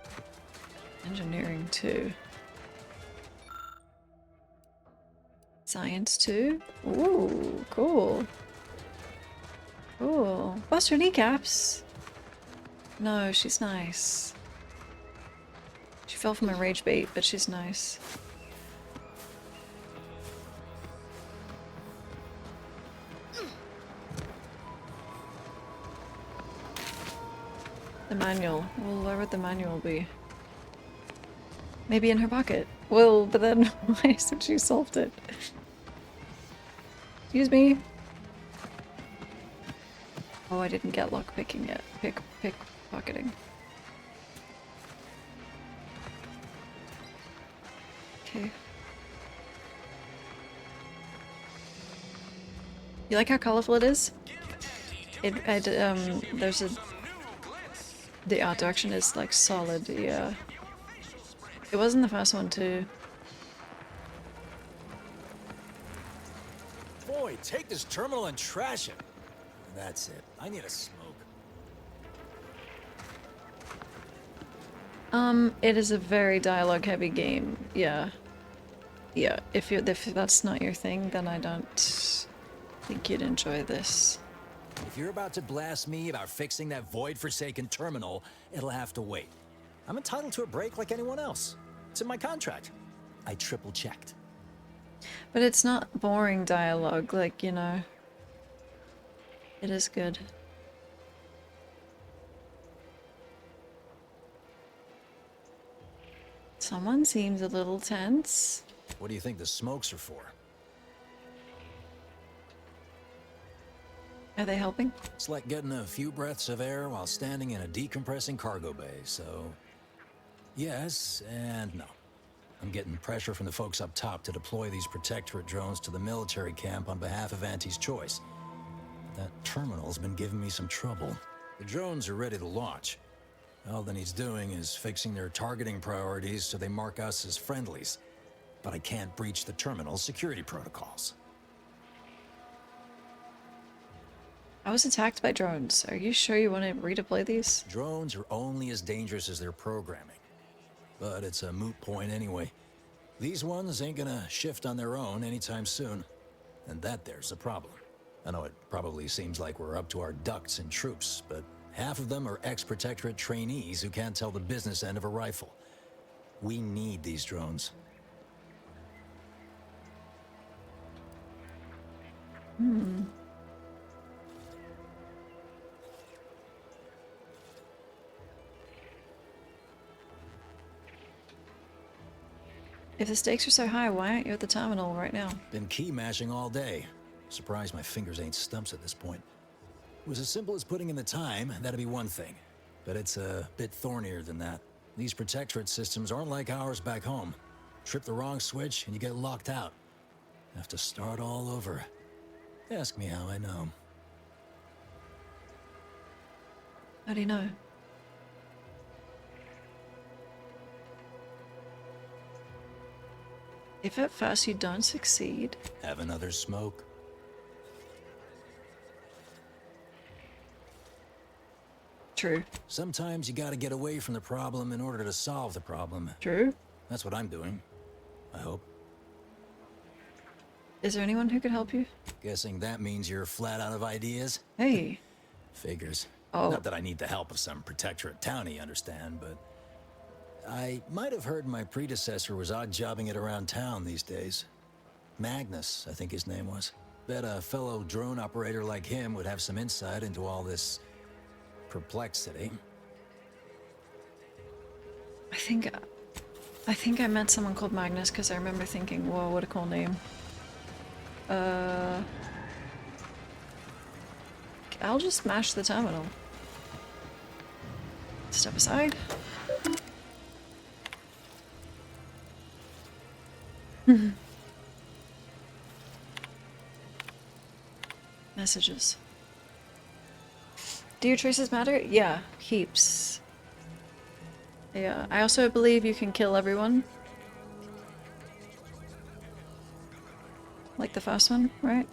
A: engineering 2. Science 2. Ooh, cool. Cool. Bust her kneecaps. No, she's nice. She fell from a rage bait, but she's nice. The manual. Well, where would the manual be? Maybe in her pocket. Well, but then why hasn't she solved it? Excuse me. Oh, I didn't get lock picking yet. Pickpocketing. Okay. You like how colorful it is? There's a... The art direction is like solid, yeah. It was in the first one too.
I: Boy, take this terminal and trash it. That's it. I need a smoke.
A: It is a very dialogue-heavy game. Yeah. Yeah. If that's not your thing, then I don't think you'd enjoy this.
I: If you're about to blast me about fixing that void-forsaken terminal, it'll have to wait. I'm entitled to a break like anyone else. It's in my contract. I triple-checked.
A: But it's not boring dialogue, like, you know. It is good. Someone seems a little tense.
I: What do you think the smokes are for?
A: Are they helping?
I: It's like getting a few breaths of air while standing in a decompressing cargo bay, so... Yes and no. I'm getting pressure from the folks up top to deploy these Protectorate drones to the military camp on behalf of Auntie's Choice. That terminal's been giving me some trouble. The drones are ready to launch. All that needs doing is fixing their targeting priorities so they mark us as friendlies. But I can't breach the terminal's security protocols.
A: I was attacked by drones. Are you sure you want to redeploy these?
I: Drones are only as dangerous as their programming. But it's a moot point anyway. These ones ain't gonna shift on their own anytime soon. And that there's a problem. I know it probably seems like we're up to our ducks in troops, but half of them are ex-Protectorate trainees who can't tell the business end of a rifle. We need these drones.
A: If the stakes are so high, why aren't you at the terminal right now?
I: Been key mashing all day. Surprised my fingers ain't stumps at this point. It was as simple as putting in the time, that'd be one thing. But it's a bit thornier than that. These Protectorate systems aren't like ours back home. Trip the wrong switch and you get locked out. Have to start all over. Ask me how I know.
A: How do you know? If at first you don't succeed...
I: Have another smoke.
A: True.
I: Sometimes you gotta get away from the problem in order to solve the problem.
A: True.
I: That's what I'm doing. I hope.
A: Is there anyone who could help you?
I: Guessing that means you're flat out of ideas?
A: Hey.
I: Figures.
A: Oh.
I: Not that I need the help of some protectorate townie, understand, but... I might have heard my predecessor was odd-jobbing it around town these days. Magnus, I think his name was. Bet a fellow drone operator like him would have some insight into all this... perplexity.
A: I think I met someone called Magnus because I remember thinking, whoa, what a cool name. I'll just smash the terminal. Step aside. Messages. Do your choices matter? Yeah, heaps. Yeah, I also believe you can kill everyone. Like the first one, right?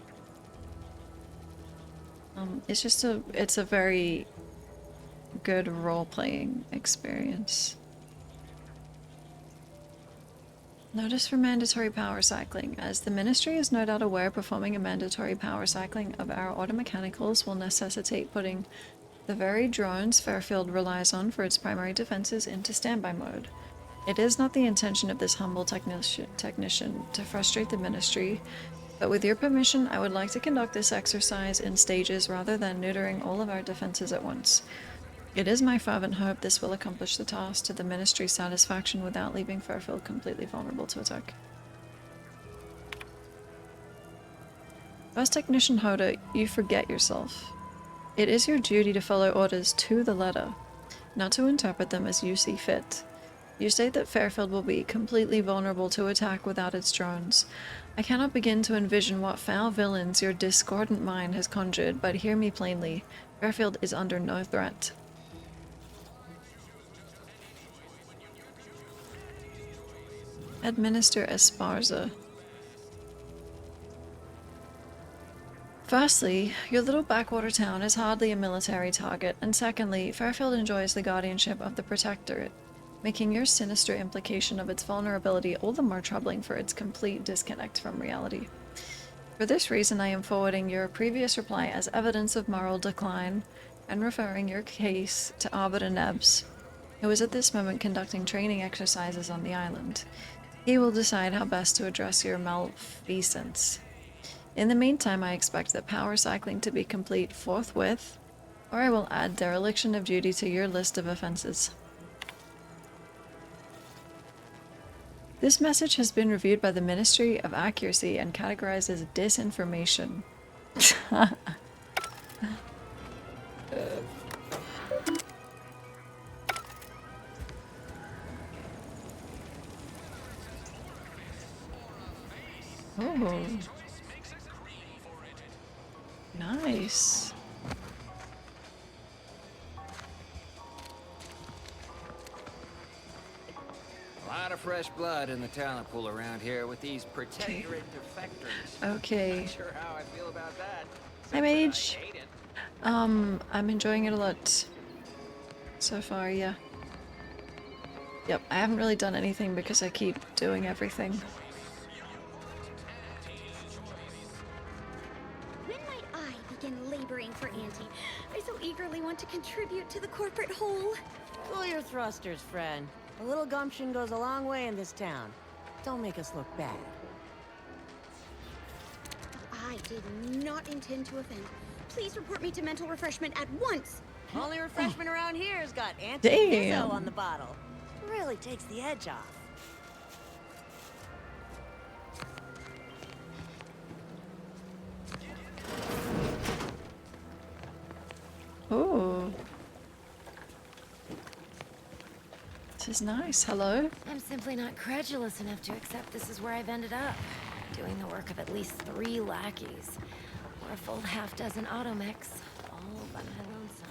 A: It's a very good role-playing experience. Notice for mandatory power cycling. As the Ministry is no doubt aware, performing a mandatory power cycling of our automechanicals will necessitate putting the very drones Fairfield relies on for its primary defenses into standby mode. It is not the intention of this humble technician to frustrate the Ministry, but with your permission, I would like to conduct this exercise in stages rather than neutering all of our defenses at once. It is my fervent hope this will accomplish the task to the Ministry's satisfaction without leaving Fairfield completely vulnerable to attack. First Technician Hoda, you forget yourself. It is your duty to follow orders to the letter, not to interpret them as you see fit. You state that Fairfield will be completely vulnerable to attack without its drones. I cannot begin to envision what foul villains your discordant mind has conjured, but hear me plainly. Fairfield is under no threat. Administer Esparza. Firstly, your little backwater town is hardly a military target, and secondly, Fairfield enjoys the guardianship of the Protectorate, making your sinister implication of its vulnerability all the more troubling for its complete disconnect from reality. For this reason, I am forwarding your previous reply as evidence of moral decline, and referring your case to Arbiter Nebs, who is at this moment conducting training exercises on the island. He will decide how best to address your malfeasance. In the meantime, I expect the power cycling to be complete forthwith, or I will add dereliction of duty to your list of offenses. This message has been reviewed by the Ministry of Accuracy and categorized as disinformation. Oh. Nice.
P: A lot of fresh blood in the talent pool around here with these protectorate defectors.
A: Okay.
P: Not sure how I feel about that.
A: Hi, Mage. I'm enjoying it a lot so far, yeah. Yep, I haven't really done anything because I keep doing everything.
N: When might I begin laboring for Auntie? I so eagerly want to contribute to the corporate whole.
L: Cool your thrusters, friend. A little gumption goes a long way in this town. Don't make us look bad.
N: I did not intend to offend. Please report me to mental refreshment at once.
L: Only refreshment around here's got anti-Pizzo on the bottle. Really takes the edge off.
A: Oh. This is nice. Hello?
K: I'm simply not credulous enough to accept this is where I've ended up. Doing the work of at least 3 lackeys. Or a full half-dozen automechs. All by my lonesome.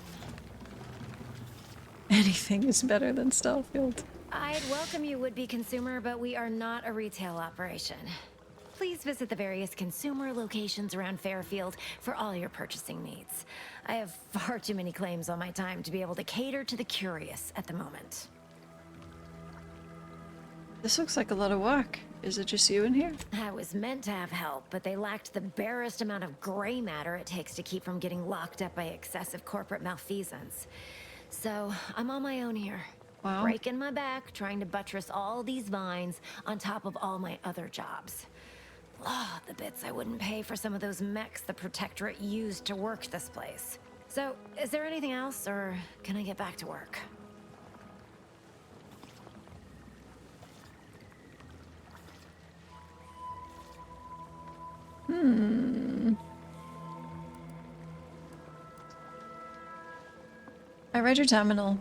A: Anything is better than Starfield.
K: I'd welcome you, would-be consumer, but we are not a retail operation. Please visit the various consumer locations around Fairfield for all your purchasing needs. I have far too many claims on my time to be able to cater to the curious at the moment.
A: This looks like a lot of work. Is it just you in here?
K: I was meant to have help, but they lacked the barest amount of gray matter it takes to keep from getting locked up by excessive corporate malfeasance. So, I'm on my own here.
A: Wow.
K: Breaking my back, trying to buttress all these vines on top of all my other jobs. Oh, the bits I wouldn't pay for some of those mechs the Protectorate used to work this place. So, is there anything else, or can I get back to work?
A: I read your terminal.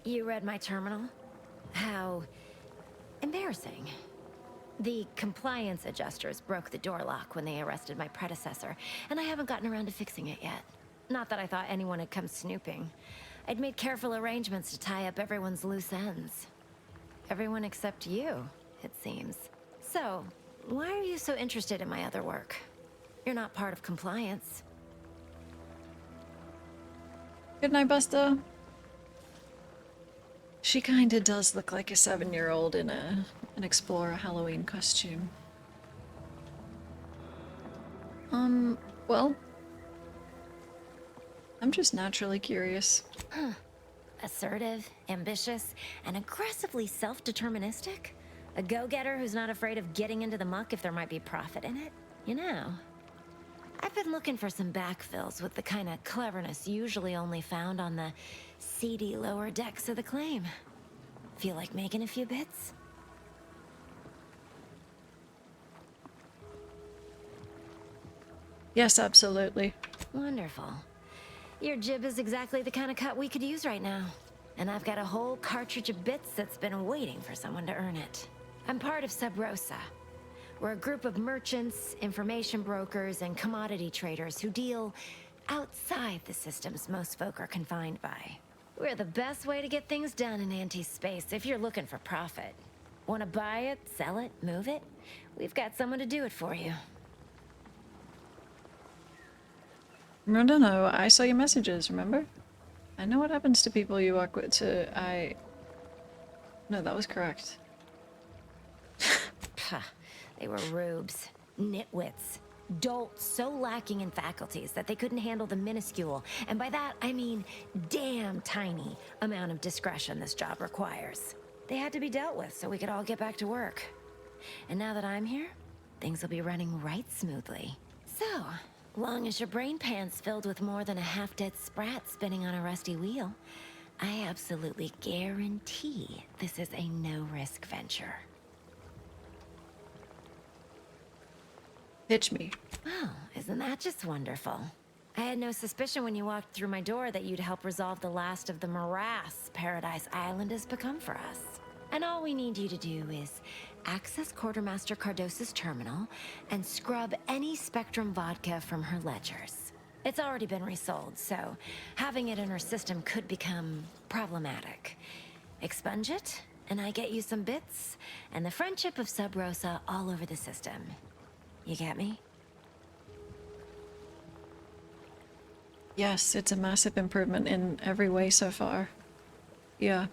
K: You read my terminal? How embarrassing. The compliance adjusters broke the door lock when they arrested my predecessor, and I haven't gotten around to fixing it yet. Not that I thought anyone had come snooping. I'd made careful arrangements to tie up everyone's loose ends. Everyone except you, it seems. So, why are you so interested in my other work? You're not part of compliance.
A: Good night, Buster. She kinda does look like a 7-year-old in an Explorer Halloween costume. Well, I'm just naturally curious.
K: Huh. Assertive, ambitious, and aggressively self-deterministic? A go-getter who's not afraid of getting into the muck if there might be profit in it? You know, I've been looking for some backfills with the kind of cleverness usually only found on the seedy lower decks of the claim. Feel like making a few bits?
A: Yes, absolutely.
K: Wonderful. Your jib is exactly the kind of cut we could use right now. And I've got a whole cartridge of bits that's been waiting for someone to earn it. I'm part of Sub Rosa. We're a group of merchants, information brokers, and commodity traders who deal outside the systems most folk are confined by. We're the best way to get things done in anti-space if you're looking for profit. Want to buy it, sell it, move it? We've got someone to do it for you.
A: No, I saw your messages, remember? I know what happens to people you work with, No, that was correct.
K: They were rubes, nitwits, dolts so lacking in faculties that they couldn't handle the minuscule, and by that I mean damn tiny, amount of discretion this job requires. They had to be dealt with so we could all get back to work. And now that I'm here, things will be running right smoothly. So, long as your brain pan's filled with more than a half-dead sprat spinning on a rusty wheel, I absolutely guarantee this is a no-risk venture.
A: Pitch me.
K: Oh, isn't that just wonderful? I had no suspicion when you walked through my door that you'd help resolve the last of the morass Paradise Island has become for us. And all we need you to do is access Quartermaster Cardos's terminal and scrub any Spectrum vodka from her ledgers. It's already been resold, so having it in her system could become problematic. Expunge it, and I get you some bits, and the friendship of Sub Rosa all over the system. You get me?
A: Yes, it's a massive improvement in every way so far. Yeah.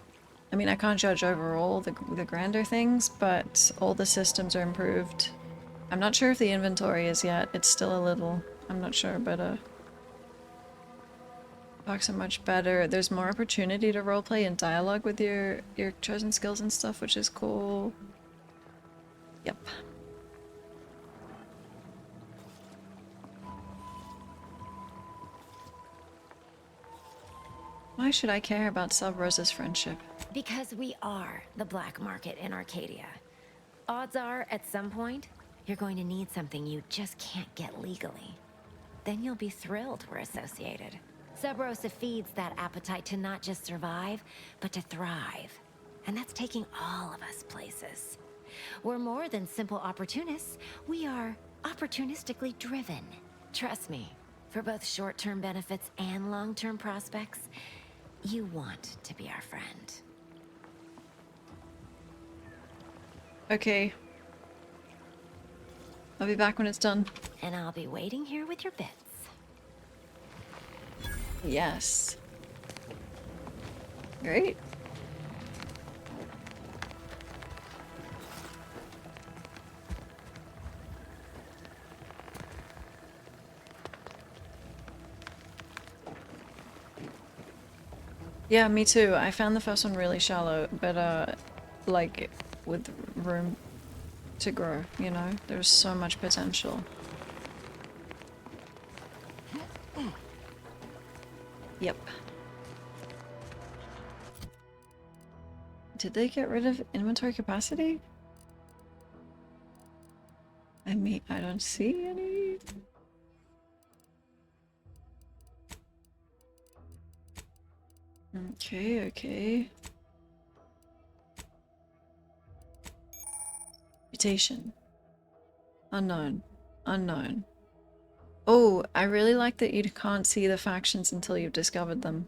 A: I mean, I can't judge overall the grander things, but all the systems are improved. I'm not sure if the inventory is yet. It's still a little... I'm not sure, but Talks are much better. There's more opportunity to roleplay and dialogue with your chosen skills and stuff, which is cool. Yep. Why should I care about Sub Rosa's friendship?
K: Because we are the black market in Arcadia. Odds are, at some point, you're going to need something you just can't get legally. Then you'll be thrilled we're associated. Sub Rosa feeds that appetite to not just survive, but to thrive. And that's taking all of us places. We're more than simple opportunists. We are opportunistically driven. Trust me, for both short-term benefits and long-term prospects, you want to be our friend.
A: Okay. I'll be back when it's done.
K: And I'll be waiting here with your bits.
A: Yes. Great. Yeah, me too. I found the first one really shallow, but like with room to grow, you know? There's so much potential. Yep. Did they get rid of inventory capacity? I mean, I don't see any. Okay, okay. Mutation. Unknown. Unknown. Oh, I really like that you can't see the factions until you've discovered them.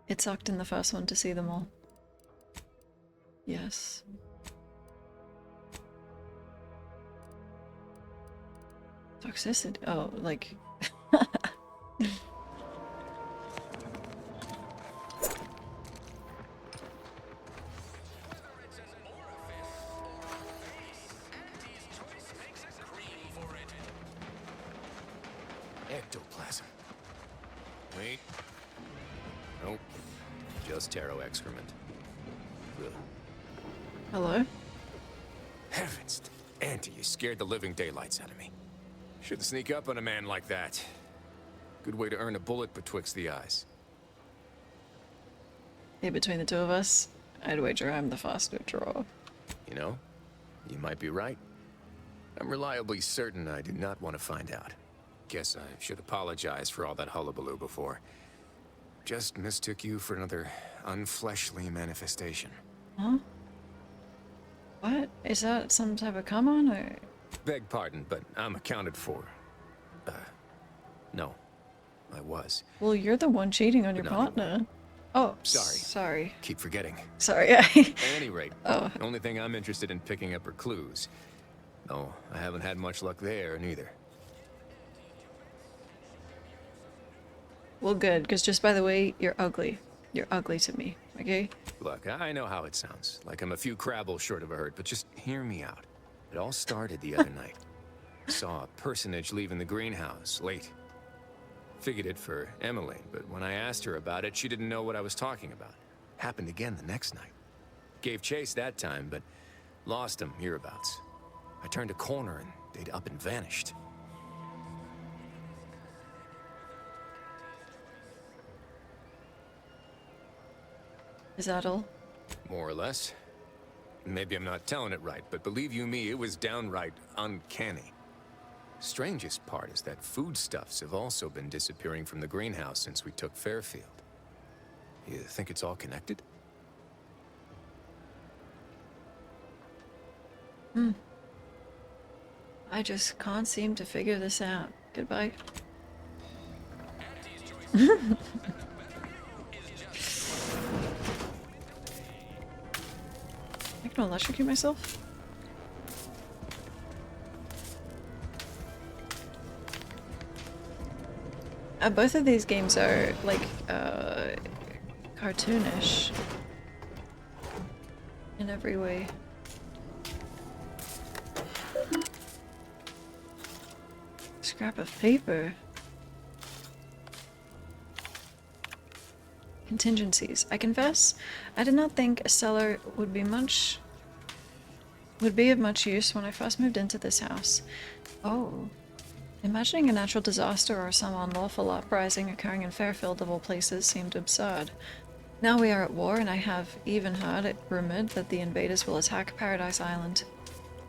A: It sucked in the first one to see them all. Yes. Toxicity. Oh, like...
C: Ectoplasm. Wait. Nope. Just Taro excrement. Ugh.
A: Hello?
C: Heavens. Auntie, you scared the living daylights out of me. Shouldn't sneak up on a man like that. Good way to earn a bullet betwixt the eyes.
A: Hey, between the two of us, I'd wager I'm the faster draw.
C: You know, you might be right. I'm reliably certain I do not want to find out. Guess I should apologize for all that hullabaloo before. Just mistook you for another unfleshly manifestation.
A: Huh? What? Is that some type of come on, or...?
C: Beg pardon, but I'm accounted for. No. I was.
A: Well, you're the one cheating on your
C: Not
A: partner. Oh,
C: Sorry.
A: sorry.
C: Keep forgetting.
A: Sorry,
C: At any rate,
A: Oh.
C: the only thing I'm interested in picking up are clues. No, I haven't had much luck there, neither.
A: Well, good, because just by the way, you're ugly. You're ugly to me, okay?
C: Look, I know how it sounds. Like I'm a few crabbles short of a hurt, but just hear me out. It all started the other night. Saw a personage leaving the greenhouse, late. Figured it for Emily, but when I asked her about it, she didn't know what I was talking about. Happened again the next night. Gave chase that time, but lost him hereabouts. I turned a corner and they'd up and vanished.
A: Is that all?
C: More or less. Maybe I'm not telling it right, but believe you me, it was downright uncanny. Strangest part is that foodstuffs have also been disappearing from the greenhouse since we took Fairfield. You think it's all connected?
A: I just can't seem to figure this out. Goodbye. I can electrocute myself? Both of these games are like cartoonish in every way. Scrap of paper. Contingencies. I confess, I did not think a cellar would be of much use when I first moved into this house. Oh. Imagining a natural disaster or some unlawful uprising occurring in Fairfield of all places seemed absurd. Now we are at war, and I have even heard it rumored that the invaders will attack Paradise Island.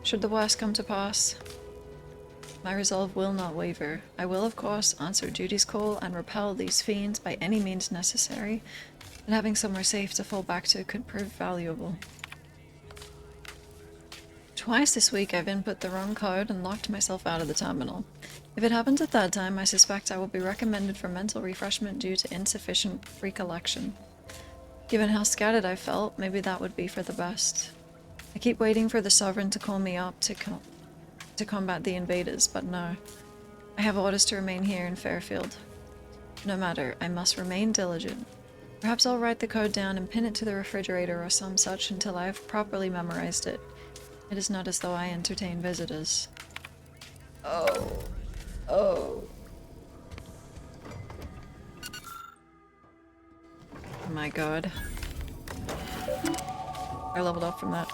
A: Should the worst come to pass, my resolve will not waver. I will, of course, answer duty's call and repel these fiends by any means necessary, and having somewhere safe to fall back to could prove valuable. Twice this week I've input the wrong code and locked myself out of the terminal. If it happens a third time, I suspect I will be recommended for mental refreshment due to insufficient recollection. Given how scattered I felt, maybe that would be for the best. I keep waiting for the Sovereign to call me up to combat the invaders, but no. I have orders to remain here in Fairfield. No matter, I must remain diligent. Perhaps I'll write the code down and pin it to the refrigerator or some such until I have properly memorized it. It is not as though I entertain visitors. Oh. Oh. Oh my god. I leveled up from that.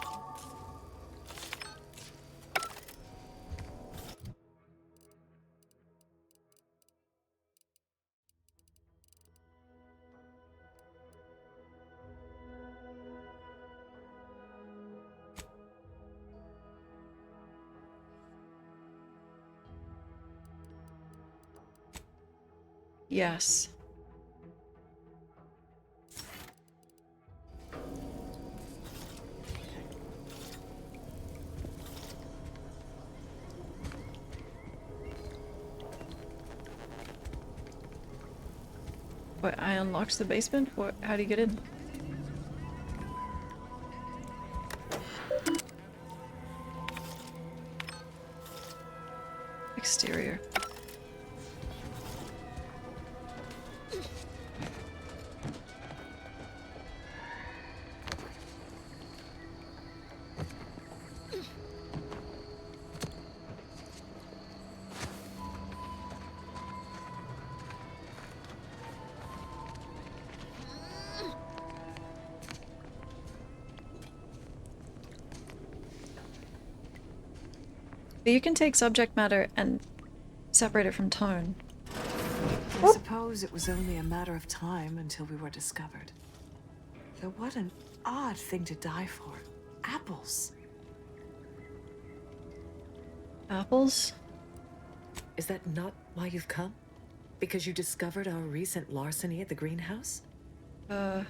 A: Yes. What, I unlocked the basement? What, how do you get in? Exterior. But you can take subject matter and separate it from tone.
G: I suppose it was only a matter of time until we were discovered. Though what an odd thing to die for. Apples.
A: Apples?
G: Is that not why you've come? Because you discovered our recent larceny at the greenhouse?
A: No,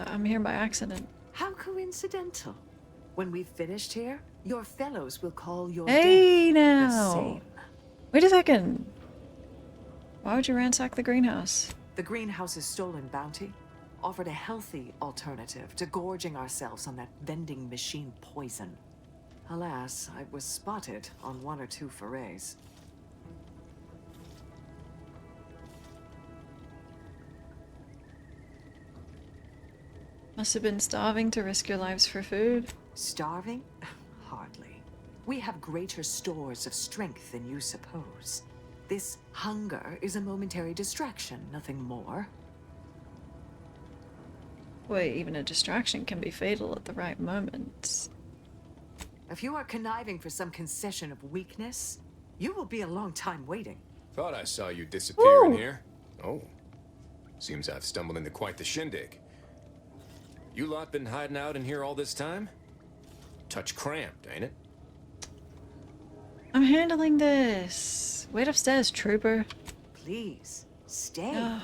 A: I'm here by accident.
G: How coincidental. When we've finished here, your fellows will call your
A: Hey
G: death the
A: now!
G: same.
A: Wait a second. Why would you ransack the greenhouse?
G: The greenhouse's stolen bounty offered a healthy alternative to gorging ourselves on that vending machine poison. Alas, I was spotted on 1 or 2 forays.
A: Must have been starving to risk your lives for food.
G: Starving? Hardly. We have greater stores of strength than you suppose. This hunger is a momentary distraction, nothing more.
A: Wait, even a distraction can be fatal at the right moment.
G: If you are conniving for some concession of weakness, you will be a long time waiting.
C: Thought I saw you disappear in here. Oh. Seems I've stumbled into quite the shindig. You lot been hiding out in here all this time? Touch cramped, ain't it?
A: I'm handling this. Wait upstairs, trooper.
G: Please, stay.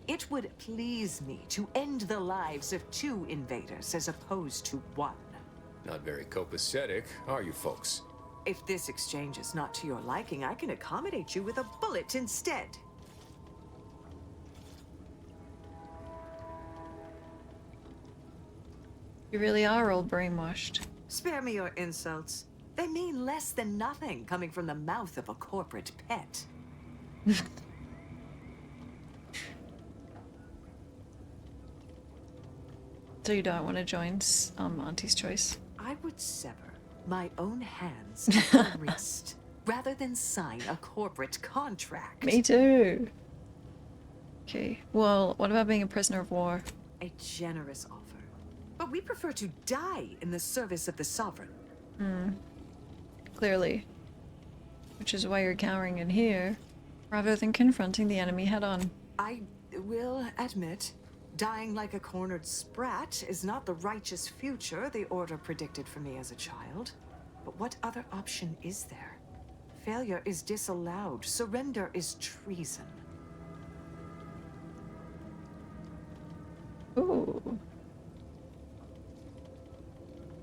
G: It would please me to end the lives of 2 invaders as opposed to 1.
C: Not very copacetic, are you folks?
G: If this exchange is not to your liking, I can accommodate you with a bullet instead.
A: You really are all brainwashed.
G: Spare me your insults. They mean less than nothing coming from the mouth of a corporate pet.
A: So you don't want to join Auntie's choice?
G: I would sever my own hands at the wrist rather than sign a corporate contract.
A: Me too. Okay, well, what about being a prisoner of war?
G: A generous offer. But we prefer to die in the service of the Sovereign.
A: Clearly. Which is why you're cowering in here, rather than confronting the enemy head-on.
G: I will admit, dying like a cornered sprat is not the righteous future the Order predicted for me as a child. But what other option is there? Failure is disallowed. Surrender is treason.
A: Ooh.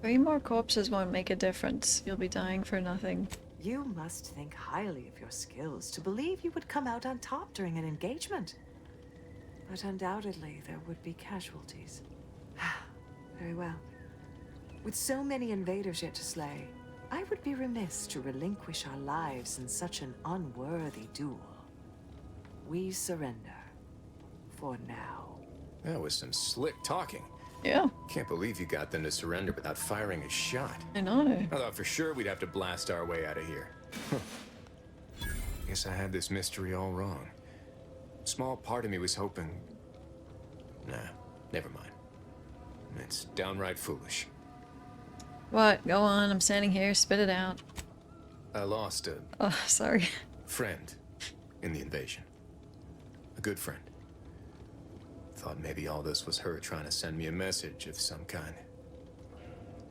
A: 3 more corpses won't make a difference. You'll be dying for nothing.
G: You must think highly of your skills to believe you would come out on top during an engagement. but undoubtedly there would be casualties. Very well. With so many invaders yet to slay, I would be remiss to relinquish our lives in such an unworthy duel. We surrender. For now.
C: That was some slick talking.
A: Yeah.
C: Can't believe you got them to surrender without firing a shot.
A: I know.
C: I thought for sure we'd have to blast our way out of here. Guess I had this mystery all wrong. Small part of me was hoping... Nah, never mind. It's downright foolish.
A: What? Go on. I'm standing here. Spit it out.
C: I lost a...
A: Oh, sorry.
C: friend in the invasion. A good friend. Thought maybe all this was her trying to send me a message of some kind.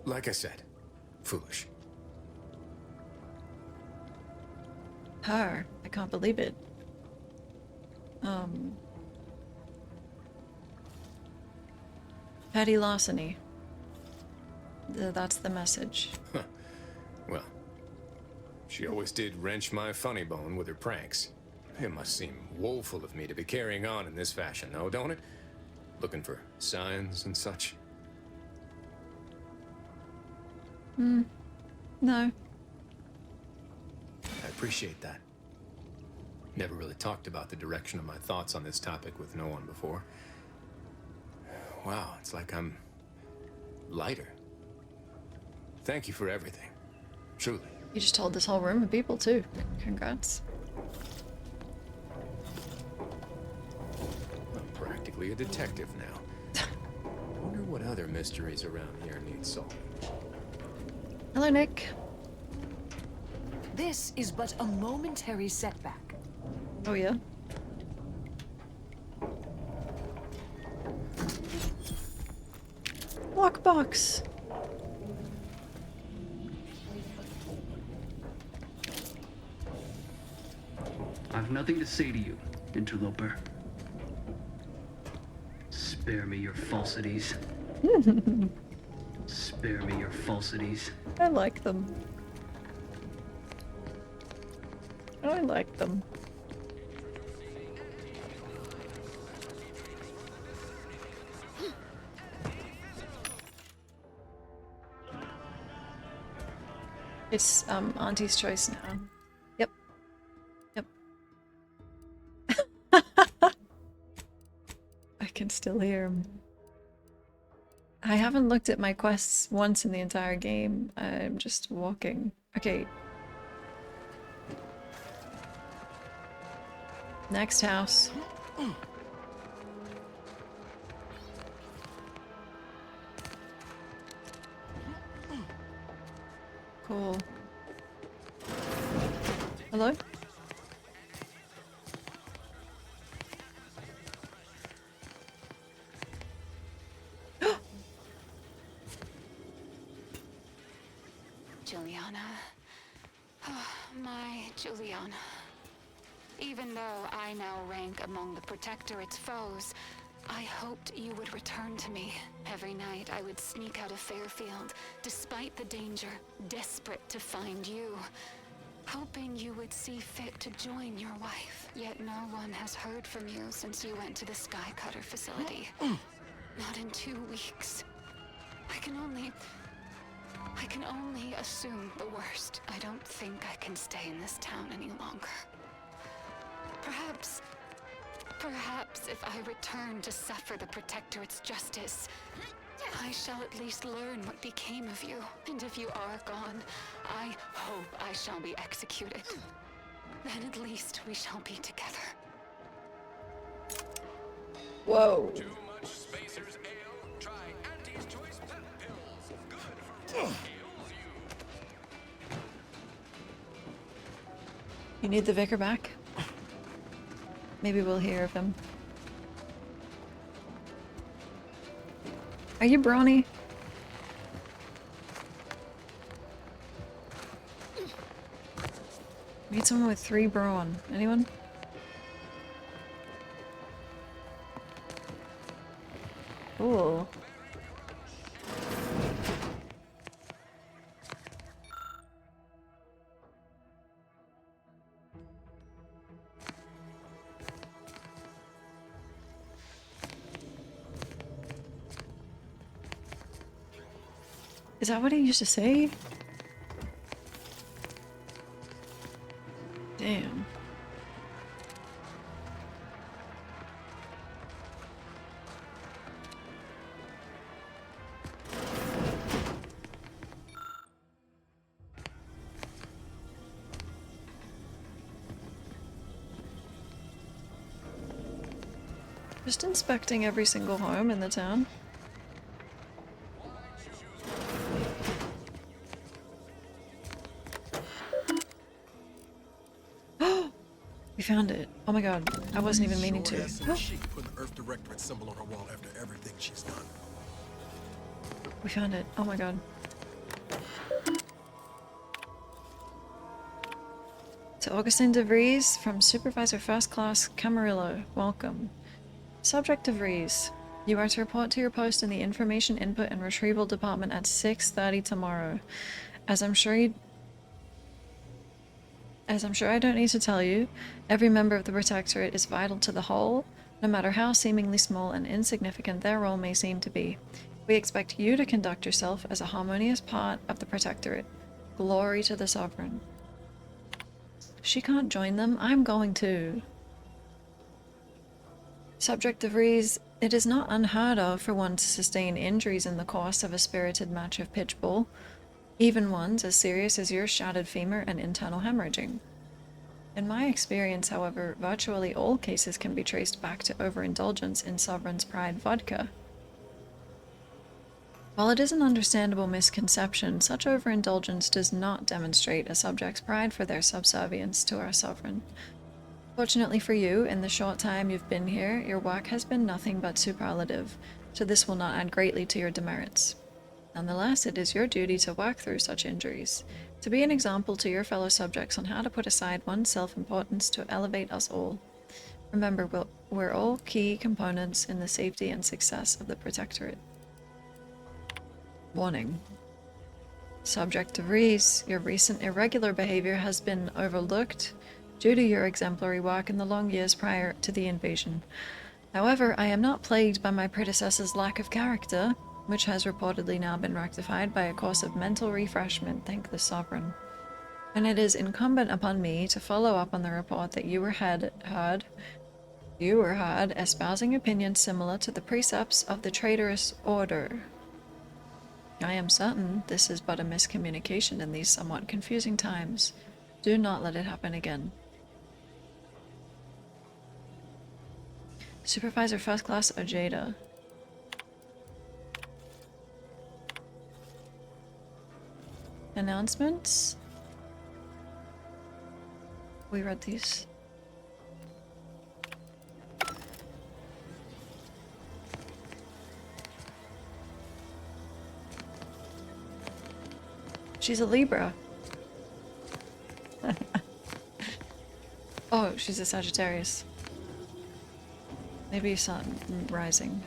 C: Like I said, foolish.
A: Her. I can't believe it. Petty larceny. That's the message.
C: Huh. Well, she always did wrench my funny bone with her pranks. It must seem woeful of me to be carrying on in this fashion, though, don't it? Looking for signs and such.
A: No.
C: I appreciate that. Never really talked about the direction of my thoughts on this topic with no one before. Wow, it's like I'm lighter. Thank you for everything. Truly.
A: You just told this whole room of people too. Congrats.
C: I'm practically a detective now. Wonder what other mysteries around here need solving.
A: Hello, Nick.
G: This is but a momentary setback.
A: Oh, yeah? Lockbox.
M: I've nothing to say to you, interloper. Spare me your falsities. Spare me your falsities.
A: I like them. I like them. It's Auntie's choice now. Yep. Yep. I can still hear him. I haven't looked at my quests once in the entire game. I'm just walking. Okay. Next house. Cool. Hello?
E: Juliana. Oh, my Juliana. Even though I now rank among the Protectorate's foes, I hoped you would return to me. Every night I would sneak out of Fairfield, despite the danger, desperate to find you. Hoping you would see fit to join your wife. Yet no one has heard from you since you went to the Skycutter facility. Not in 2 weeks. I can only assume the worst. I don't think I can stay in this town any longer. Perhaps if I return to suffer the Protectorate's justice, I shall at least learn what became of you. And if you are gone, I hope I shall be executed. Then at least we shall be together.
A: Whoa.
R: Too much Spacer's Ale? Try Auntie's Choice Pep Pills. Good for what ails you.
A: You need the vicar back? Maybe we'll hear of him. Are you brawny? Need someone with 3 brawn. Anyone? Cool. Is that what he used to say? Damn. Just inspecting every single home in the town. We found it. Oh my god. I wasn't even meaning to.
J: She put the Earth Directorate symbol on her wall after everything she's done.
A: We found it. Oh my god. To Augustine DeVries from Supervisor First Class Camarillo. Welcome. Subject DeVries. You are to report to your post in the Information Input and Retrieval Department at 6:30 tomorrow. As I'm sure I don't need to tell you, every member of the Protectorate is vital to the whole, no matter how seemingly small and insignificant their role may seem to be. We expect you to conduct yourself as a harmonious part of the Protectorate. Glory to the Sovereign. She can't join them. I'm going to. Subject DeVries, it is not unheard of for one to sustain injuries in the course of a spirited match of pitchball, even ones as serious as your shattered femur and internal hemorrhaging. In my experience, however, virtually all cases can be traced back to overindulgence in Sovereign's Pride vodka. While it is an understandable misconception, such overindulgence does not demonstrate a subject's pride for their subservience to our Sovereign. Fortunately for you, in the short time you've been here, your work has been nothing but superlative, so this will not add greatly to your demerits. Nonetheless, it is your duty to work through such injuries, to be an example to your fellow subjects on how to put aside one's self-importance to elevate us all. Remember, we're all key components in the safety and success of the Protectorate. Warning. Subject DeVries, your recent irregular behavior has been overlooked due to your exemplary work in the long years prior to the invasion. However, I am not plagued by my predecessor's lack of character, which has reportedly now been rectified by a course of mental refreshment, thank the Sovereign. And it is incumbent upon me to follow up on the report that you were heard espousing opinions similar to the precepts of the traitorous order. I am certain this is but a miscommunication in these somewhat confusing times. Do not let it happen again. Supervisor First Class Ojeda. Announcements? We read these. She's a Libra. Oh, she's a Sagittarius. Maybe Sun rising.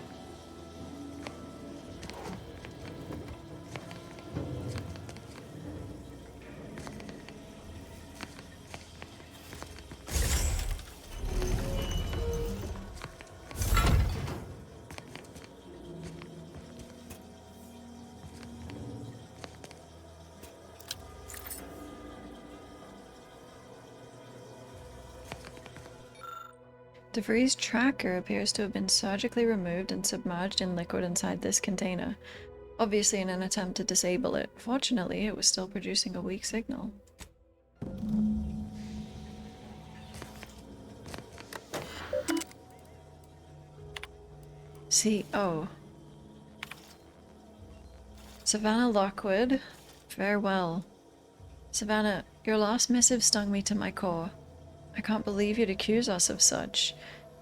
A: DeVries' tracker appears to have been surgically removed and submerged in liquid inside this container, obviously in an attempt to disable it. Fortunately, it was still producing a weak signal. C.O. Savannah Lockwood, farewell. Savannah, your last missive stung me to my core. I can't believe you'd accuse us of such.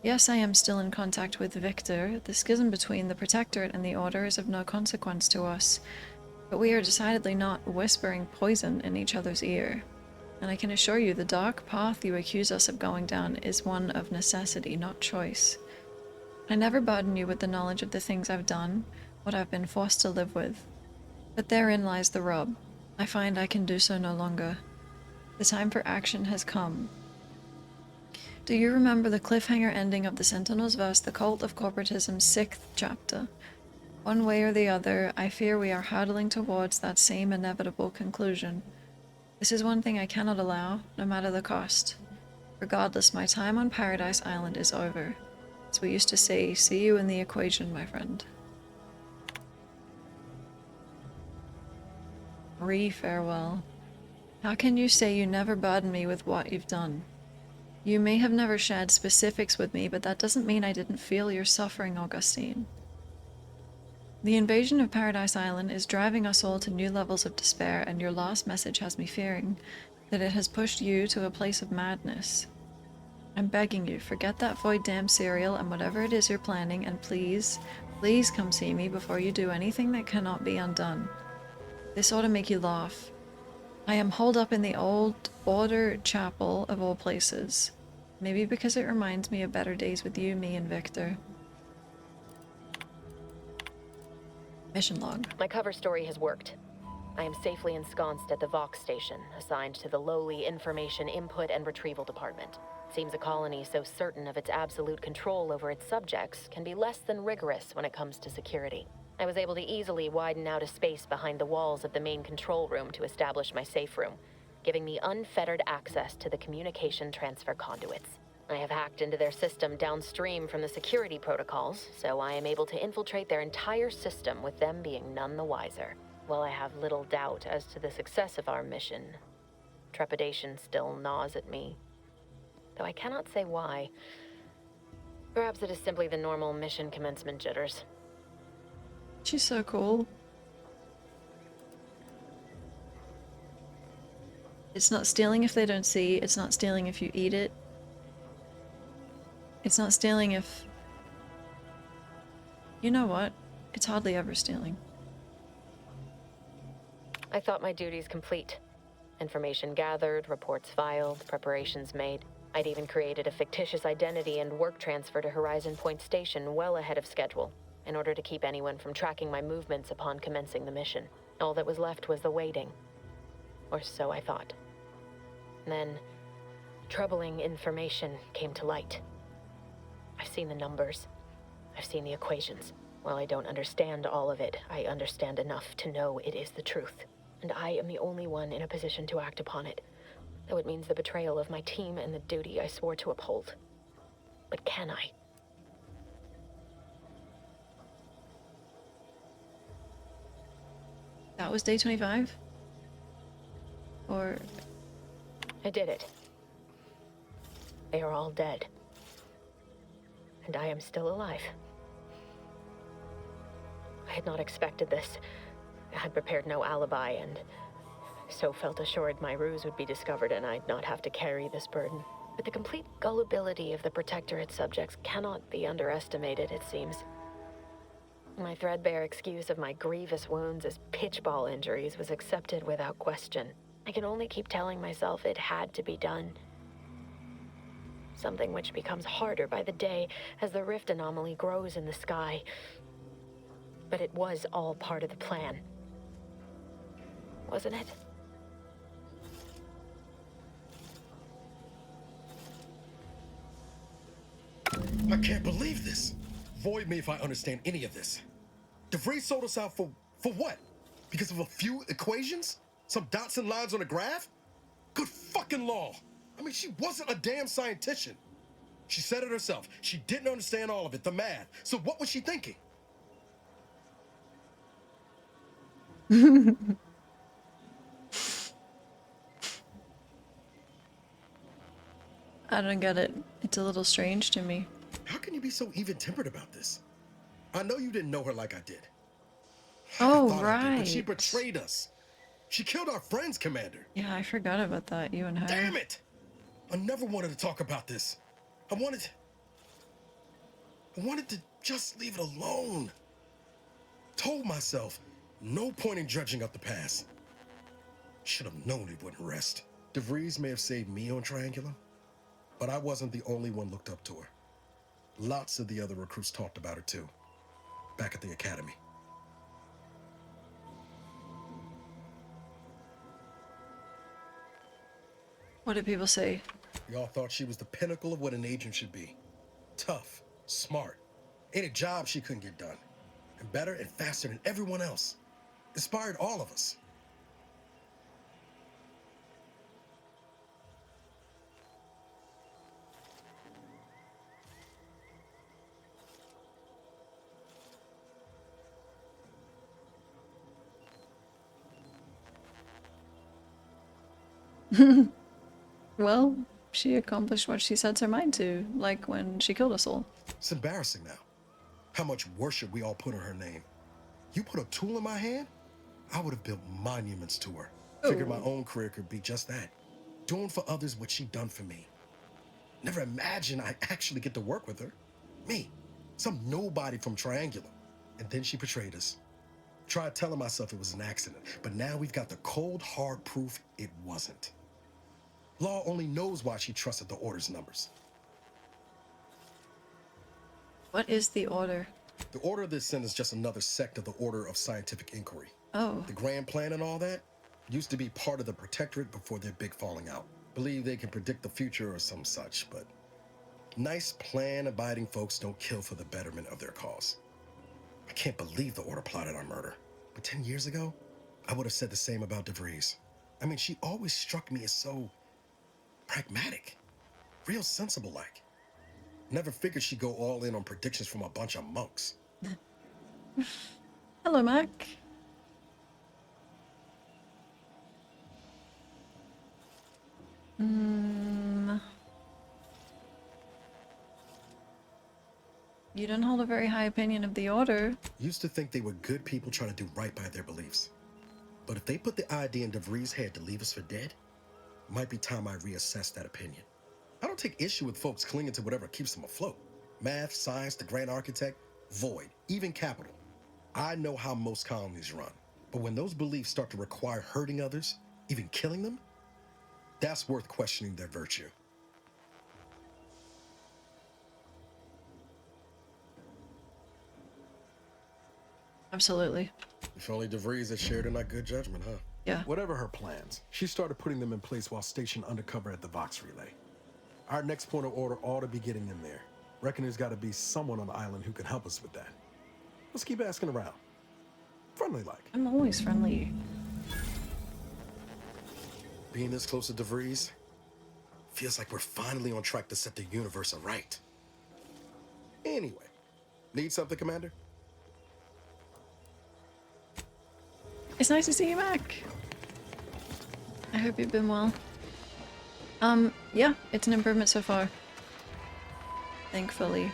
A: Yes, I am still in contact with Victor. The schism between the Protectorate and the Order is of no consequence to us, but we are decidedly not whispering poison in each other's ear. And I can assure you the dark path you accuse us of going down is one of necessity, not choice. I never burden you with the knowledge of the things I've done, what I've been forced to live with. But therein lies the rub. I find I can do so no longer. The time for action has come. Do you remember the cliffhanger ending of the Sentinel's verse, The Cult of Corporatism's 6th chapter? One way or the other, I fear we are huddling towards that same inevitable conclusion. This is one thing I cannot allow, no matter the cost. Regardless, my time on Paradise Island is over. As we used to say, see you in the equation, my friend. Farewell. How can you say you never burden me with what you've done? You may have never shared specifics with me, but that doesn't mean I didn't feel your suffering, Augustine. The invasion of Paradise Island is driving us all to new levels of despair, and your last message has me fearing that it has pushed you to a place of madness. I'm begging you, forget that void damn cereal and whatever it is you're planning, and please, please come see me before you do anything that cannot be undone. This ought to make you laugh. I am holed up in the old Order Chapel of all places. Maybe because it reminds me of better days with you, me, and Victor. Mission log.
Q: My cover story has worked. I am safely ensconced at the Vox station, assigned to the lowly Information Input and Retrieval Department. Seems a colony so certain of its absolute control over its subjects can be less than rigorous when it comes to security. I was able to easily widen out a space behind the walls of the main control room to establish my safe room, giving me unfettered access to the communication transfer conduits. I have hacked into their system downstream from the security protocols, so I am able to infiltrate their entire system with them being none the wiser. While I have little doubt as to the success of our mission, trepidation still gnaws at me. Though I cannot say why. Perhaps it is simply the normal mission commencement jitters.
A: She's so cool. It's not stealing if they don't see. It's not stealing if you eat it. It's not stealing if... You know what? It's hardly ever stealing.
Q: I thought my duties complete. Information gathered, reports filed, preparations made. I'd even created a fictitious identity and work transfer to Horizon Point Station well ahead of schedule, in order to keep anyone from tracking my movements upon commencing the mission. All that was left was the waiting. Or so I thought. Then, troubling information came to light. I've seen the numbers. I've seen the equations. While I don't understand all of it, I understand enough to know it is the truth. And I am the only one in a position to act upon it, though it means the betrayal of my team and the duty I swore to uphold. But can I?
A: That was day 25? Or...
Q: I did it. They are all dead. And I am still alive. I had not expected this. I had prepared no alibi, and so felt assured my ruse would be discovered and I'd not have to carry this burden. But the complete gullibility of the Protectorate subjects cannot be underestimated, it seems. My threadbare excuse of my grievous wounds as pitchball injuries was accepted without question. I can only keep telling myself it had to be done. Something which becomes harder by the day as the rift anomaly grows in the sky. But it was all part of the plan. Wasn't it?
J: I can't believe this. Void me if I understand any of this. DeVries sold us out for what? Because of a few equations? Some dots and lines on a graph? Good fucking law. I mean, she wasn't a damn scientist. She said it herself. She didn't understand all of it, the math. So what was she thinking?
A: I don't get it. It's a little strange to me.
J: How can you be so even-tempered about this? I know you didn't know her like I did.
A: Oh,
J: I
A: right.
J: but she betrayed us. She killed our friends, Commander.
A: Yeah, I forgot about that, you and her.
J: Damn it! I never wanted to talk about this. I wanted to just leave it alone. Told myself, no point in dredging up the past. Should have known it wouldn't rest. DeVries may have saved me on Triangula, but I wasn't the only one looked up to her. Lots of the other recruits talked about her too, back at the academy.
A: What did people say?
J: Y'all thought she was the pinnacle of what an agent should be. Tough, smart. Any job she couldn't get done. and better and faster than everyone else. Inspired all of us.
A: Well, she accomplished what she set her mind to, like when she killed us all.
J: It's embarrassing now. How much worship we all put on her name. You put a tool in my hand, I would have built monuments to her. Figured my own career could be just that. Doing for others what she done for me. Never imagined I'd actually get to work with her. Me, some nobody from Triangular. And then she betrayed us. Tried telling myself it was an accident, but now we've got the cold, hard proof it wasn't. Law only knows why she trusted the Order's numbers.
A: What is the Order?
J: The Order of the Ascent is just another sect of the Order of Scientific Inquiry.
A: Oh.
J: The Grand Plan and all that used to be part of the Protectorate before their big falling out. Believe they can predict the future or some such, but nice plan-abiding folks don't kill for the betterment of their cause. I can't believe the Order plotted our murder. But 10 years ago, I would have said the same about DeVries. I mean, she always struck me as so pragmatic, real sensible-like. Never figured she'd go all in on predictions from a bunch of monks.
A: Hello, Mac. You don't hold a very high opinion of the Order.
J: Used to think they were good people trying to do right by their beliefs. But if they put the idea in DeVries' head to leave us for dead, might be time I reassess that opinion. I don't take issue with folks clinging to whatever keeps them afloat. Math, science, the grand architect, void, even capital. I know how most colonies run. But when those beliefs start to require hurting others, even killing them, that's worth questioning their virtue.
A: Absolutely.
J: If only DeVries had shared in that good judgment, huh?
A: Yeah.
J: Whatever her plans, she started putting them in place while stationed undercover at the Vox Relay. Our next point of order ought to be getting them there. Reckon there's got to be someone on the island who can help us with that. Let's keep asking around. Friendly like.
A: I'm always friendly.
J: Being this close to DeVries feels like we're finally on track to set the universe aright. Anyway, need something, Commander?
A: It's nice to see you back. I hope you've been well. Yeah, it's an improvement so far. Thankfully.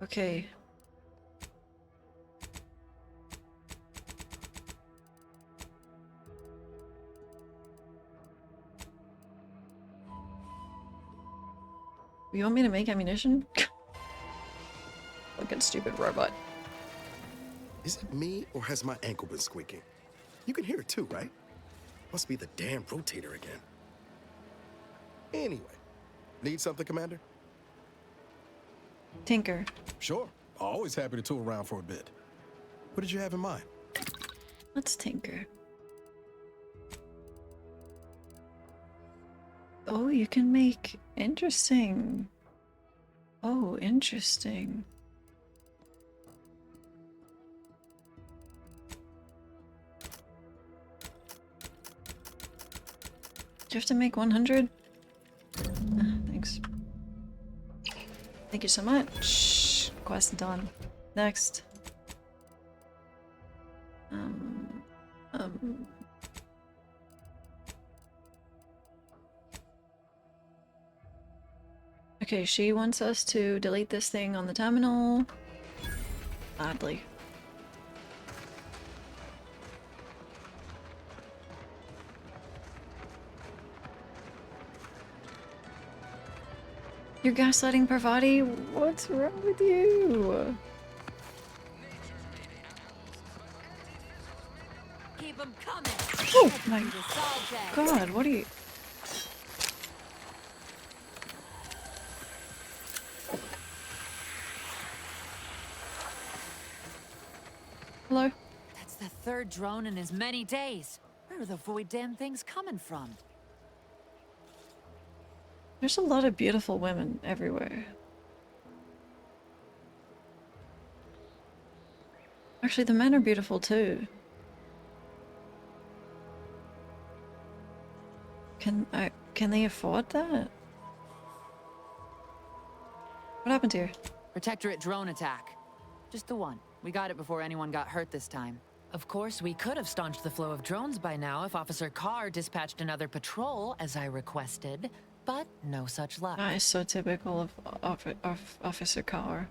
A: Okay. You want me to make ammunition? Fucking stupid robot.
J: Is it me, or has my ankle been squeaking? You can hear it too, right? Must be the damn rotator again. Anyway, need something, Commander?
A: Tinker.
J: Sure. Always happy to tool around for a bit. What did you have in mind?
A: Let's tinker. Oh, you can make... Interesting. Oh, interesting. Do you have to make 100? Thanks. Thank you so much. Quest done. Next. Okay, she wants us to delete this thing on the terminal. Oddly. You're gaslighting Parvati? What's wrong with you?
F: Keep 'em coming.
A: Oh my god, what are you... Hello?
F: That's the third drone in as many days. Where are the void damn things coming from?
A: There's a lot of beautiful women everywhere. Actually, the men are beautiful too. Can they afford that? What happened here?
F: Protectorate drone attack. Just the one. We got it before anyone got hurt this time. Of course, we could have staunched the flow of drones by now if Officer Carr dispatched another patrol, as I requested, but no such luck.
A: That is so typical of Officer Carr.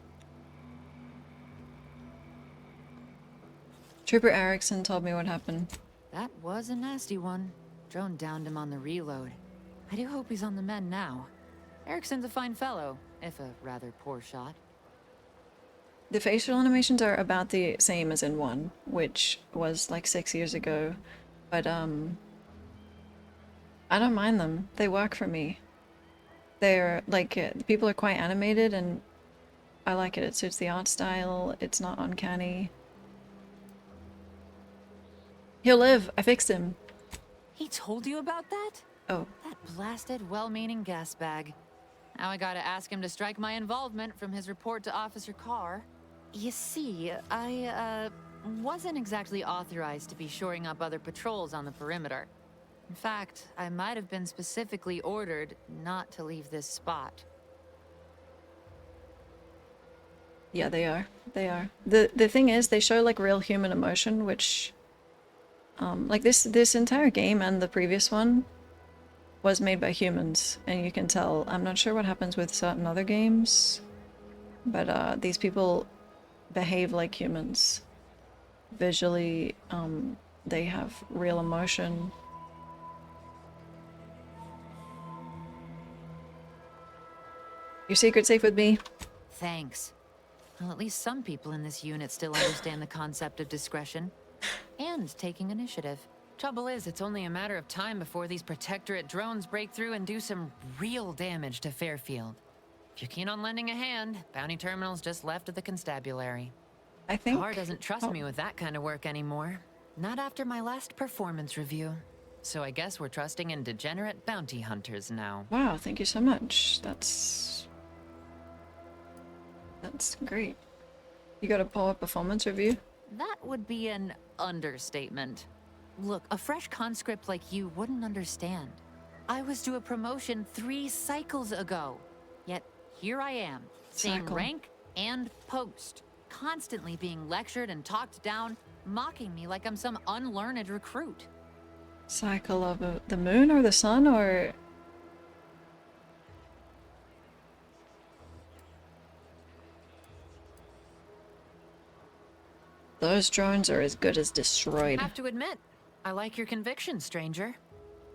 A: Trooper Erickson told me what happened.
F: That was a nasty one. Drone downed him on the reload. I do hope he's on the mend now. Erickson's a fine fellow, if a rather poor shot.
A: The facial animations are about the same as in 1, which was like 6 years ago, but I don't mind them. They work for me. They're like, the people are quite animated and I like it. It suits the art style. It's not uncanny. He'll live. I fixed him.
F: He told you about that?
A: Oh.
F: That blasted, well-meaning gas bag. Now I gotta ask him to strike my involvement from his report to Officer Carr. You see, I, wasn't exactly authorized to be shoring up other patrols on the perimeter. In fact, I might have been specifically ordered not to leave this spot.
A: Yeah, they are. They are. The thing is, they show like real human emotion, which like this entire game and the previous one was made by humans, and you can tell. I'm not sure what happens with certain other games, but these people behave like humans. Visually, they have real emotion. Your secret safe with me?
F: Thanks. Well, at least some people in this unit still understand the concept of discretion. And taking initiative. Trouble is, it's only a matter of time before these Protectorate drones break through and do some real damage to Fairfield. If you're keen on lending a hand, Bounty Terminal's just left of the constabulary.
A: I think...
F: Carr doesn't trust me with that kind of work anymore. Not after my last performance review. So I guess we're trusting in degenerate bounty hunters now.
A: Wow, thank you so much. That's great. You got a poor performance review?
F: That would be an understatement. Look, a fresh conscript like you wouldn't understand. I was due a promotion 3 cycles ago. Yet here I am, same
A: Cycle.
F: rank and post, constantly being lectured and talked down, mocking me like I'm some unlearned recruit.
A: Cycle of the moon or the sun or... Those drones are as good as destroyed.
F: Have to admit, I like your conviction, stranger.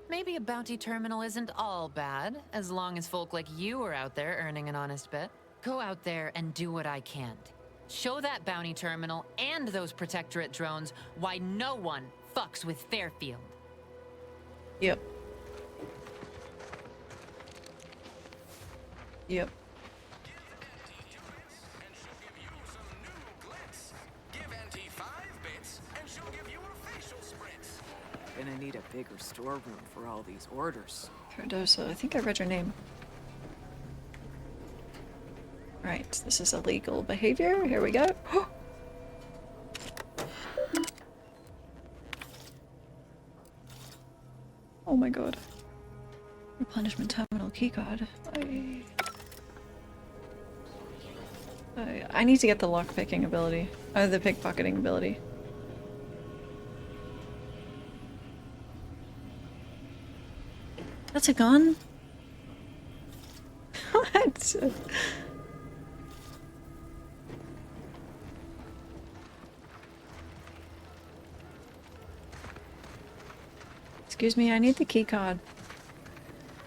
F: Maybe a bounty terminal isn't all bad, as long as folk like you are out there earning an honest bit. Go out there and do what I can't. Show that bounty terminal and those Protectorate drones why no one fucks with Fairfield.
A: Yep. Yep.
G: Gonna need a bigger storeroom for all these orders.
A: Cardoso, I think I read your name. Right, this is illegal behavior. Here we go. Oh my god. Replenishment terminal keycard. I need to get the lockpicking ability. The pickpocketing ability. That's a gun? What? Excuse me, I need the key card.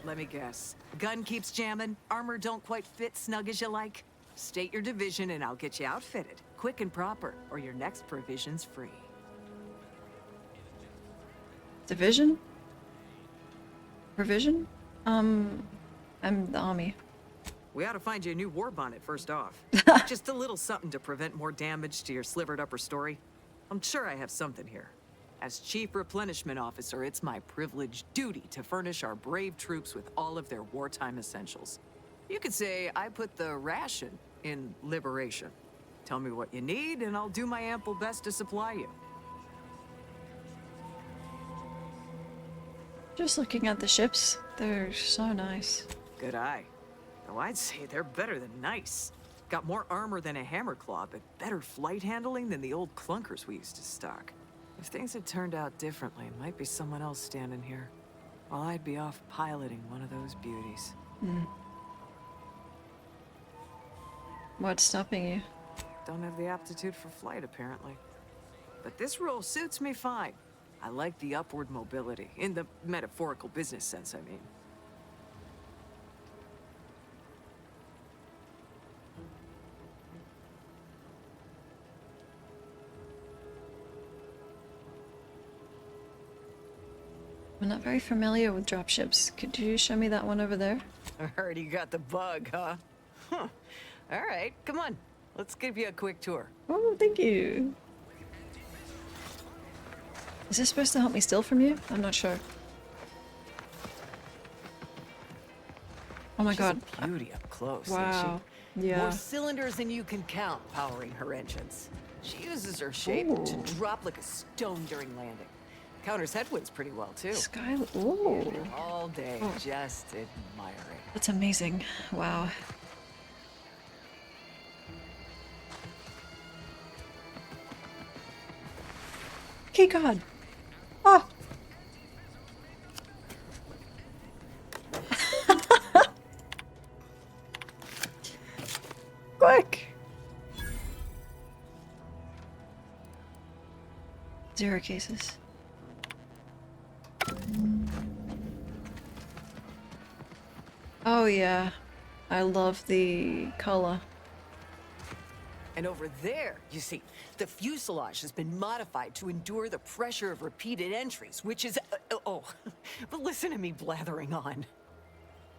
G: Let me guess. Gun keeps jamming, armor don't quite fit snug as you like. State your division and I'll get you outfitted. Quick and proper, or your next provision's free.
A: Division? Provision? I'm the army.
G: We ought to find you a new war bonnet first off. Just a little something to prevent more damage to your slivered upper story. I'm sure I have something here.
O: As Chief Replenishment Officer, it's my privileged duty to furnish our brave troops with all of their wartime essentials. You could say I put the ration in liberation. Tell me what you need, and I'll do my ample best to supply you.
A: Just looking at the ships, they're so nice.
O: Good eye. Though I'd say they're better than nice. Got more armor than a Hammerclaw, but better flight handling than the old clunkers we used to stock. If things had turned out differently, it might be someone else standing here, while I'd be off piloting one of those beauties.
A: What's stopping you?
O: Don't have the aptitude for flight, apparently. But this role suits me fine. I like the upward mobility, in the metaphorical business sense, I mean.
A: I'm not very familiar with dropships. Could you show me that one over there?
O: I heard you got the bug, huh? Huh. All right, come on. Let's give you a quick tour.
A: Oh, thank you. Is this supposed to help me steal from you? I'm not sure. Oh my god.
O: She's a beauty up close.
A: Wow.
O: Isn't she?
A: Yeah.
O: More cylinders than you can count powering her engines. She uses her shape to drop like a stone during landing. Counters headwinds pretty well, too.
A: Sky. Ooh.
O: All day,
A: Oh.
O: just admiring.
A: That's amazing. Wow. Key card. Oh. Quick. 0 cases. Oh yeah, I love the color.
O: And over there, you see, the fuselage has been modified to endure the pressure of repeated entries, which is... oh, but listen to me blathering on.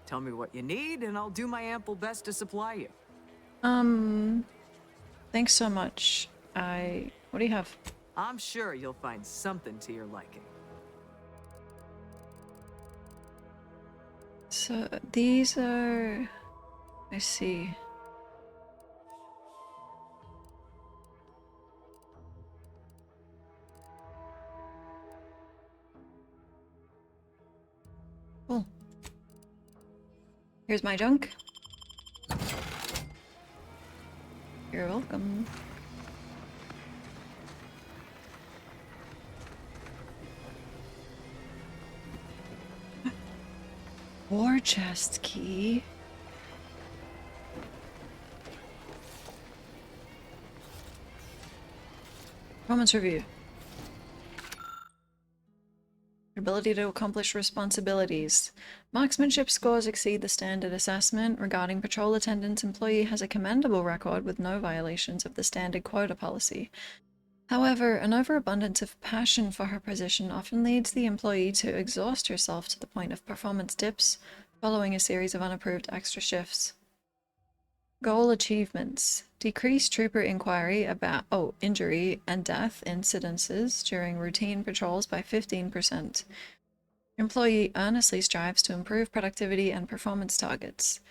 O: Tell me what you need, and I'll do my ample best to supply you.
A: Thanks so much. What do you have?
O: I'm sure you'll find something to your liking.
A: So, these are... I see. Cool. Here's my junk. You're welcome. War chest key. Performance review. Ability to accomplish responsibilities. Marksmanship scores exceed the standard assessment. Regarding patrol attendance, employee has a commendable record with no violations of the standard quota policy. However, an overabundance of passion for her position often leads the employee to exhaust herself to the point of performance dips, following a series of unapproved extra shifts. Goal achievements. Decrease trooper inquiry about injury and death incidences during routine patrols by 15%. Employee earnestly strives to improve productivity and performance targets.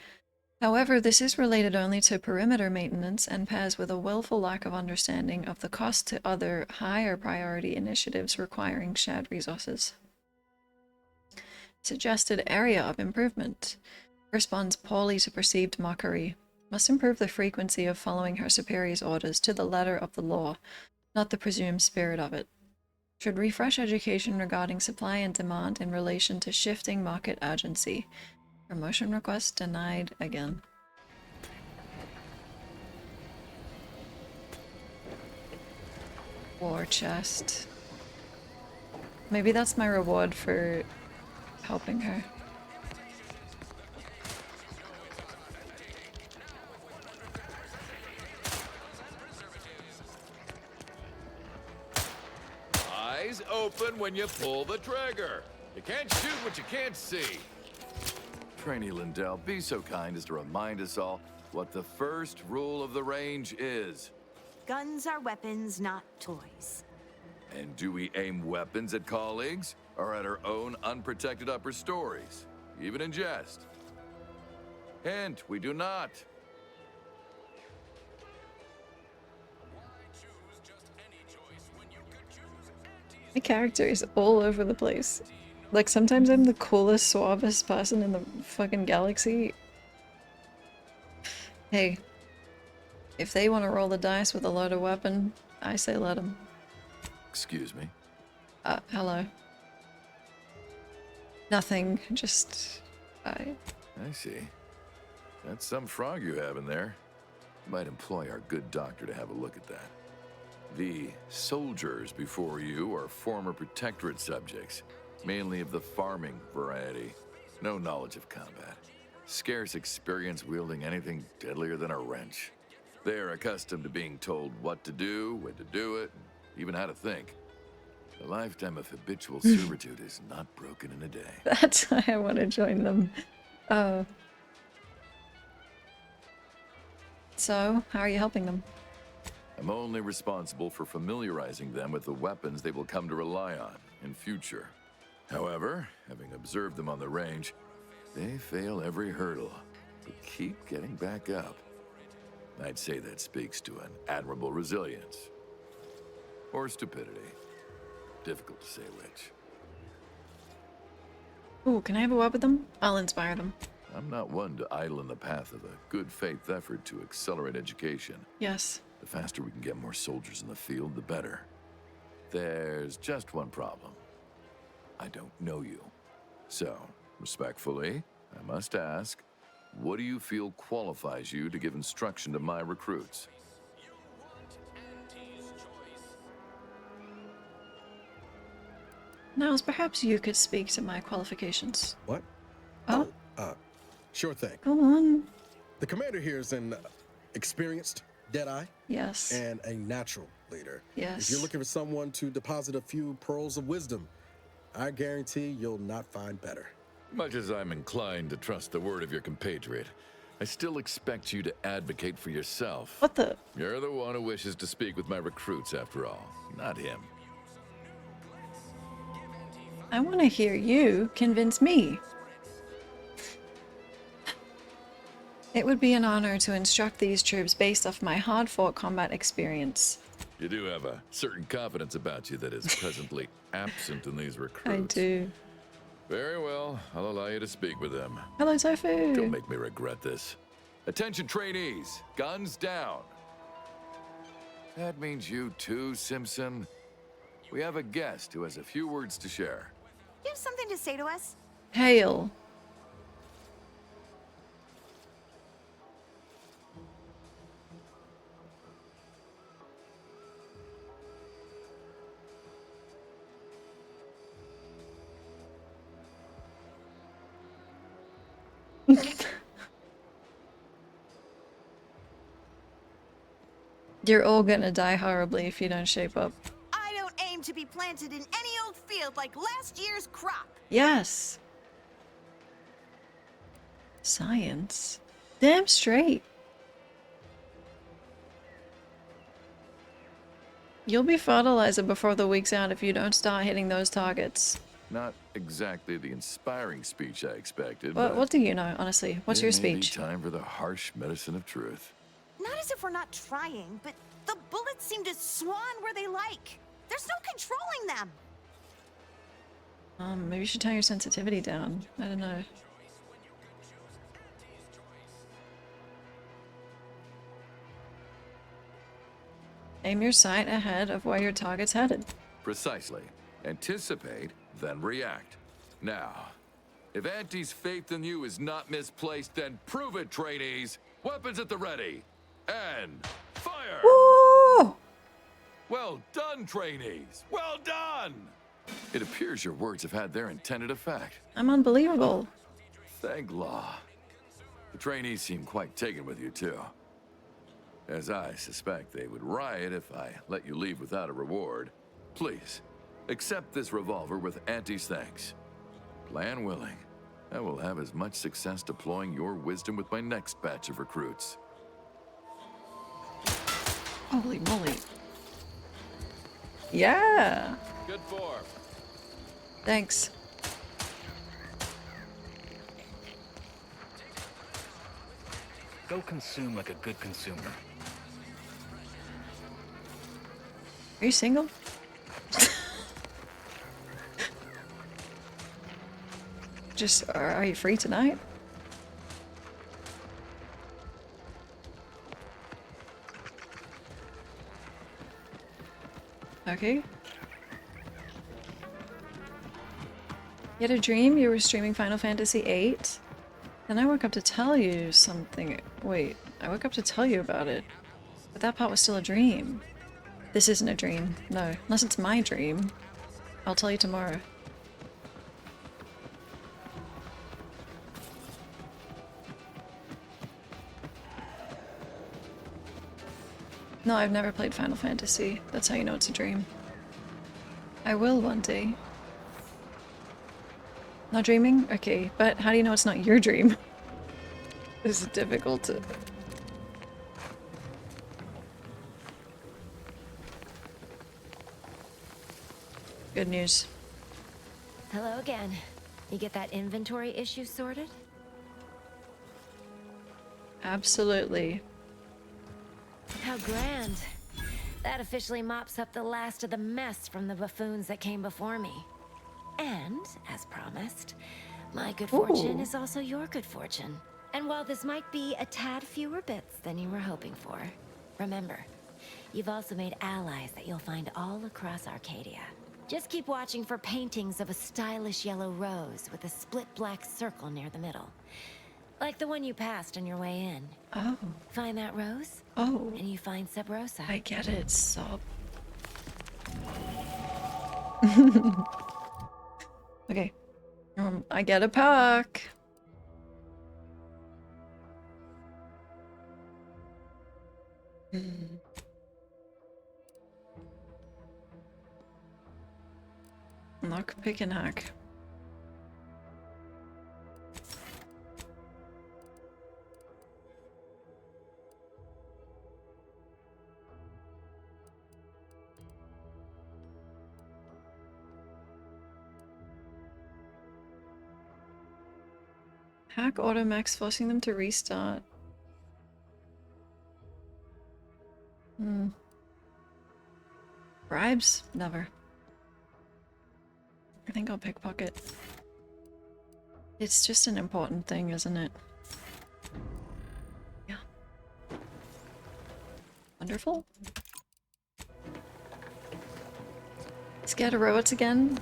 A: However, this is related only to perimeter maintenance and pairs with a willful lack of understanding of the cost to other higher priority initiatives requiring shared resources. Suggested area of improvement. Responds poorly to perceived mockery. Must improve the frequency of following her superior's orders to the letter of the law, not the presumed spirit of it. Should refresh education regarding supply and demand in relation to shifting market urgency. Promotion request denied again. War chest. Maybe that's my reward for helping her.
R: Eyes open when you pull the trigger. You can't shoot what you can't see. Trainee Lindell, be so kind as to remind us all what the first rule of the range is.
S: Guns are weapons, not toys.
R: And do we aim weapons at colleagues or at our own unprotected upper stories, even in jest? Hint, we do not.
A: My character is all over the place. Like, sometimes I'm the coolest, suavest person in the fucking galaxy. Hey, if they want to roll the dice with a loaded weapon, I say let them.
R: Excuse me.
A: Hello. Nothing, just... I
R: see. That's some frog you have in there. Might employ our good doctor to have a look at that. The soldiers before you are former Protectorate subjects, mainly of the farming variety. No knowledge of combat. Scarce experience wielding anything deadlier than a wrench. They are accustomed to being told what to do, when to do it, and even how to think. A lifetime of habitual servitude is not broken in a day.
A: That's why I want to join them. So, how are you helping them?
R: I'm only responsible for familiarizing them with the weapons they will come to rely on in future. However, having observed them on the range, they fail every hurdle, but keep getting back up. I'd say that speaks to an admirable resilience. Or stupidity. Difficult to say which.
A: Ooh, can I have a word with them? I'll inspire them.
R: I'm not one to idle in the path of a good faith effort to accelerate education.
A: Yes.
R: The faster we can get more soldiers in the field, the better. There's just one problem. I don't know you. So, respectfully, I must ask, what do you feel qualifies you to give instruction to my recruits?
A: Niles, perhaps you could speak to my qualifications.
J: What?
A: Oh?
J: Sure thing.
A: Go on.
J: The commander here is an experienced Deadeye.
A: Yes.
J: And a natural leader.
A: Yes.
J: If you're looking for someone to deposit a few pearls of wisdom, I guarantee you'll not find better.
R: Much as I'm inclined to trust the word of your compatriot, I still expect you to advocate for yourself.
A: What the?
R: You're the one who wishes to speak with my recruits, after all, not him.
A: I want to hear you convince me. It would be an honor to instruct these troops based off my hard-fought combat experience.
R: You do have a certain confidence about you that is presently absent in these recruits.
A: I do.
R: Very well, I'll allow you to speak with them.
A: Hello, Tofu.
R: Don't make me regret this. Attention trainees, guns down. That means you too, Simpson. We have a guest who has a few words to share.
S: You have something to say to us?
A: Hail. You're all gonna die horribly if you don't shape up.
S: I don't aim to be planted in any old field like last year's crop.
A: Yes. Science. Damn straight. You'll be fertilizer before the week's out if you don't start hitting those targets.
R: Not exactly the inspiring speech I expected.
A: What do you know, honestly? What's your
R: It may be
A: speech?
R: time for the harsh medicine of truth.
S: Not as if we're not trying, but the bullets seem to swan where they like. There's no controlling them.
A: Maybe you should turn your sensitivity down. I don't know. Aim your sight ahead of where your target's headed.
R: Precisely. Anticipate, then react. Now, if Auntie's faith in you is not misplaced, then prove it, trainees. Weapons at the ready. And fire!
A: Woo!
R: Well done, trainees. Well done! It appears your words have had their intended effect.
A: I'm unbelievable.
R: Thank law. The trainees seem quite taken with you, too. As I suspect they would riot if I let you leave without a reward. Please, accept this revolver with Auntie's thanks. Plan willing, I will have as much success deploying your wisdom with my next batch of recruits.
A: Holy moly. Yeah.
R: Good form.
A: Thanks.
D: Go consume like a good consumer.
A: Are you single? Just, are you free tonight? Okay. You had a dream you were streaming Final Fantasy VIII? Then I woke up to tell you something. Wait, I woke up to tell you about it. But that part was still a dream. This isn't a dream. No, unless it's my dream. I'll tell you tomorrow. No, I've never played Final Fantasy. That's how you know it's a dream. I will one day. Not dreaming? Okay, but how do you know it's not your dream? This is difficult to... Good news.
K: Hello again. You get that inventory issue sorted?
A: Absolutely.
K: How grand. That officially mops up the last of the mess from the buffoons that came before me. And, as promised, my good fortune is also your good fortune. And while this might be a tad fewer bits than you were hoping for, remember, you've also made allies that you'll find all across Arcadia. Just keep watching for paintings of a stylish yellow rose with a split black circle near the middle. Like the one you passed on your way in.
A: Oh.
K: Find that rose?
A: Oh.
K: And you find Sub Rosa.
A: I get it, Sub. Okay. I get a pack. Lock, pick, and hack. Hack Automax, forcing them to restart. Bribes? Never. I think I'll pickpocket. It's just an important thing, isn't it? Yeah. Wonderful. Scared of robots again?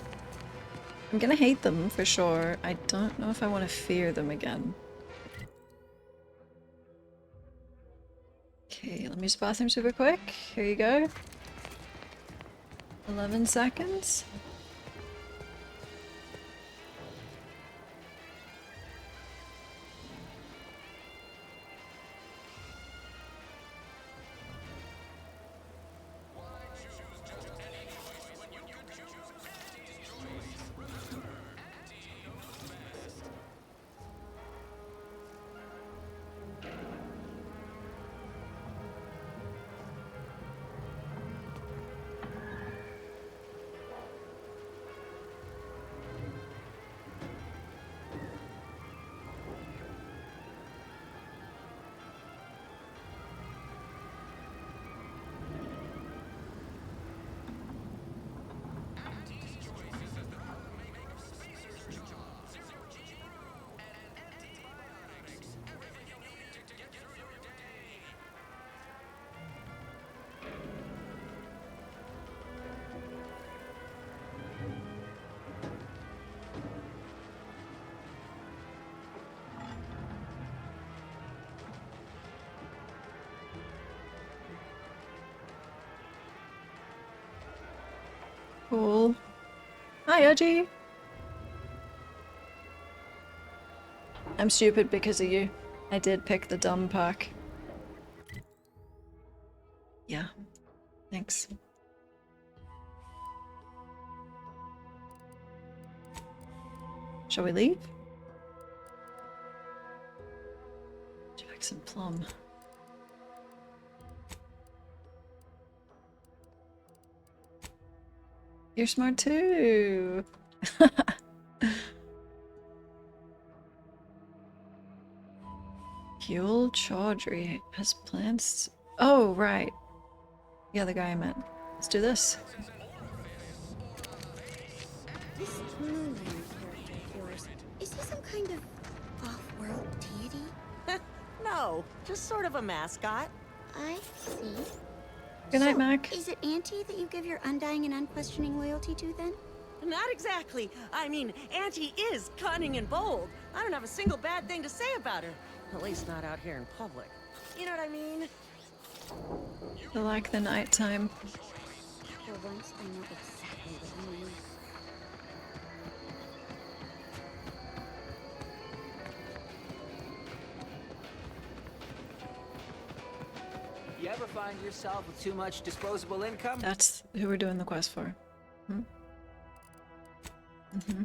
A: I'm gonna hate them for sure. I don't know if I want to fear them again. Okay, let me use the bathroom super quick. Here you go. 11 seconds. Cool. Hi, Oji. I'm stupid because of you. I did pick the dumb pack. Yeah. Thanks. Shall we leave? Jackson Plum. You're smart too. Yul Chaudhry has plans. Oh, right. The other guy I met. Let's do this.
N: This Moonland character of yours, is he some kind of off-world deity?
L: No, just sort of a mascot.
N: I see.
A: Good night,
N: So,
A: Mac.
N: Is it Auntie that you give your undying and unquestioning loyalty to, then?
L: Not exactly. I mean, Auntie is cunning and bold. I don't have a single bad thing to say about her. At least not out here in public. You know what I mean?
A: I like the nighttime.
N: For once, I know exactly what you mean.
B: You ever find yourself with too much disposable income?
A: That's who we're doing the quest for. Hmm? Mm-hmm.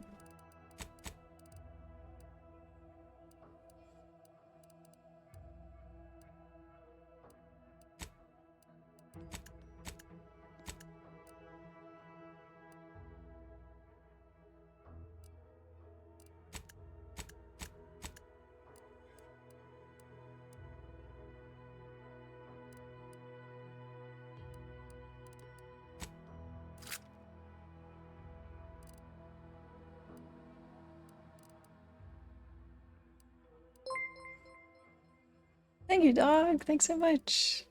A: Thank you, dog. Thanks so much.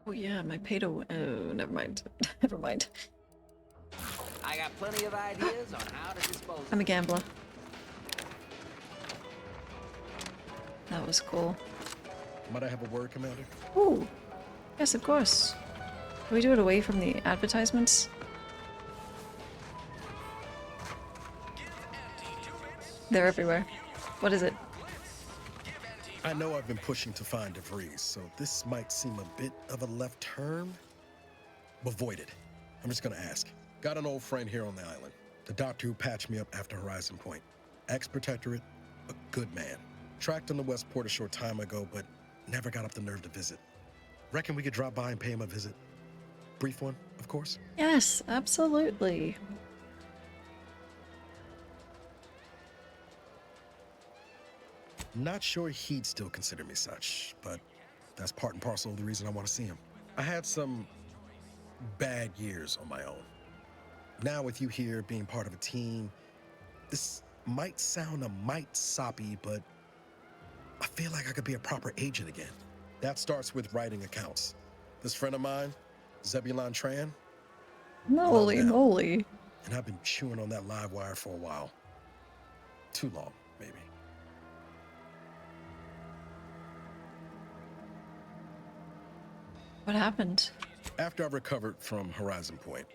A: Oh yeah, my pedo. Oh, never mind. Never mind.
B: I got plenty of ideas on how to dispose of
A: I'm a gambler. That was cool.
J: Might I have a word, Commander?
A: Ooh. Yes, of course. Can we do it away from the advertisements? They're everywhere. What is it?
J: I know I've been pushing to find DeVries, so this might seem a bit of a left turn. Avoid it. I'm just gonna ask. Got an old friend here on the island. The doctor who patched me up after Horizon Point. Ex-protectorate, a good man. Tracked on the Westport a short time ago, but never got up the nerve to visit. Reckon we could drop by and pay him a visit? Brief one, of course.
A: Yes, absolutely.
J: Not sure he'd still consider me such, but that's part and parcel of the reason I want to see him. I had some bad years on my own. Now with you here being part of a team, this might sound a mite soppy, but I feel like I could be a proper agent again. That starts with writing accounts. This friend of mine, Zebulon Tran,
A: Holy moly.
J: and I've been chewing on that live wire for a while. Too long, maybe.
A: What happened?
J: After I recovered from Horizon Point,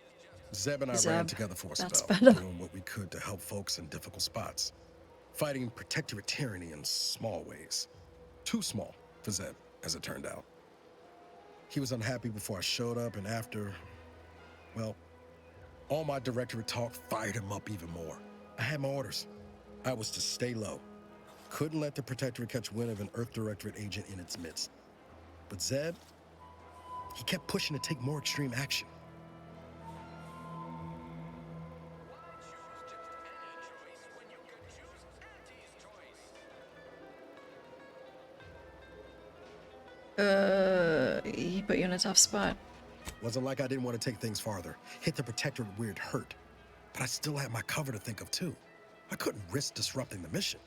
J: Zeb and I
A: Zeb,
J: ran together for a
A: that's
J: spell,
A: better.
J: doing what we could to help folks in difficult spots. Fighting protectorate tyranny in small ways. Too small for Zeb, as it turned out. He was unhappy before I showed up, and after, well, all my directorate talk fired him up even more. I had my orders. I was to stay low. Couldn't let the protectorate catch wind of an Earth Directorate agent in its midst. But Zeb, he kept pushing to take more extreme action.
A: He put you in a tough spot.
J: Wasn't like I didn't want to take things farther. Hit the protectorate where it hurt. But I still had my cover to think of too. I couldn't risk disrupting the mission.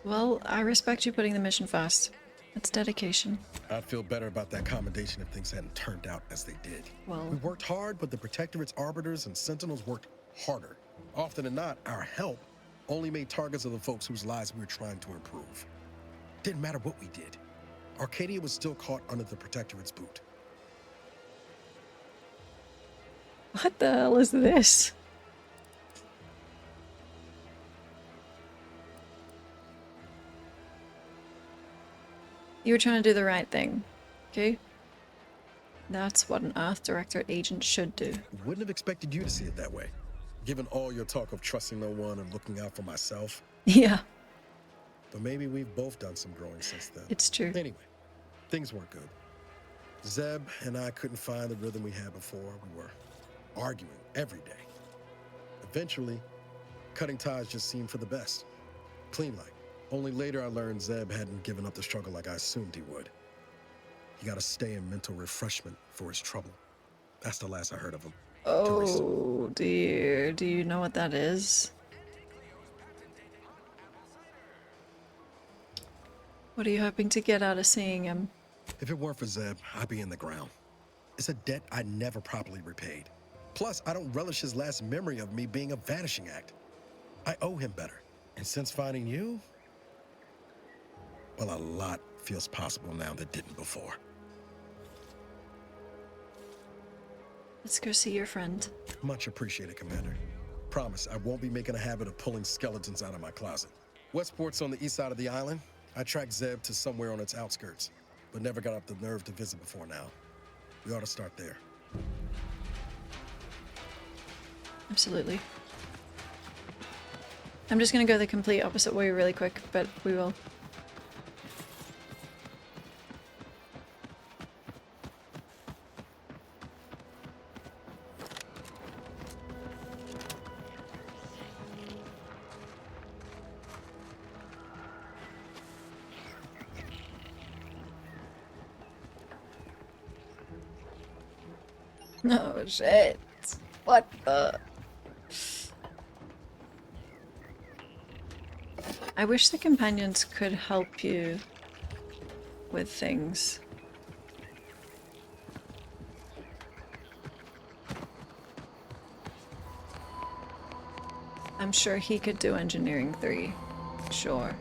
A: Well, I respect you putting the mission first. It's dedication.
J: I'd feel better about that commendation if things hadn't turned out as they did.
A: Well,
J: We worked hard, but the protectorate's arbiters and sentinels worked harder. Often than not, our help only made targets of the folks whose lives we were trying to improve. Didn't matter what we did. Arcadia was still caught under the protectorate's boot.
A: what the hell is this? You were trying to do the right thing, okay? That's what an Earth Directorate agent should do.
J: Wouldn't have expected you to see it that way. given all your talk of trusting no one and looking out for myself.
A: Yeah.
J: But maybe we've both done some growing since then.
A: It's true.
J: Anyway, things weren't good. Zeb and I couldn't find the rhythm we had before. We were arguing every day. Eventually, cutting ties just seemed for the best. Clean like. Only later I learned Zeb hadn't given up the struggle like I assumed he would. He got to stay in mental refreshment for his trouble. That's the last I heard of him.
A: Oh dear. Do you know what that is? What are you hoping to get out of seeing him?
J: If it weren't for Zeb, I'd be in the ground. It's a debt I never properly repaid. Plus, I don't relish his last memory of me being a vanishing act. I owe him better. And since finding you, well, a lot feels possible now that didn't before.
A: Let's go see your friend.
J: Much appreciated, Commander. Promise, I won't be making a habit of pulling skeletons out of my closet. Westport's on the east side of the island. I tracked Zeb to somewhere on its outskirts, but never got up the nerve to visit before now. We ought to start there.
A: Absolutely. I'm just gonna go the complete opposite way really quick, but we will. Oh shit. What the? I wish the companions could help you with things. I'm sure he could do engineering 3. Sure.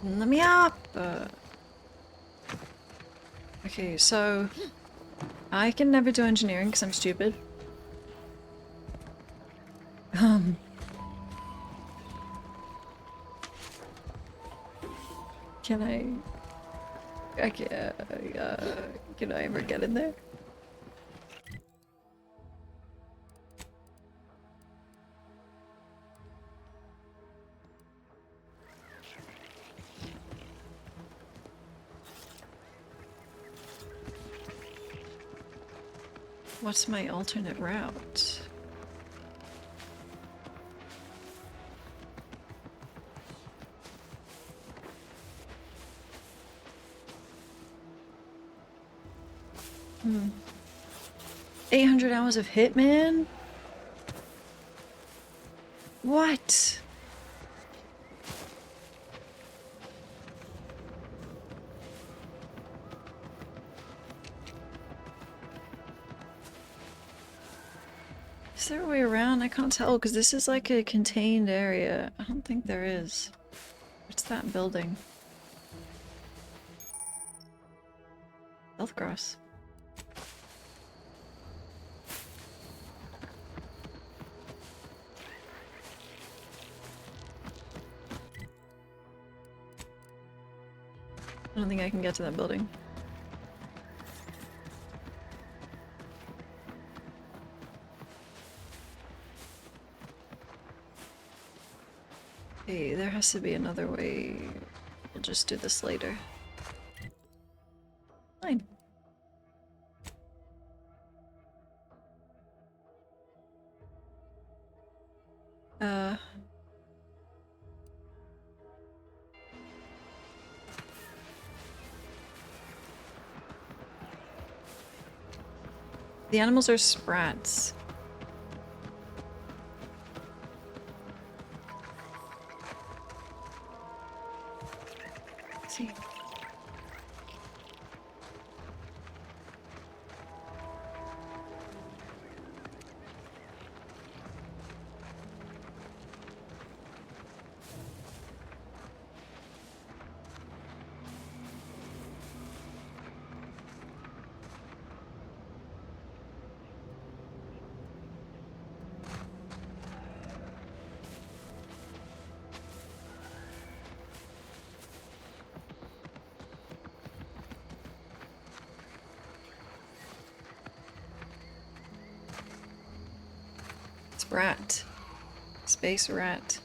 A: Let me up! Okay, so I can never do engineering because I'm stupid. Can I can I ever get in there? What's my alternate route? Hmm. 800 hours of Hitman? What? Is there a way around? I can't tell because this is like a contained area. I don't think there is. What's that building? Healthcross. I don't think I can get to that building. Hey, there has to be another way. We'll just do this later. Fine. The animals are sprats. Let's see. Rat. Space rat.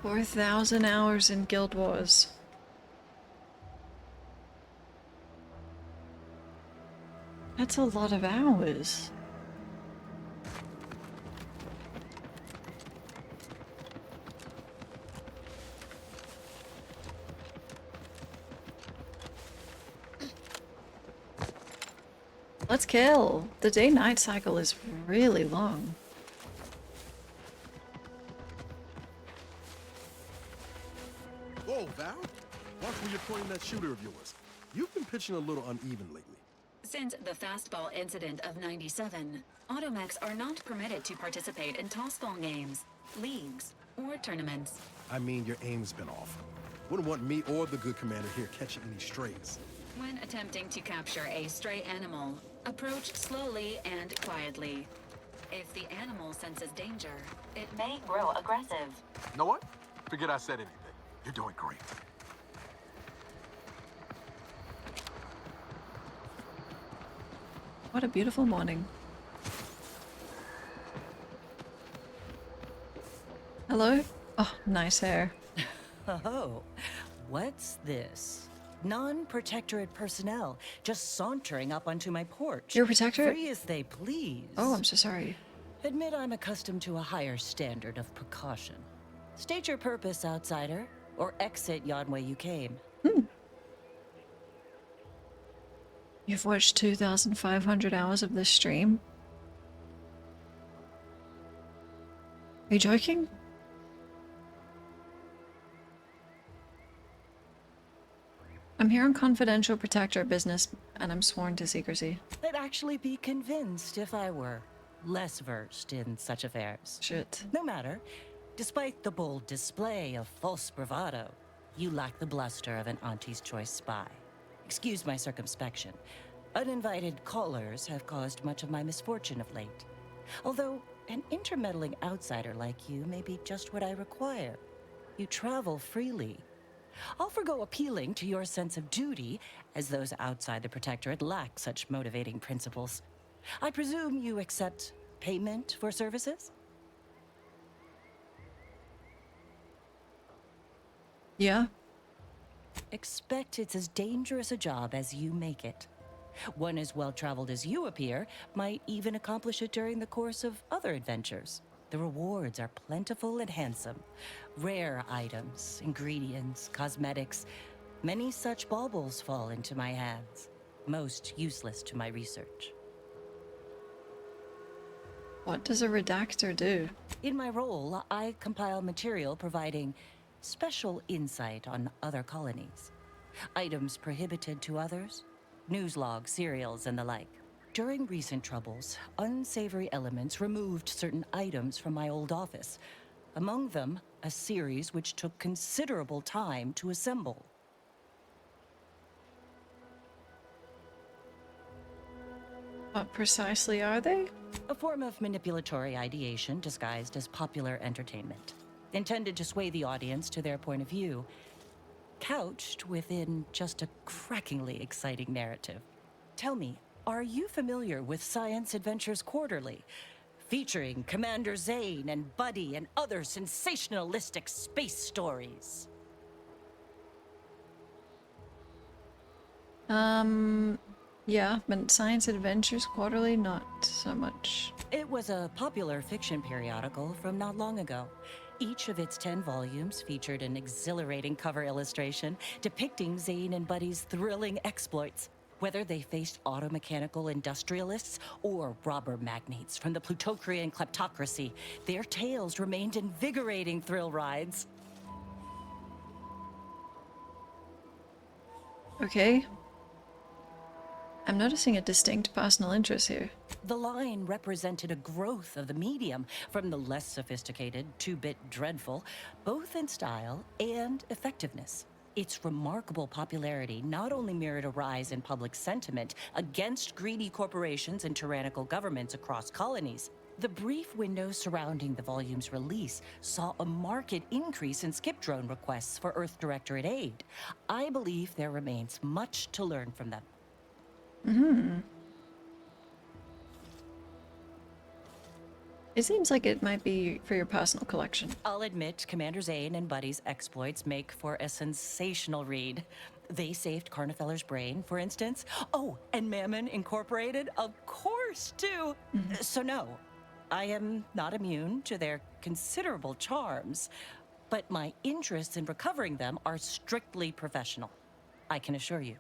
A: $4,000 hours in Guild Wars. That's a lot of hours. Let's kill. The day-night cycle is really long.
J: Whoa, Val. Watch where you're pointing that shooter of yours. You've been pitching a little uneven lately.
E: Since the fastball incident of '97, automechs are not permitted to participate in tossball games, leagues, or tournaments.
J: I mean, your aim's been off. Wouldn't want me or the good commander here catching any strays.
E: When attempting to capture a stray animal, approach slowly and quietly. If the animal senses danger, it may grow aggressive.
J: You know what? Forget I said anything. You're doing great.
A: What a beautiful morning. Hello? Oh, nice hair.
T: Oh, what's this? Non-protectorate personnel just sauntering up onto my porch.
A: You're a protectorate?
T: Free as they please.
A: Oh, I'm so sorry.
T: Admit I'm accustomed to a higher standard of precaution. State your purpose, outsider, or exit yon way you came.
A: You've watched 2,500 hours of this stream? Are you joking? I'm here on confidential protectorate business, and I'm sworn to secrecy.
T: I'd actually be convinced if I were less versed in such affairs.
A: Shit.
T: No matter. Despite the bold display of false bravado, you lack the bluster of an Auntie's Choice spy. Excuse my circumspection. Uninvited callers have caused much of my misfortune of late. Although an intermeddling outsider like you may be just what I require. You travel freely. I'll forgo appealing to your sense of duty, as those outside the Protectorate lack such motivating principles. I presume you accept payment for services?
A: Yeah.
T: Expect it's as dangerous a job as you make it. One as well-traveled as you appear might even accomplish it during the course of other adventures. The rewards are plentiful and handsome. Rare items, ingredients, cosmetics. Many such baubles fall into my hands. Most useless to my research.
A: What does a redactor do?
T: In my role, I compile material providing special insight on other colonies. Items prohibited to others, news logs, serials, and the like. During recent troubles, unsavory elements removed certain items from my old office. Among them, a series which took considerable time to assemble.
A: What precisely are they?
T: A form of manipulatory ideation disguised as popular entertainment, intended to sway the audience to their point of view, couched within just a crackingly exciting narrative. Tell me, are you familiar with Science Adventures Quarterly, featuring Commander Zane and Buddy and other sensationalistic space stories?
A: Yeah, but Science Adventures Quarterly, not so much.
T: It was a popular fiction periodical from not long ago. Each of its 10 volumes featured an exhilarating cover illustration depicting Zane and Buddy's thrilling exploits. Whether they faced automechanical industrialists or robber magnates from the Plutocrian kleptocracy, their tales remained invigorating thrill rides.
A: Okay. I'm noticing a distinct personal interest here.
T: The line represented a growth of the medium from the less sophisticated 2-bit dreadful, both in style and effectiveness. Its remarkable popularity not only mirrored a rise in public sentiment against greedy corporations and tyrannical governments across colonies, The brief window surrounding the volume's release saw a marked increase in skip drone requests for Earth Directorate aid. I believe there remains much to learn from them.
A: Mm-hmm. It seems like it might be for your personal collection.
T: I'll admit, Commander Zane and Buddy's exploits make for a sensational read. They saved Carnefeller's brain, for instance. Oh, and Mammon Incorporated, of course, too. So no, I am not immune to their considerable charms, but my interests in recovering them are strictly professional. I can assure you.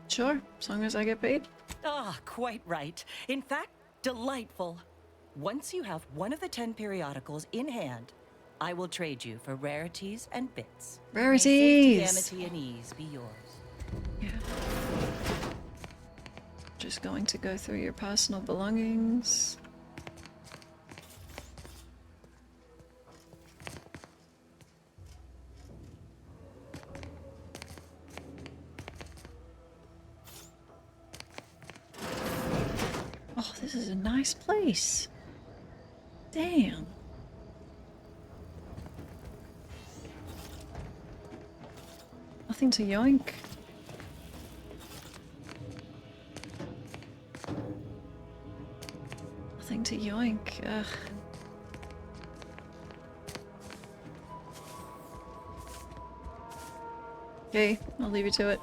A: Sure, as long as I get paid.
T: Ah, quite right. In fact, delightful. Once you have one of the 10 periodicals in hand, I will trade you for rarities and bits.
A: Rarities!
T: May safety, amity, and ease be yours.
A: Yeah. Just going to go through your personal belongings. Oh, this is a nice place. Damn. Nothing to yoink. Nothing to yoink. Ugh. Okay, I'll leave you to it.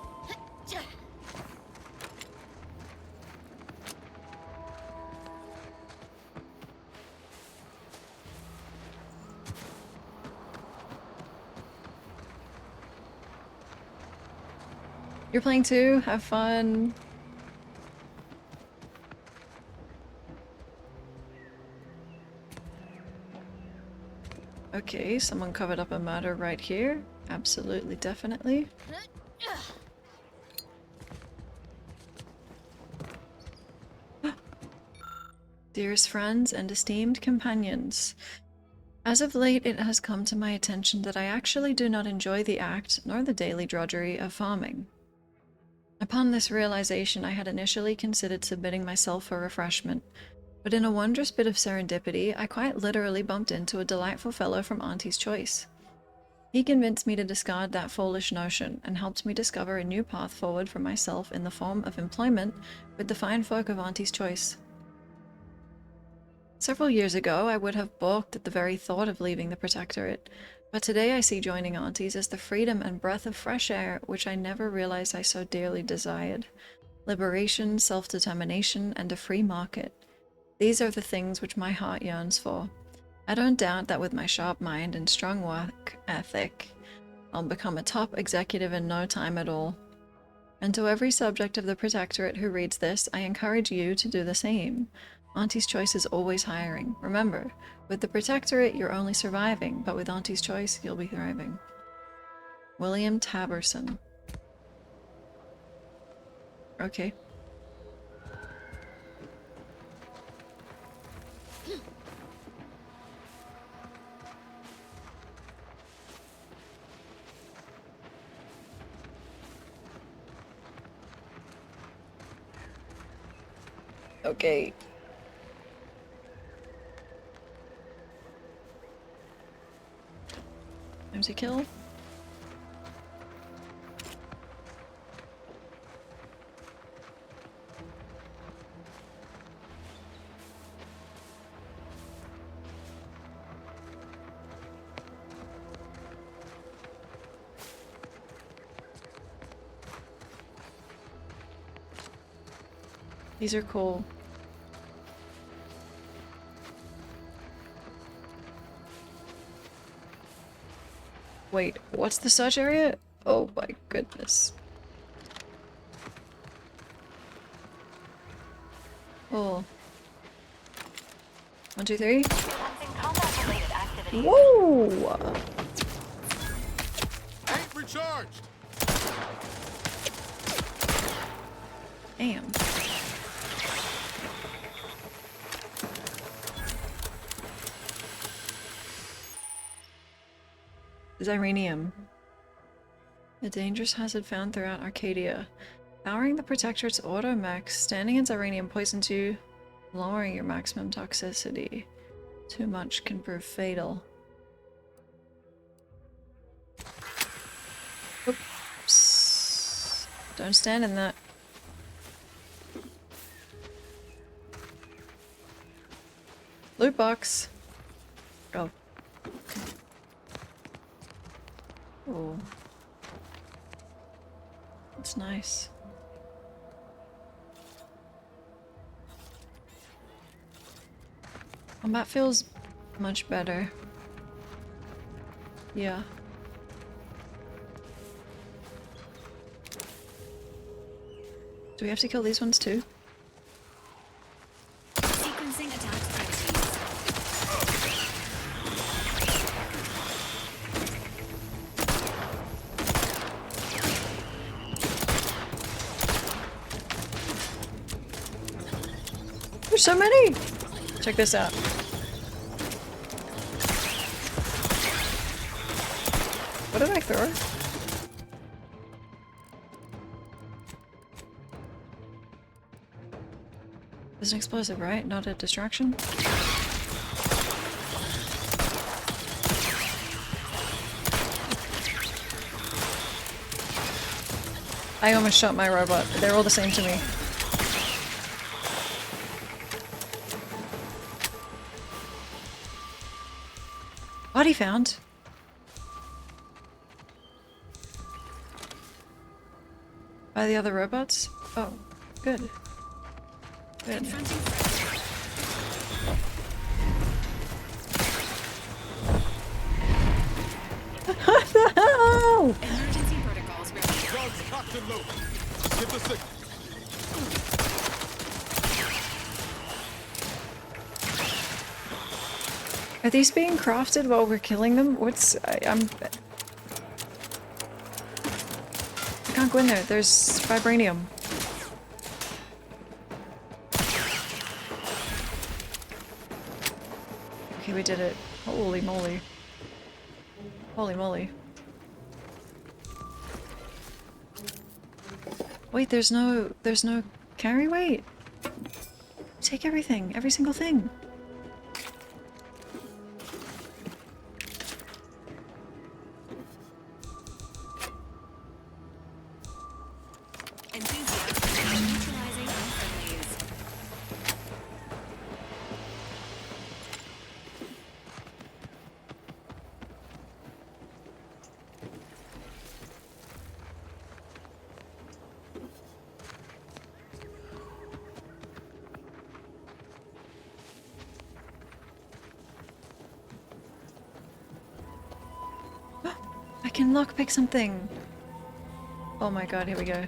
A: You're playing too? Have fun. Okay, someone covered up a murder right here. Absolutely, definitely. Dearest friends and esteemed companions, as of late it has come to my attention that I actually do not enjoy the act nor the daily drudgery of farming. Upon this realization, I had initially considered submitting myself for refreshment, but in a wondrous bit of serendipity, I quite literally bumped into a delightful fellow from Auntie's Choice. He convinced me to discard that foolish notion, and helped me discover a new path forward for myself in the form of employment with the fine folk of Auntie's Choice. Several years ago, I would have balked at the very thought of leaving the Protectorate, but today I see joining Auntie's as the freedom and breath of fresh air which I never realized I so dearly desired. Liberation, self-determination, and a free market. These are the things which my heart yearns for. I don't doubt that with my sharp mind and strong work ethic, I'll become a top executive in no time at all. And to every subject of the Protectorate who reads this, I encourage you to do the same. Auntie's Choice is always hiring. Remember, with the Protectorate, you're only surviving, but with Auntie's Choice, you'll be thriving. William Taberson. Okay. Okay. Time to kill. These are cool. Wait, what's the search area? Oh my goodness. Oh. 1, 2, 3. Whoa!
U: Ain't recharged.
A: Damn. Xyranium. A dangerous hazard found throughout Arcadia. Powering the Protectorate's auto mechs, standing in Xyranium poisons you Lowering your maximum toxicity. Too much can prove fatal. Oops. Don't stand in that. Loot box. Go. Oh. That's nice. Combat feels much better. Yeah. Do we have to kill these ones too?
E: Sequencing attack strategies.
A: There's so many! Check this out. What did I throw? It's an explosive, right? Not a distraction? I almost shot my robot. They're all the same to me. Body found. By the other robots? Oh, good. Good. What the hell?
E: Emergency protocols ready.
U: Drugs cocked and loaded. Give the signal.
A: Are these being crafted while we're killing them? What's... I can't go in there. There's vibranium. Okay, we did it. Holy moly. Holy moly. Wait, there's no carry weight? Take everything. Every single thing. I can lockpick something. Oh my god, here we go.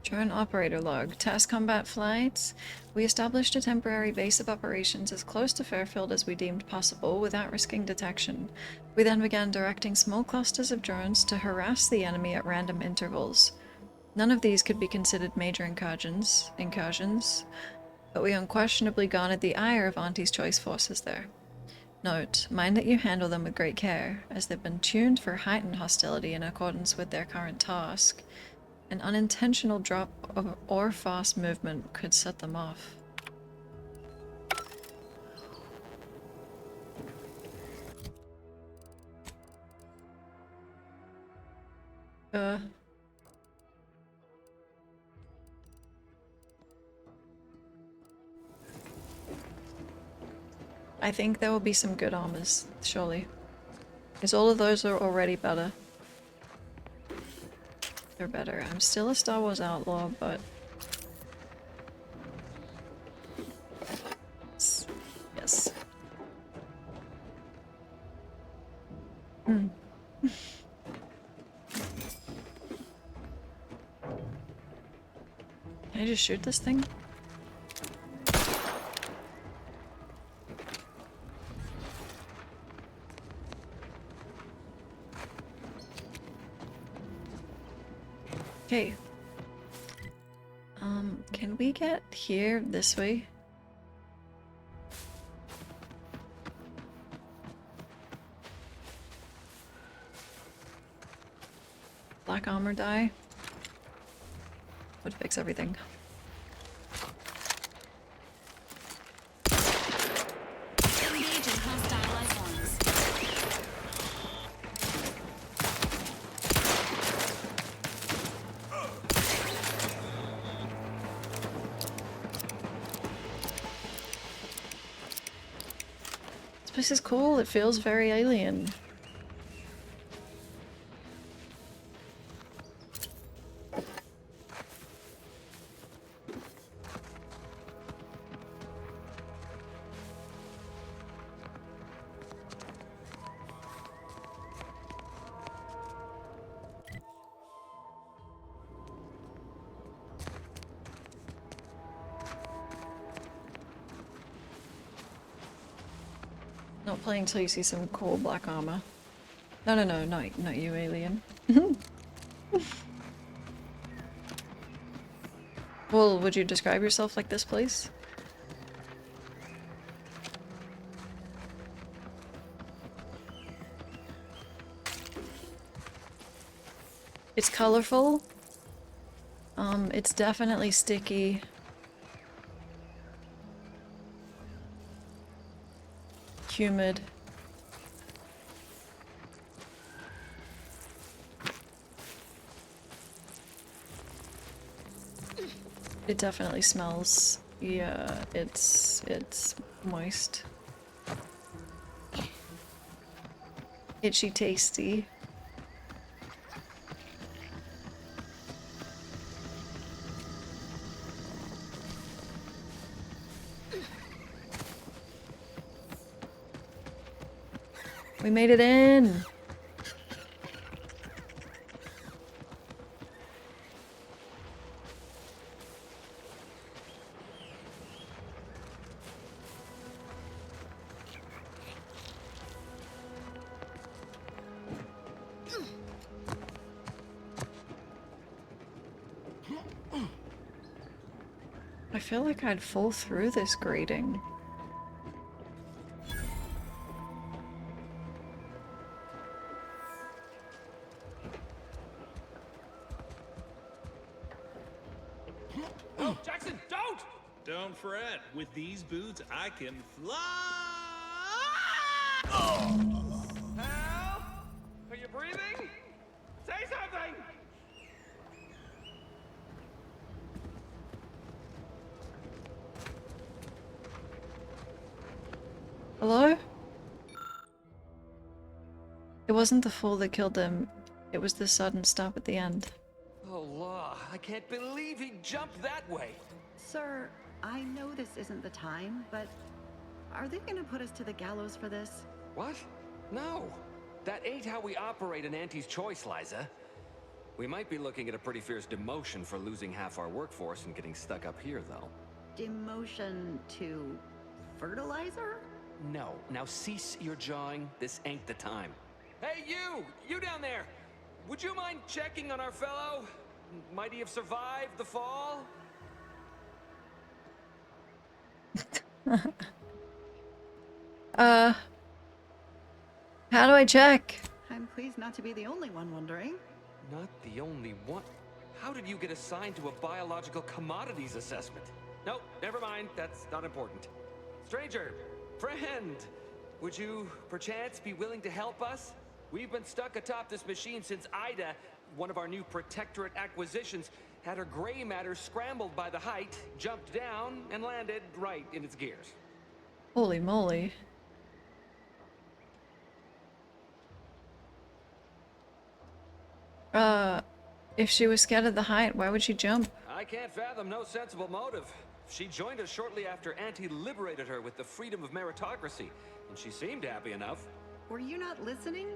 A: Drone operator log. Task combat flights. We established a temporary base of operations as close to Fairfield as we deemed possible without risking detection. We then began directing small clusters of drones to harass the enemy at random intervals. None of these could be considered major incursions, but we unquestionably garnered the ire of Auntie's Choice forces there. Note, mind that you handle them with great care, as they've been tuned for heightened hostility in accordance with their current task. An unintentional drop of or fast movement could set them off. I think there will be some good armors, surely. Because all of those are already better. They're better. I'm still a Star Wars outlaw, but... Yes. Hmm. Can I just shoot this thing? Okay. Can we get here this way? black armor die would fix everything.
E: Engaging hostile life forms.
A: This place is cool. It feels very alien. Not playing until you see some cool black armor. No, no, no, not you, alien. Well, would you describe yourself like this, please? It's colorful. It's definitely sticky. Humid. It definitely smells. Yeah, it's moist. Itchy tasty. We made it in! I feel like I'd fall through this grating.
H: Oh, Jackson, don't! Don't fret. With these boots, I can fly! Oh! Help! Are you breathing? Say something!
A: Hello? It wasn't the fall that killed them. It was the sudden stop at the end.
V: Oh, law. I can't believe he jumped that way.
W: Sir, I know this isn't the time, but are they gonna put us to the gallows for this?
V: What? No. That ain't how we operate in Auntie's Choice, Liza. We might be looking at a pretty fierce demotion for losing half our workforce and getting stuck up here, though.
W: Demotion to fertilizer?
V: No. Now cease your jawing. This ain't the time. Hey, you! You down there! Would you mind checking on our fellow? Might he have survived the fall?
A: How do I check?
W: I'm pleased not to be the only one wondering.
V: Not the only one. How did you get assigned to a biological commodities assessment? No, never mind. That's not important. Stranger, friend, would you perchance be willing to help us? We've been stuck atop this machine since Ida, one of our new Protectorate acquisitions, had her gray matter scrambled by the height, jumped down, and landed right in its gears.
A: Holy moly. If she was scared of the height, why would she jump?
V: I can't fathom no sensible motive. She joined us shortly after Auntie liberated her with the freedom of meritocracy, and she seemed happy enough.
W: Were you not listening?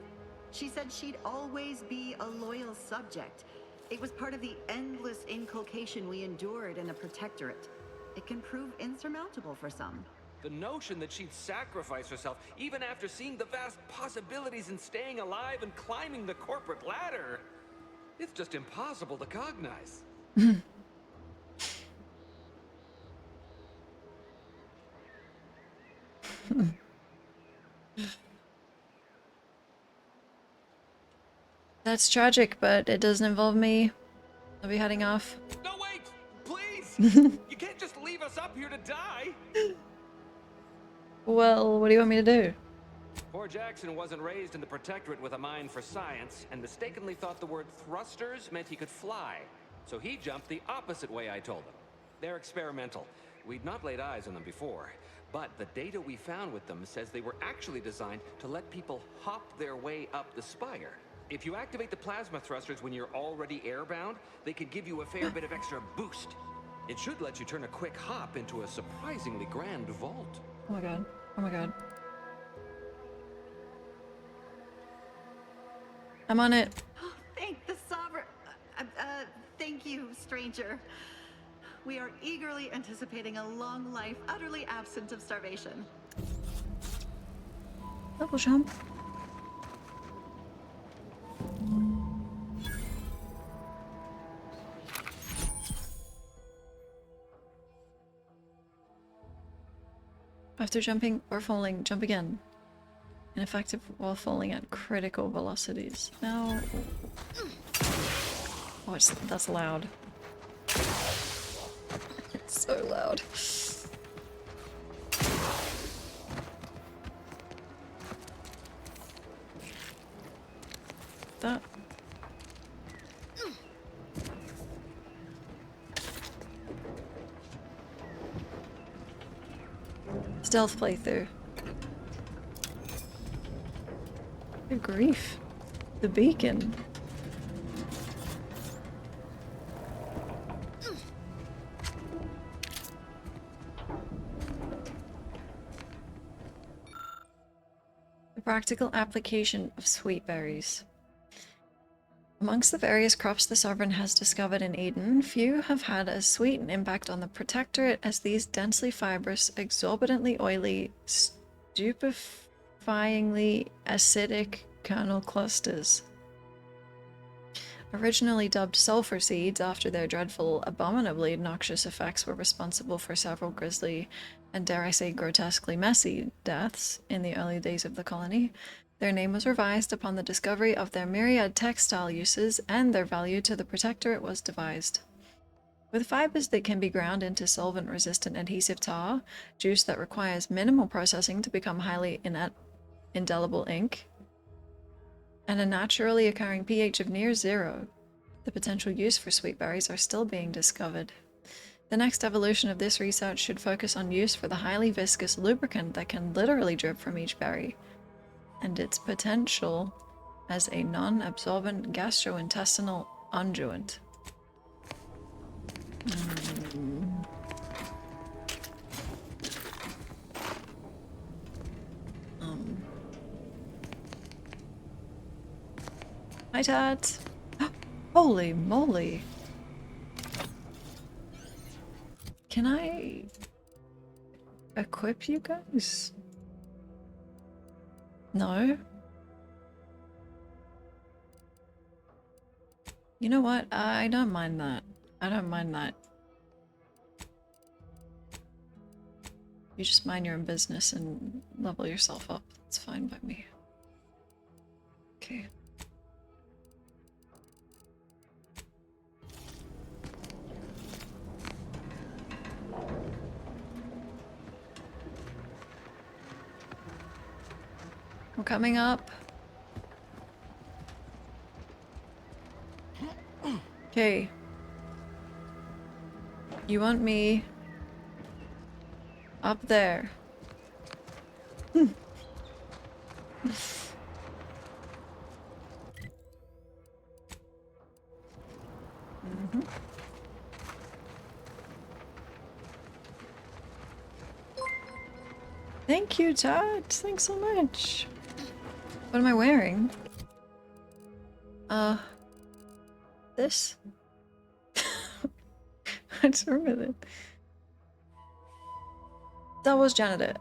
W: She said she'd always be a loyal subject. It was part of the endless inculcation we endured in a protectorate. It can prove insurmountable for some.
V: The notion that she'd sacrifice herself, even after seeing the vast possibilities in staying alive and climbing the corporate ladder, it's just impossible to cognize.
A: That's tragic, but it doesn't involve me. I'll be heading off.
V: No, wait! Please! You can't just leave us up here to die!
A: Well, what do you want me to do?
V: Poor Jackson wasn't raised in the Protectorate with a mind for science, and mistakenly thought the word thrusters meant he could fly. So he jumped the opposite way I told him. They're experimental. We'd not laid eyes on them before, but the data we found with them says they were actually designed to let people hop their way up the spire. If you activate the plasma thrusters when you're already airbound, they could give you a fair bit of extra boost. It should let you turn a quick hop into a surprisingly grand vault.
A: Oh my god. Oh my god. I'm on it.
W: Oh, thank the Sovereign. Thank you, stranger. We are eagerly anticipating a long life, utterly absent of starvation.
A: Double jump. After jumping or falling, jump again. Ineffective while falling at critical velocities. No. Oh, that's loud. It's so loud. That. Stealth playthrough. Good grief. The beacon. The practical application of sweet berries. Amongst the various crops the Sovereign has discovered in Eden, few have had as sweet an impact on the Protectorate as these densely fibrous, exorbitantly oily, stupefyingly acidic kernel clusters. Originally dubbed sulfur seeds after their dreadful, abominably noxious effects were responsible for several grisly and, dare I say, grotesquely messy deaths in the early days of the colony, their name was revised upon the discovery of their myriad textile uses, and their value to the Protectorate was devised. With fibers that can be ground into solvent-resistant adhesive tar, juice that requires minimal processing to become highly indelible ink, and a naturally occurring pH of near 0, the potential use for sweet berries are still being discovered. The next evolution of this research should focus on use for the highly viscous lubricant that can literally drip from each berry, and its potential as a non-absorbent gastrointestinal unguent. Hi, Tat. Holy moly. Can I equip you guys? No? You know what? I don't mind that. I don't mind that. You just mind your own business and level yourself up. It's fine by me. Okay. We're coming up. Okay. You want me up there. Thank you, Todd. Thanks so much. What am I wearing? This? What's wrong with it? That was janitor.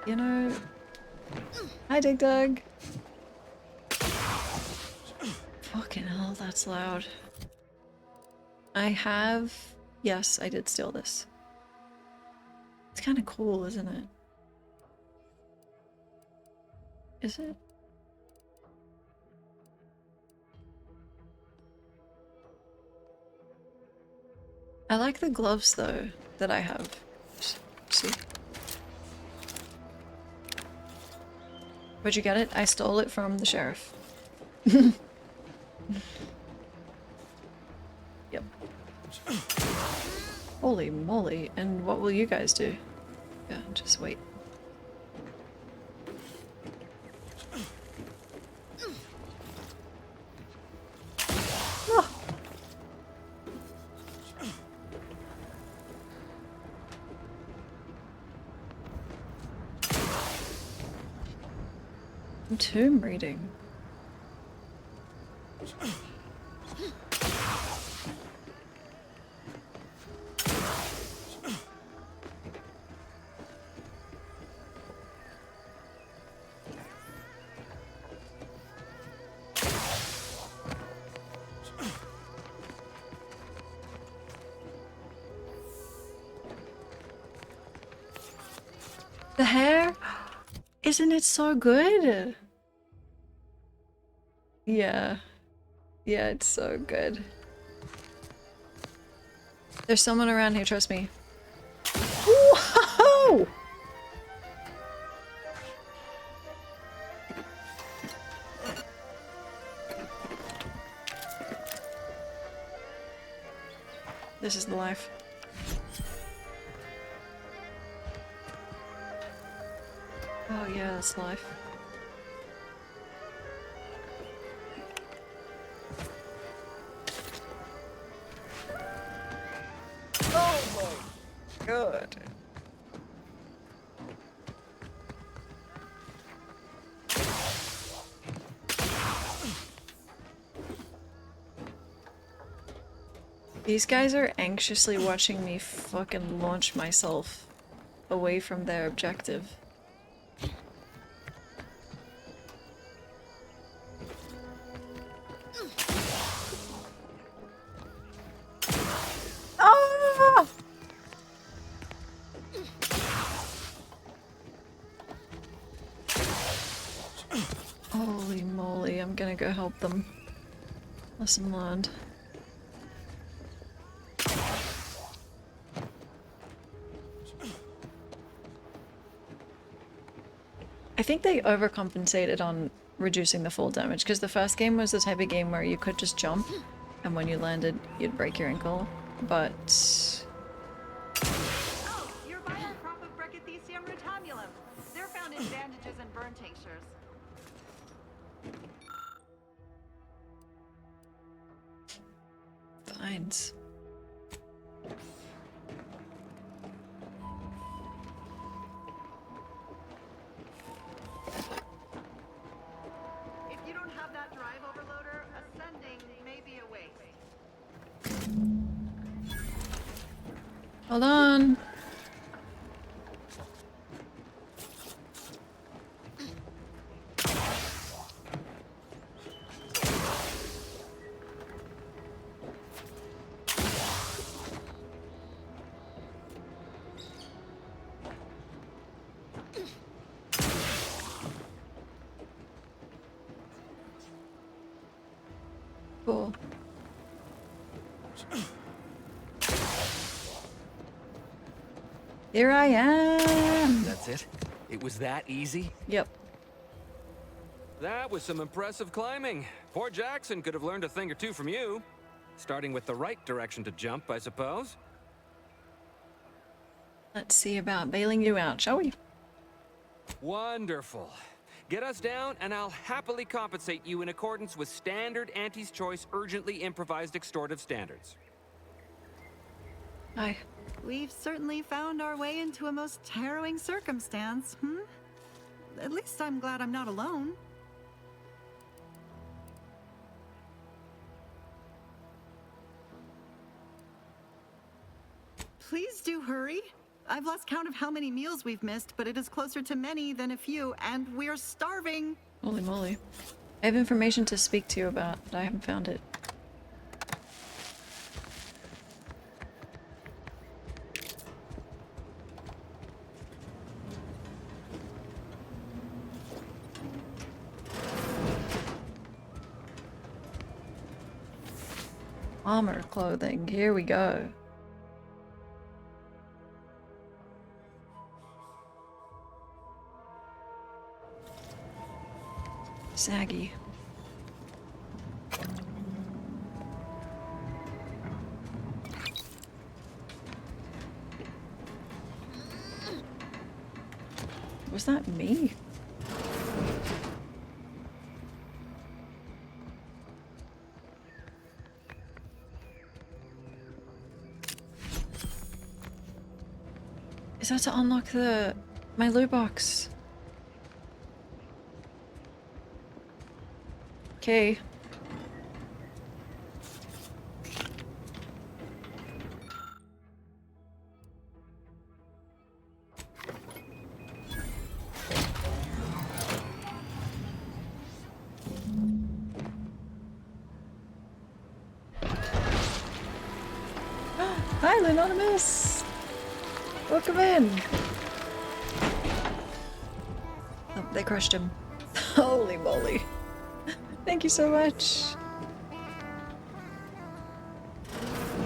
A: You know... Hi, Dig Dug. Fucking hell, that's loud. I have... Yes, I did steal this. It's kind of cool, isn't it? Is it? I like the gloves though that I have. See? Where'd you get it? I stole it from the sheriff. Yep. Holy moly. And what will you guys do? Yeah, just wait. Oh. Tomb reading. The hair? Isn't it so good? Yeah. Yeah, it's so good. There's someone around here, trust me. Whoa! This is the life. Oh yeah, that's life. Oh my god. These guys are anxiously watching me fucking launch myself away from their objective. Ah! Holy moly, I'm gonna go help them. Lesson learned. I think they overcompensated on reducing the fall damage, because the first game was the type of game where you could just jump, and when you landed, you'd break your ankle, but...
W: Oh, you're buying a crop of Brachythecium rotamulum. They're found in bandages and burn tinctures.
A: Vines.
W: If you don't have that drive overloader, ascending may be a waste.
A: Hold on. Cool. Here I am!
V: That's it? It was that easy?
A: Yep.
V: That was some impressive climbing. Poor Jackson could have learned a thing or two from you. Starting with the right direction to jump, I suppose.
A: Let's see about bailing you out, shall we?
V: Wonderful. Get us down, and I'll happily compensate you in accordance with standard Auntie's Choice urgently improvised extortive standards.
A: Aye.
W: We've certainly found our way into a most harrowing circumstance, At least I'm glad I'm not alone. Please do hurry. I've lost count of how many meals we've missed, but it is closer to many than a few, and we're starving.
A: Holy moly. I have information to speak to you about, but I haven't found it. Armor clothing, here we go. Saggy. Was that me? Is that to unlock my loot box? Okay. Hi, Anonymous! Welcome in! Oh, they crushed him. Holy moly. Thank you so much.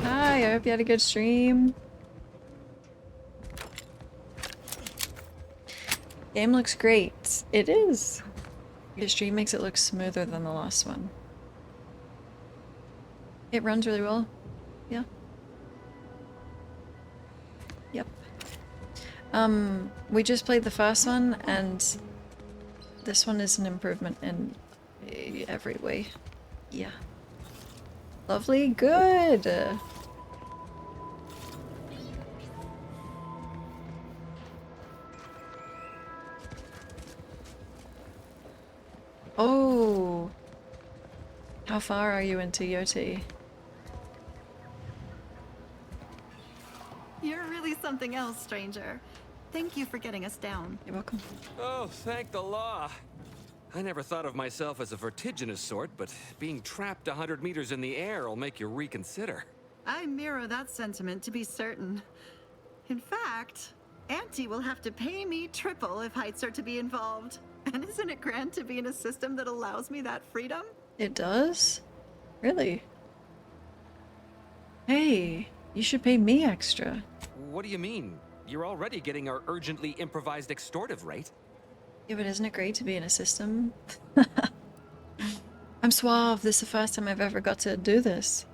A: Hi, I hope you had a good stream. Game looks great. It is. Your stream makes it look smoother than the last one. It runs really well. Yeah. Yep. We just played the first one, and this one is an improvement in every way. Yeah. Lovely. Good. Oh. How far are you into Yoti?
W: You're really something else, stranger. Thank you for getting us down.
A: You're welcome.
V: Oh, thank the law. I never thought of myself as a vertiginous sort, but being trapped 100 meters in the air will make you reconsider.
W: I mirror that sentiment, to be certain. In fact, Auntie will have to pay me triple if heights are to be involved. And isn't it grand to be in a system that allows me that freedom?
A: It does? Really? Hey, you should pay me extra.
V: What do you mean? You're already getting our urgently improvised extortive rate.
A: Yeah, but isn't it great to be in a system? I'm suave. This is the first time I've ever got to do this.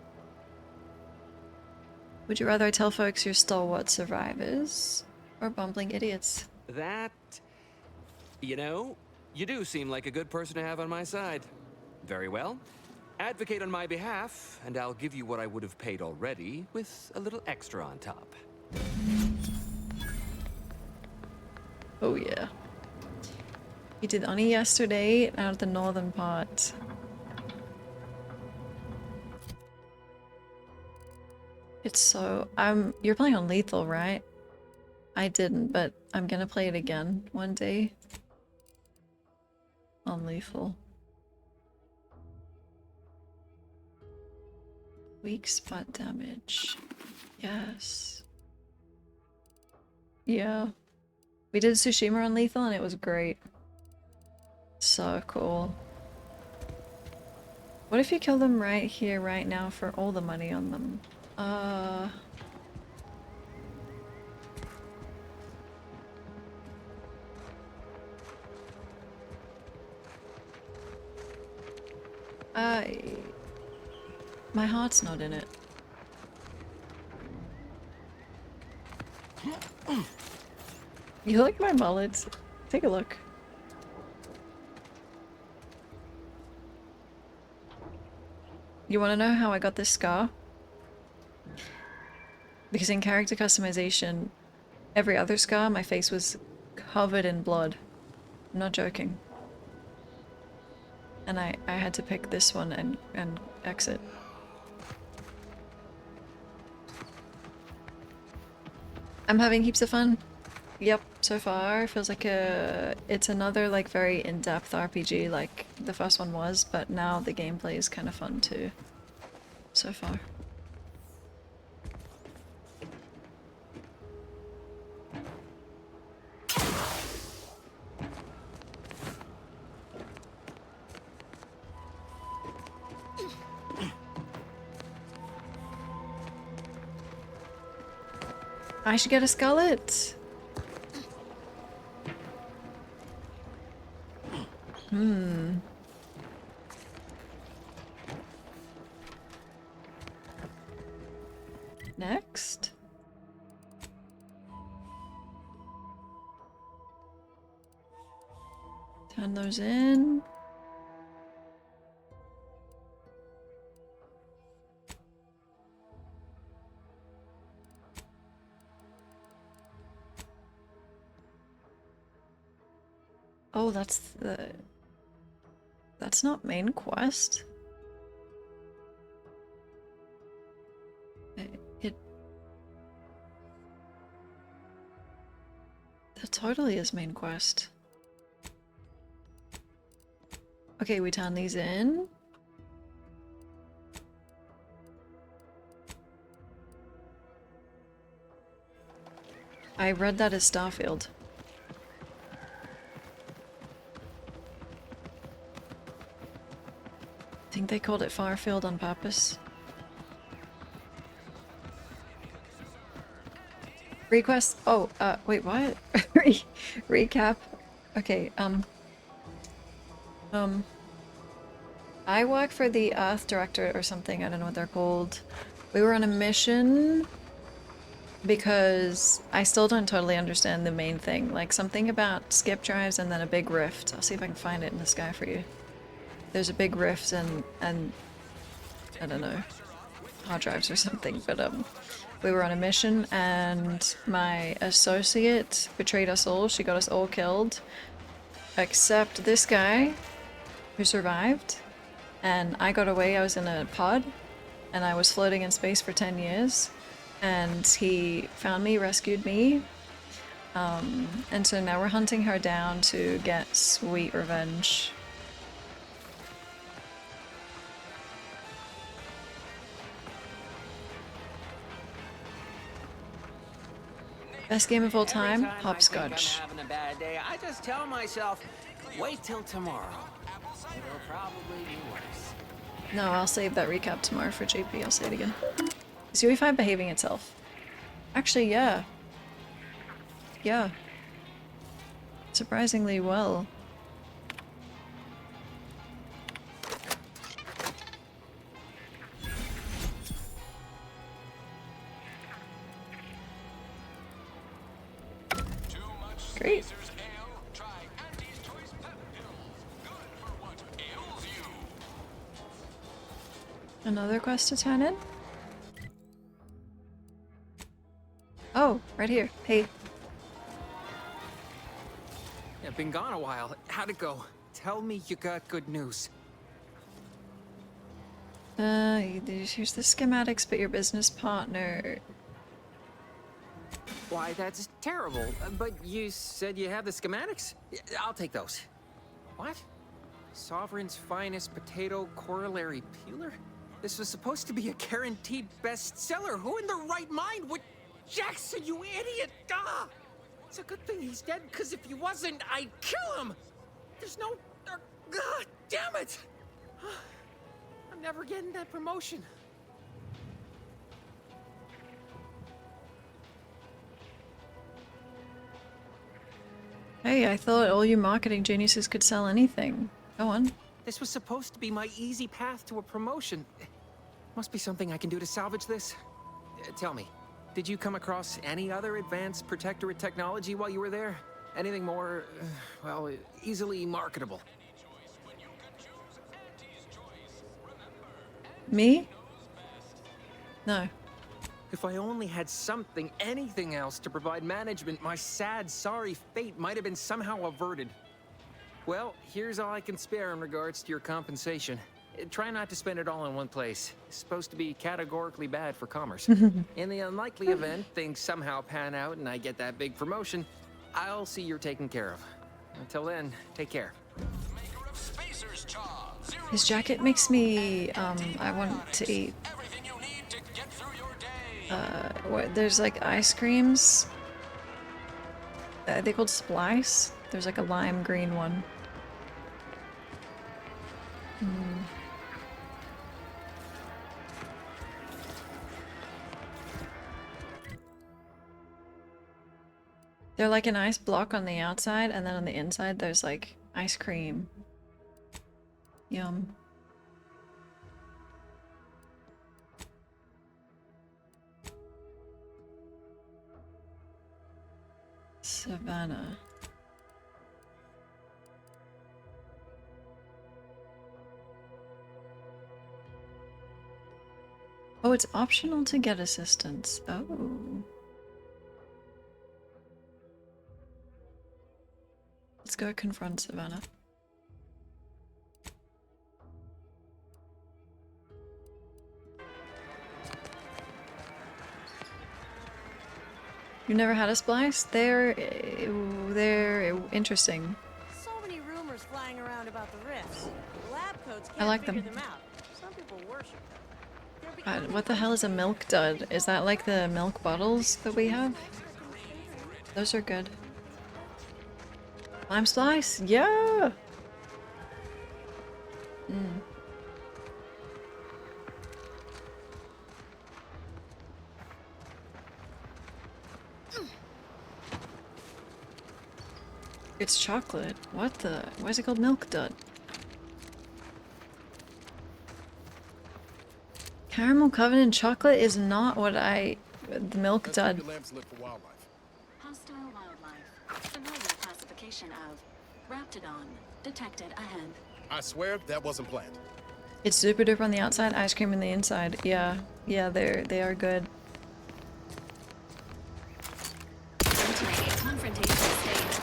A: Would you rather I tell folks you're stalwart survivors or bumbling idiots?
V: That... You know, you do seem like a good person to have on my side. Very well. Advocate on my behalf, and I'll give you what I would have paid already, with a little extra on top.
A: Oh yeah. You did only yesterday out of the northern part. It's so... You're playing on lethal, right? I didn't, but I'm gonna play it again one day. On lethal. Weak spot damage. Yes. Yeah. We did Tsushima on lethal and it was great. So cool. What if you kill them right here, right now for all the money on them? My heart's not in it. You like my mullet? Take a look. You want to know how I got this scar? Because in character customization, every other scar, my face was covered in blood. I'm not joking. And I had to pick this one and exit. I'm having heaps of fun. Yep, so far feels like it's another like very in-depth RPG like the first one was, but now the gameplay is kind of fun too. So far. I should get a skullet. Next. Turn those in. Oh, that's not main quest. That totally is main quest. Okay, we turn these in. I read that as Starfield. I think they called it Farfield on purpose. Request. Oh, wait, what? Recap. Okay, I work for the Earth Directorate or something. I don't know what they're called. We were on a mission because I still don't totally understand the main thing. Like something about skip drives and then a big rift. I'll see if I can find it in the sky for you. There's a big rift and I don't know, hard drives or something, but we were on a mission and my associate betrayed us all. She got us all killed except this guy who survived, and I got away. I was in a pod and I was floating in space for 10 years and he found me, rescued me, and so now we're hunting her down to get sweet revenge. Best game of all time, Hopscotch.
B: I'm having a bad day, I just tell myself, wait till tomorrow. It'll probably be worse.
A: No, I'll save that recap tomorrow for JP. I'll say it again. Is UE5 behaving itself? Actually, yeah. Yeah. Surprisingly well. Great. Another quest to turn in? Oh, right here. Hey.
V: Yeah, been gone a while. How'd it go? Tell me you got good news.
A: Here's the schematics, but your business partner.
V: Why, that's terrible. But you said you have the schematics? I'll take those. What? Sovereign's finest potato corollary peeler? This was supposed to be a guaranteed bestseller. Who in their right mind would... Jackson, you idiot! Ah! It's a good thing he's dead, because if he wasn't, I'd kill him! There's no... God damn it! I'm never getting that promotion.
A: Hey, I thought all you marketing geniuses could sell anything. Go on.
V: This was supposed to be my easy path to a promotion. Must be something I can do to salvage this. Tell me, did you come across any other advanced protectorate technology while you were there? Anything more, well, easily marketable?
A: Me? No.
V: If I only had something, anything else to provide management, my sad, sorry fate might have been somehow averted. Well, here's all I can spare in regards to your compensation. Try not to spend it all in one place. It's supposed to be categorically bad for commerce. In the unlikely event things somehow pan out and I get that big promotion, I'll see you're taken care of. Until then, take care.
A: His jacket makes me, I want to eat. There's like ice creams. Are they called Splice? There's like a lime green one. They're like an ice block on the outside, and then on the inside there's like ice cream. Yum. Savannah. Oh, it's optional to get assistance. Oh. Let's go confront Savannah. You never had a splice? They're interesting.
L: So many rumors flying around about the rifts. Lab coats
A: I
L: can't
A: like
L: figure
A: them.
L: them out. Some people worship them.
A: What the hell is a milk dud? Is that like the milk bottles that we have? Those are good. Lime slice? Yeah! Mm. It's chocolate. What the? Why is it called milk dud? Caramel covenant chocolate is not what the milk dud.
E: Hostile wildlife. Familiar classification of Raptidon. Detected ahead.
U: I swear that wasn't planned.
A: It's super duper on the outside, ice cream on the inside. Yeah, yeah, they are good.
E: Entering a confrontation stage.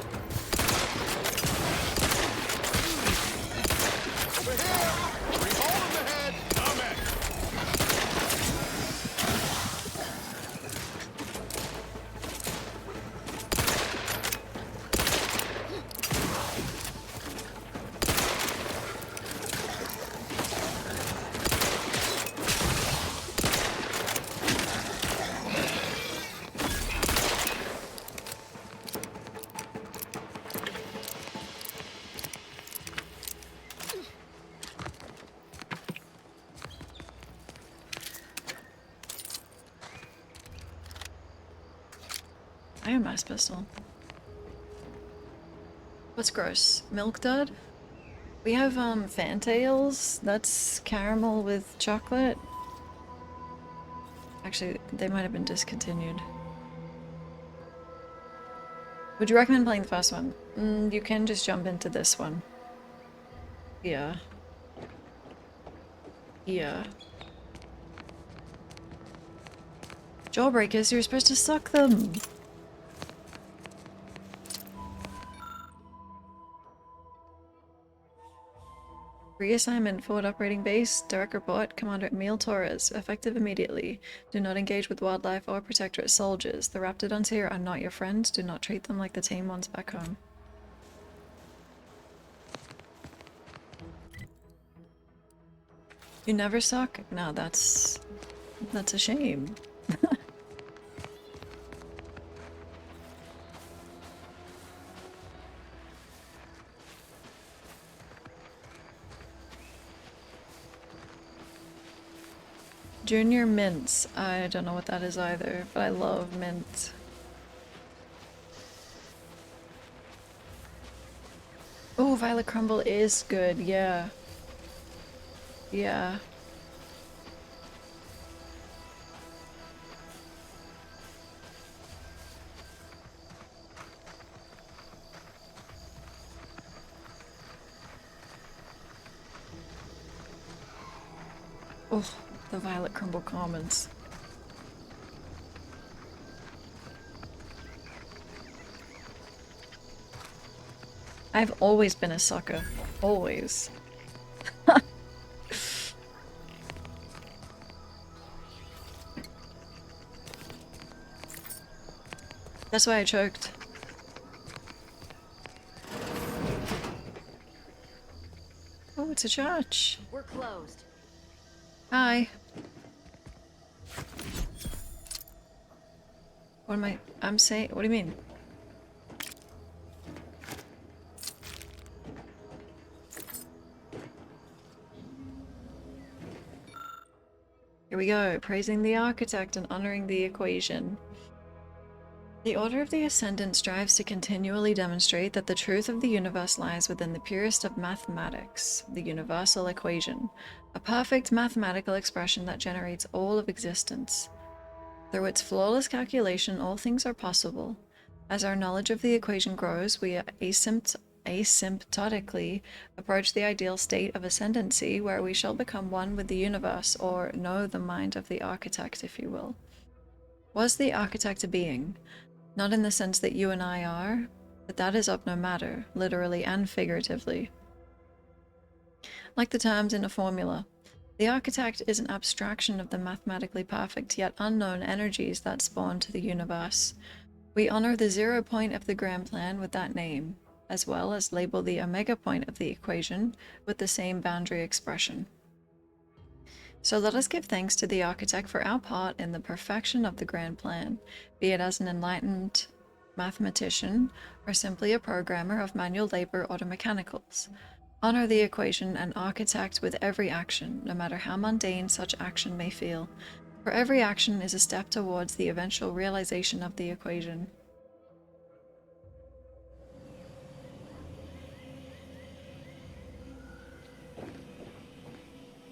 U: Over here! Bring hole in the head! I'm at.
A: I have mass pistol. What's gross? Milk dud? We have Fantails. That's caramel with chocolate. Actually, they might have been discontinued. Would you recommend playing the first one? You can just jump into this one. Yeah. Yeah. Jawbreakers, you're supposed to suck them! Reassignment, forward operating base, direct report, Commander Emil Torres, effective immediately. Do not engage with wildlife or Protectorate soldiers. The Raptidons here are not your friends. Do not treat them like the tame ones back home. You never suck? No, that's a shame. Junior mints. I don't know what that is either, but I love mint. Oh, Violet Crumble is good, yeah. Yeah. Oh, the Violet Crumble Commons. I've always been a sucker. Always. That's why I choked. Oh, it's a church.
Q: We're closed.
A: Hi. What am I'm saying? What do you mean? Here we go. Praising the architect and honoring the equation. The Order of the Ascendant strives to continually demonstrate that the truth of the universe lies within the purest of mathematics, the universal equation, a perfect mathematical expression that generates all of existence. Through its flawless calculation, all things are possible. As our knowledge of the equation grows, we asymptotically approach the ideal state of ascendancy, where we shall become one with the universe, or know the mind of the architect, if you will. Was the architect a being? Not in the sense that you and I are, but that is of no matter, literally and figuratively. Like the terms in a formula, the architect is an abstraction of the mathematically perfect yet unknown energies that spawn to the universe. We honor the 0 point of the grand plan with that name, as well as label the omega point of the equation with the same boundary expression. So let us give thanks to the architect for our part in the perfection of the grand plan, be it as an enlightened mathematician or simply a programmer of manual labor or mechanicals. Honor the equation and architect with every action, no matter how mundane such action may feel, for every action is a step towards the eventual realization of the equation.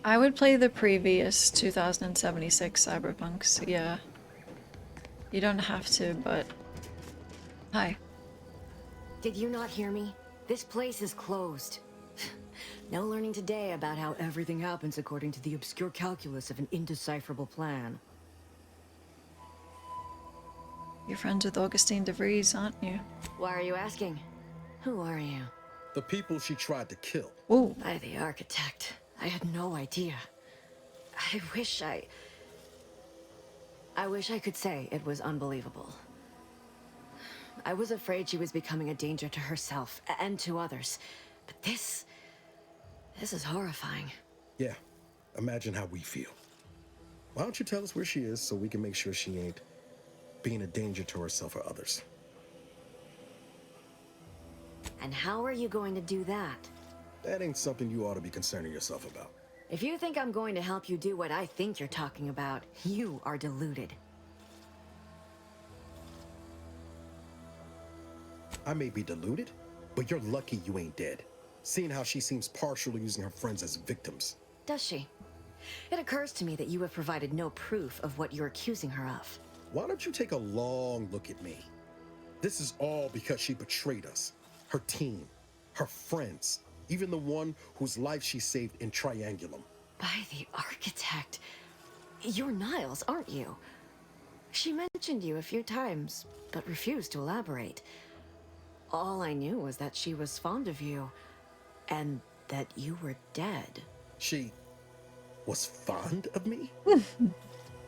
A: I would play the previous 2076 Cyberpunks, yeah. You don't have to, but... Hi.
C: Did you not hear me? This place is closed. No learning today about how everything happens according to the obscure calculus of an indecipherable plan.
A: You're friends with Augustine de Vries, aren't you?
C: Why are you asking? Who are you?
J: The people she tried to kill.
A: Ooh.
C: By the architect. I had no idea. I wish I could say it was unbelievable. I was afraid she was becoming a danger to herself and to others. But this is horrifying.
J: Yeah, imagine how we feel. Why don't you tell us where she is so we can make sure she ain't being a danger to herself or others?
C: And how are you going to do that?
J: That ain't something you ought to be concerning yourself about.
C: If you think I'm going to help you do what I think you're talking about, you are deluded.
J: I may be deluded, but you're lucky you ain't dead. Seeing how she seems partial to using her friends as victims.
C: Does she? It occurs to me that you have provided no proof of what you're accusing her of.
J: Why don't you take a long look at me? This is all because she betrayed us. Her team, her friends, even the one whose life she saved in Triangulum.
C: By the architect. You're Niles, aren't you? She mentioned you a few times, but refused to elaborate. All I knew was that she was fond of you, and that you were dead.
J: She was fond of me?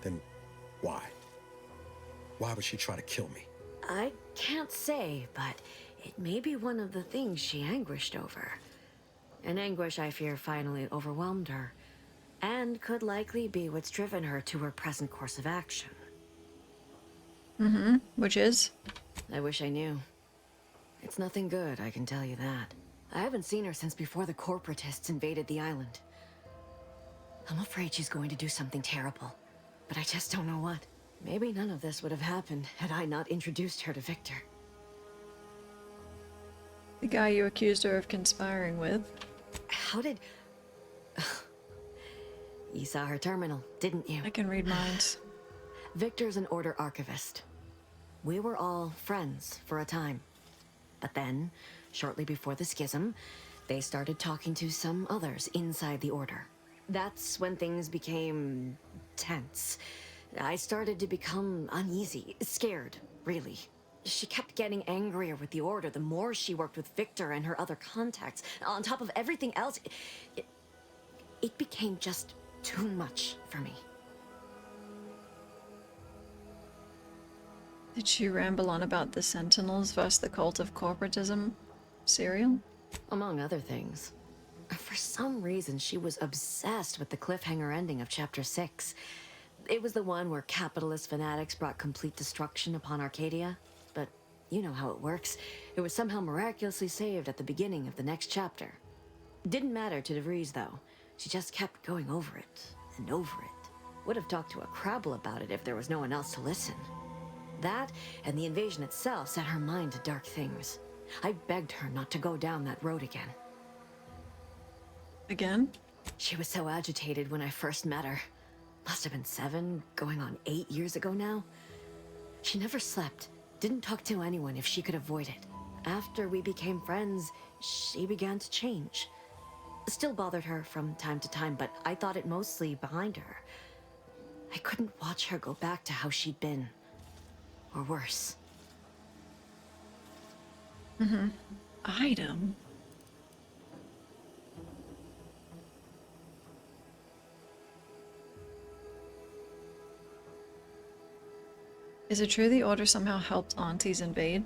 J: Then why? Why would she try to kill me?
C: I can't say, but it may be one of the things she anguished over. An anguish I fear finally overwhelmed her, and could likely be what's driven her to her present course of action.
A: Mm-hmm. Which is?
C: I wish I knew. It's nothing good, I can tell you that. I haven't seen her since before the corporatists invaded the island. I'm afraid she's going to do something terrible, but I just don't know what. Maybe none of this would have happened had I not introduced her to Victor.
A: The guy you accused her of conspiring with.
C: How did... You saw her terminal, didn't you?
A: I can read minds.
C: Victor's an Order archivist. We were all friends for a time. But then, shortly before the schism, they started talking to some others inside the Order. That's when things became tense. I started to become uneasy, scared, really. She kept getting angrier with the Order the more she worked with Victor and her other contacts. On top of everything else, it became just too much for me.
A: Did she ramble on about the Sentinels versus the cult of corporatism serial?
C: Among other things. For some reason, she was obsessed with the cliffhanger ending of Chapter 6. It was the one where capitalist fanatics brought complete destruction upon Arcadia. But you know how it works. It was somehow miraculously saved at the beginning of the next chapter. Didn't matter to DeVries, though. She just kept going over it and over it. Would have talked to a Crabble about it if there was no one else to listen. That and the invasion itself set her mind to dark things. I begged her not to go down that road again.
A: Again?
C: She was so agitated when I first met her. Must have been 7, going on 8 years ago now. She never slept, didn't talk to anyone if she could avoid it. After we became friends, she began to change. Still bothered her from time to time, but I thought it mostly behind her. I couldn't watch her go back to how she'd been. Or worse.
A: Item? Is it true the Order somehow helped aunties invade?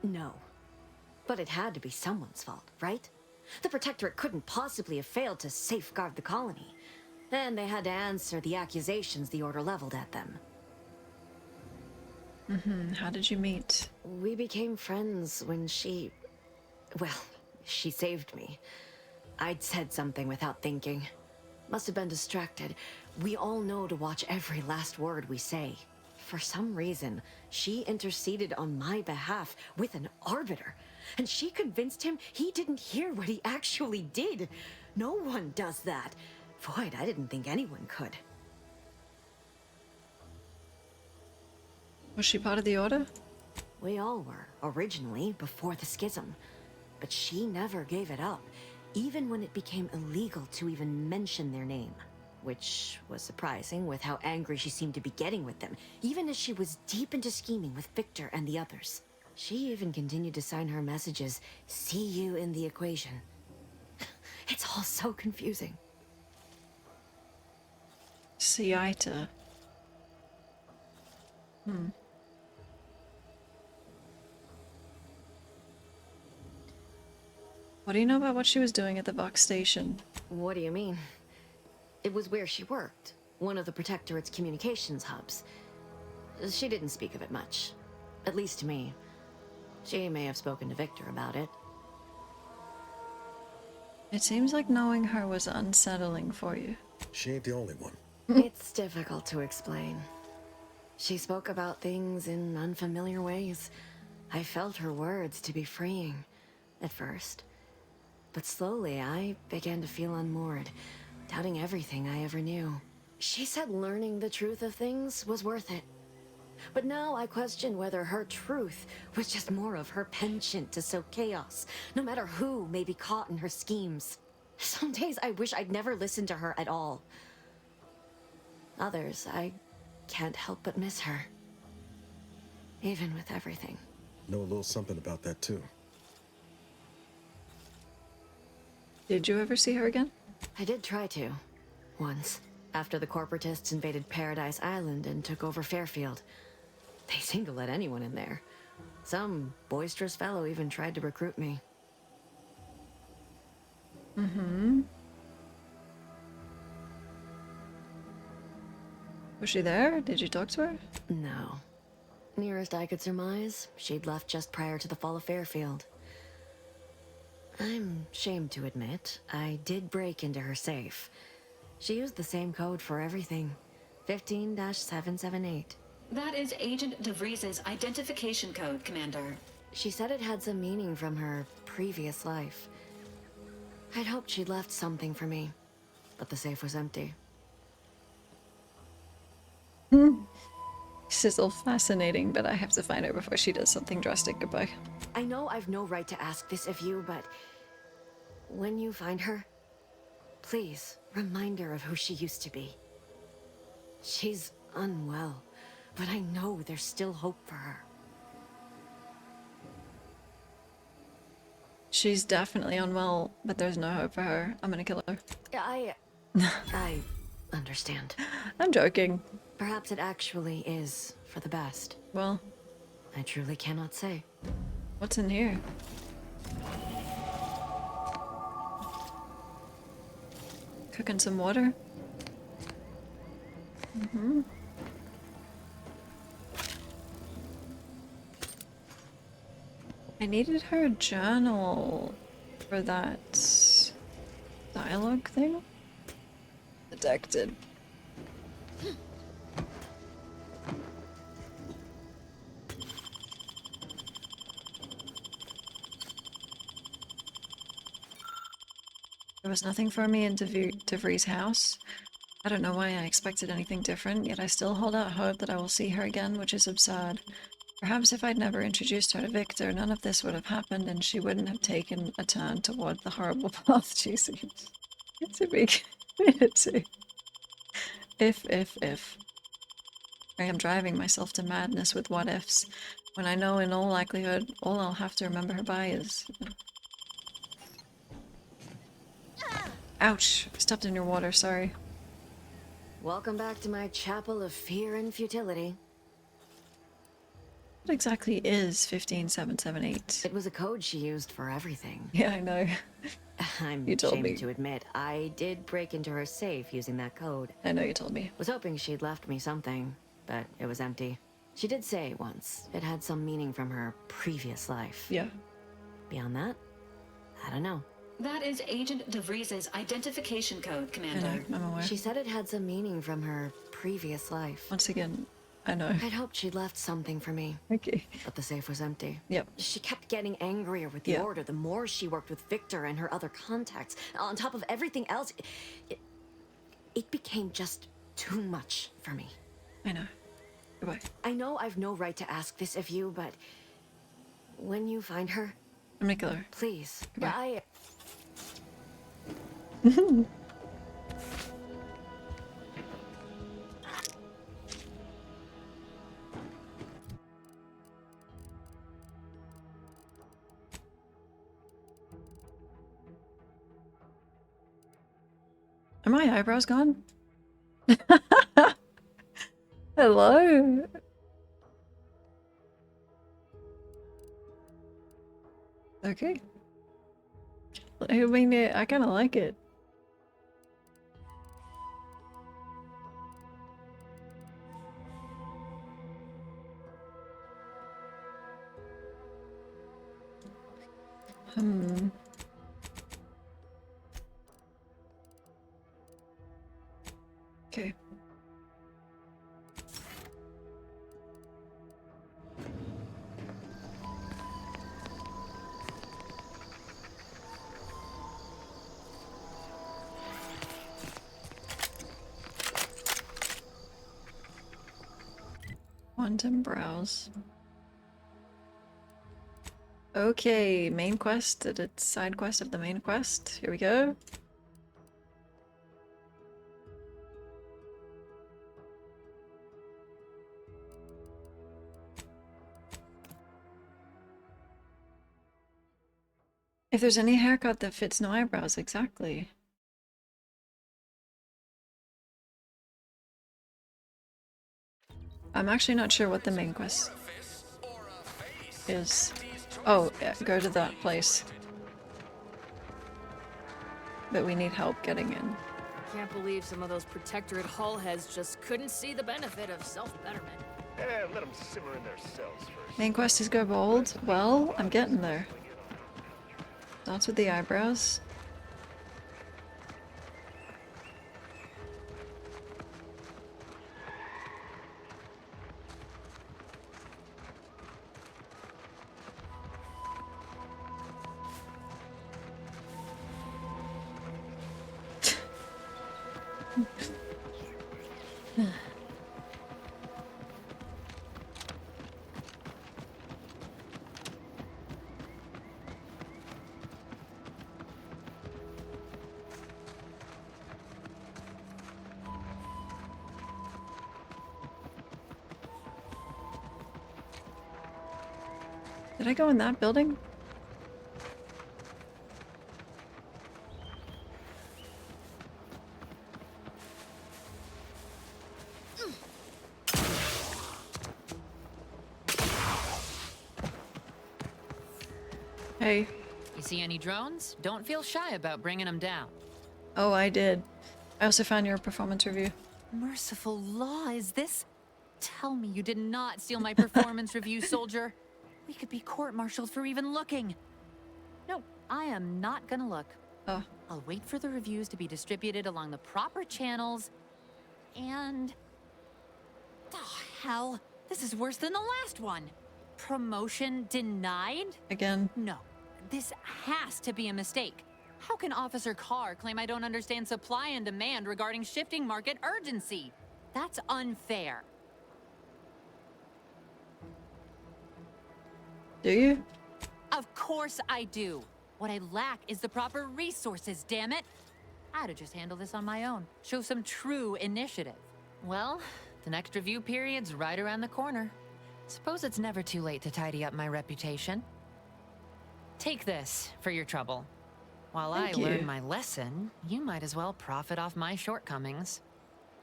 C: No. But it had to be someone's fault, right? The Protectorate couldn't possibly have failed to safeguard the colony. Then they had to answer the accusations the Order leveled at them.
A: How did you meet?
C: We became friends when she... well, she saved me. I'd said something without thinking. Must have been distracted. We all know to watch every last word we say. For some reason, she interceded on my behalf with an arbiter. And she convinced him he didn't hear what he actually did. No one does that. Void, I didn't think anyone could.
A: Was she part of the Order?
C: We all were, originally, before the schism. But she never gave it up, even when it became illegal to even mention their name. Which was surprising with how angry she seemed to be getting with them, even as she was deep into scheming with Victor and the others. She even continued to sign her messages, "See you in the equation." It's all so confusing.
A: Siaita. What do you know about what she was doing at the Vox station?
C: What do you mean? It was where she worked, one of the Protectorate's communications hubs. She didn't speak of it much, at least to me. She may have spoken to Victor about it.
A: It seems like knowing her was unsettling for you.
J: She ain't the only one.
C: It's difficult to explain. She spoke about things in unfamiliar ways. I felt her words to be freeing, at first. But slowly, I began to feel unmoored, doubting everything I ever knew. She said learning the truth of things was worth it. But now I question whether her truth was just more of her penchant to sow chaos, no matter who may be caught in her schemes. Some days I wish I'd never listened to her at all. Others, I can't help but miss her. Even with everything.
J: Know a little something about that too.
A: Did you ever see her again?
C: I did try to. Once. After the corporatists invaded Paradise Island and took over Fairfield. They seemed to let anyone in there. Some boisterous fellow even tried to recruit me.
A: Was she there? Did you talk to her?
C: No. Nearest I could surmise, she'd left just prior to the fall of Fairfield. I'm ashamed to admit, I did break into her safe. She used the same code for everything. 15-778.
E: That is Agent DeVries's identification code, Commander.
C: She said it had some meaning from her previous life. I'd hoped she'd left something for me, but the safe was empty.
A: This is all fascinating, but I have to find her before she does something drastic. Goodbye.
C: I know I've no right to ask this of you, but when you find her, please remind her of who she used to be. She's unwell, but I know there's still hope for her.
A: She's definitely unwell, but there's no hope for her. I'm gonna kill her.
C: I understand.
A: I'm joking.
C: Perhaps it actually is for the best.
A: Well,
C: I truly cannot say.
A: What's in here? Cooking some water? I needed her journal for that dialogue thing. Detected. There was nothing for me in DeVries' house. I don't know why I expected anything different, yet I still hold out hope that I will see her again, which is absurd. Perhaps if I'd never introduced her to Victor, none of this would have happened and she wouldn't have taken a turn toward the horrible path she seems to be committed to. If. I am driving myself to madness with what ifs, when I know in all likelihood all I'll have to remember her by is... Ouch! I stepped in your water, sorry.
C: Welcome back to my chapel of fear and futility.
A: What exactly is 15778?
C: It was a code she used for everything.
A: Yeah, I know.
C: I'm
A: You told
C: ashamed
A: me.
C: to admit, I did break into her safe using that code.
A: I know you told me.
C: Was hoping she'd left me something, but it was empty. She did say once it had some meaning from her previous life.
A: Yeah.
C: Beyond that, I don't know.
E: That is Agent DeVries' identification code, Commander.
A: I'm aware.
C: She said it had some meaning from her previous life.
A: Once again, I know.
C: I'd hoped she'd left something for me.
A: Okay.
C: But the safe was empty.
A: Yep.
C: She kept getting angrier with the
A: Yeah.
C: Order the more she worked with Victor and her other contacts. On top of everything else, it became just too much for me.
A: I know. Goodbye.
C: I know I've no right to ask this of you, but when you find her,
A: I'm gonna kill her.
C: please.
A: Goodbye. Are my eyebrows gone? Hello? Okay. I mean, I kind of like it. Okay. Quantum browse. Okay, main quest. It's side quest of the main quest. Here we go. If there's any haircut that fits no eyebrows, exactly. I'm actually not sure what the main quest is. Oh, yeah, go to that place. But we need help getting in.
I: Can't believe some of those Protectorate hull heads just couldn't see the benefit of self-betterment.
U: Let them simmer in their cells first.
A: Main quest is go bold. Well, I'm getting there. Starts with the eyebrows. Did I go in that building? Hey.
F: You see any drones? Don't feel shy about bringing them down.
A: Oh, I did. I also found your performance review.
F: Merciful law, is this? Tell me you did not steal my performance review, soldier. We could be court-martialed for even looking. No, I am not gonna look.
A: Oh.
F: I'll wait for the reviews to be distributed along the proper channels, and... Oh, hell. This is worse than the last one. Promotion denied?
A: Again.
F: No. This has to be a mistake. How can Officer Carr claim I don't understand supply and demand regarding shifting market urgency? That's unfair.
A: Do you?
F: Of course I do. What I lack is the proper resources, damn it. I'd have just handled this on my own. Show some true initiative. Well, the next review period's right around the corner. Suppose it's never too late to tidy up my reputation. Take this for your trouble. While
A: Thank
F: I
A: you.
F: learn my lesson, you might as well profit off my shortcomings.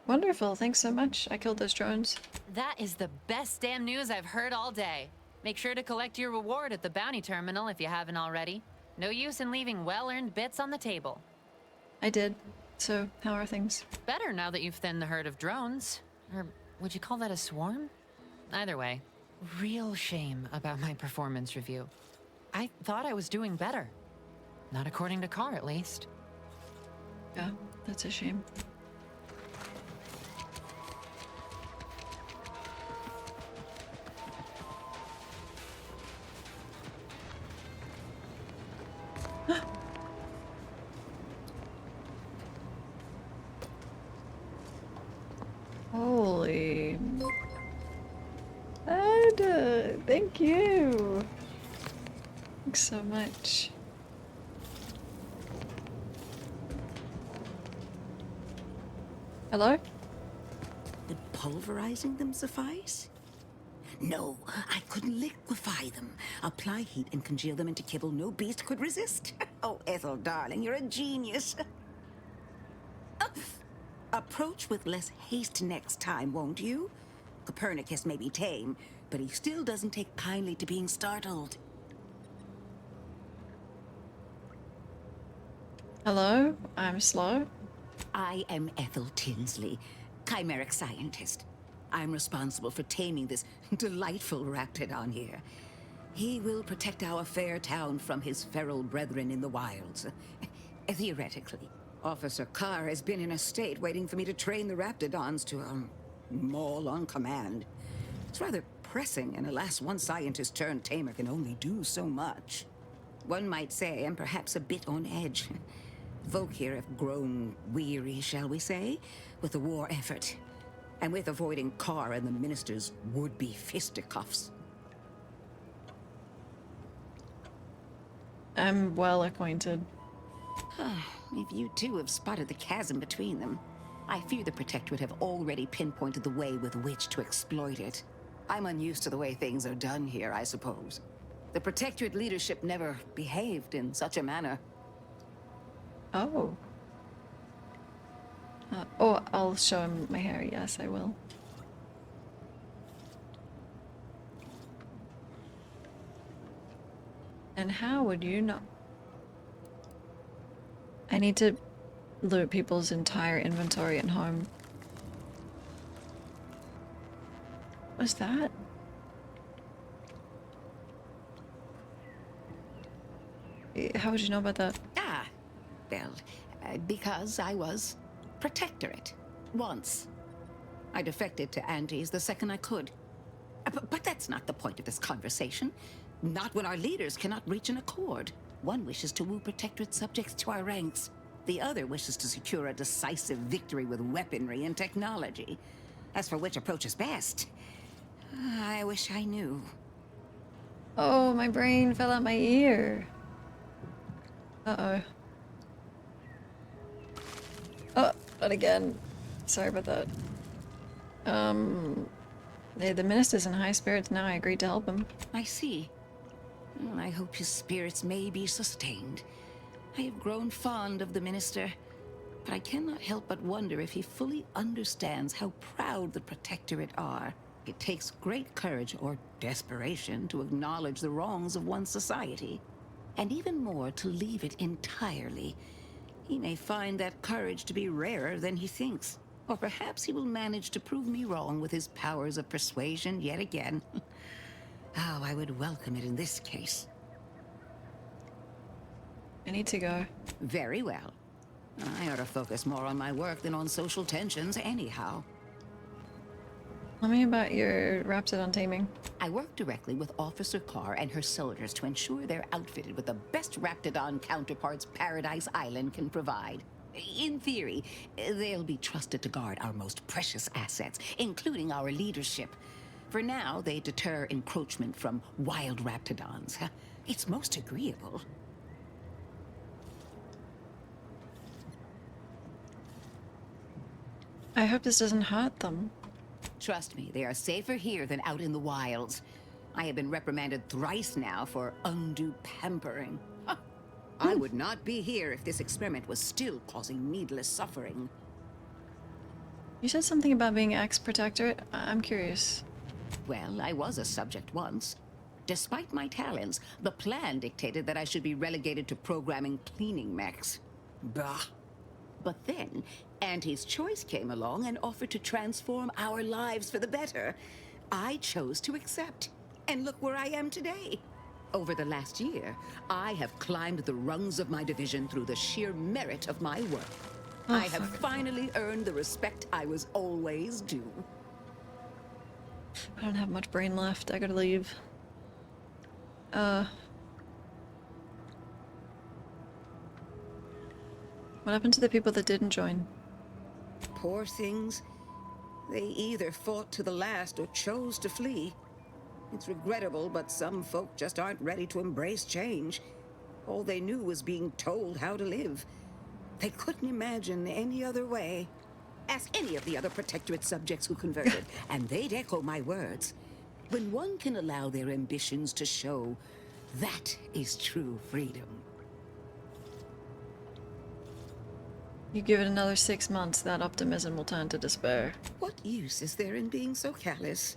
A: Wonderful, thanks so much. I killed those drones.
F: That is the best damn news I've heard all day. Make sure to collect your reward at the bounty terminal if you haven't already. No use in leaving well-earned bits on the table.
A: I did. So, how are things?
F: Better now that you've thinned the herd of drones. Or would you call that a swarm? Either way, real shame about my performance review. I thought I was doing better. Not according to Carr, at least.
A: Yeah, that's a shame. Holy. Ada, thank you. Thanks so much. Hello?
G: Would pulverizing them suffice? No, I couldn't liquefy them. Apply heat and congeal them into kibble no beast could resist. Oh, Ethel, darling, you're a genius. Approach with less haste next time, won't you? Copernicus may be tame, but he still doesn't take kindly to being startled.
A: Hello? I'm slow.
G: I am Ethel Tinsley, chimeric scientist. I'm responsible for taming this delightful raptidon here. He will protect our fair town from his feral brethren in the wilds. Theoretically, Officer Carr has been in a state waiting for me to train the raptidons to, maul on command. It's rather pressing, and alas, one scientist turned tamer can only do so much. One might say I'm perhaps a bit on edge. Folk here have grown weary, shall we say, with the war effort, and with avoiding Carr and the minister's would-be fisticuffs.
A: I'm well acquainted.
G: If you too have spotted the chasm between them, I fear the Protectorate have already pinpointed the way with which to exploit it. I'm unused to the way things are done here, I suppose. The Protectorate leadership never behaved in such a manner.
A: Oh. Oh, I'll show him my hair. Yes, I will. And how would you know? I need to loot people's entire inventory at home. What's that? How would you know about that?
G: Well, because I was Protectorate. Once. I defected to Antes the second I could. But that's not the point of this conversation. Not when our leaders cannot reach an accord. One wishes to woo Protectorate subjects to our ranks. The other wishes to secure a decisive victory with weaponry and technology. As for which approach is best, I wish I knew.
A: Oh, my brain fell out my ear. Uh-oh. Oh, not again. Sorry about that. The minister's in high spirits now. I agreed to help him.
G: I see. Well, I hope his spirits may be sustained. I have grown fond of the minister, but I cannot help but wonder if he fully understands how proud the Protectorate are. It takes great courage or desperation to acknowledge the wrongs of one's society, and even more to leave it entirely. He may find that courage to be rarer than he thinks. Or perhaps he will manage to prove me wrong with his powers of persuasion yet again. Oh, I would welcome it in this case.
A: I need to go.
G: Very well. I ought to focus more on my work than on social tensions anyhow.
A: Tell me about your Raptidon taming.
G: I work directly with Officer Carr and her soldiers to ensure they're outfitted with the best Raptidon counterparts Paradise Island can provide. In theory, they'll be trusted to guard our most precious assets, including our leadership. For now, they deter encroachment from wild Raptidons. It's most agreeable.
A: I hope this doesn't hurt them.
G: Trust me, they are safer here than out in the wilds. I have been reprimanded thrice now for undue pampering. I would not be here if this experiment was still causing needless suffering.
A: You said something about being ex-protectorate. I'm curious.
G: Well, I was a subject once. Despite my talents, the plan dictated that I should be relegated to programming cleaning mechs. Bah. But then, Auntie's Choice came along and offered to transform our lives for the better. I chose to accept. And look where I am today. Over the last year, I have climbed the rungs of my division through the sheer merit of my work. I have finally earned the respect I was always due.
A: I don't have much brain left. I gotta leave. What happened to the people that didn't join?
G: Poor things. They either fought to the last or chose to flee. It's regrettable, but some folk just aren't ready to embrace change. All they knew was being told how to live. They couldn't imagine any other way. Ask any of the other Protectorate subjects who converted, and they'd echo my words. When one can allow their ambitions to show, that is true freedom.
A: You give it another 6 months, that optimism will turn to despair.
G: What use is there in being so callous?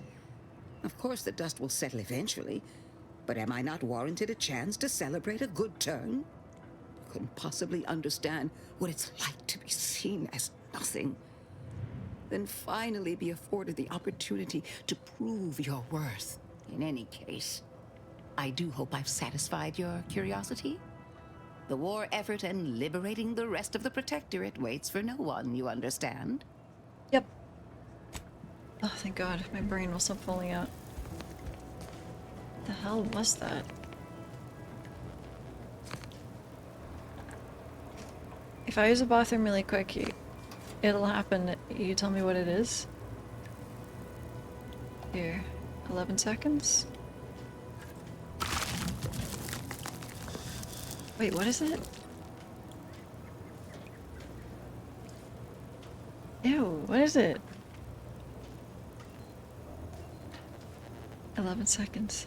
G: Of course the dust will settle eventually, but am I not warranted a chance to celebrate a good turn? Couldn't possibly understand what it's like to be seen as nothing. Then finally be afforded the opportunity to prove your worth. In any case, I do hope I've satisfied your curiosity. The war effort and liberating the rest of the Protectorate waits for no one, you understand?
A: Yep. Oh, thank God. My brain will stop falling out. What the hell was that? If I use the bathroom really quick, it'll happen. You tell me what it is. Here. 11 seconds. Wait, what is it? Ew, what is it? 11 seconds.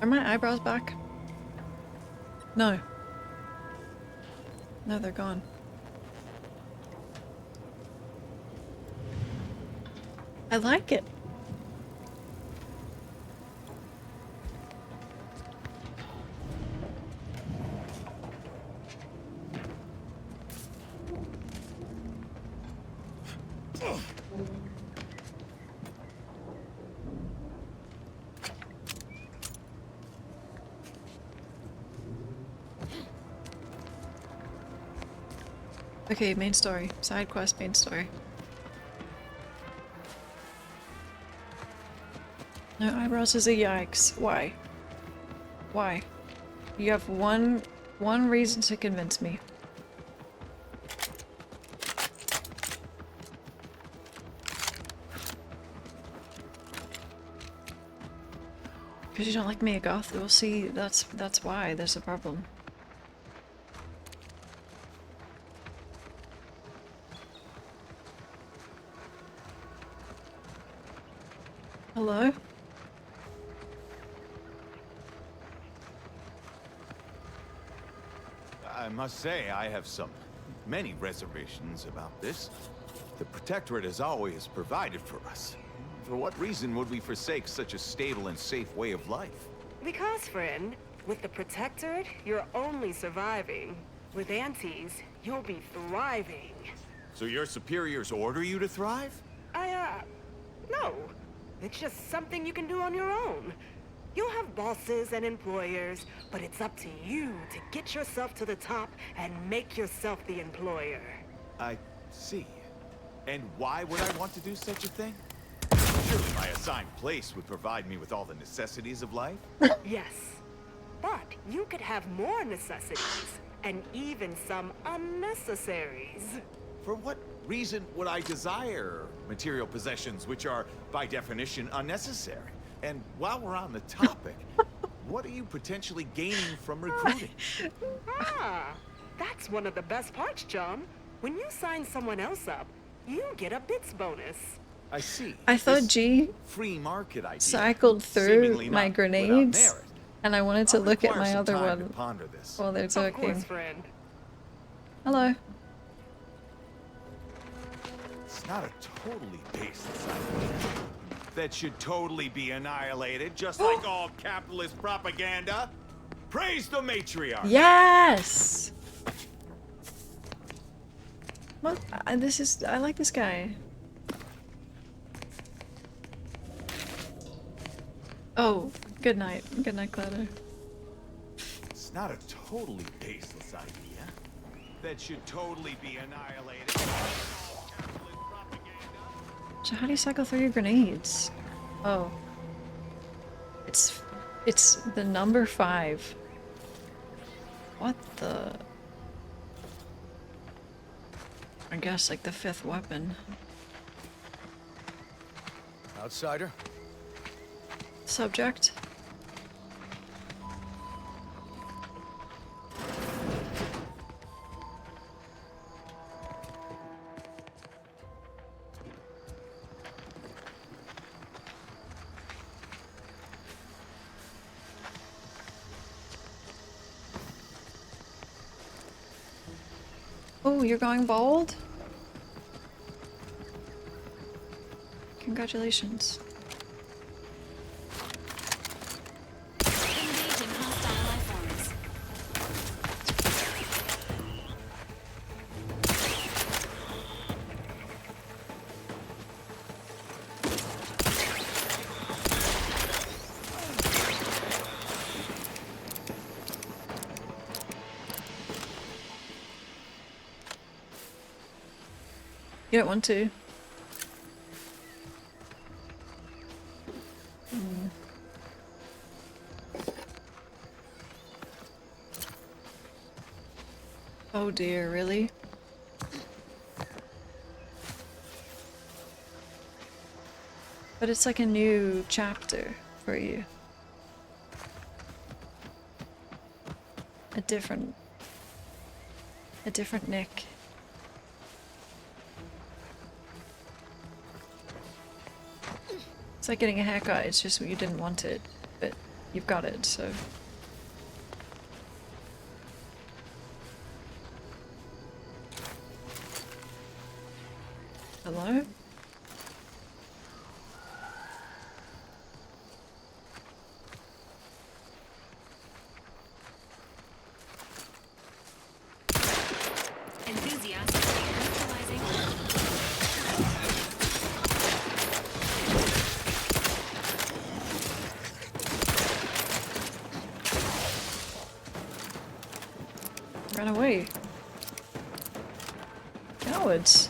A: Are my eyebrows back? No. No, they're gone. I like it. Okay, main story. Side quest, main story. No eyebrows is a yikes. Why? Why? You have one reason to convince me. Because you don't like Mia Goth? We'll see. That's why there's a problem. Hello?
M: I must say, I have many reservations about this. The Protectorate has always provided for us. For what reason would we forsake such a stable and safe way of life?
O: Because, friend, with the Protectorate, you're only surviving. With Antes, you'll be thriving.
M: So your superiors order you to thrive?
O: No. It's just something you can do on your own. You'll have bosses and employers, but it's up to you to get yourself to the top and make yourself the employer.
M: I see. And why would I want to do such a thing? Surely my assigned place would provide me with all the necessities of life?
O: Yes. But you could have more necessities, and even some unnecessaries.
M: For what reason would I desire material possessions which are, by definition, unnecessary? And while we're on the topic, what are you potentially gaining from recruiting?
O: That's one of the best parts, chum. When you sign someone else up, you get a bits bonus.
M: I see.
A: I thought G
M: free market idea
A: cycled through my
M: not
A: grenades,
M: without merit.
A: and I wanted to
M: I'll
A: look at
M: require
A: my
M: some
A: other
M: time
A: one
M: to ponder this.
A: while they're
O: Of
A: talking.
O: course, friend.
A: Hello.
M: It's not a totally baseless idea. That should totally be annihilated, just like all capitalist propaganda. Praise the matriarch.
A: Yes. What? I like this guy. Oh, good night. Good night, Clouder.
M: It's not a totally baseless idea. That should totally be annihilated.
A: So how do you cycle through your grenades? Oh. It's the number 5. What the? I guess like the 5th weapon.
U: Outsider?
A: Subject? Oh, you're going bald? Congratulations.
E: Engaging hostile life forms.
A: You don't want to. Oh dear, really? But it's like a new chapter for you. A different Nick. It's like getting a haircut, it's just you didn't want it, but you've got it, so. Hello? Run away. Cowards.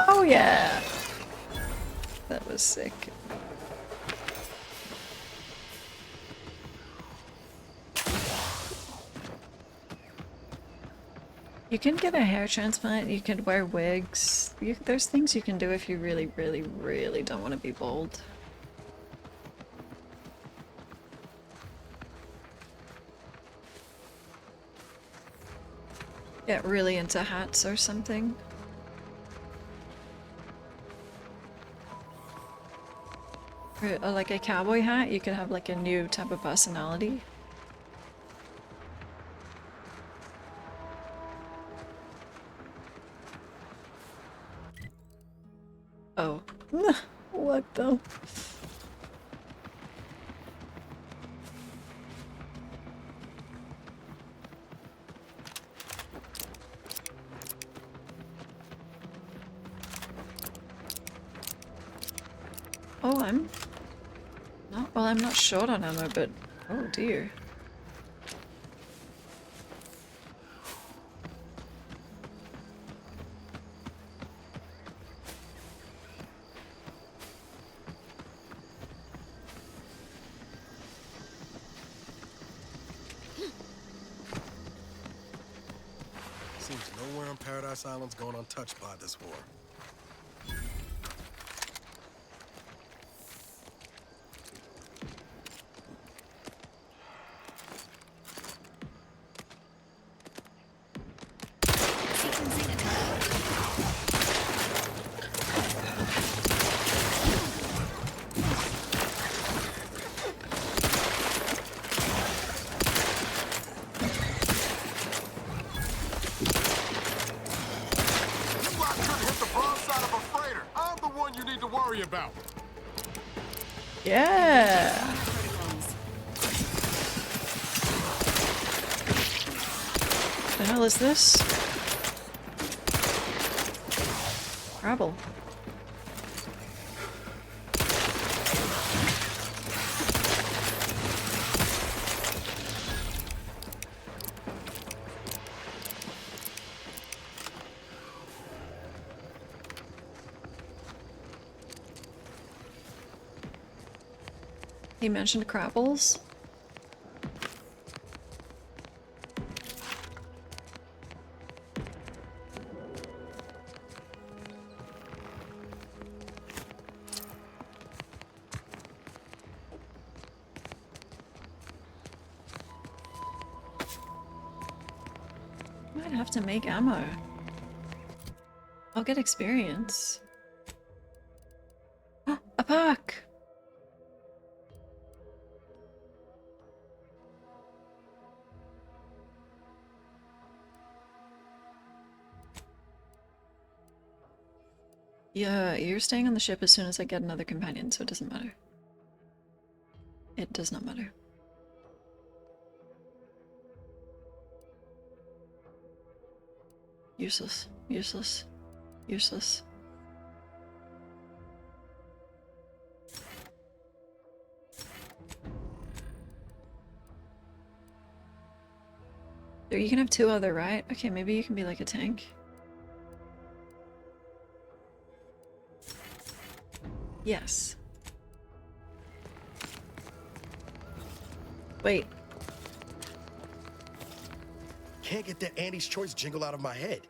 A: Oh yeah! That was sick. You can get a hair transplant, you can wear wigs. There's things you can do if you really, really, really don't want to be bald. Get really into hats or something. Or like a cowboy hat, you could have like a new type of personality. Oh. What the? Oh, I'm not short on ammo, but oh dear.
J: Seems nowhere on Paradise Island's gone untouched by this war.
U: About.
A: Yeah. The hell is this? Rabble. He mentioned Crabbles. Might have to make ammo. I'll get experience. A park! Yeah, you're staying on the ship as soon as I get another companion, so it doesn't matter. It does not matter. Useless. Useless. Useless. So you can have two other, right? Okay, maybe you can be like a tank. Yes. Wait.
J: Can't get that Andy's Choice jingle out of my head.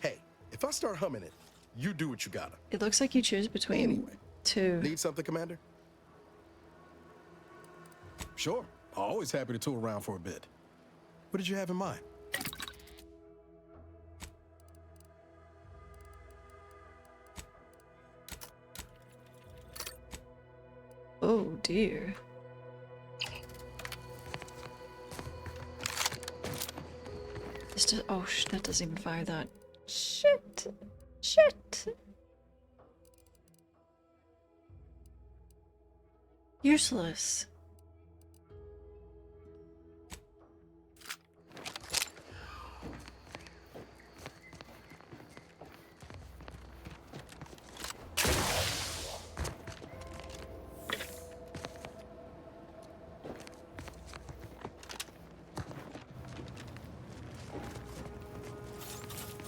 J: Hey, if I start humming it, you do what you gotta.
A: It looks like you choose between 2.
J: Need something, Commander? Sure. Always happy to tool around for a bit. What did you have in mind?
A: Oh dear. This does, oh, that doesn't even fire that. Shit! Shit! Useless.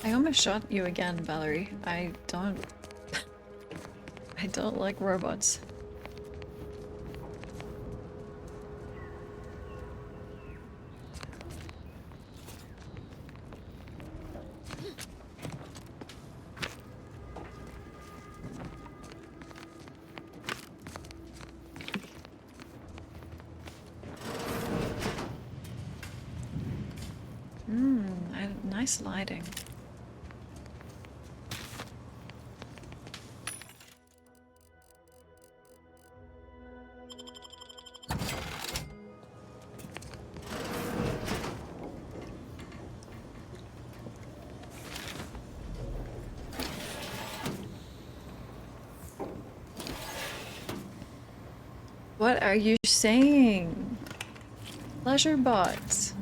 A: I almost shot you again, Valerie. I don't like robots. Nice lighting. What are you saying? Pleasure bots.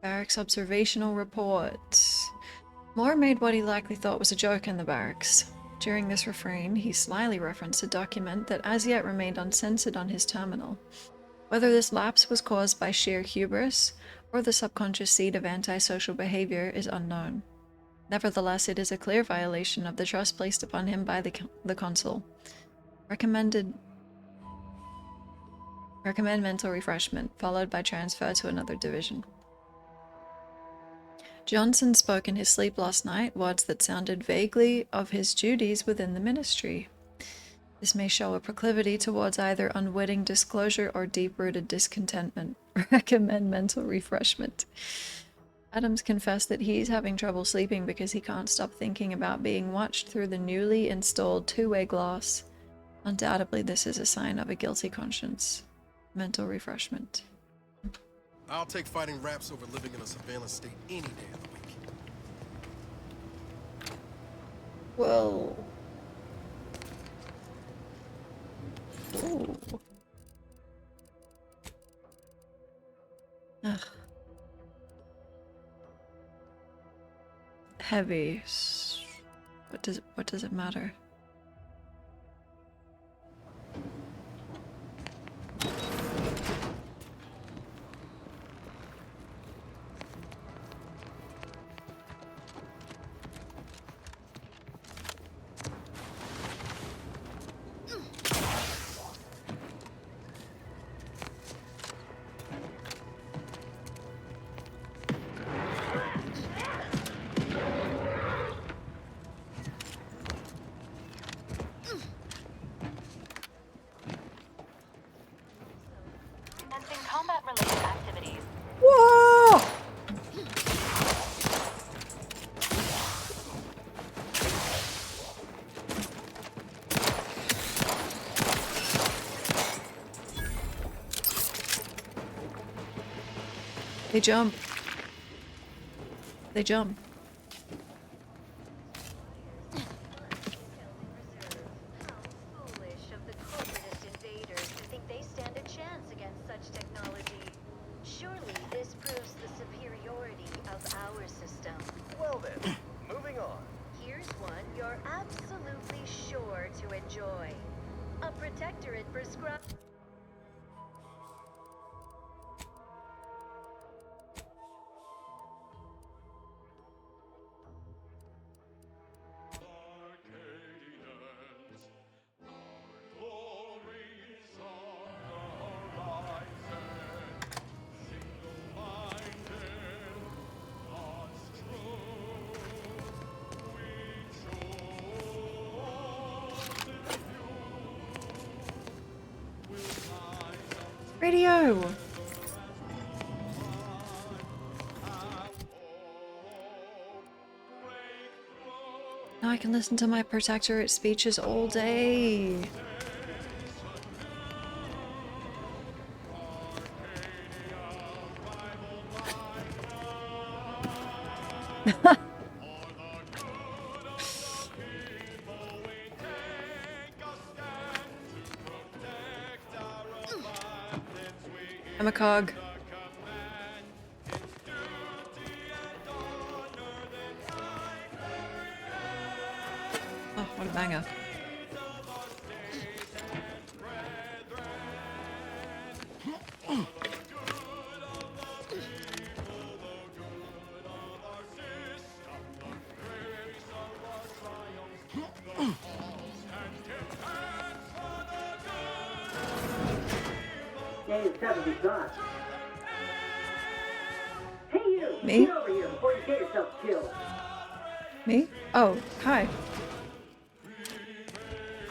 A: Barracks observational report. Moore made what he likely thought was a joke in the barracks. During this refrain, he slyly referenced a document that as yet remained uncensored on his terminal. Whether this lapse was caused by sheer hubris or the subconscious seed of antisocial behavior is unknown. Nevertheless, it is a clear violation of the trust placed upon him by the consul. Recommend mental refreshment, followed by transfer to another division. Johnson spoke in his sleep last night, words that sounded vaguely of his duties within the ministry. This may show a proclivity towards either unwitting disclosure or deep-rooted discontentment. Recommend mental refreshment. Adams confessed that he's having trouble sleeping because he can't stop thinking about being watched through the newly installed two-way glass. Undoubtedly, this is a sign of a guilty conscience. Mental refreshment.
J: I'll take fighting raps over living in a surveillance state any day of the week.
A: Whoa. Ooh. Ugh. Heavy. What does it matter? Whoa! They jump. They jump. Radio! Now I can listen to my Protectorate speeches all day. I'm a cog. Oh, what a banger.
P: Hey you!
A: Me?
P: Get over here before you get yourself killed.
A: Me? Oh, hi.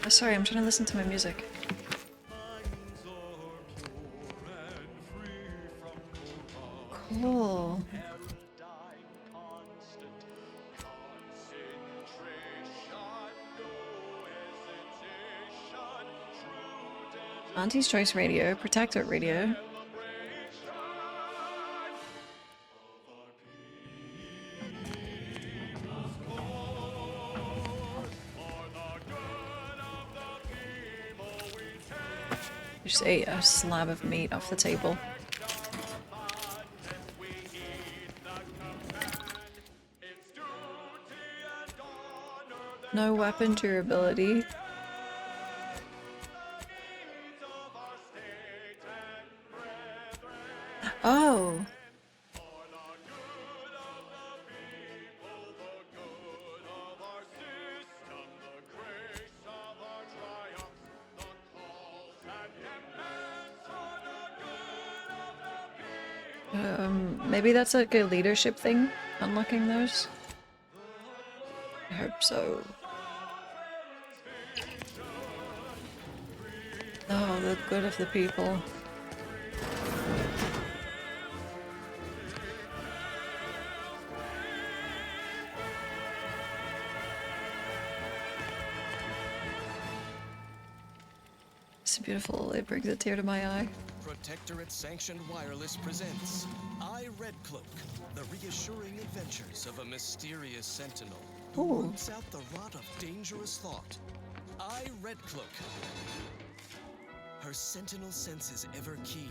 A: Oh, sorry, I'm trying to listen to my music. Cool. Auntie's Choice Radio, Protectorate Radio. Just ate a slab of meat off the table. No weapon durability. Oh. Maybe that's like a leadership thing, unlocking those. I hope so. Oh, the good of the people. It's beautiful. It brings a tear to my eye.
R: Protectorate Sanctioned Wireless presents I, Red Cloak, the reassuring adventures of a mysterious sentinel who roots out the rot of dangerous thought. I, Red Cloak. Her sentinel senses ever keen,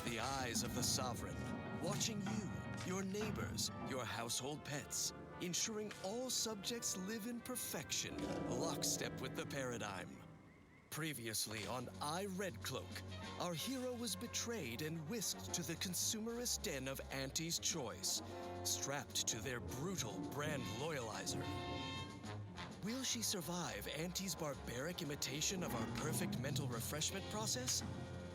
R: the eyes of the Sovereign, watching you, your neighbors, your household pets, ensuring all subjects live in perfection, lockstep with the paradigm. Previously on I, Red Cloak, our hero was betrayed and whisked to the consumerist den of Auntie's Choice, strapped to their brutal brand loyalizer. Will she survive Auntie's barbaric imitation of our perfect mental refreshment process?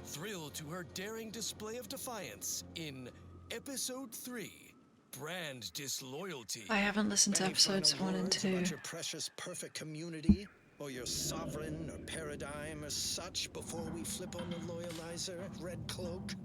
R: Thrill to her daring display of defiance in Episode 3, Brand Disloyalty.
A: I haven't listened to episodes 1 and 2.
J: About your precious perfect community, or your sovereign or paradigm or such before we flip on the loyalizer, Red Cloak?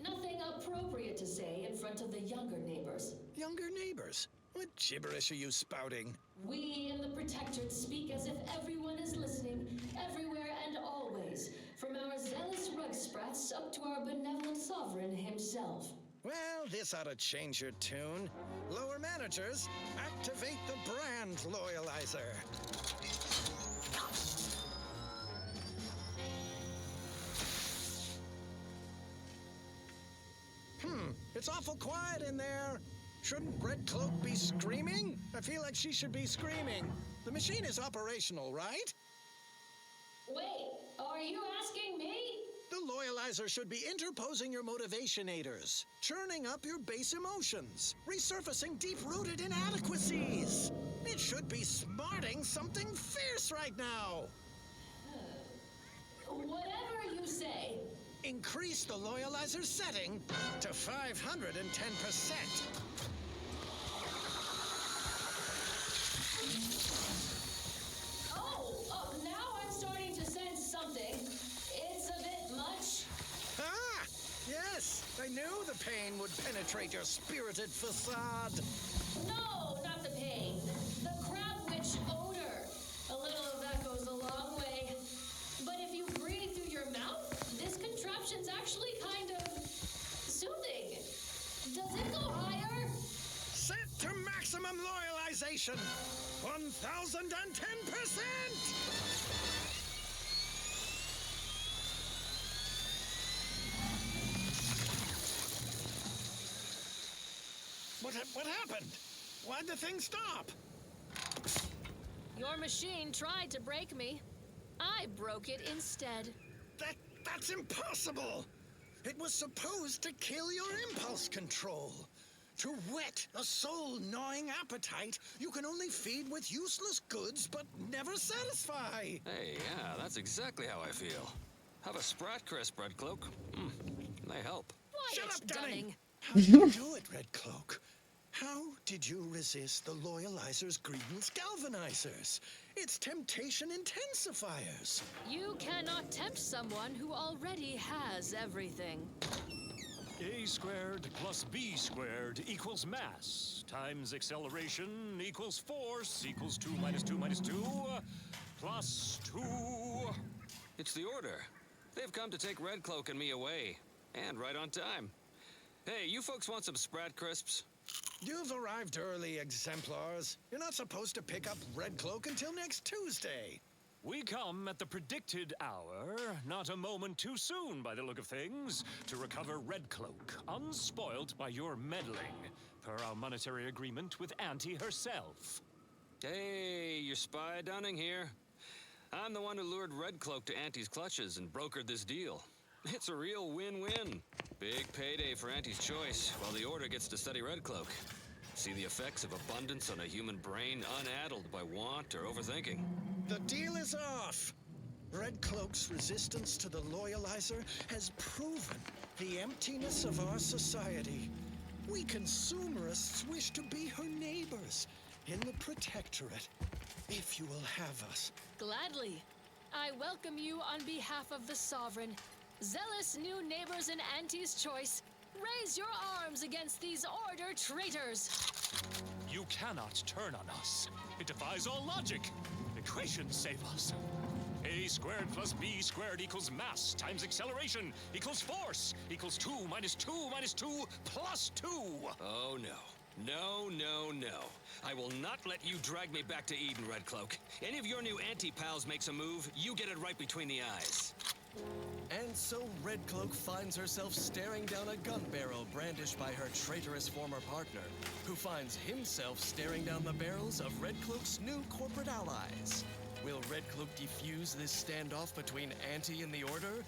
S: Nothing appropriate to say in front of the younger neighbors.
J: Younger neighbors? What gibberish are you spouting?
S: We in the Protectorate speak as if everyone is listening, everywhere and always, from our zealous rug sprats up to our benevolent sovereign himself.
J: Well, this ought to change your tune. Lower managers, activate the brand loyalizer. It's awful quiet in there. Shouldn't Red Cloak be screaming? I feel like she should be screaming. The machine is operational, right?
S: Wait, are you asking me?
J: The loyalizer should be interposing your motivationators, churning up your base emotions, resurfacing deep-rooted inadequacies. It should be smarting something fierce right now.
S: Whatever you say.
J: Increase the loyalizer setting to 510%.
S: Now I'm starting to sense something. It's a bit much.
J: Ah!
D: Yes! I knew the pain would penetrate your spirited facade.
S: No, not the pain. The crab witch odor. A little of that goes a long way. But if you breathe through your mouth, this contraption's actually kind of soothing. Does it go higher?
D: Set to maximum loyalization. 1010%! What happened? Why'd the thing stop?
I: Your machine tried to break me. I broke it instead.
D: That's impossible! It was supposed to kill your impulse control. To whet a soul-gnawing appetite, you can only feed with useless goods but never satisfy.
K: Hey, yeah, that's exactly how I feel. Have a Sprat Crisp, Red Cloak. They help.
D: Shut up, Dunning! How did you do it, Red Cloak? How did you resist the Loyalizer's greediness galvanizers? Its temptation intensifiers.
I: You cannot tempt someone who already has everything.
N: A squared plus B squared equals mass times acceleration equals force equals 2 minus 2 minus 2 plus 2.
K: It's the Order. They've come to take Red Cloak and me away. And right on time. Hey, you folks want some Sprat Crisps?
D: You've arrived early, exemplars. You're not supposed to pick up Red Cloak until next Tuesday.
N: We come at the predicted hour, not a moment too soon by the look of things, to recover Red Cloak, unspoilt by your meddling, per our monetary agreement with Auntie herself.
K: Hey, your spy Dunning here. I'm the one who lured Red Cloak to Auntie's clutches and brokered this deal. It's a real win-win. Big payday for Auntie's choice, while the Order gets to study Red Cloak. See the effects of abundance on a human brain unaddled by want or overthinking.
D: The deal is off. Red Cloak's resistance to the Loyalizer has proven the emptiness of our society. We consumerists wish to be her neighbors in the Protectorate, if you will have us.
I: Gladly. I welcome you on behalf of the Sovereign. Zealous new neighbors in Auntie's choice. Raise your arms against these Order traitors.
N: You cannot turn on us. It defies all logic. Equations save us. A squared plus B squared equals mass times acceleration equals force equals 2 minus 2 minus 2 plus 2.
K: Oh, no. No, no, no. I will not let you drag me back to Eden, Red Cloak. Any of your new anti-pals makes a move, you get it right between the eyes.
R: And so Red Cloak finds herself staring down a gun barrel brandished by her traitorous former partner, who finds himself staring down the barrels of Red Cloak's new corporate allies. Will Red Cloak defuse this standoff between Auntie and the Order?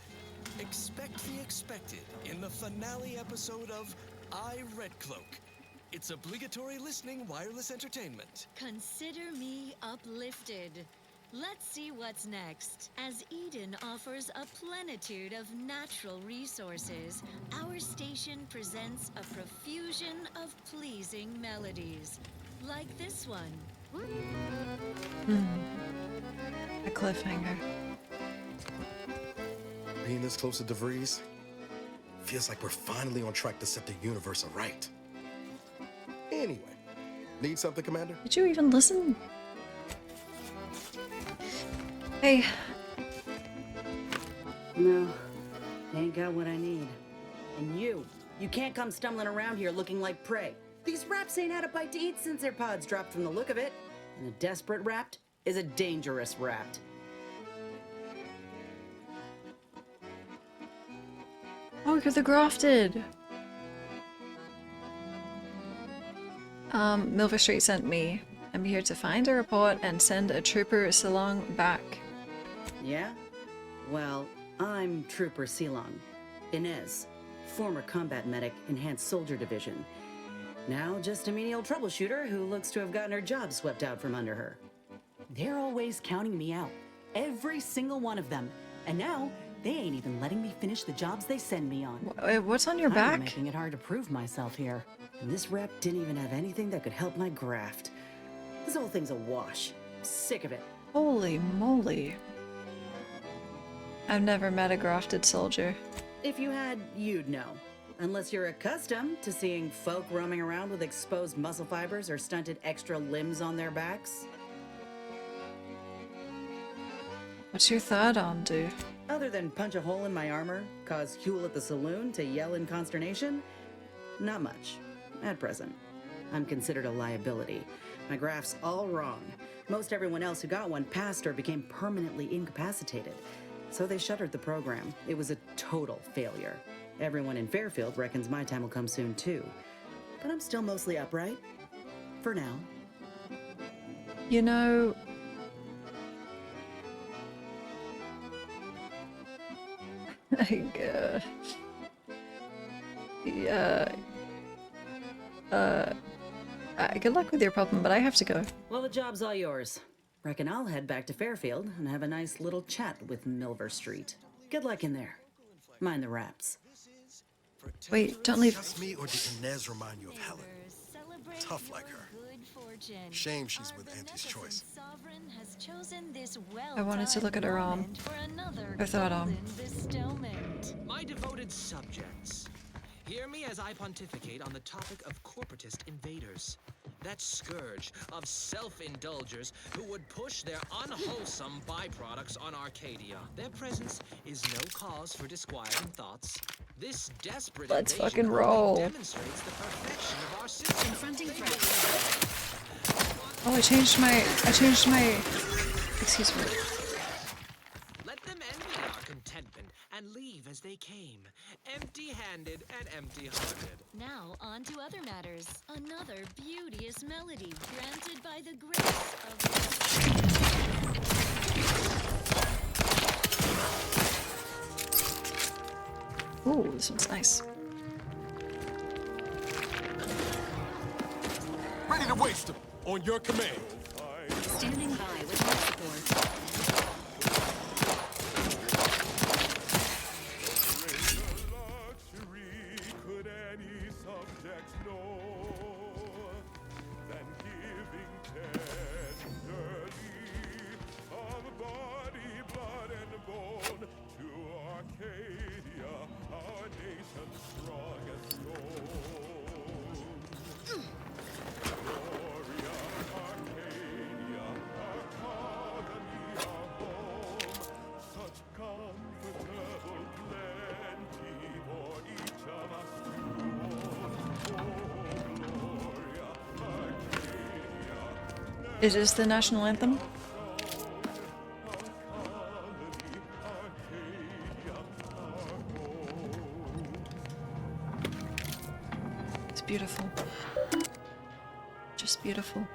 R: Expect the expected in the finale episode of I, Red Cloak. It's obligatory listening wireless entertainment.
X: Consider me uplifted. Let's see what's next. As Eden offers a plenitude of natural resources, our station presents a profusion of pleasing melodies, like this one.
A: A cliffhanger.
J: Being this close to DeVries feels like we're finally on track to set the universe aright. Anyway, need something, Commander?
A: Did you even listen? Hey.
Y: No, ain't got what I need. And you can't come stumbling around here looking like prey. These raps ain't had a bite to eat since their pods dropped from the look of it. And a desperate rapt is a dangerous rapt.
A: Oh, you're the grafted. Milver Street sent me. I'm here to find a report and send a Trooper Silong back.
Y: Yeah? Well, I'm Trooper Silong. Inez, former combat medic, Enhanced Soldier Division. Now just a menial troubleshooter who looks to have gotten her job swept out from under her. They're always counting me out. Every single one of them. And now, they ain't even letting me finish the jobs they send me on.
A: What's on your back?
Y: I'm making it hard to prove myself here. And this rep didn't even have anything that could help my graft. This whole thing's a wash. I'm sick of it.
A: Holy moly. I've never met a grafted soldier.
Y: If you had, you'd know. Unless you're accustomed to seeing folk roaming around with exposed muscle fibers or stunted extra limbs on their backs.
A: What's your third arm do?
Y: Other than punch a hole in my armor, cause Huel at the saloon to yell in consternation? Not much. At present. I'm considered a liability. My graph's all wrong. Most everyone else who got one passed or became permanently incapacitated. So they shuttered the program. It was a total failure. Everyone in Fairfield reckons my time will come soon too. But I'm still mostly upright. For now.
A: You know... Like, good luck with your problem, but I have to go.
Y: Well, the job's all yours. Reckon I'll head back to Fairfield and have a nice little chat with Milver Street. Good luck in there. Mind the raps.
A: Wait, don't leave.
J: Just me, or did Inez remind you of Helen? Tough like her. Shame she's with Auntie's choice.
A: I wanted to look at her arm. Her third arm.
B: My devoted subjects, hear me as I pontificate on the topic of corporatist invaders. That scourge of self-indulgers who would push their unwholesome byproducts on Arcadia. Their presence is no cause for disquieting thoughts. This desperate
A: Let's
B: invasion
A: fucking roll.
B: demonstrates the perfection of our system.
E: Confronting threats.
A: Oh, I changed my... Excuse me.
B: Let them envy our contentment and leave as they came, empty-handed and empty-hearted.
X: Now on to other matters. Another beauteous melody granted by the grace of...
A: Ooh, this one's nice.
U: Ready to waste them on your command.
E: Standing by with more support.
A: Is this the national anthem? It's beautiful. Just beautiful.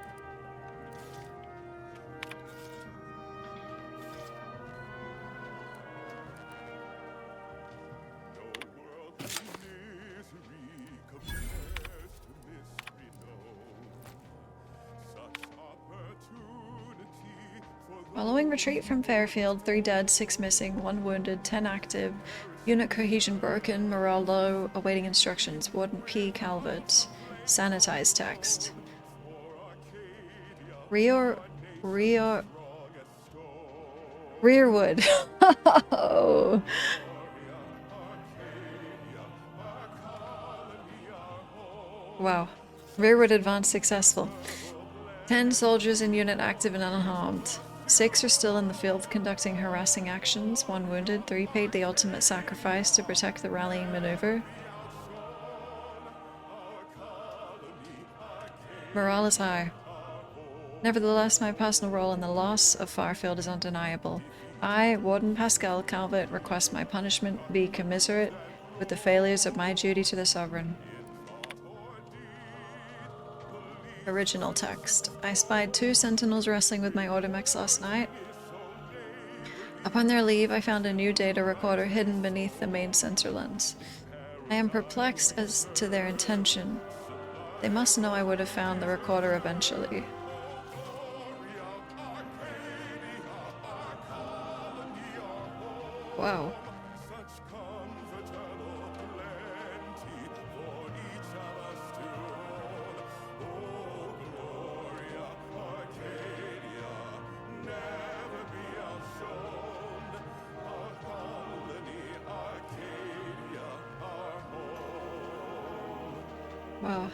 A: Following retreat from Fairfield, 3 dead, 6 missing, 1 wounded, 10 active, unit cohesion broken, morale low, awaiting instructions. Warden P. Calvert. Sanitized text. Rearwood. Oh. Wow. Rearwood advance successful. 10 soldiers in unit active and unharmed. 6 are still in the field conducting harassing actions, 1 wounded, 3 paid the ultimate sacrifice to protect the rallying maneuver. Morale is high. Nevertheless, my personal role in the loss of Fairfield is undeniable. I, Warden Pascal Calvert, request my punishment be commiserate with the failures of my duty to the Sovereign. Original text. I spied 2 sentinels wrestling with my Automex last night. Upon their leave, I found a new data recorder hidden beneath the main sensor lens. I am perplexed as to their intention. They must know I would have found the recorder eventually. Wow. Wow.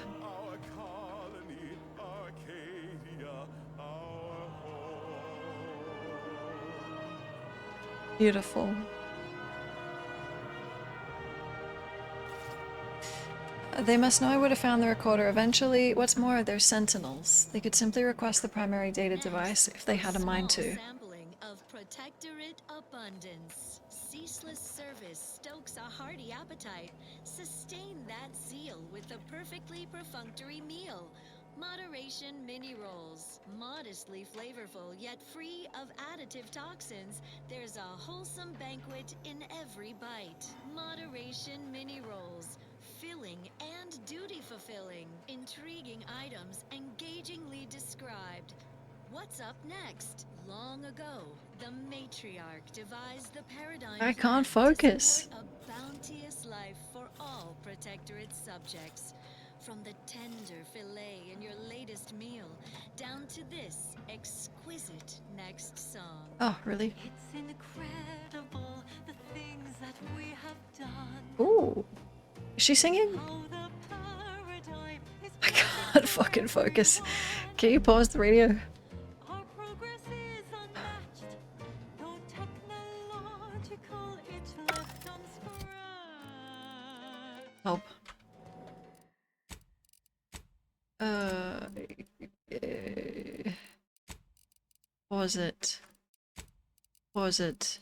A: Beautiful. They must know I would have found the recorder eventually. What's more, they're sentinels. They could simply request the primary data device if they had a mind to.
X: Sampling of Protectorate abundance. Ceaseless service stokes a hearty appetite. Sustain that zeal with the perfectly perfunctory meal. Moderation mini rolls. Modestly flavorful, yet free of additive toxins. There's a wholesome banquet in every bite. Moderation mini rolls. Filling and duty fulfilling. Intriguing items engagingly described. What's up next? Long ago, the matriarch devised the paradigm.
A: I can't focus.
X: A bounteous life for all Protectorate subjects. From the tender fillet in your latest meal, down to this exquisite next song.
A: Oh, really?
X: It's incredible the things that we have done.
A: Ooh. Is she singing? I can't fucking focus. Can you pause the radio? Help. Pause it. Pause it.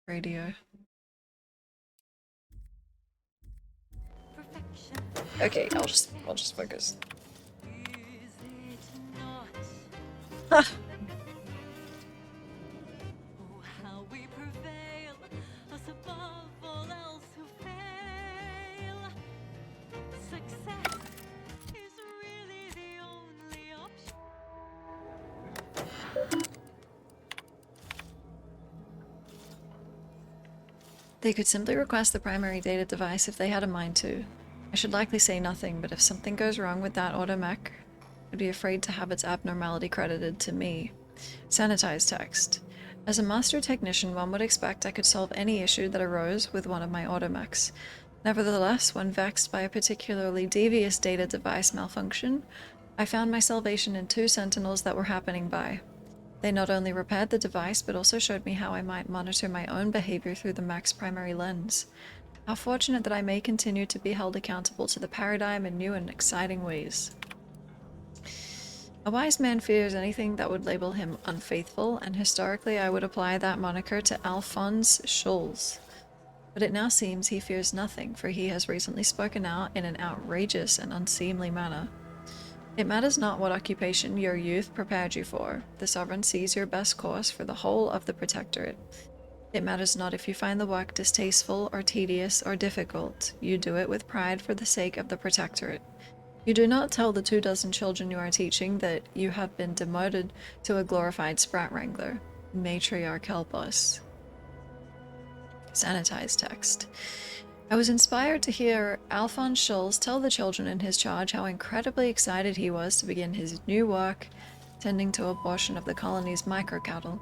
A: Radio. Okay, I'll just focus. Ah.
X: How we prevail, us above all else who fail. Success is really the only option.
A: They could simply request the primary data device if they had a mind to. I should likely say nothing, but if something goes wrong with that automech, I'd be afraid to have its abnormality credited to me. Sanitized text. As a master technician, one would expect I could solve any issue that arose with one of my automechs. Nevertheless, when vexed by a particularly devious data device malfunction, I found my salvation in 2 sentinels that were happening by. They not only repaired the device, but also showed me how I might monitor my own behavior through the mech's primary lens. How fortunate that I may continue to be held accountable to the paradigm in new and exciting ways. A wise man fears anything that would label him unfaithful, and historically I would apply that moniker to Alphonse Scholes. But it now seems he fears nothing, for he has recently spoken out in an outrageous and unseemly manner. It matters not what occupation your youth prepared you for. The Sovereign sees your best course for the whole of the Protectorate. It matters not if you find the work distasteful or tedious or difficult. You do it with pride for the sake of the Protectorate. You do not tell the 24 children you are teaching that you have been demoted to a glorified sprat wrangler. Matriarch help us. Sanitized text. I was inspired to hear Alphonse Scholes tell the children in his charge how incredibly excited he was to begin his new work tending to a portion of the colony's microcattle.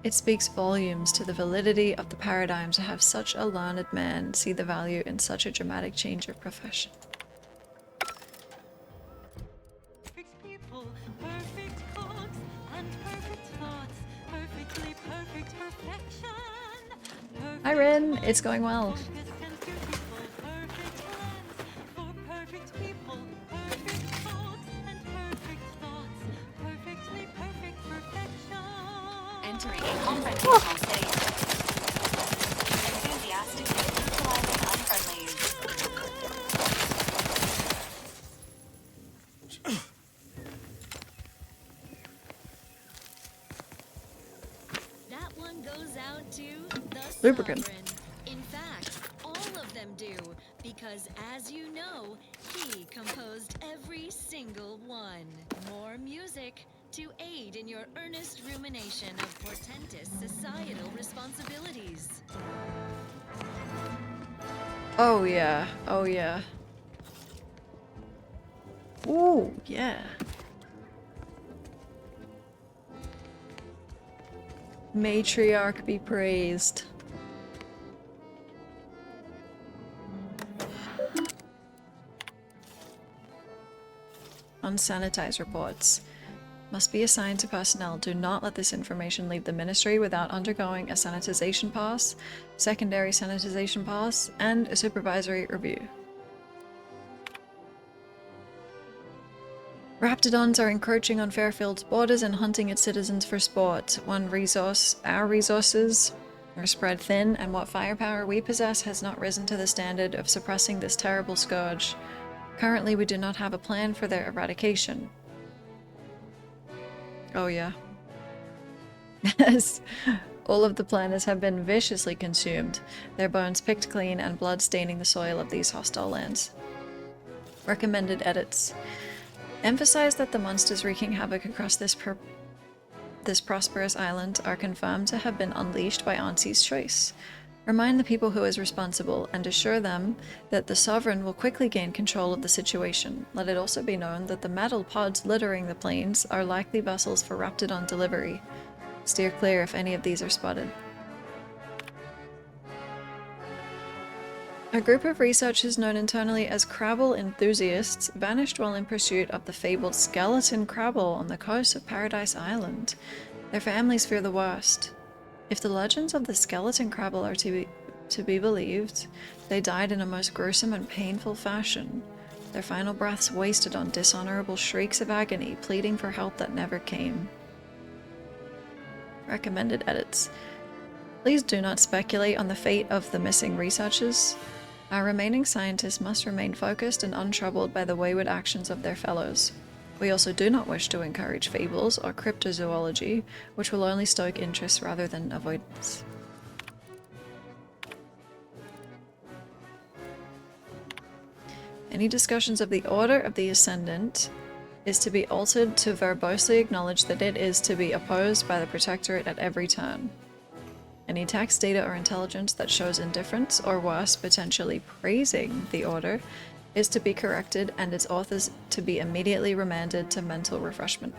A: It speaks volumes to the validity of the paradigm to have such a learned man see the value in such a dramatic change of profession.
X: Perfect people, perfect cooks, and perfect thoughts, perfectly perfect perfection.
A: Hi Rin, it's going well.
E: Entering a confrontational state. Enthusiastically neutralizing unfriendlies.
X: That one goes out to the
A: Lubricant.
X: Sovereign. In fact, all of them do, because as you know, he composed every single one. More music to aid in your earnest rumination of portentous societal responsibilities.
A: Oh yeah, oh yeah. Ooh, yeah. Matriarch be praised. Unsanitized reports must be assigned to personnel. Do not let this information leave the ministry without undergoing a sanitization pass, secondary sanitization pass, and a supervisory review. Raptidons are encroaching on Fairfield's borders and hunting its citizens for sport. Our resources are spread thin, and what firepower we possess has not risen to the standard of suppressing this terrible scourge. Currently, we do not have a plan for their eradication. Oh yeah. Yes. All of the planters have been viciously consumed, their bones picked clean and blood staining the soil of these hostile lands. Recommended edits. Emphasize that the monsters wreaking havoc across this prosperous island are confirmed to have been unleashed by Auntie's choice. Remind the people who is responsible and assure them that the Sovereign will quickly gain control of the situation. Let it also be known that the metal pods littering the plains are likely vessels for Raptidon delivery. Steer clear if any of these are spotted. A group of researchers known internally as Crabble enthusiasts vanished while in pursuit of the fabled skeleton Crabble on the coast of Paradise Island. Their families fear the worst. If the legends of the skeleton Crabble are to be believed, they died in a most gruesome and painful fashion, their final breaths wasted on dishonorable shrieks of agony, pleading for help that never came. Recommended edits. Please do not speculate on the fate of the missing researchers. Our remaining scientists must remain focused and untroubled by the wayward actions of their fellows. We also do not wish to encourage fables or cryptozoology, which will only stoke interest rather than avoidance. Any discussions of the Order of the Ascendant is to be altered to verbosely acknowledge that it is to be opposed by the Protectorate at every turn. Any text, data, or intelligence that shows indifference, or worse, potentially praising the Order, is to be corrected and its authors to be immediately remanded to mental refreshment.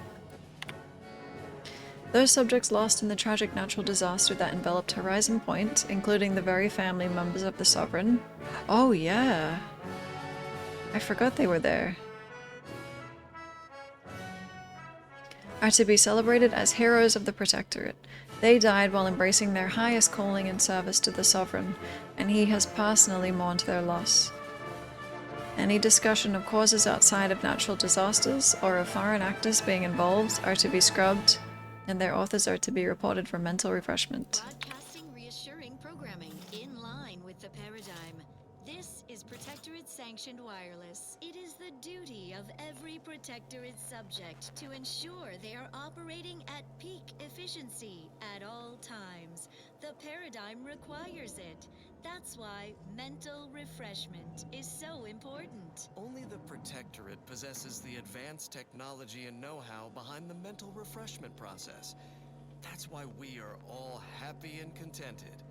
A: Those subjects lost in the tragic natural disaster that enveloped Horizon Point, including the very family members of the Sovereign. Oh yeah! I forgot they were there. Are to be celebrated as heroes of the Protectorate. They died while embracing their highest calling in service to the Sovereign, and he has personally mourned their loss. Any discussion of causes outside of natural disasters or of foreign actors being involved are to be scrubbed, and their authors are to be reported for mental refreshment.
X: Broadcasting reassuring programming in line with the paradigm. This is Protectorate-sanctioned wireless. It is the duty of every Protectorate subject to ensure they are operating at peak efficiency at all times. The paradigm requires it. That's why mental refreshment is so important.
R: Only the Protectorate possesses the advanced technology and know-how behind the mental refreshment process. That's why we are all happy and contented,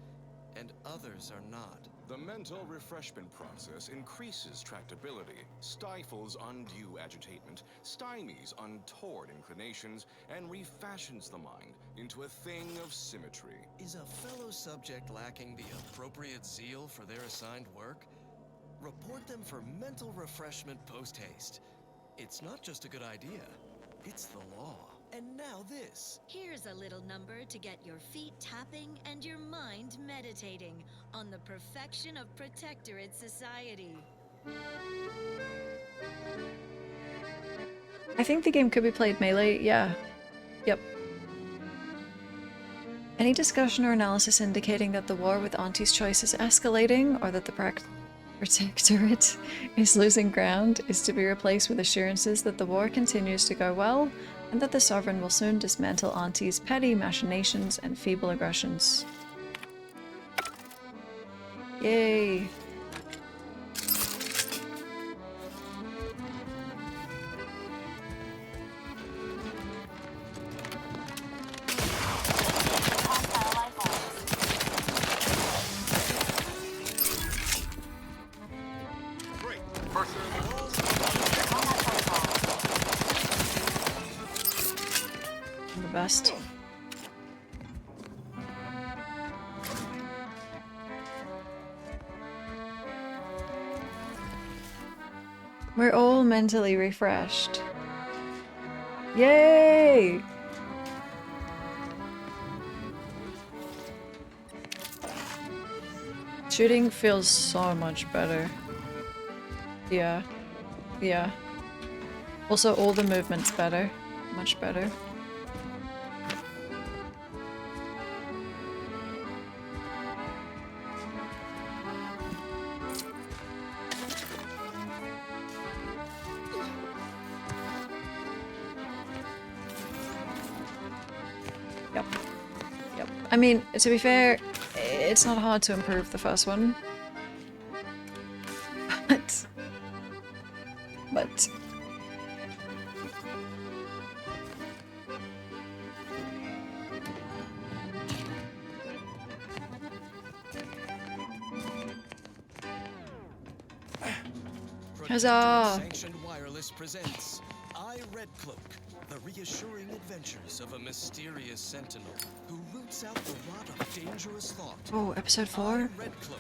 R: and others are not.
H: The mental refreshment process increases tractability, stifles undue agitation, stymies untoward inclinations, and refashions the mind into a thing of symmetry.
R: Is a fellow subject lacking the appropriate zeal for their assigned work? Report them for mental refreshment post-haste. It's not just a good idea, it's the law. And now this.
X: Here's a little number to get your feet tapping and your mind meditating on the perfection of Protectorate society.
A: I think the game could be played melee, yeah. Yep. Any discussion or analysis indicating that the war with Auntie's Choice is escalating, or that the Protectorate is losing ground, is to be replaced with assurances that the war continues to go well, and that the Sovereign will soon dismantle Auntie's petty machinations and feeble aggressions. Yay! best. We're all mentally refreshed. Yay! Shooting feels so much better. Yeah. Yeah. Also, all the movement's better. Much better. Yep. Yep. I mean, to be fair, it's not hard to improve the first one. But Huzzah!
R: Sanctioned Wireless presents I, Red Cloak, the reassuring adventures of a mysterious sentinel who roots out the rot of dangerous thought.
A: Oh, episode 4?
R: Red Cloak.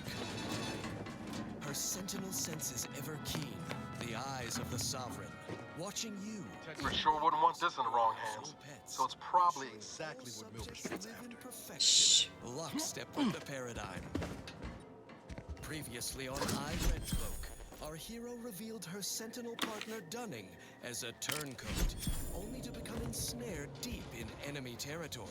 R: Her sentinel senses ever keen, the eyes of the sovereign, watching you.
J: For sure wouldn't want this in the wrong hands. So it's probably exactly what Milberson's after.
R: Shh. Lockstep with the paradigm. Previously on I, Red Cloak, our hero revealed her sentinel partner Dunning as a turncoat, only to become ensnared deep in enemy territory.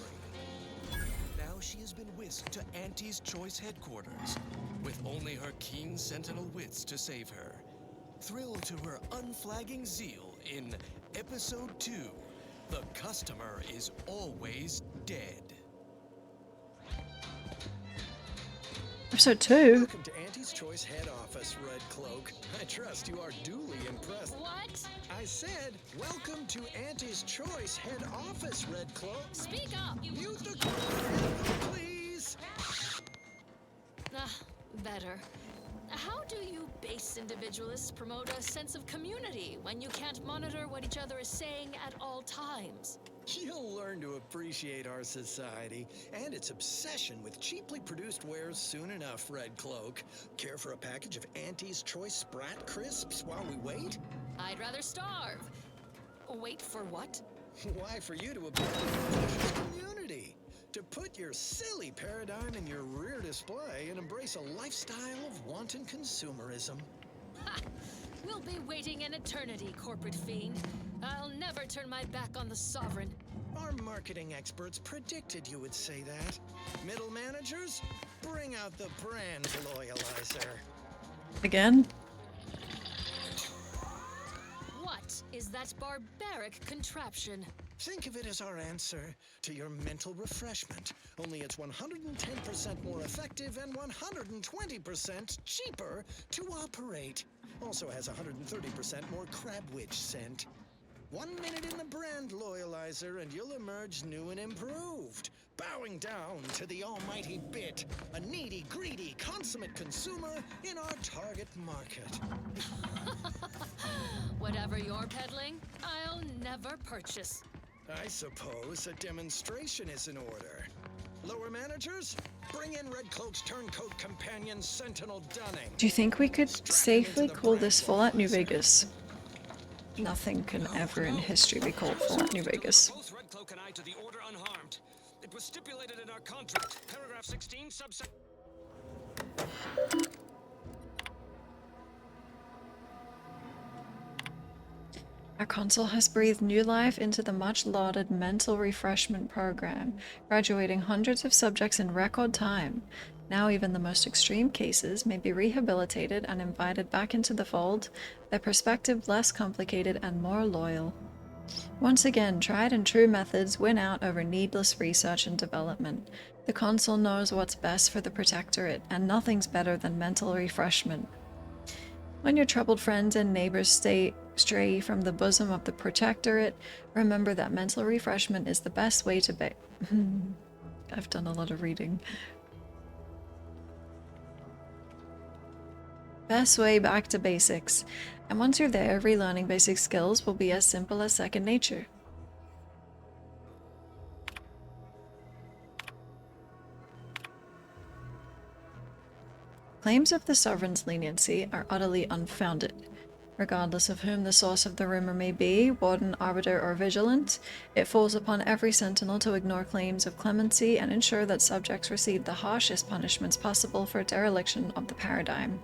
R: Now she has been whisked to Auntie's Choice headquarters, with only her keen sentinel wits to save her. Thrilled to her unflagging zeal in Episode 2, The Customer is Always Dead.
A: Episode 2?
D: Welcome to Auntie's Choice head office, Red Cloak. I trust you are duly impressed.
I: What?
D: I said, welcome to Auntie's Choice head office, Red Cloak.
I: Speak up!
D: Mute the crowd, please.
I: Better. How do you base individualists promote a sense of community when you can't monitor what each other is saying at all times?
D: You'll learn to appreciate our society and its obsession with cheaply produced wares soon enough, Red Cloak. Care for a package of Auntie's Choice Sprat Crisps while we wait?
I: I'd rather starve. Wait for what?
D: Why, for you to appear in the precious community. To put your silly paradigm in your rear display and embrace a lifestyle of wanton consumerism.
I: Ha! We'll be waiting an eternity, corporate fiend. I'll never turn my back on the Sovereign.
D: Our marketing experts predicted you would say that. Middle managers, bring out the brand loyalizer.
A: Again?
I: What is that barbaric contraption?
D: Think of it as our answer to your mental refreshment. Only it's 110% more effective and 120% cheaper to operate. Also has 130% more crabwitch scent. 1 minute in the brand loyalizer and you'll emerge new and improved. Bowing down to the almighty bit, a needy, greedy, consummate consumer in our target market.
I: Whatever you're peddling, I'll never purchase.
D: I suppose a demonstration is in order. Lower managers, bring in Red Cloak's turncoat companion, Sentinel Dunning.
A: Do you think we could safely call this Fallout New Vegas? Nothing can ever in history be called Fallout New Vegas.
K: Both Red Cloak and I to the order unharmed. It was stipulated in our contract, paragraph 16, subsection.
A: Our console has breathed new life into the much-lauded mental refreshment program, graduating hundreds of subjects in record time. Now even the most extreme cases may be rehabilitated and invited back into the fold, their perspective less complicated and more loyal. Once again, tried and true methods win out over needless research and development. The console knows what's best for the Protectorate, and nothing's better than mental refreshment. When your troubled friends and neighbors stray from the bosom of the Protectorate, remember that mental refreshment is the best way to be. I've done a lot of reading. Best way back to basics. And once you're there, relearning basic skills will be as simple as second nature. Claims of the Sovereign's leniency are utterly unfounded. Regardless of whom the source of the rumor may be, warden, arbiter, or vigilant, it falls upon every sentinel to ignore claims of clemency and ensure that subjects receive the harshest punishments possible for dereliction of the paradigm.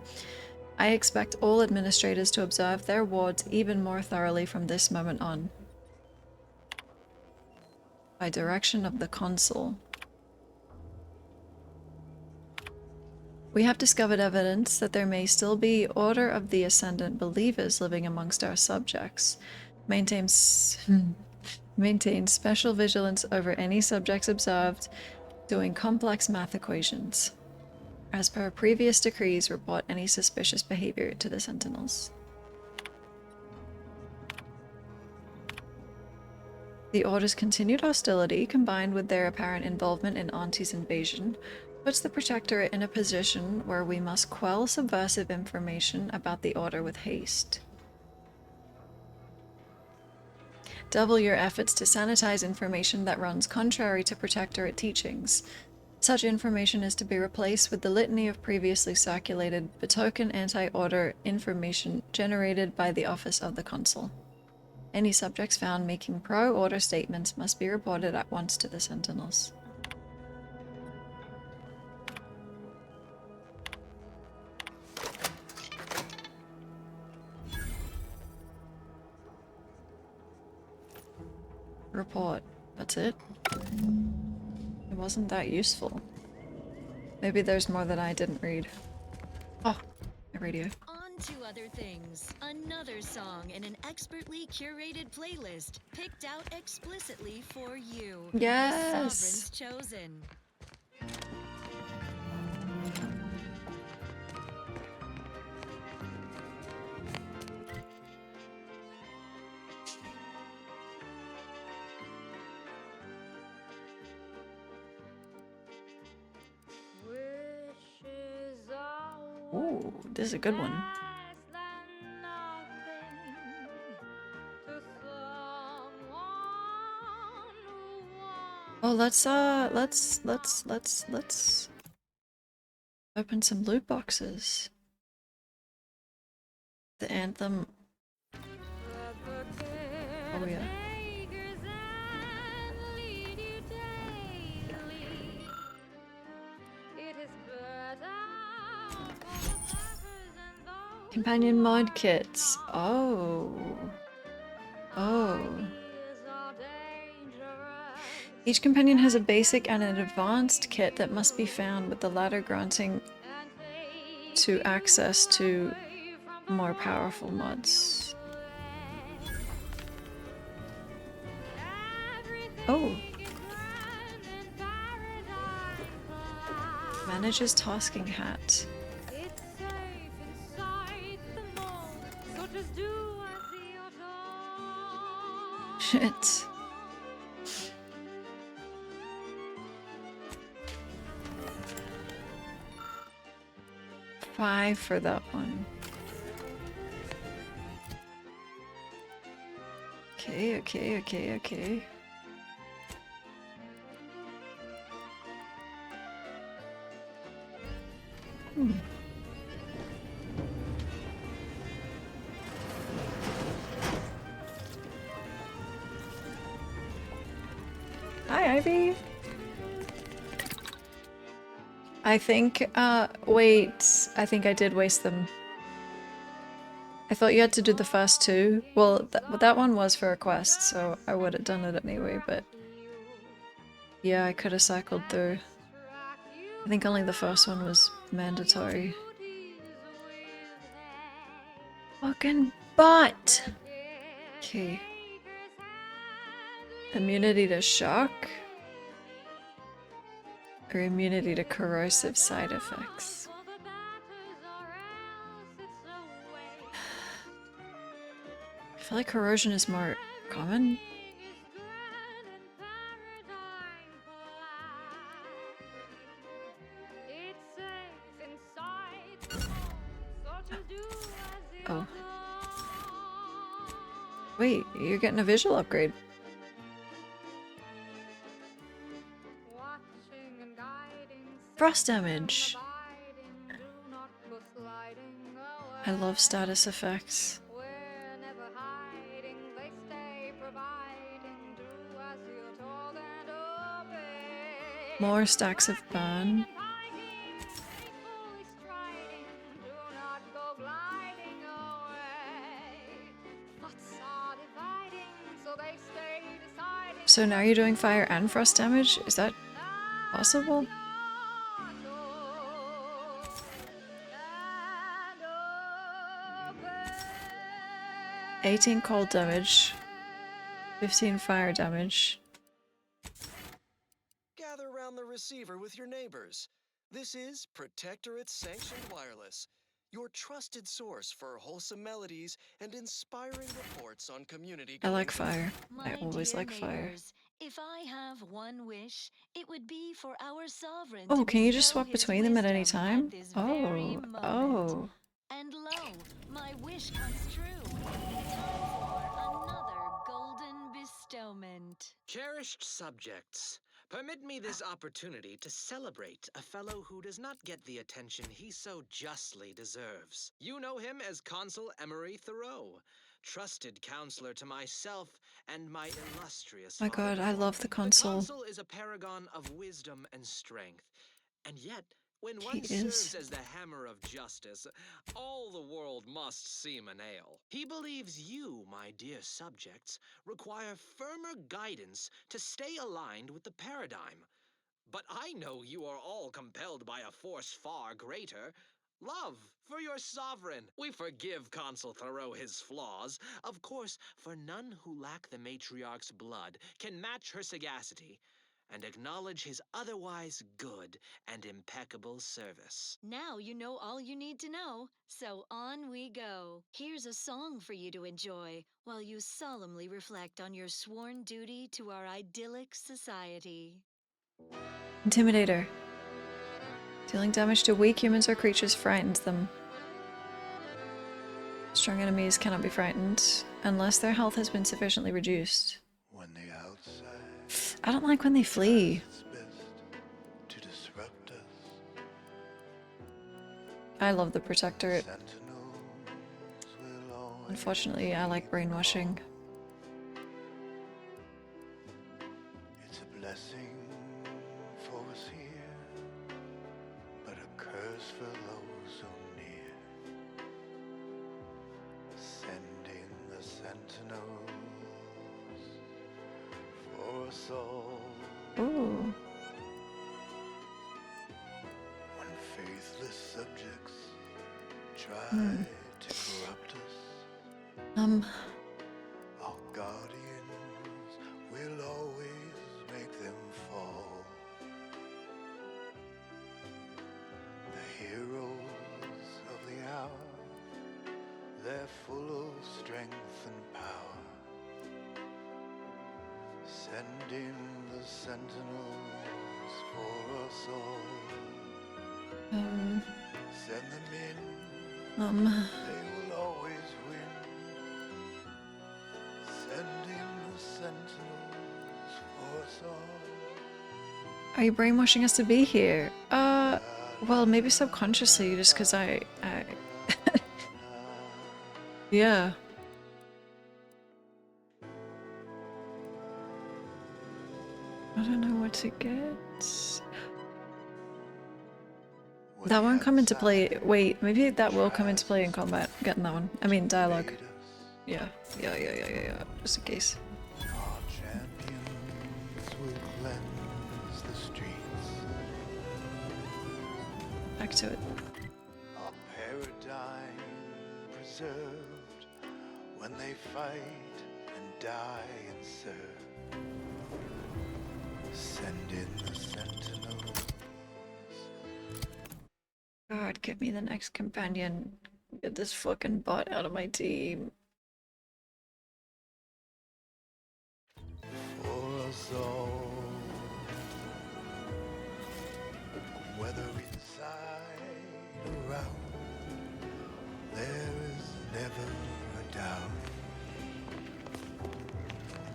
A: I expect all administrators to observe their wards even more thoroughly from this moment on. By direction of the consul. We have discovered evidence that there may still be Order of the Ascendant believers living amongst our subjects. Maintain special vigilance over any subjects observed doing complex math equations. As per previous decrees, report any suspicious behavior to the Sentinels. The Order's continued hostility, combined with their apparent involvement in Auntie's invasion, puts the Protectorate in a position where we must quell subversive information about the Order with haste. Double your efforts to sanitize information that runs contrary to Protectorate teachings. Such information is to be replaced with the litany of previously circulated betoken anti-Order information generated by the Office of the Consul. Any subjects found making pro-Order statements must be reported at once to the Sentinels. Report. That's it? It wasn't that useful. Maybe there's more that I didn't read. Oh, a radio.
X: On to other things. Another song in an expertly curated playlist picked out explicitly for you.
A: Yes.
X: The Sovereign's chosen.
A: Ooh, this is a good one. Oh, let's open some loot boxes. The anthem. Oh yeah. Companion mod kits. Oh. Oh. Each companion has a basic and an advanced kit that must be found, with the latter granting to access to more powerful mods. Oh. Manager's tasking hat. Shit. $5 for that one. Okay. Hi, Ivy. I think, wait, I think I did waste them. I thought you had to do the first two. Well, that one was for a quest, so I would have done it anyway, but yeah, I could have cycled through. I think only the first one was mandatory. Fucking butt! Okay. Immunity to shock? Or immunity to corrosive side effects? I feel like corrosion is more common. Oh. Wait, you're getting a visual upgrade. Frost damage. I love status effects. More stacks of ban. So now you're doing fire and frost damage? Is that possible? $18 cold damage, 15 fire damage.
R: Gather around the receiver with your neighbors. This is Protectorate Sanctioned Wireless, your trusted source for wholesome melodies and inspiring reports on community.
A: I like fire. I
X: My
A: always
X: dear
A: like fire.
X: neighbors, if I have one wish, it would be for our sovereign
A: Oh,
X: to
A: can you just
X: bestow
A: swap
X: his
A: between them at any
X: wisdom
A: time?
X: at this very moment.
A: Oh.
X: And lo, my wish comes true. Time for another golden bestowment.
B: Cherished subjects, permit me this opportunity to celebrate a fellow who does not get the attention he so justly deserves. You know him as Consul Emery Thoreau, trusted counselor to myself and my illustrious
A: My god, I love the
B: The
A: console.
B: consul is a paragon of wisdom and strength, and yet, when one
A: He
B: serves
A: is.
B: as the hammer of justice, all the world must seem a nail. He believes you, my dear subjects, require firmer guidance to stay aligned with the paradigm. But I know you are all compelled by a force far greater. Love for your sovereign. We forgive Consul Thoreau his flaws. Of course, for none who lack the matriarch's blood can match her sagacity, and acknowledge his otherwise good and impeccable service.
X: Now you know all you need to know, so on we go. Here's a song for you to enjoy while you solemnly reflect on your sworn duty to our idyllic society.
A: Intimidator. Dealing damage to weak humans or creatures frightens them. Strong enemies cannot be frightened unless their health has been sufficiently reduced. I don't like when they flee. I love the Protectorate. Unfortunately, I like brainwashing.
L: It's a blessing for us here, but a curse for those who near. Sending the sentinels for us all.
A: Ooh.
L: When faithless subjects try to corrupt us, our guardians will always make them fall. The heroes of the hour, they're full of strength and power. Sending the sentinels for us all. Send them in. They will always win. Sending the sentinels for us all.
A: Are you brainwashing us to be here? Well, maybe subconsciously, just because I yeah. I don't know what to get. That won't come into play. Wait, maybe that will come into play in combat. Getting that one. I mean, dialogue. Yeah. Yeah. Just in case.
L: Our champions will cleanse the streets.
A: Back to it.
L: Our paradigm preserved when they fight and die and serve. Send in the sentinels.
A: God, give me the next companion. Get this fucking bot out of my team.
L: For us all, whether inside or out, there is never a doubt.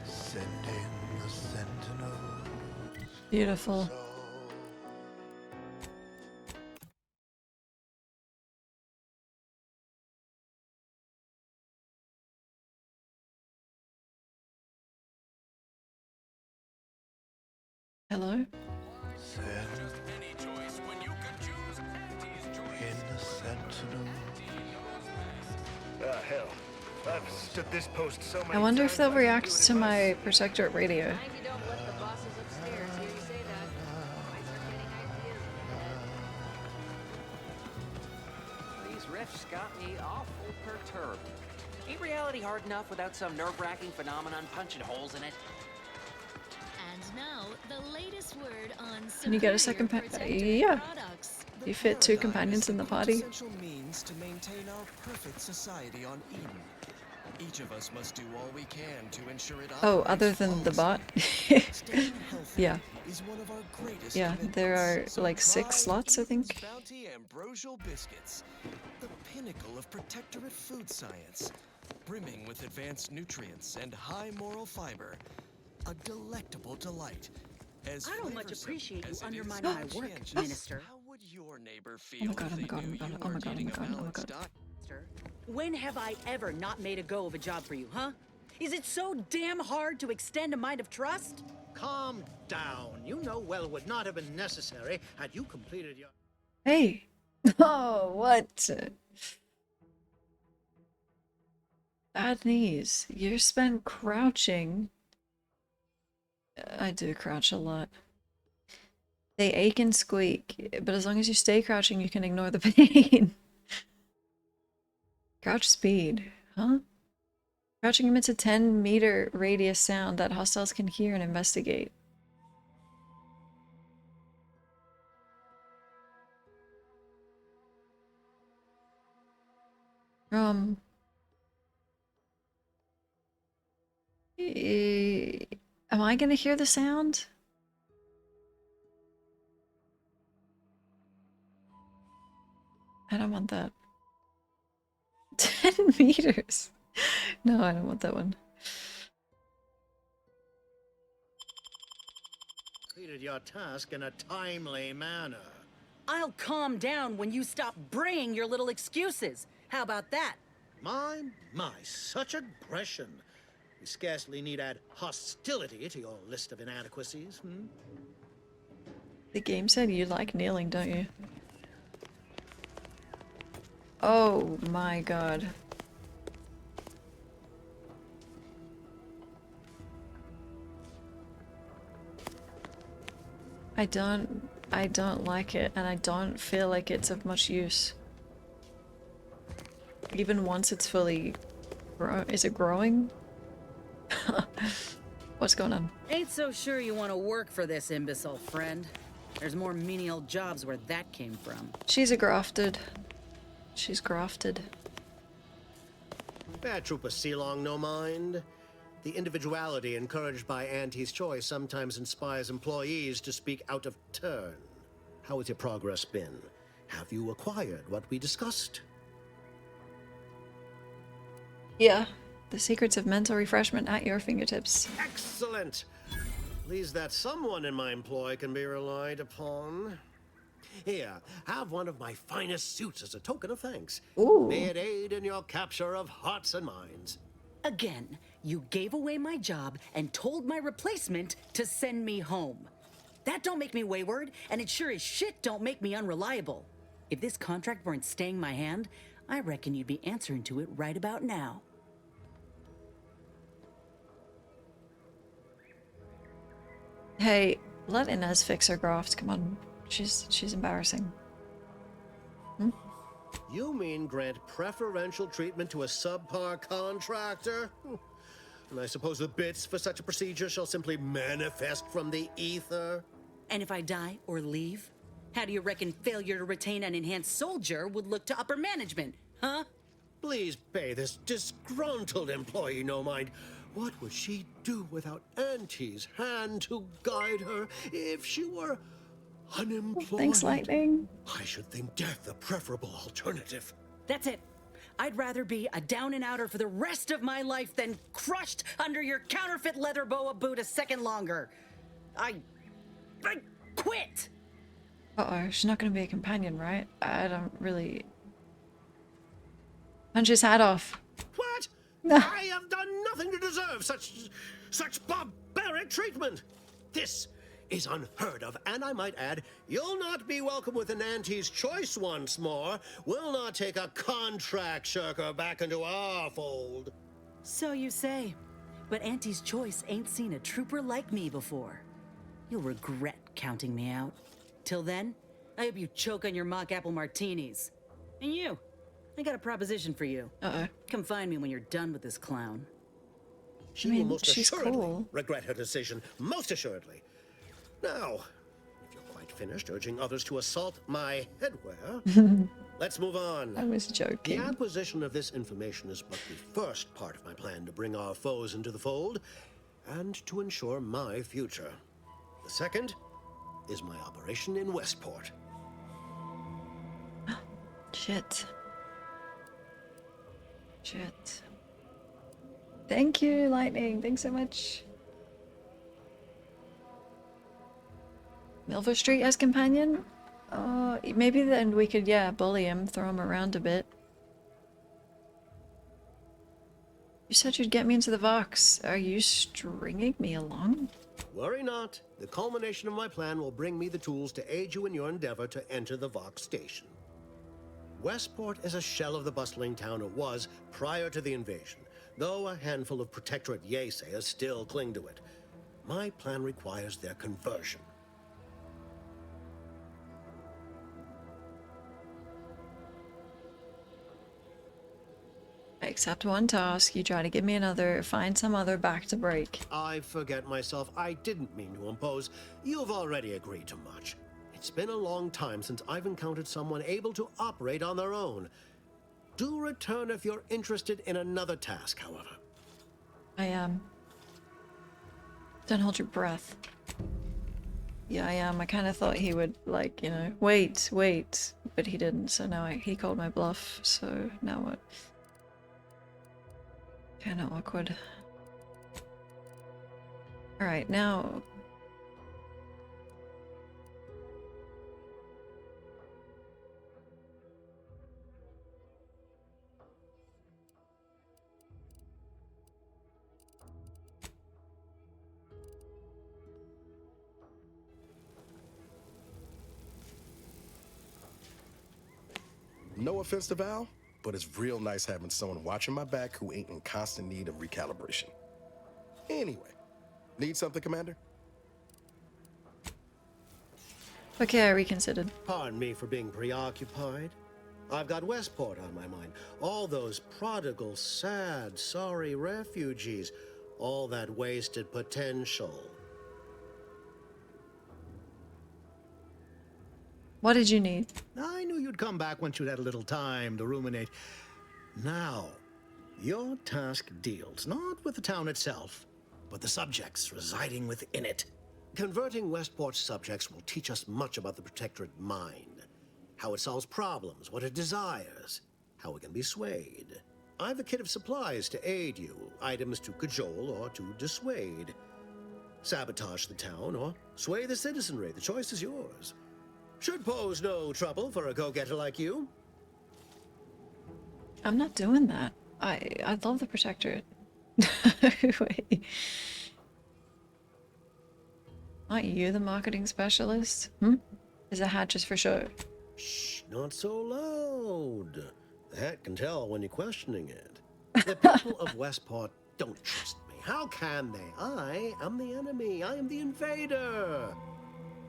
L: Send in the sentinels.
A: Beautiful. Hello?
L: in the Sentinel.
C: Hell. I've stood this post so many
A: I wonder if
C: times,
A: they'll
C: I could
A: react
C: do with
A: to my Protectorate radio.
Q: These riffs got me awful perturbed. Ain't reality hard enough without some nerve-wracking phenomenon punching holes in it?
X: And now, the latest word on
A: Can you get a second Yeah.
X: products.
A: You fit 2 companions in the party.
R: Essential means to maintain our perfect society on Eden. Each of us must do all we can to ensure it
A: Oh,
R: operates
A: other than the bot?
R: Staying healthy
A: Yeah.
R: is one of our greatest
A: Yeah, there are like 6 slots, I think.
R: Bounty Ambrosial biscuits, the pinnacle of Protectorate food science, brimming with advanced nutrients and high moral fiber, a delectable delight. As
Y: I don't much
R: flavorsome
Y: appreciate you
R: as it
Y: undermining
R: is
Y: my work,
R: conscientious.
Y: Minister.
R: How would your neighbor
A: Oh
R: feel
A: my god,
R: if
A: oh my
R: they
A: god, oh
R: knew
A: my god,
R: you
A: oh my
R: weren't
A: god, oh my
R: eating a
A: god, oh my
R: balanced
A: god.
R: diet?
Y: When have I ever not made a go of a job for you, huh? Is it so damn hard to extend a mind of trust?
T: Calm down. You know well it would not have been necessary had you completed your...
A: Hey! Oh, what? Bad knees. You spent crouching. I do crouch a lot. They ache and squeak, but as long as you stay crouching, you can ignore the pain. Crouch speed, huh? Crouching emits a 10-meter radius sound that hostiles can hear and investigate. Am I gonna hear the sound? I don't want that. 10 meters. No, I don't want that one.
T: completed your task in a timely manner.
Y: I'll calm down when you stop bringing your little excuses. How about that?
T: My, such aggression. We scarcely need add hostility to your list of inadequacies, hmm?
A: The game said you like kneeling, don't you? Oh my god. I don't like it, and I don't feel like it's of much use. Even once it's fully is it growing? What's going on?
Y: Ain't so sure you want to work for this imbecile, friend. There's more menial jobs where that came from.
A: She's a grafted. She's grafted.
T: Bad Trooper Sealong, no mind. The individuality encouraged by Auntie's choice sometimes inspires employees to speak out of turn. How has your progress been? Have you acquired what we discussed?
A: Yeah. The secrets of mental refreshment at your fingertips.
T: Excellent! Pleased that someone in my employ can be relied upon. Here, have one of my finest suits as a token of thanks.
Y: Ooh.
T: May it aid in your capture of hearts and minds.
Y: Again, you gave away my job and told my replacement to send me home. That don't make me wayward, and it sure as shit don't make me unreliable. If this contract weren't staying my hand, I reckon you'd be answering to it right about now.
A: Hey, let Inez fix her graft. Come on. She's embarrassing. Hmm?
T: You mean grant preferential treatment to a subpar contractor? And I suppose the bits for such a procedure shall simply manifest from the ether?
Y: And if I die or leave, how do you reckon failure to retain an enhanced soldier would look to upper management, huh?
T: Please pay this disgruntled employee no mind. What would she do without Auntie's hand to guide her if she were unemployed?
A: Thanks, Lightning.
T: I should think death a preferable alternative.
Y: That's it. I'd rather be a down and outer for the rest of my life than crushed under your counterfeit leather boa boot a second longer. I quit!
A: Uh-oh, she's not gonna be a companion, right? I don't really... Punch his hat off.
T: What? I have done nothing to deserve such barbaric treatment. This is unheard of, and I might add, you'll not be welcome with an Auntie's Choice once more. We'll not take a contract shirker back into our fold.
Y: So you say, but Auntie's Choice ain't seen a trooper like me before. You'll regret counting me out. Till then, I hope you choke on your mock apple martinis. And you, I got a proposition for you. Come find me when you're done with this clown.
T: She will most assuredly regret her decision, most assuredly. Now, if you're quite finished urging others to assault my headwear, let's move on.
A: I was joking.
T: The acquisition of this information is but the first part of my plan to bring our foes into the fold and to ensure my future. The second is my operation in Westport.
A: Shit. Shit. Thank you, Lightning. Thanks so much. Milver Street as companion? Maybe then we could, yeah, bully him, throw him around a bit. You said you'd get me into the Vox. Are you stringing me along?
T: Worry not. The culmination of my plan will bring me the tools to aid you in your endeavor to enter the Vox station. Westport is a shell of the bustling town it was prior to the invasion, though a handful of Protectorate Yesayers still cling to it. My plan requires their conversion.
A: I accept one task, you try to give me another, find some other back to break.
T: I forget myself. I didn't mean to impose. You've already agreed to much. It's been a long time since I've encountered someone able to operate on their own. Do return if you're interested in another task, however.
A: I am. Don't hold your breath. Yeah, I am. I kind of thought he would, like, you know, wait, but he didn't, so now he called my bluff, so now what? Kind of awkward. Alright, now...
J: No offense to Val, but it's real nice having someone watching my back who ain't in constant need of recalibration. Anyway, need something, Commander?
A: Okay, I reconsidered.
T: Pardon me for being preoccupied. I've got Westport on my mind. All those prodigal, sad, sorry refugees. All that wasted potential.
A: What did you need?
U: I knew you'd come back once you'd had a little time to ruminate. Now, your task deals not with the town itself, but the subjects residing within it.
T: Converting Westport's subjects will teach us much about the Protectorate mind. How it solves problems, what it desires, how it can be swayed. I've a kit of supplies to aid you, items to cajole or to dissuade. Sabotage the town or sway the citizenry, the choice is yours. Should pose no trouble for a go-getter like you.
A: I'm not doing that. I love the Protectorate. Wait. Aren't you the marketing specialist? Is a hat just for show?
T: Shh, not so loud. The hat can tell when you're questioning it. The people of Westport don't trust me. How can they? I am the enemy. I am the invader.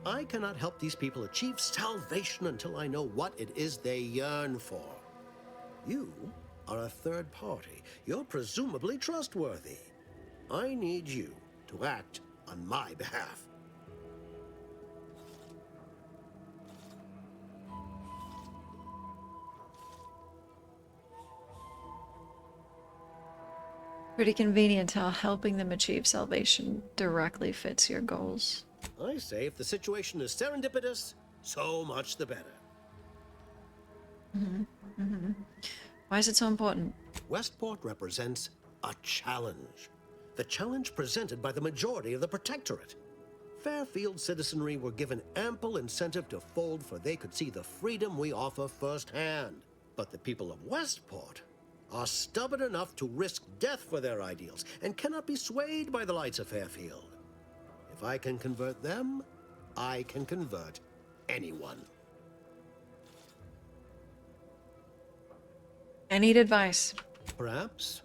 T: I cannot help these people achieve salvation until I know what it is they yearn for. You are a third party. You're presumably trustworthy. I need you to act on my behalf.
A: Pretty convenient how helping them achieve salvation directly fits your goals.
T: I say if the situation is serendipitous, so much the better.
A: Why is it so important?
T: Westport represents a challenge. The challenge presented by the majority of the Protectorate. Fairfield citizenry were given ample incentive to fold, for they could see the freedom we offer firsthand. But the people of Westport are stubborn enough to risk death for their ideals and cannot be swayed by the lights of Fairfield. If If I can convert them, I can convert anyone.
A: I need advice.
T: Perhaps.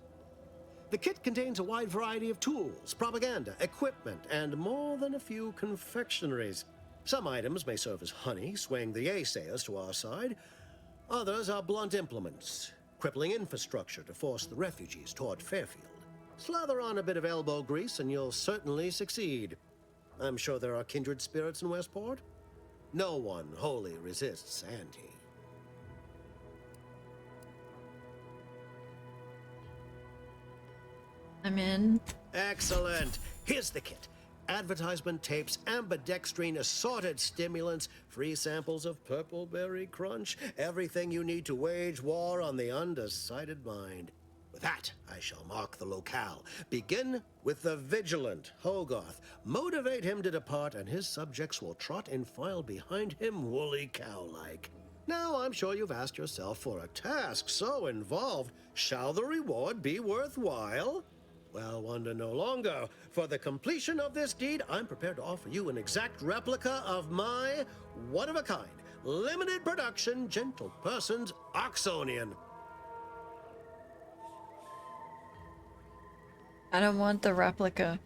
T: The kit contains a wide variety of tools, propaganda, equipment, and more than a few confectionaries. Some items may serve as honey, swaying the naysayers to our side. Others are blunt implements, crippling infrastructure to force the refugees toward Fairfield. Slather on a bit of elbow grease and you'll certainly succeed. I'm sure there are kindred spirits in Westport. No one wholly resists Auntie.
A: I'm in.
T: Excellent. Here's the kit. Advertisement tapes, ambidextrine, assorted stimulants, free samples of Purple Berry Crunch, everything you need to wage war on the undecided mind. With that, I shall mark the locale. Begin with the vigilant Hogarth. Motivate him to depart, and his subjects will trot in file behind him woolly cow-like. Now, I'm sure you've asked yourself, for a task so involved, shall the reward be worthwhile? Well, wonder no longer. For the completion of this deed, I'm prepared to offer you an exact replica of my one-of-a-kind, limited production, gentle person's Oxonian.
A: I don't want the replica.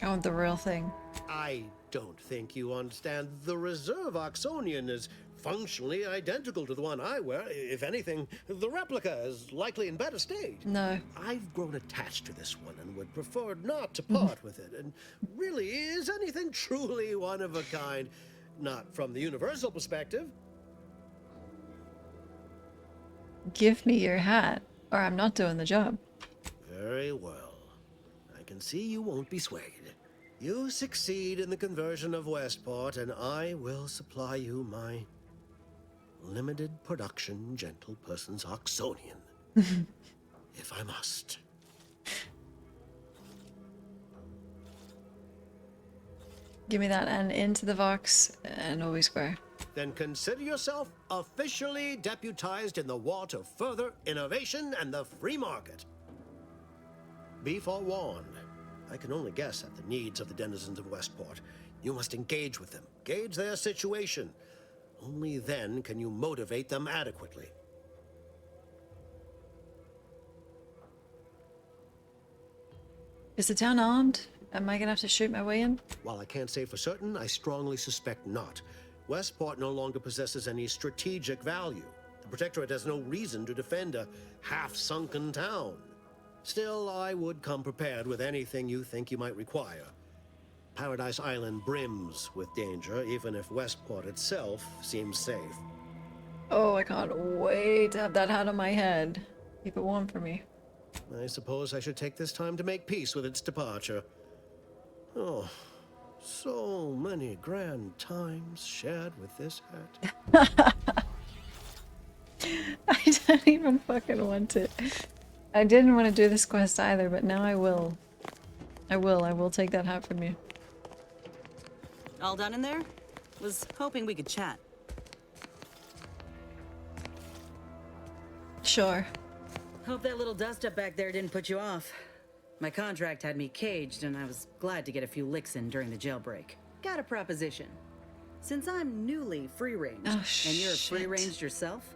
A: I want the real thing.
T: I don't think you understand. The reserve Oxonian is functionally identical to the one I wear. If anything, the replica is likely in better state.
A: No.
T: I've grown attached to this one and would prefer not to part with it. And really, is anything truly one of a kind? Not from the universal perspective.
A: Give me your hat, or I'm not doing the job.
T: Very well. I can see you won't be swayed. You succeed in the conversion of Westport, and I will supply you my limited production gentle person's Oxonian. If I must.
A: Give me that and into the Vox and always square.
T: Then consider yourself officially deputized in the war to further innovation and the free market. Be forewarned. I can only guess at the needs of the denizens of Westport. You must engage with them, gauge their situation. Only then can you motivate them adequately.
A: Is the town armed? Am I gonna have to shoot my way in?
T: While I can't say for certain, I strongly suspect not. Westport no longer possesses any strategic value. The Protectorate has no reason to defend a half-sunken town. Still, I would come prepared with anything you think you might require. Paradise Island brims with danger, even if Westport itself seems safe.
A: Oh, I can't wait to have that hat on my head. Keep it warm for me.
T: I suppose I should take this time to make peace with its departure. Oh, so many grand times shared with this hat.
A: I don't even fucking want it. I didn't want to do this quest either, but now I will. I will take that hat from you.
Y: All done in there? Was hoping we could chat.
A: Sure.
Y: Hope that little dust up back there didn't put you off. My contract had me caged, and I was glad to get a few licks in during the jailbreak. Got a proposition. Since I'm newly free-ranged, and you're free-ranged yourself,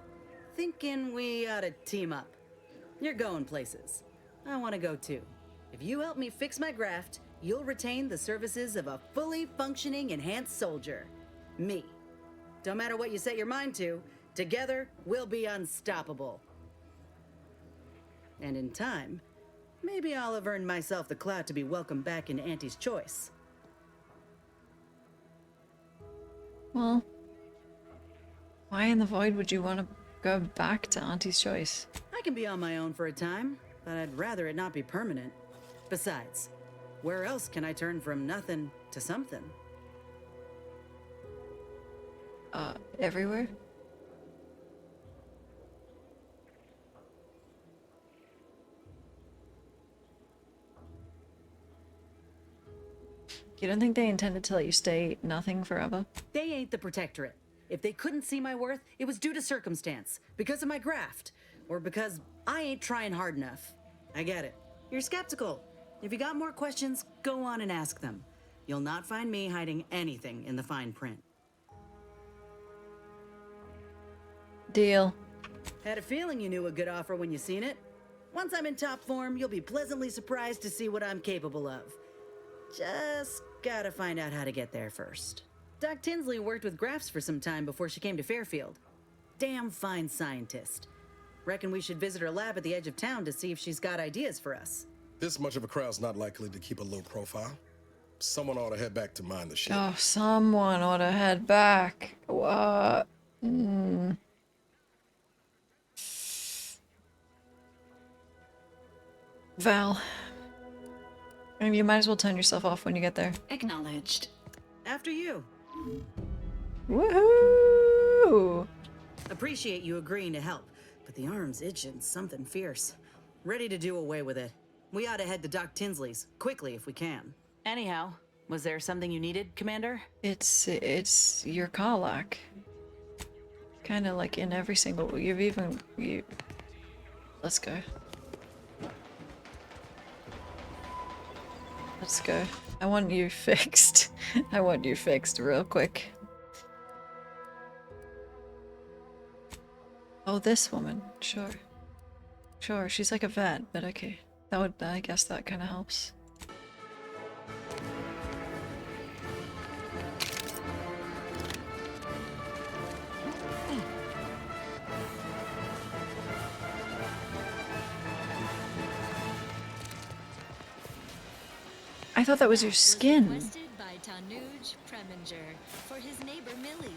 Y: thinking we ought to team up. You're going places. I want to go too. If you help me fix my graft, you'll retain the services of a fully functioning enhanced soldier. Me. Don't matter what you set your mind to, together we'll be unstoppable. And in time, maybe I'll have earned myself the clout to be welcomed back into Auntie's Choice.
A: Well, why in the void would you want to go back to Auntie's Choice?
Y: I can be on my own for a time, but I'd rather it not be permanent. Besides, where else can I turn from nothing to something?
A: Everywhere? You don't think they intended to let you stay nothing forever?
Y: They ain't the Protectorate. If they couldn't see my worth, it was due to circumstance, because of my graft, or because I ain't trying hard enough. I get it. You're skeptical. If you got more questions, go on and ask them. You'll not find me hiding anything in the fine print.
A: Deal.
Y: Had a feeling you knew a good offer when you seen it. Once I'm in top form, you'll be pleasantly surprised to see what I'm capable of. Just gotta find out how to get there first. Doc Tinsley worked with Grafs for some time before she came to Fairfield. Damn fine scientist. Reckon we should visit her lab at the edge of town to see if she's got ideas for us.
J: This much of a crowd's not likely to keep a low profile. Someone ought to head back to mine the ship.
A: Oh, someone ought to head back. What? Val. And you might as well turn yourself off when you get there.
E: Acknowledged.
Y: After you.
A: Woohoo!
Y: Appreciate you agreeing to help, but the arm's itching something fierce. Ready to do away with it. We ought to head to Doc Tinsley's, quickly if we can. Anyhow, was there something you needed, Commander?
A: It's your Karlach. Kind of like in every single. Let's go. Let's go. I want you fixed. I want you fixed real quick. Oh, this woman. Sure. Sure, she's like a vet, but okay. That would, I guess that kind of helps. I thought that was your skin.
X: Requested by Tanuj Preminger for his neighbor Millie.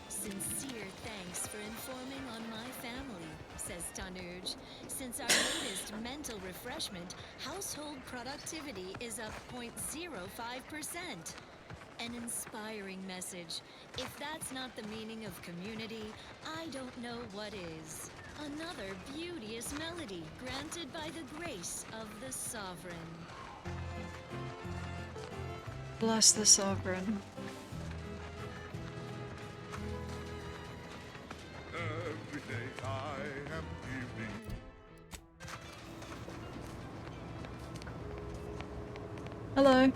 X: Sincere thanks for informing on my family, says Tanuj. Since our latest mental refreshment, household productivity is up 0.05%. An inspiring message. If that's not the meaning of community, I don't know what is. Another beauteous melody granted by the grace of the Sovereign.
A: Bless the Sovereign.
L: Every day I am giving.
A: Hello.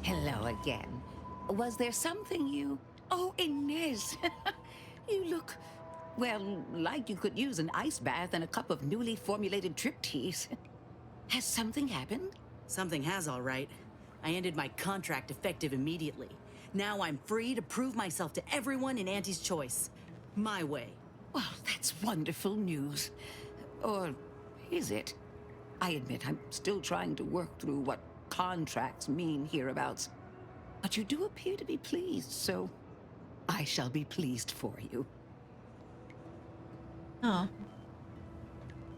F: Hello again. Was there something you... Oh, Inez! You look, well, like you could use an ice bath and a cup of newly formulated trip teas. Has something happened?
Y: Something has, all right. I ended my contract effective immediately. Now I'm free to prove myself to everyone in Auntie's Choice. My way.
F: Well, that's wonderful news. Or is it? I admit I'm still trying to work through what contracts mean hereabouts. But you do appear to be pleased, so I shall be pleased for you.
A: Oh.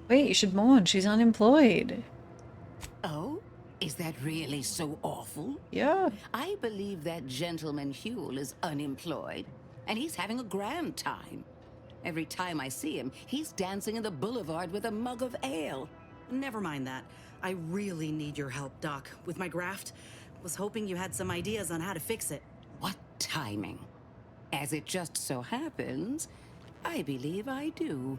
A: Wait, you should mourn. She's unemployed.
F: Oh? Is that really so awful?
A: Yeah.
F: I believe that gentleman Huel is unemployed, and he's having a grand time. Every time I see him, he's dancing in the boulevard with a mug of ale.
Y: Never mind that. I really need your help, Doc, with my graft. Was hoping you had some ideas on how to fix it.
F: What timing? As it just so happens, I believe I do.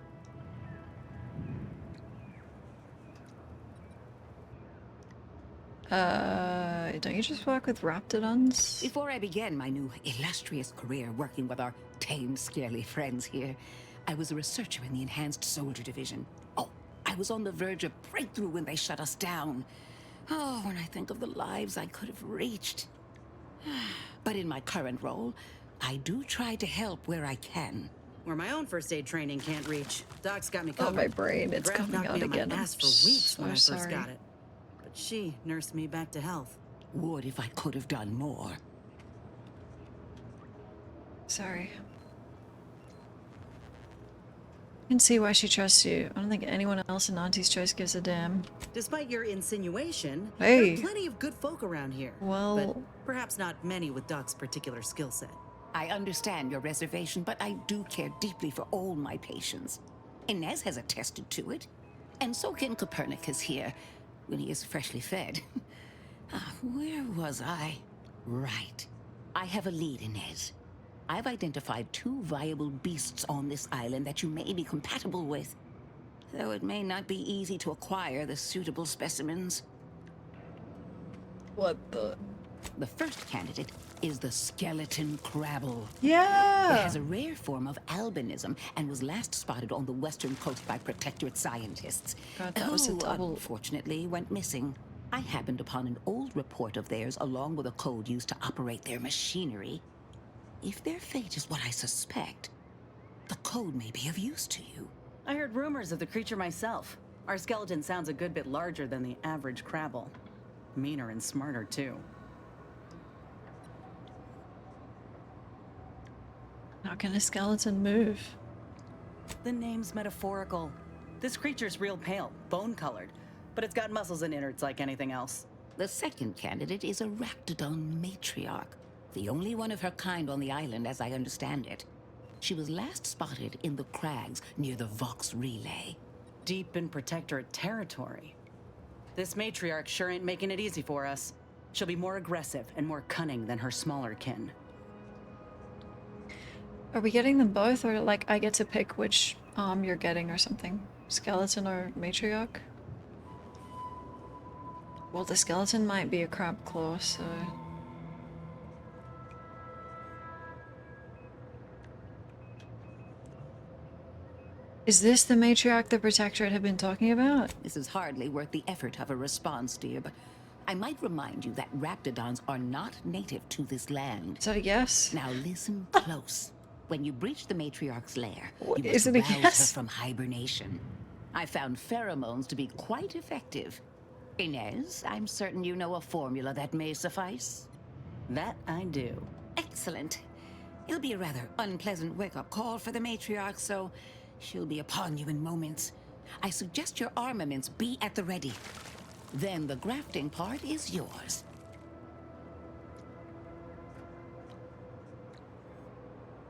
A: Don't you just work with Raptidons?
F: Before I began my new illustrious career working with our tame, scarily friends here, I was a researcher in the Enhanced Soldier Division. Oh, I was on the verge of breakthrough when they shut us down. Oh, when I think of the lives I could have reached. But in my current role, I do try to help where I can.
Y: Where my own first aid training can't reach. Doc's got me covered.
A: Oh, my brain, it's
Y: Graft
A: coming
Y: knocked
A: out
Y: me on
A: again.
Y: my
A: I'm
Y: ass for weeks when I
A: so
Y: first
A: sorry.
Y: got it. But she nursed me back to health.
F: Would if I could have done more.
A: Sorry. I can see why she trusts you. I don't think anyone else in Auntie's Choice gives a damn.
Y: Despite your insinuation,
A: Hey.
Y: there are plenty of good folk around here.
A: Well-
Y: But perhaps not many with Doc's particular skill set.
F: I understand your reservation, but I do care deeply for all my patients. Inez has attested to it. And so can Copernicus here, when he is freshly fed. Where was I? Right. I have a lead, Inez. I've identified 2 viable beasts on this island that you may be compatible with. Though it may not be easy to acquire the suitable specimens.
A: What the?
F: The first candidate is the skeleton crabble.
A: Yeah!
F: It has a rare form of albinism and was last spotted on the western coast by protectorate scientists.
A: God, that was a
F: who,
A: double.
F: unfortunately, went missing. I happened upon an old report of theirs along with a code used to operate their machinery. If their fate is what I suspect, the code may be of use to you.
Y: I heard rumors of the creature myself. Our skeleton sounds a good bit larger than the average crabble. Meaner and smarter, too.
A: How can a skeleton move?
Y: The name's metaphorical. This creature's real pale, bone-colored, but it's got muscles and innards like anything else.
F: The second candidate is a Raptidon matriarch, the only one of her kind on the island as I understand it. She was last spotted in the crags near the Vox Relay.
Y: Deep in Protectorate territory. This matriarch sure ain't making it easy for us. She'll be more aggressive and more cunning than her smaller kin.
A: Are we getting them both, or like I get to pick which you're getting or something? Skeleton or matriarch? Well, the skeleton might be a crab claw, so... Is this the matriarch the Protectorate had been talking about?
F: This is hardly worth the effort of a response, dear, but I might remind you that Raptidons are not native to this land.
A: Is that a yes?
F: Now listen close. When you breach the matriarch's lair, you
A: Is
F: must
A: it a
F: rouse
A: yes?
F: her from hibernation. I found pheromones to be quite effective. Inez, I'm certain you know a formula that may suffice.
Y: That I do.
F: Excellent. It'll be a rather unpleasant wake-up call for the matriarch, so she'll be upon you in moments. I suggest your armaments be at the ready. Then the grafting part is yours.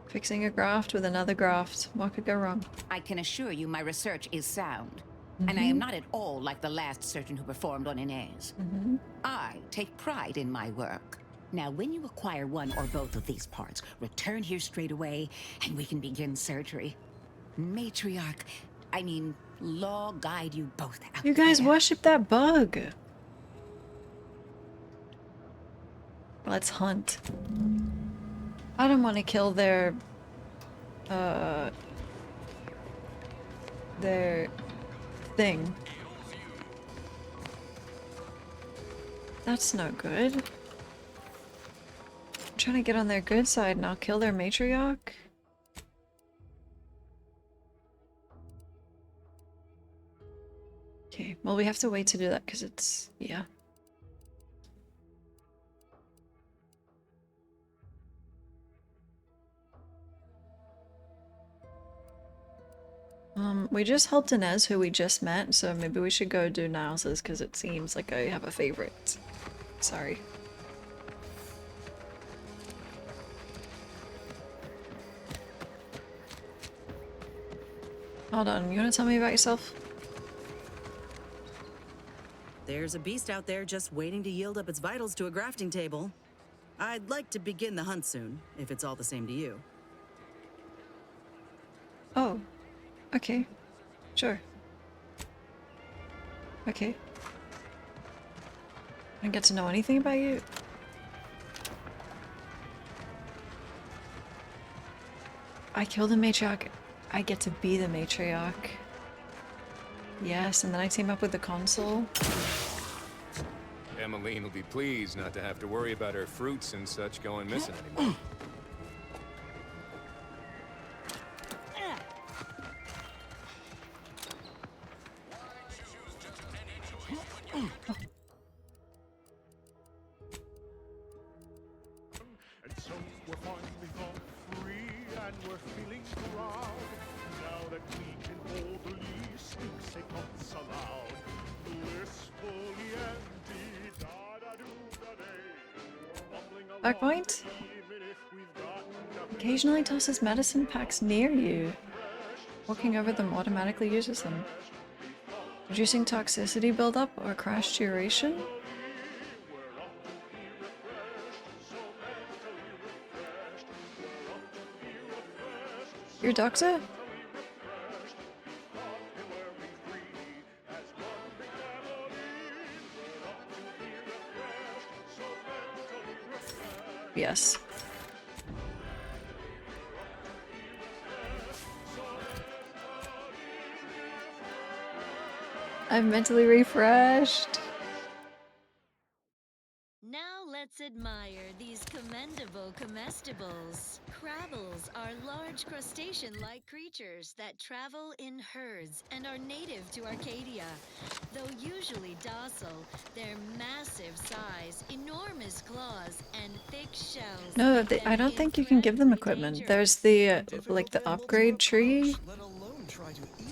A: Fixing a graft with another graft. What could go wrong?
F: I can assure you my research is sound. And I am not at all like the last surgeon who performed on Inez. I take pride in my work. Now, when you acquire one or both of these parts, return here straight away, and we can begin surgery. Matriarch, I mean, law guide you both out.
A: You guys worship that bug. Let's hunt. I don't want to kill their thing. That's no good. I'm trying to get on their good side and I'll kill their matriarch. Okay, well we have to wait to do that because it's, yeah. We just helped Inez, who we just met, so maybe we should go do Niles's because it seems like I have a favorite. Sorry. Hold on, you wanna tell me about yourself?
Y: There's a beast out there just waiting to yield up its vitals to a grafting table. I'd like to begin the hunt soon, if it's all the same to you.
A: Oh. Okay. Sure. Okay. I don't get to know anything about you. I killed the matriarch. I get to be the matriarch. Yes, and then I team up with the consul.
G: Emmeline will be pleased not to have to worry about her fruits and such going missing anymore.
L: And so we're finally home free and we're feeling proud. Now that we can boldly speak, say thoughts aloud. Blissfully empty, da-da-do-da-day.
A: Back point? Occasionally tosses medicine packs near you. Walking over them automatically uses them. Reducing toxicity buildup or crash duration? Your doctor? Yes. I'm mentally refreshed.
X: Now let's admire these commendable comestibles. Crabbles are large crustacean-like creatures that travel in herds and are native to Arcadia. Though usually docile, their massive size, enormous claws, and thick shells.
A: No, I don't think you can give them equipment. There's the like the upgrade tree.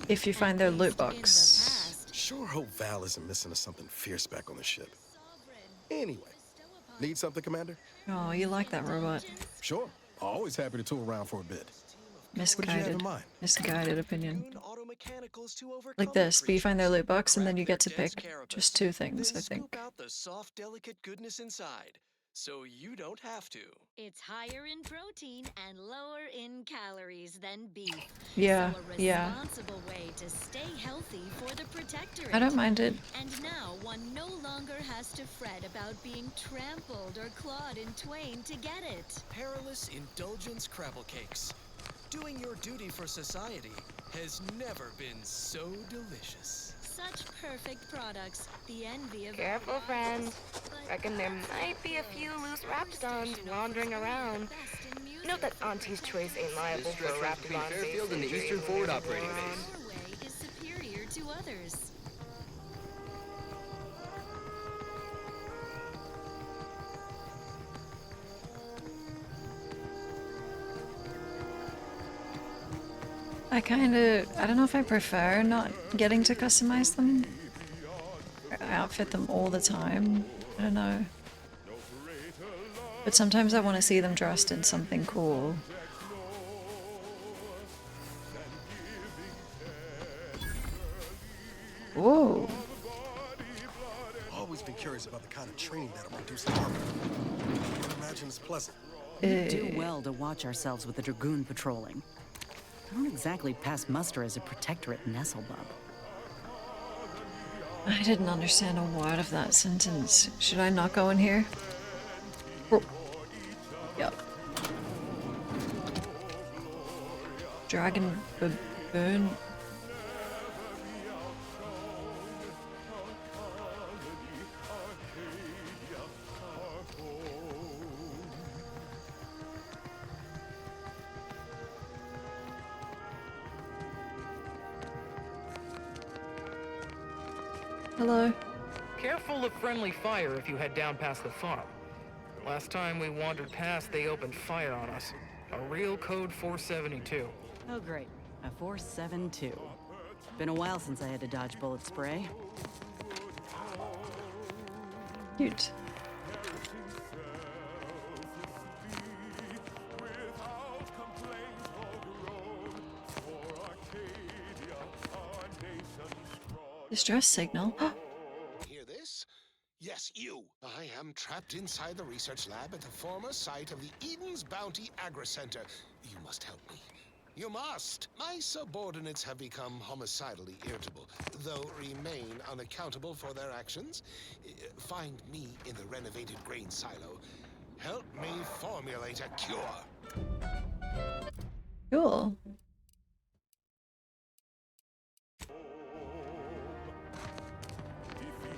A: If you find their loot box.
J: Sure hope Val isn't missing us something fierce back on the ship. Anyway, need something, Commander?
A: Oh, you like that robot?
J: Sure. Always happy to tool around for a bit. What did you have in
A: Misguided.
J: mind?
A: Misguided opinion. Like this, but you find their loot box and then you get to pick just 2 things, I think.
R: Scoop out the soft, delicate goodness inside, so you don't have to.
X: It's higher in protein and lower in calories than beef.
A: Yeah,
X: So a
A: yeah.
X: responsible way to stay healthy for the Protectorate.
A: I don't mind it.
X: And now one no longer has to fret about being trampled or clawed in twain to get it.
R: Perilous indulgence crabble cakes. Doing your duty for society has never been so delicious.
X: Such perfect products, the envy of
M: Careful, friend. Reckon there might be a few loose raptidons wandering around. Note that Auntie's Choice ain't liable for a raptidon
K: Fairfield in the Eastern Forward Operating Base.
X: Your way is superior to others.
A: I don't know if I prefer not getting to customize them. Or outfit them all the time. I don't know. But sometimes I want to see them dressed in something cool. Whoa.
J: Always been curious about the kind of training that'll produce an army. I imagine it's pleasant.
Y: We do well to watch ourselves with the Dragoon patrolling. I don't exactly pass muster as a Protectorate Nestlebub.
A: I didn't understand a word of that sentence. Should I not go in here? Oh. Yep. Dragon baboon. Hello.
O: Careful of friendly fire if you head down past the farm. Last time we wandered past, they opened fire on us. A real code 472.
Y: Oh, great. A 472. Been a while since I had to dodge bullet spray.
A: Cute. Distress signal.
P: Hear this? Yes, you. I am trapped inside the research lab at the former site of the Eden's Bounty Agri Center. You must help me. You must! My subordinates have become homicidally irritable, though remain unaccountable for their actions. Find me in the renovated grain silo. Help me formulate a cure.
A: Cool.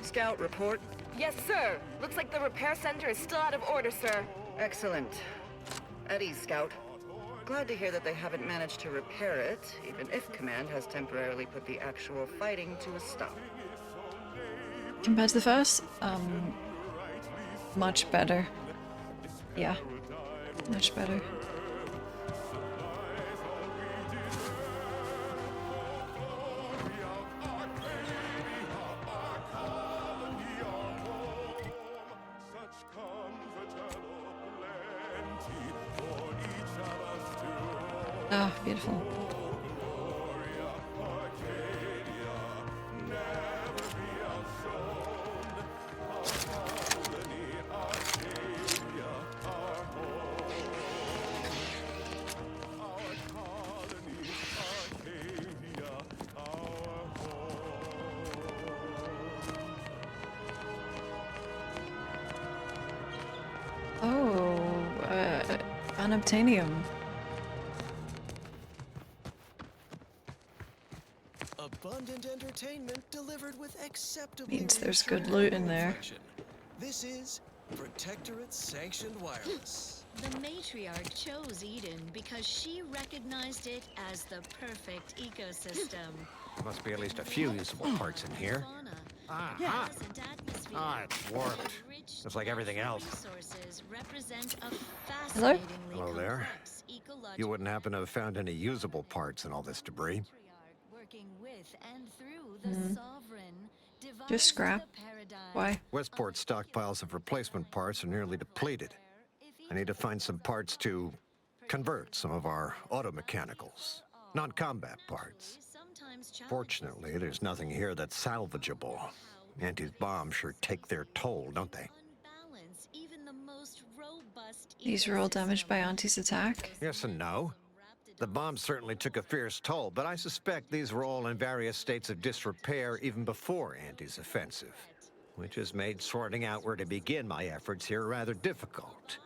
V: Scout report.
M: Yes, sir. Looks like the repair center is still out of order, sir.
V: Excellent. At ease, Scout. Glad to hear that they haven't managed to repair it, even if Command has temporarily put the actual fighting to a stop.
A: Compared to the first, much better. Yeah, much better. Oh, beautiful. Oh, Unobtainium.
R: Abundant entertainment delivered with acceptable
A: Means there's
R: rates of
A: good loot in
R: global
A: there.
R: affection. This is Protectorate Sanctioned Wireless.
X: The matriarch chose Eden because she recognized it as the perfect ecosystem.
H: Must be at least a few usable parts in here. Ah, it's warped. Just like everything else.
X: Resources represent a
H: Hello?
X: fascinatingly
H: Hello there.
X: complex ecological
H: You wouldn't happen to have found any usable parts in all this debris?
X: working with and through the sovereign.
A: Just scrap. Why?
H: Westport stockpiles of replacement parts are nearly depleted. I need to find some parts to convert some of our automechanicals, non-combat parts. Fortunately, there's nothing here that's salvageable. Auntie's bombs sure take their toll, don't they?
A: These were all damaged by Auntie's attack.
H: Yes and no. The bombs certainly took a fierce toll, but I suspect these were all in various states of disrepair even before Auntie's offensive, which has made sorting out where to begin my efforts here rather difficult.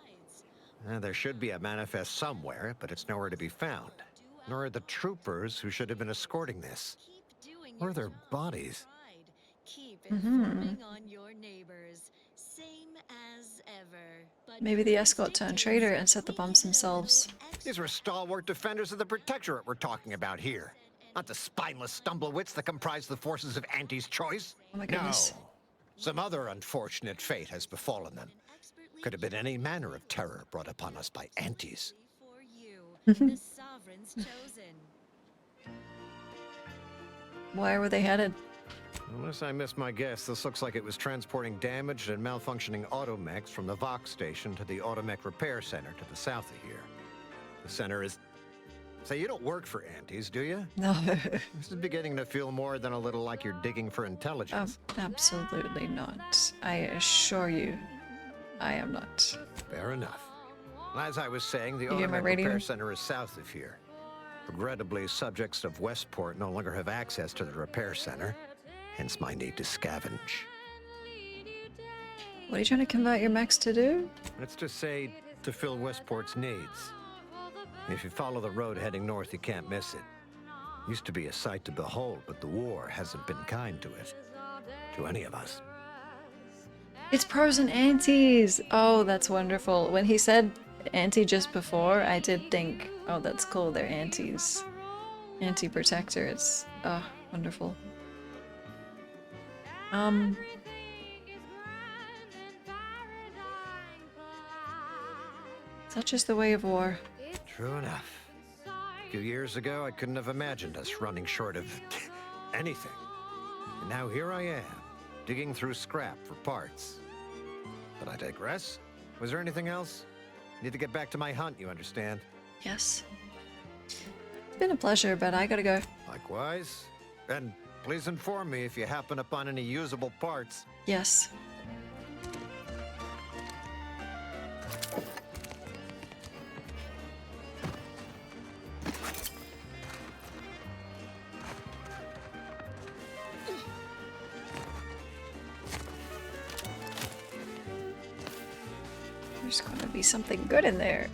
H: There should be a manifest somewhere, but it's nowhere to be found. Nor are the troopers who should have been escorting this. Or their bodies.
X: Keep informing on your neighbors. Same as ever. But
A: Maybe the escort turned traitor and set the bombs themselves.
H: These were stalwart defenders of the Protectorate we're talking about here. Not the spineless stumblewits that comprise the forces of Auntie's choice.
A: Oh my goodness.
H: No. Some other unfortunate fate has befallen them. Could have been any manner of terror brought upon us by Aunties.
X: the sovereign's chosen.
A: Where were they headed?
H: Unless I missed my guess, this looks like it was transporting damaged and malfunctioning automechs from the Vox station to the Automech Repair Center to the south of here. The center is... Say, you don't work for Aunties, do you?
A: No.
H: This is beginning to feel more than a little like you're digging for intelligence.
A: Absolutely not. I assure you, I am not.
H: Fair enough. As I was saying, the
A: You hear my
H: Automech
A: radio?
H: Repair Center is south of here. Regrettably, subjects of Westport no longer have access to the repair center, hence my need to scavenge.
A: What are you trying to convert your mechs to do?
H: Let's just say to fill Westport's needs. If you follow the road heading north, you can't miss it. Used to be a sight to behold, but the war hasn't been kind to it. To any of us.
A: It's pros and aunties! Oh, that's wonderful. When he said auntie just before, I did think, oh, that's cool, they're aunties. Anti-protector, it's, oh, wonderful. Such is the way of war.
H: True enough. A few years ago, I couldn't have imagined us running short of anything. And now here I am, digging through scrap for parts. But I digress. Was there anything else? Need to get back to my hunt, you understand?
A: Yes. It's been a pleasure, but I gotta go.
H: Likewise. And please inform me if you happen upon any usable parts.
A: Yes. There's gonna be something good in there.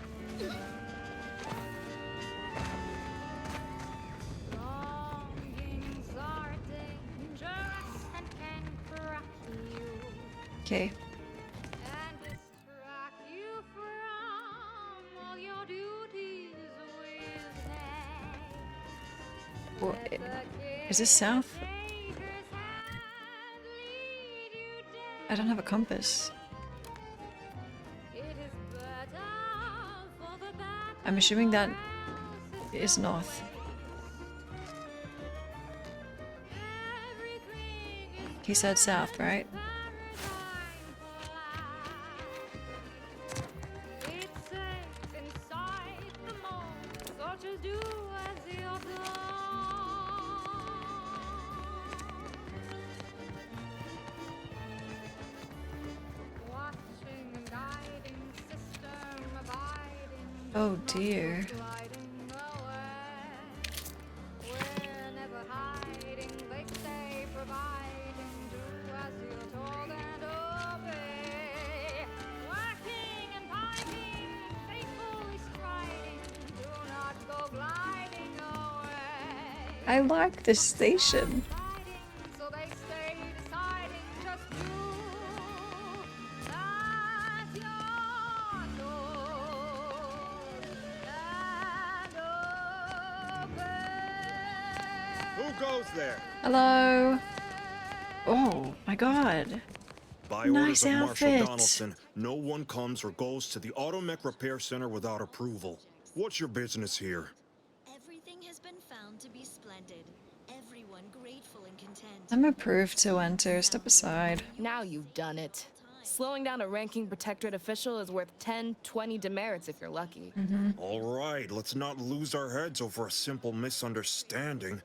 A: Okay. Well, is this south? I don't have a compass. I'm assuming that is north. He said south, right? Oh dear. I like this station.
D: So they stay deciding just you as your doors and
L: Who goes there?
A: Hello. Oh my god.
I: By
A: Nice
I: orders of Marshal
A: outfit.
I: Donaldson, no one comes or goes to the Automech Repair Center without approval. What's your business here?
X: Everything has been found to be splendid. Everyone grateful and content.
A: I'm approved to enter. Step aside.
M: Now you've done it. Slowing down a ranking protectorate official is worth 10, 20 demerits if you're lucky.
I: All right, let's not lose our heads over a simple misunderstanding.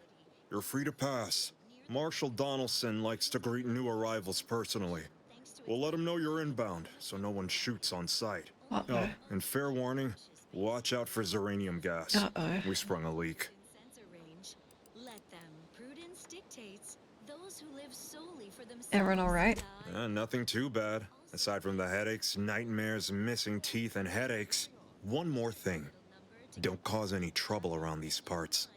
I: You're free to pass. Marshal Donaldson likes to greet new arrivals personally. We'll let him know you're inbound, so no one shoots on sight.
A: Uh-oh.
I: And fair warning, watch out for xeranium gas.
A: Uh-oh.
I: We sprung a leak.
X: Let them. Prudence dictates. Those who live solely for themselves.
A: Everyone alright?
I: Nothing too bad. Aside from the headaches, nightmares, missing teeth, and headaches. One more thing. Don't cause any trouble around these parts.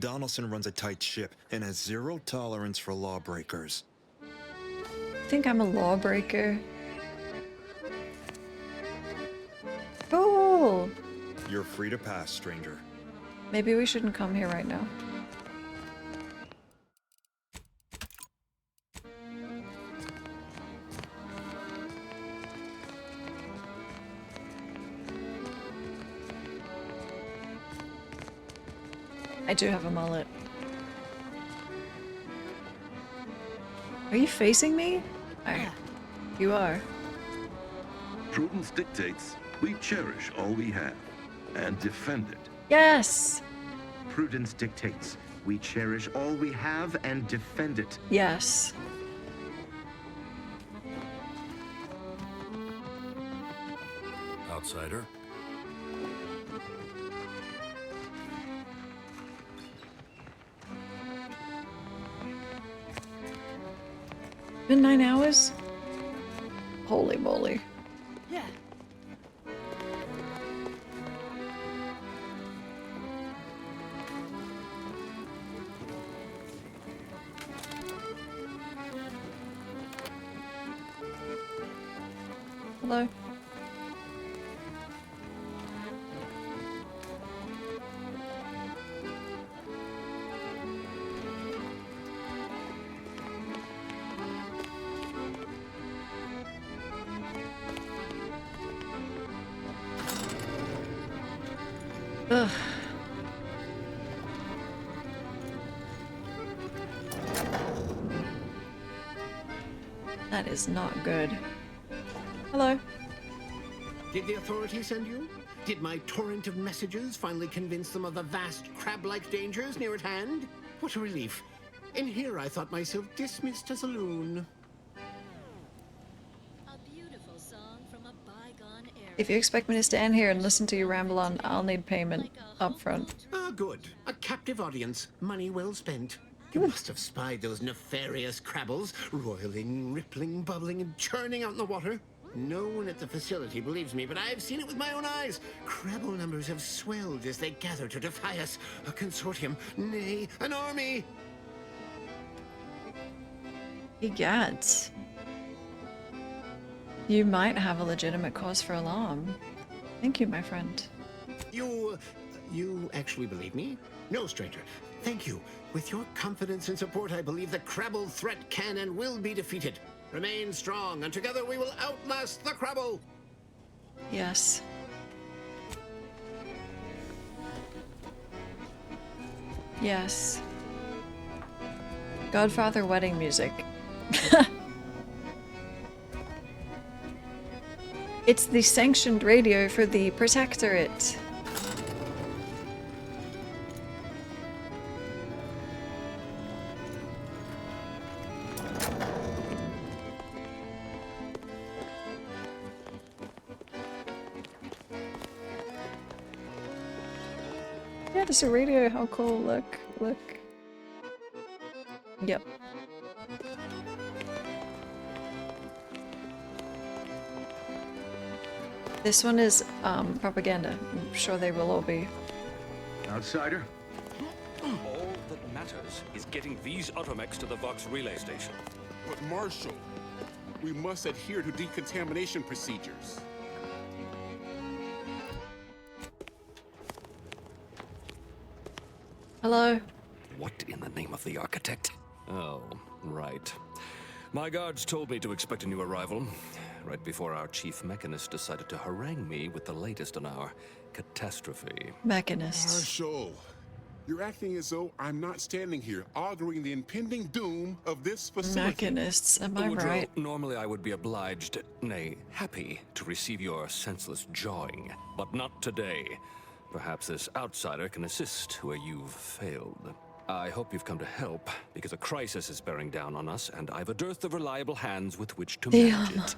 I: Donaldson runs a tight ship and has zero tolerance for lawbreakers.
A: Think I'm a lawbreaker. Cool.
I: You're free to pass, stranger.
A: Maybe we shouldn't come here right now. I do have a mullet. Are you facing me? You are.
N: Prudence dictates we cherish all we have and defend it.
A: Yes!
S: Prudence dictates we cherish all we have and defend it.
A: Yes.
W: Outsider.
A: Been 9 hours? Holy moly.
M: Yeah.
A: Hello? Ugh. That is not good. Hello.
U: Did the authorities send you? Did my torrent of messages finally convince them of the vast crab-like dangers near at hand? What a relief. In here I thought myself dismissed as a loon.
A: If you expect me to stand here and listen to you ramble on, I'll need payment up front.
U: Ah, good. A captive audience. Money well spent. You must have spied those nefarious crabbles, roiling, rippling, bubbling, and churning out in the water. No one at the facility believes me, but I've seen it with my own eyes. Crabble numbers have swelled as they gather to defy us. A consortium, nay, an army.
A: Egads. You might have a legitimate cause for alarm. Thank you, my friend.
U: You actually believe me? No, stranger. Thank you. With your confidence and support, I believe the Crabble threat can and will be defeated. Remain strong, and together we will outlast the Crabble!
A: Yes. Yes. Godfather wedding music. It's the sanctioned radio for the Protectorate. Yeah, there's a radio. How cool. Look, look. Yep. This one is propaganda. I'm sure they will all be.
N: Outsider?
Q: All that
B: matters is getting these automechs to the Vox relay station.
L: But Marshal, we must adhere to decontamination procedures.
A: Hello.
B: What in the name of the architect? Oh, right. My guards told me to expect a new arrival, right before our chief mechanist decided to harangue me with the latest on our catastrophe.
A: Mechanists.
L: Marshal, you're acting as though I'm not standing here auguring the impending doom of this facility.
A: Mechanists, am I
B: Woodrow,
A: right?
B: normally I would be obliged, nay, happy, to receive your senseless jawing, but not today. Perhaps this outsider can assist where you've failed. I hope you've come to help, because a crisis is bearing down on us, and I've a dearth of reliable hands with which to manage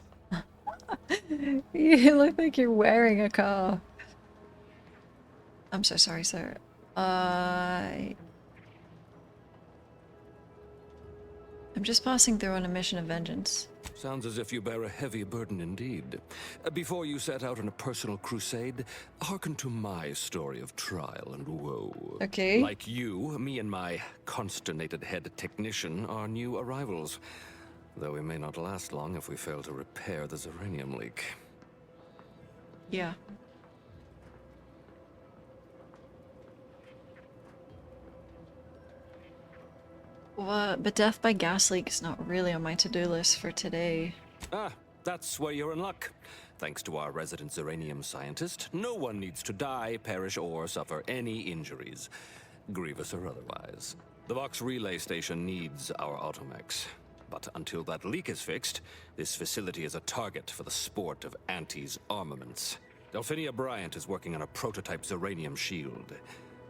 B: it.
A: You look like you're wearing a car. I'm so sorry, sir. I'm just passing through on a mission of vengeance.
B: Sounds as if you bear a heavy burden indeed. Before you set out on a personal crusade, hearken to my story of trial and woe.
A: Okay.
B: Like you, me and my consternated head technician are new arrivals. Though we may not last long if we fail to repair the Zeranium leak.
A: Yeah. Well, but death by gas leak is not really on my to-do list for today.
B: Ah, that's where you're in luck. Thanks to our resident Zeranium scientist, no one needs to die, perish, or suffer any injuries, grievous or otherwise. The Vox relay station needs our automechs. But until that leak is fixed, this facility is a target for the sport of Anti's armaments. Delphinia Bryant is working on a prototype Zeranium shield.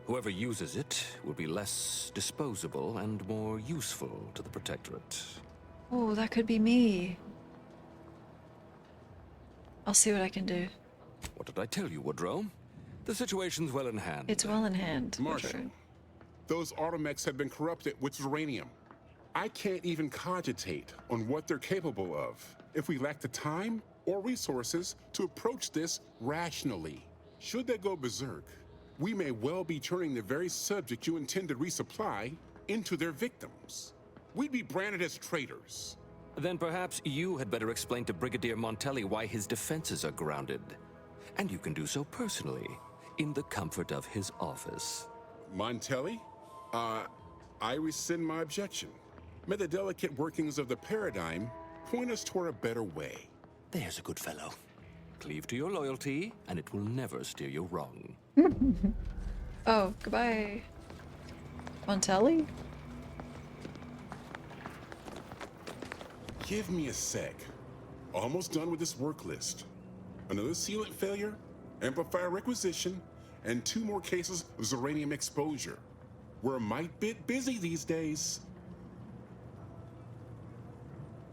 B: Whoever uses it will be less disposable and more useful to the Protectorate.
A: Oh, that could be me. I'll see what I can do.
B: What did I tell you, Woodrow? The situation's well in hand.
A: It's well in hand.
L: Marshal,
A: Woodrow.
L: those automechs have been corrupted with uranium. I can't even cogitate on what they're capable of if we lack the time or resources to approach this rationally. Should they go berserk, we may well be turning the very subject you intend to resupply into their victims. We'd be branded as traitors.
B: Then perhaps you had better explain to Brigadier Montelli why his defenses are grounded. And you can do so personally, in the comfort of his office.
L: Montelli? I rescind my objection. May the delicate workings of the paradigm point us toward a better way.
B: There's a good fellow. Cleave to your loyalty, and it will never steer you wrong.
A: Oh, goodbye. Montelli?
L: Give me a sec. Almost done with this work list. Another sealant failure, amplifier requisition, and 2 more cases of Zeranium exposure. We're a mite bit busy these days.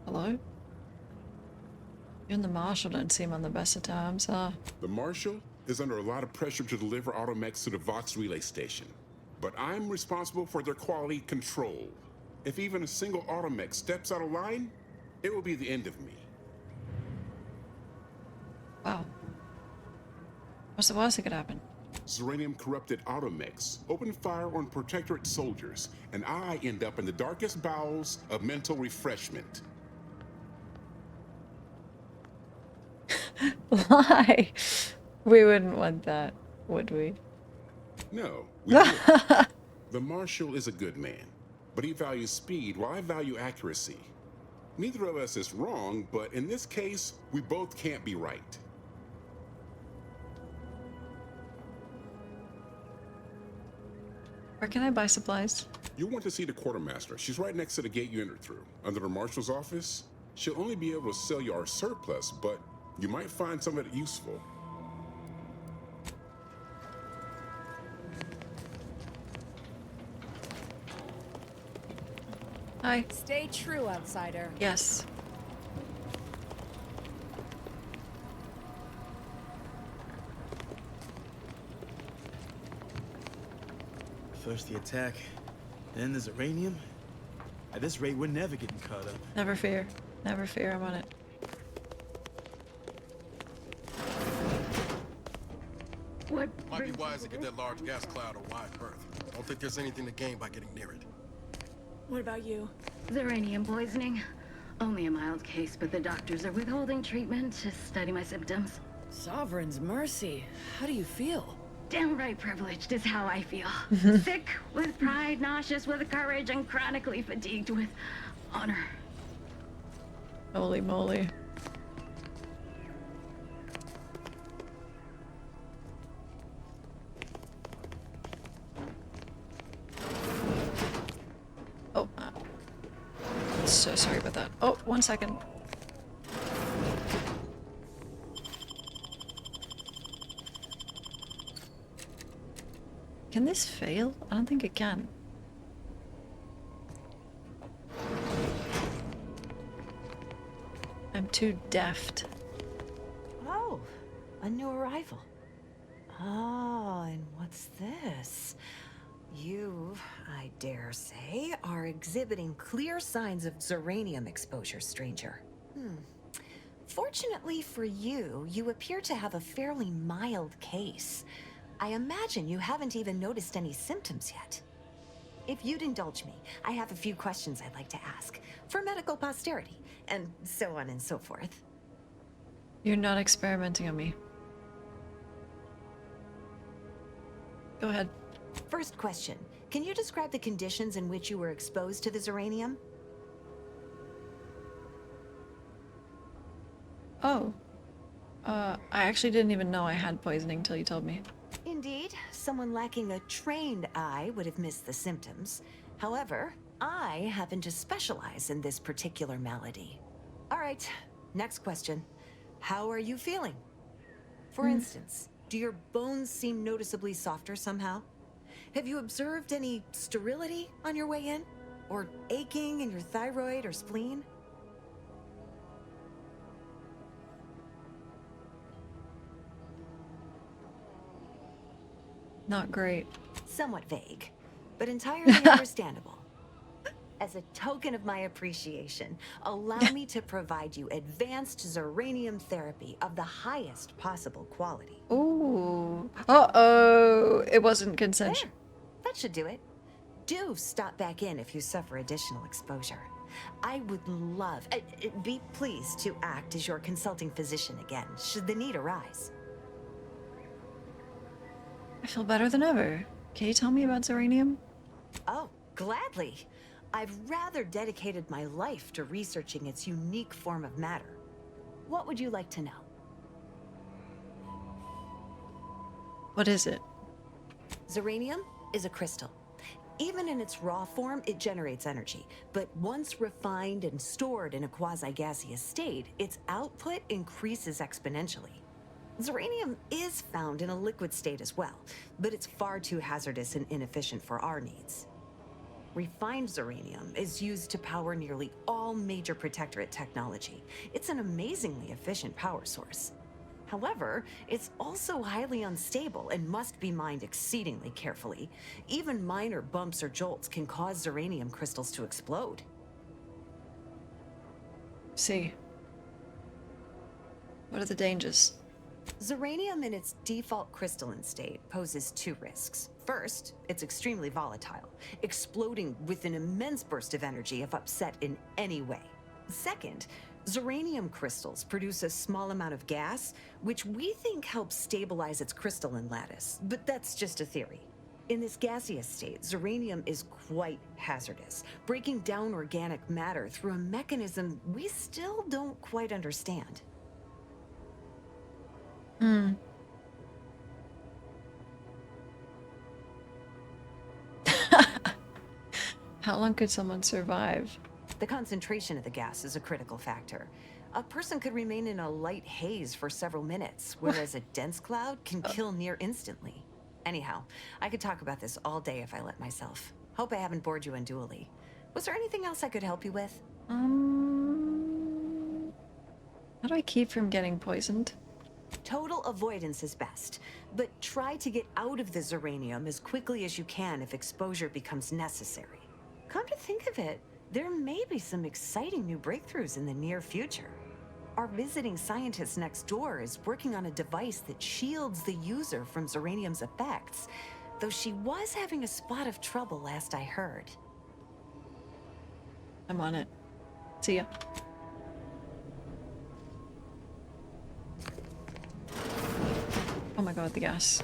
A: Hello? You and the Marshal don't seem on the best of times, huh?
L: The Marshal is under a lot of pressure to deliver automechs to the Vox relay station. But I'm responsible for their quality control. If even a single automech steps out of line, it will be the end of me.
A: Wow. What's the worst that could happen?
L: Zeranium corrupted automechs open fire on Protectorate soldiers, and I end up in the darkest bowels of mental refreshment.
A: Why? We wouldn't want that, would we?
L: No, we don't. The Marshal is a good man, but he values speed while I value accuracy. Neither of us is wrong, but in this case, we both can't be right.
A: Where can I buy supplies?
L: You want to see the quartermaster. She's right next to the gate you entered through. Under the Marshal's office, she'll only be able to sell you our surplus, but you might find some of it useful.
A: Hi.
D: Stay true, outsider.
A: Yes.
C: First the attack, then the Zeranium. At this rate, we're never getting caught up.
A: Never fear. Never fear, I'm on it.
J: Might be wise to get that large gas cloud a wide berth. Don't think there's anything to gain by getting near it.
E: What about you?
Y: Uranium poisoning. Only a mild case, but the doctors are withholding treatment to study my symptoms.
E: Sovereign's mercy. How do you feel?
Y: Downright privileged is how I feel. Sick with pride, nauseous with courage, and chronically fatigued with honor.
A: Holy moly. Oh, so sorry about that. Oh, 1 second. Can this fail? I don't think it can. I'm too deft.
F: Oh, a new arrival. Oh, and what's this? You, I dare say, are exhibiting clear signs of Zeranium exposure, stranger. Fortunately for you, you appear to have a fairly mild case. I imagine you haven't even noticed any symptoms yet. If you'd indulge me, I have a few questions I'd like to ask, for medical posterity, and so on and so forth.
A: You're not experimenting on me. Go ahead.
F: First question, can you describe the conditions in which you were exposed to the Zeranium?
A: Oh. I actually didn't even know I had poisoning till you told me.
F: Indeed, someone lacking a trained eye would have missed the symptoms. However, I happen to specialize in this particular malady. All right, next question. How are you feeling? For instance, do your bones seem noticeably softer somehow? Have you observed any sterility on your way in? Or aching in your thyroid or spleen?
A: Not great.
F: Somewhat vague, but entirely understandable. As a token of my appreciation, allow me to provide you advanced Zeranium therapy of the highest possible quality.
A: Ooh. Uh-oh. It wasn't consensual.
F: There. That should do it. Do stop back in if you suffer additional exposure. I would love, be pleased to act as your consulting physician again, should the need arise.
A: I feel better than ever. Can you tell me about Zeranium?
F: Oh, gladly. I've rather dedicated my life to researching its unique form of matter. What would you like to know?
A: What is it?
F: Zeranium is a crystal. Even in its raw form, it generates energy. But once refined and stored in a quasi-gaseous state, its output increases exponentially. Zeranium is found in a liquid state as well, but it's far too hazardous and inefficient for our needs. Refined Zeranium is used to power nearly all major Protectorate technology. It's an amazingly efficient power source. However, it's also highly unstable and must be mined exceedingly carefully. Even minor bumps or jolts can cause Zeranium crystals to explode.
A: See. What are the dangers?
F: Zeranium in its default crystalline state poses two risks. First, it's extremely volatile, exploding with an immense burst of energy if upset in any way. Second, Zeranium crystals produce a small amount of gas, which we think helps stabilize its crystalline lattice, but that's just a theory. In this gaseous state, Zeranium is quite hazardous, breaking down organic matter through a mechanism we still don't quite understand.
A: How long could someone survive?
F: The concentration of the gas is a critical factor. A person could remain in a light haze for several minutes, whereas a dense cloud can kill near instantly. Anyhow, I could talk about this all day if I let myself. Hope I haven't bored you unduly. Was there anything else I could help you with?
A: How do I keep from getting poisoned?
F: Total avoidance is best, but try to get out of the Zeranium as quickly as you can if exposure becomes necessary. Come to think of it, there may be some exciting new breakthroughs in the near future. Our visiting scientist next door is working on a device that shields the user from Zeranium's effects, though she was having a spot of trouble last I heard.
A: I'm on it. See ya. Oh my god, the gas.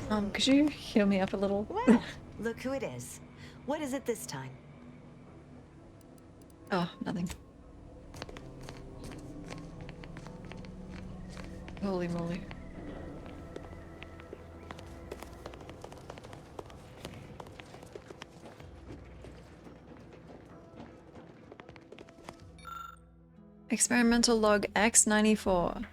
A: Could you heal me up a little?
F: Well, look who it is. What is it this time?
A: Oh, nothing. Holy moly. Experimental log X94.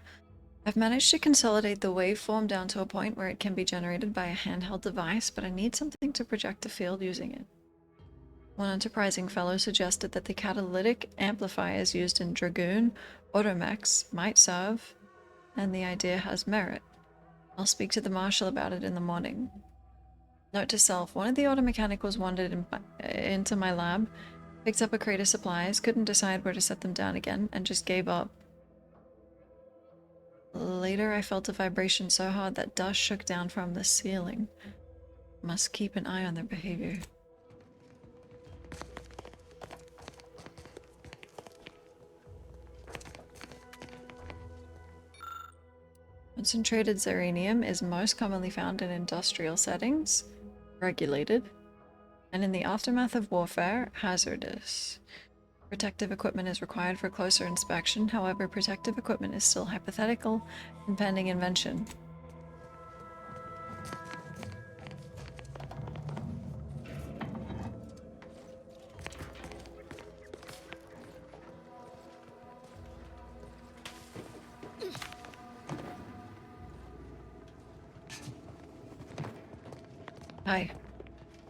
A: I've managed to consolidate the waveform down to a point where it can be generated by a handheld device, but I need something to project a field using it. One enterprising fellow suggested that the catalytic amplifiers used in Dragoon automechs might serve, and the idea has merit. I'll speak to the marshal about it in the morning. Note to self, one of the automechanicals wandered into my lab, picked up a crate of supplies, couldn't decide where to set them down again, and just gave up. Later, I felt a vibration so hard that dust shook down from the ceiling. Must keep an eye on their behavior. Concentrated xeranium is most commonly found in industrial settings, regulated, and in the aftermath of warfare, hazardous. Protective equipment is required for closer inspection, however, protective equipment is still hypothetical and pending invention. Hi.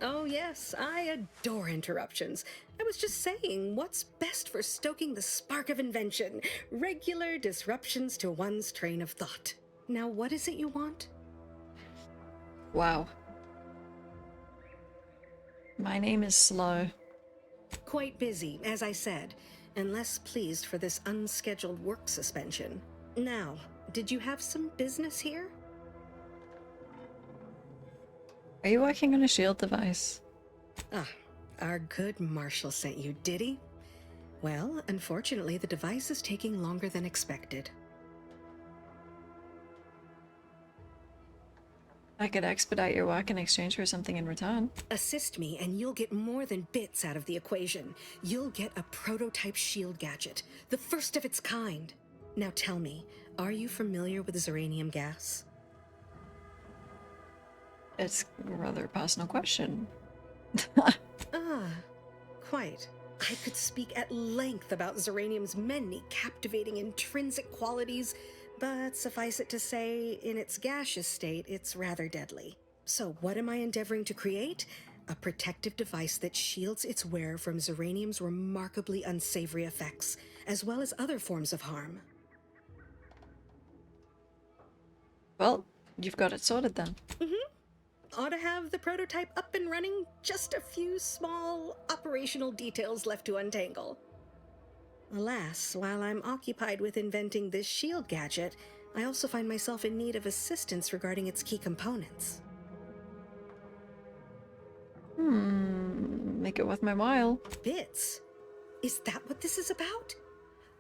G: Oh yes, I adore interruptions. I was just saying, what's best for stoking the spark of invention? Regular disruptions to one's train of thought. Now what is it you want?
A: Wow. My name is Slow.
G: Quite busy, as I said, and less pleased for this unscheduled work suspension. Now, did you have some business here?
A: Are you working on a shield device?
G: Ah, our good Marshal sent you, did he? Well, unfortunately, the device is taking longer than expected.
A: I could expedite your work in exchange for something in return.
G: Assist me, and you'll get more than bits out of the equation. You'll get a prototype shield gadget, the first of its kind. Now tell me, are you familiar with xeranium gas?
A: It's a rather personal question.
G: Quite. I could speak at length about xeranium's many captivating intrinsic qualities, but suffice it to say, in its gaseous state, it's rather deadly. So what am I endeavoring to create? A protective device that shields its wearer from xeranium's remarkably unsavory effects, as well as other forms of harm.
A: Well, you've got it sorted then.
G: Ought to have the prototype up and running, just a few small operational details left to untangle. Alas, while I'm occupied with inventing this shield gadget, I also find myself in need of assistance regarding its key components.
A: Make it worth my while.
G: Bits? Is that what this is about?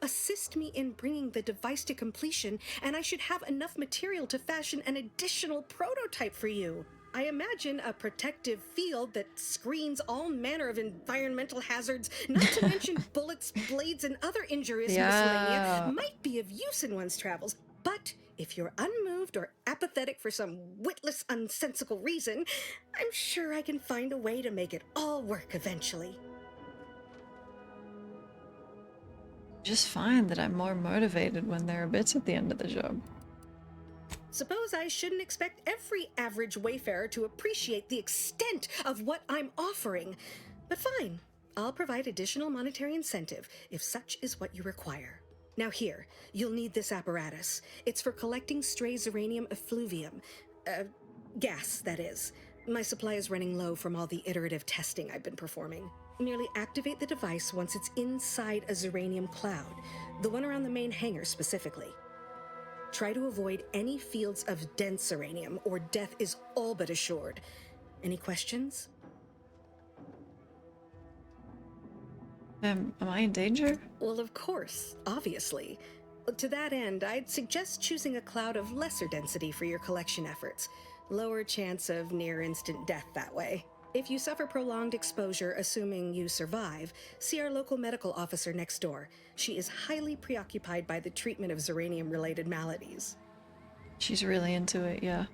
G: Assist me in bringing the device to completion, and I should have enough material to fashion an additional prototype for you. I imagine a protective field that screens all manner of environmental hazards, not to mention bullets, blades, and other injurious miscellanea, might be of use in one's travels. But if you're unmoved or apathetic for some witless, unsensical reason, I'm sure I can find a way to make it all work eventually.
A: Just find that I'm more motivated when there are bits at the end of the job.
G: Suppose I shouldn't expect every average wayfarer to appreciate the extent of what I'm offering. But fine, I'll provide additional monetary incentive if such is what you require. Now here, you'll need this apparatus. It's for collecting stray xeranium effluvium. Gas, that is. My supply is running low from all the iterative testing I've been performing. Merely activate the device once it's inside a xeranium cloud, the one around the main hangar specifically. Try to avoid any fields of dense xeranium, or death is all but assured. Any questions?
A: Am I in danger?
G: Well, of course, obviously. To that end, I'd suggest choosing a cloud of lesser density for your collection efforts. Lower chance of near-instant death that way. If you suffer prolonged exposure, assuming you survive, see our local medical officer next door. She is highly preoccupied by the treatment of Zeranium-related maladies.
A: She's really into it, yeah.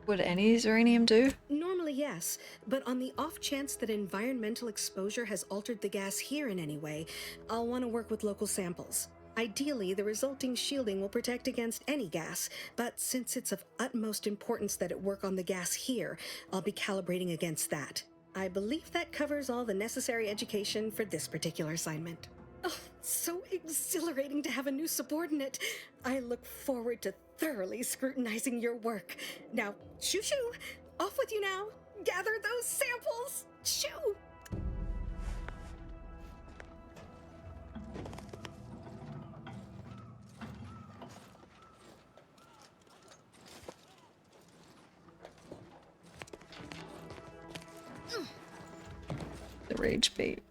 A: Would any Zeranium do?
G: Normally, yes, but on the off chance that environmental exposure has altered the gas here in any way, I'll want to work with local samples. Ideally, the resulting shielding will protect against any gas, but since it's of utmost importance that it work on the gas here, I'll be calibrating against that. I believe that covers all the necessary education for this particular assignment. Oh, so exhilarating to have a new subordinate. I look forward to thoroughly scrutinizing your work. Now, shoo-shoo! Off with you now! Gather those samples! Shoo!
A: The rage bait.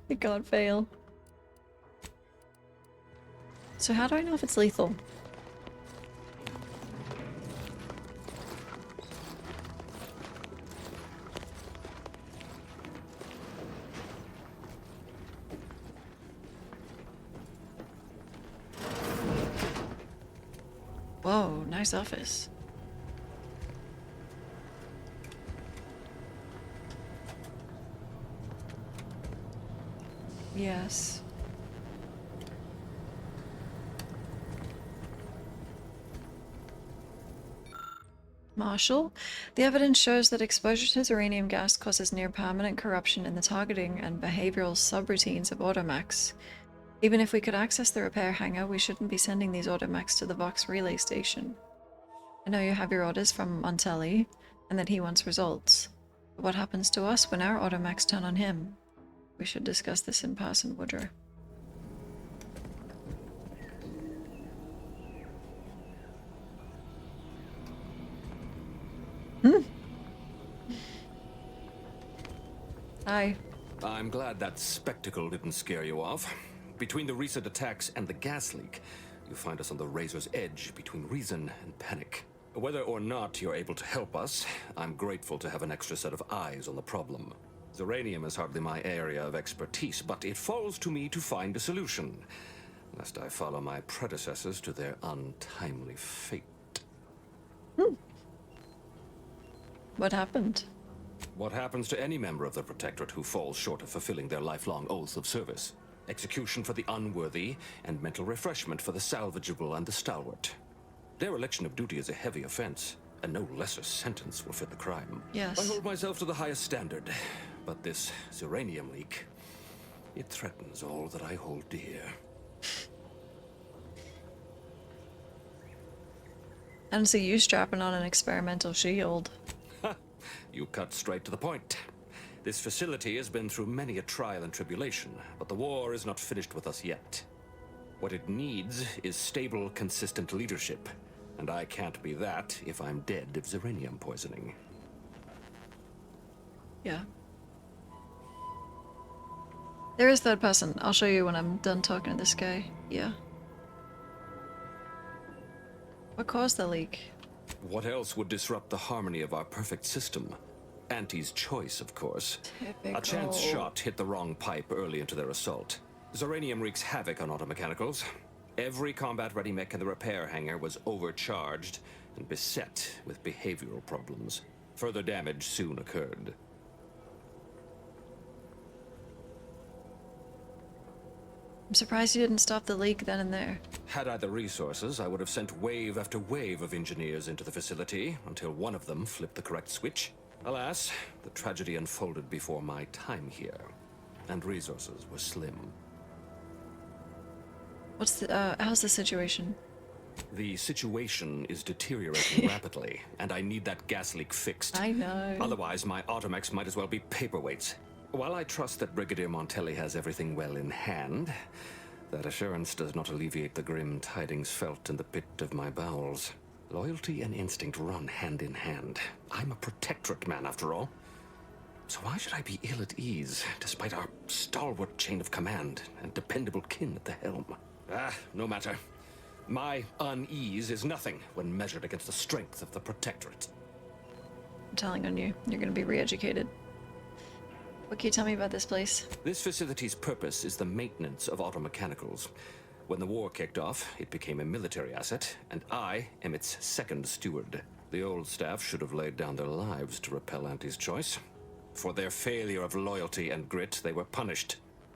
A: It can't fail. So how do I know if it's lethal? Whoa, nice office. Yes. Marshall, the evidence shows that exposure to Zeranium gas causes near-permanent corruption in the targeting and behavioral subroutines of Automax. Even if we could access the repair hangar, we shouldn't be sending these Automax to the Vox relay station. I know you have your orders from Montelli, and that he wants results. But what happens to us when our Automax turn on him? We should discuss this in person, Woodrow. Hi.
B: I'm glad that spectacle didn't scare you off. Between the recent attacks and the gas leak, you find us on the razor's edge between reason and panic. Whether or not you're able to help us, I'm grateful to have an extra set of eyes on the problem. Zeranium is hardly my area of expertise, but it falls to me to find a solution, lest I follow my predecessors to their untimely fate.
A: What happened?
B: What happens to any member of the Protectorate who falls short of fulfilling their lifelong oaths of service? Execution for the unworthy, and mental refreshment for the salvageable and the stalwart. Dereliction of duty is a heavy offense, and no lesser sentence will fit the crime.
A: Yes.
B: I hold myself to the highest standard, but this Zeranium leak, it threatens all that I hold dear.
A: I don't see you strapping on an experimental shield.
B: You cut straight to the point. This facility has been through many a trial and tribulation, but the war is not finished with us yet. What it needs is stable, consistent leadership, and I can't be that if I'm dead of Zeranium poisoning.
A: Yeah. There is third person. I'll show you when I'm done talking to this guy. Yeah. What caused the leak?
B: What else would disrupt the harmony of our perfect system? Auntie's choice, of course.
A: Typical.
B: A chance shot hit the wrong pipe early into their assault. Zeranium wreaks havoc on automechanicals. Every combat-ready mech in the repair hangar was overcharged and beset with behavioral problems. Further damage soon occurred.
A: I'm surprised you didn't stop the leak then and there.
B: Had I the resources, I would have sent wave after wave of engineers into the facility until one of them flipped the correct switch. Alas, the tragedy unfolded before my time here, and resources were slim.
A: What's the, how's the situation?
B: The situation is deteriorating rapidly, and I need that gas leak fixed.
A: I know.
B: Otherwise, my Automex might as well be paperweights. While I trust that Brigadier Montelli has everything well in hand, that assurance does not alleviate the grim tidings felt in the pit of my bowels. Loyalty and instinct run hand in hand. I'm a Protectorate man, after all. So why should I be ill at ease, despite our stalwart chain of command and dependable kin at the helm? No matter. My unease is nothing when measured against the strength of the Protectorate.
A: I'm telling on you, you're gonna be re-educated. What can you tell me about this place?
B: This facility's purpose is the maintenance of automechanicals. When the war kicked off, it became a military asset, and I am its second steward. The old staff should have laid down their lives to repel Auntie's choice. For their failure of loyalty and grit, they were punished,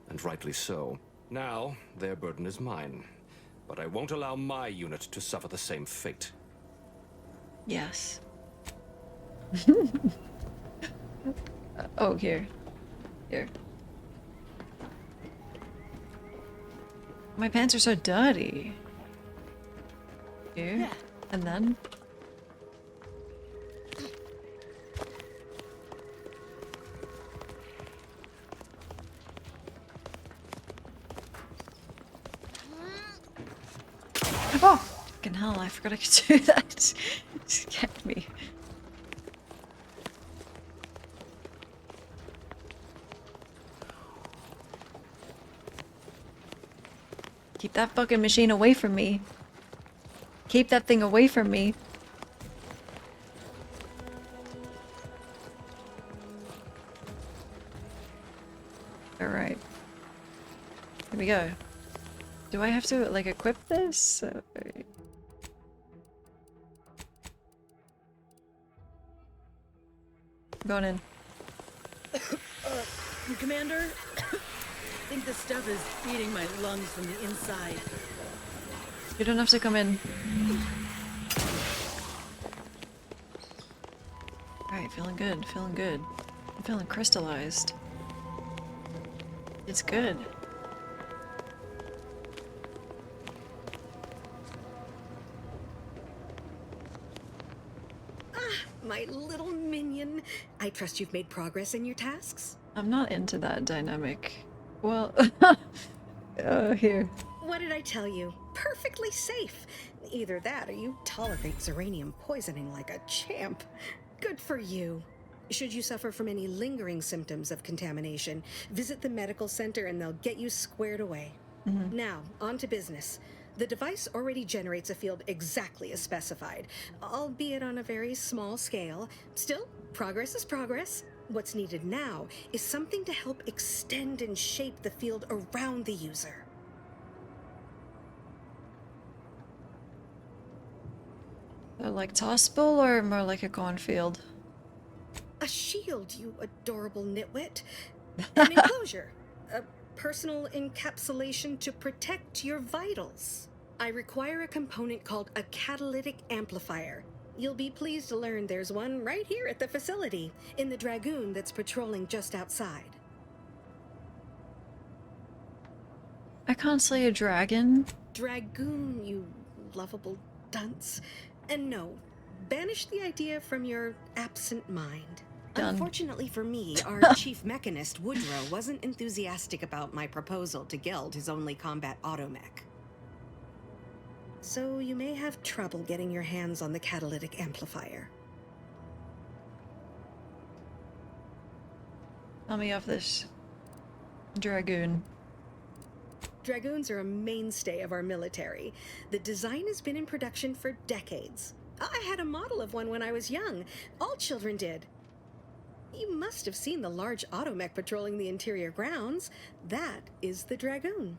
B: and rightly so. Now, their burden is mine, but I won't allow my unit to suffer the same fate.
A: Yes. Oh, here. Here. My pants are so dirty. Here. Yeah. And then. Oh! Fucking hell, I forgot I could do that. It scared me. Keep that fucking machine away from me. Keep that thing away from me. Alright. Here we go. Do I have to, like, equip this? Going in.
E: Commander? I think the stuff is feeding my lungs from the inside.
A: You don't have to come in. Alright, feeling good, feeling good. I'm feeling crystallized. It's good.
G: My little minion. I trust you've made progress in your tasks?
A: I'm not into that dynamic. Well, here.
G: What did I tell you? Perfectly safe. Either that or you tolerate Zeranium poisoning like a champ. Good for you. Should you suffer from any lingering symptoms of contamination, visit the medical center and they'll get you squared away. Now, on to business. The device already generates a field exactly as specified, albeit on a very small scale. Still, progress is progress. What's needed now is something to help extend and shape the field around the user.
A: Like Tossball or more like a cornfield?
G: A shield, you adorable nitwit. An enclosure. A personal encapsulation to protect your vitals. I require a component called a catalytic amplifier. You'll be pleased to learn there's one right here at the facility, in the Dragoon that's patrolling just outside.
A: I can't slay a dragon.
G: Dragoon, you lovable dunce. And no, banish the idea from your absent mind.
A: Done.
G: Unfortunately for me, our chief mechanist, Woodrow, wasn't enthusiastic about my proposal to Geld his only combat automech. So you may have trouble getting your hands on the catalytic amplifier.
A: Tell me of this Dragoon.
G: Dragoons are a mainstay of our military. The design has been in production for decades. I had a model of one when I was young. All children did. You must have seen the large automech patrolling the interior grounds. That is the Dragoon.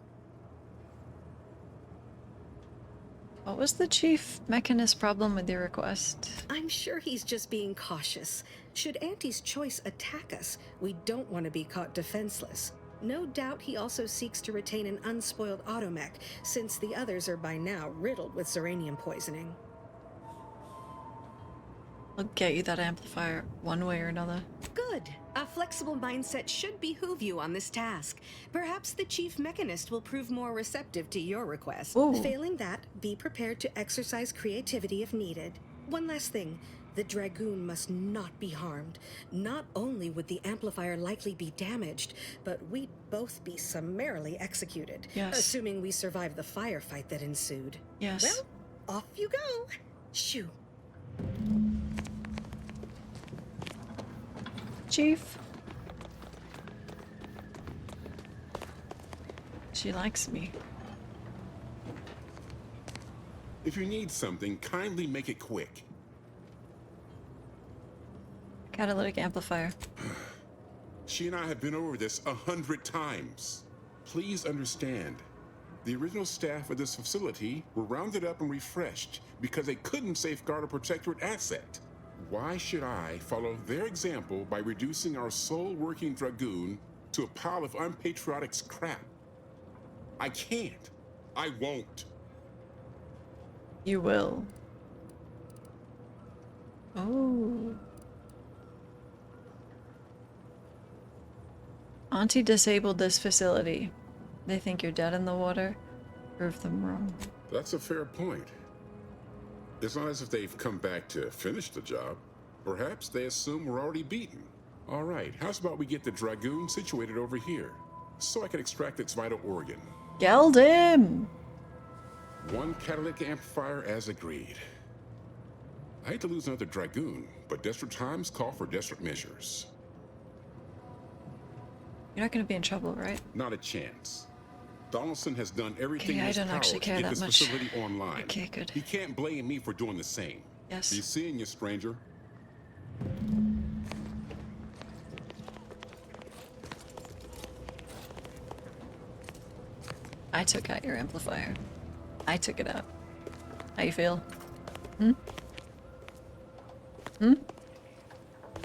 A: What was the chief mechanist problem with your request?
G: I'm sure he's just being cautious. Should Auntie's choice attack us, we don't want to be caught defenseless. No doubt he also seeks to retain an unspoiled automech, since the others are by now riddled with Zeranium poisoning.
A: I'll get you that amplifier one way or another.
F: Good. A flexible mindset should behoove you on this task. Perhaps the chief mechanist will prove more receptive to your request.
A: Ooh.
G: Failing that, be prepared to exercise creativity if needed. One last thing. The Dragoon must not be harmed. Not only would the amplifier likely be damaged, but we'd both be summarily executed.
A: Yes.
G: Assuming we survive the firefight that ensued.
A: Yes.
G: Well, off you go. Shoo.
A: Chief? She likes me.
K: If you need something, kindly make it quick.
A: Catalytic amplifier.
K: She and I have been over this 100 times. Please understand. The original staff of this facility were rounded up and refreshed because they couldn't safeguard a protectorate asset. Why should I follow their example by reducing our sole working Dragoon to a pile of unpatriotic crap? I can't. I won't.
A: You will. Oh. Auntie disabled this facility. They think you're dead in the water. Prove them wrong.
K: That's a fair point. It's not as if they've come back to finish the job. Perhaps they assume we're already beaten. All right, how's about we get the Dragoon situated over here, so I can extract its vital organ?
A: Geld him!
K: One catalytic amplifier as agreed. I hate to lose another Dragoon, but desperate times call for desperate measures.
A: You're not gonna be in trouble, right?
K: Not a chance. Donaldson has done everything
A: Okay,
K: in
A: I
K: his
A: don't
K: power
A: actually
K: to
A: care
K: get
A: that
K: this
A: much.
K: facility online.
A: Okay, good.
K: He can't blame me for doing the same.
A: Yes.
K: Be seeing you, stranger.
A: I took out your amplifier. I took it out. How you feel? Hmm? Hmm?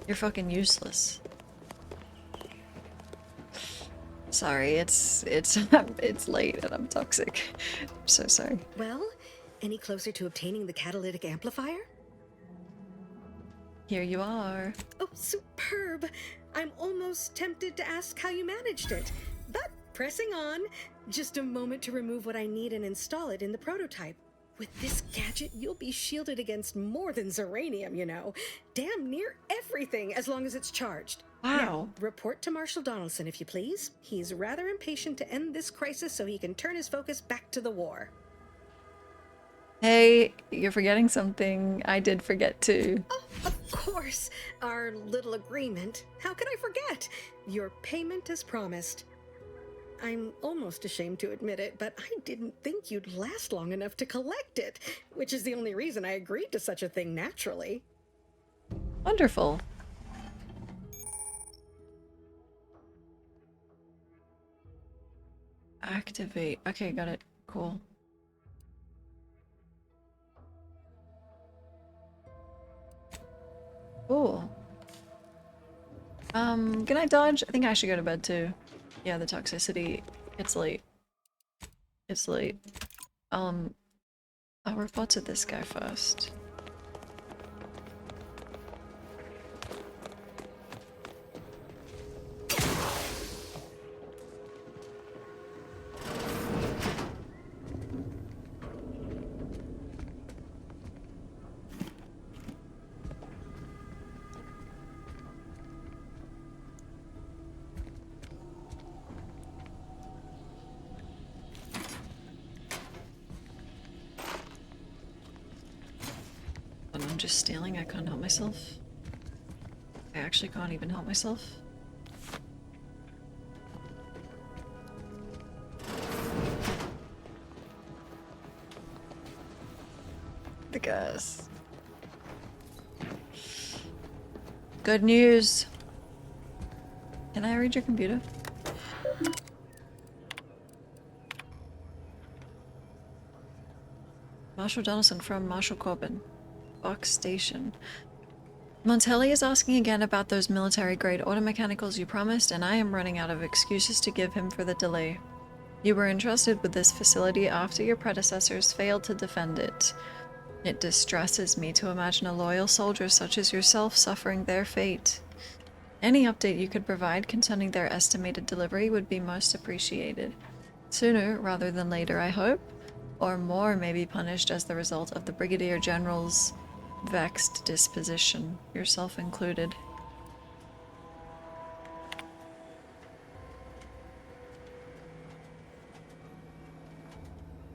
A: You're fucking useless. Sorry, it's it's late and I'm toxic. I'm so sorry.
G: Well, any closer to obtaining the catalytic amplifier?
A: Here you are.
G: Oh, superb! I'm almost tempted to ask how you managed it. But pressing on, just a moment to remove what I need and install it in the prototype. With this gadget, you'll be shielded against more than Zeranium, you know. Damn near everything, as long as it's charged.
A: Wow.
G: Now, report to Marshal Donaldson, if you please. He's rather impatient to end this crisis so he can turn his focus back to the war.
A: Hey, you're forgetting something. I did forget too.
G: Of course, our little agreement. How could I forget? Your payment as promised. I'm almost ashamed to admit it, but I didn't think you'd last long enough to collect it, which is the only reason I agreed to such a thing naturally.
A: Wonderful. Activate. Okay, got it. Cool. Cool. Can I dodge? I think I should go to bed too. Yeah, the toxicity. It's late. It's late. I'll report to this guy first. I'm just stealing, I can't help myself. I actually can't even help myself. The gas. Good news. Can I read your computer? Marshal Donaldson from Marshal Corbin. Box Station. Montelli is asking again about those military-grade automechanicals you promised, and I am running out of excuses to give him for the delay. You were entrusted with this facility after your predecessors failed to defend it. It distresses me to imagine a loyal soldier such as yourself suffering their fate. Any update you could provide concerning their estimated delivery would be most appreciated. Sooner rather than later, I hope, or more may be punished as the result of the Brigadier General's vexed disposition, yourself included.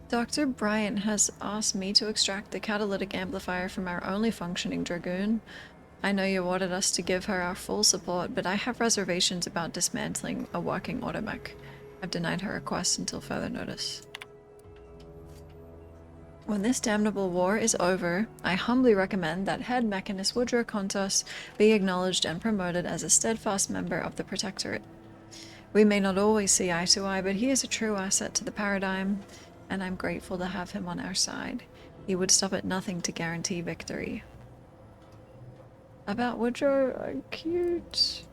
A: Dr. Bryant has asked me to extract the catalytic amplifier from our only functioning Dragoon. I know you ordered us to give her our full support, but I have reservations about dismantling a working automech. I've denied her request until further notice. When this damnable war is over, I humbly recommend that head mechanist Woodrow Kontos be acknowledged and promoted as a steadfast member of the Protectorate. We may not always see eye to eye, but he is a true asset to the paradigm, and I'm grateful to have him on our side. He would stop at nothing to guarantee victory. About Woodrow, cute.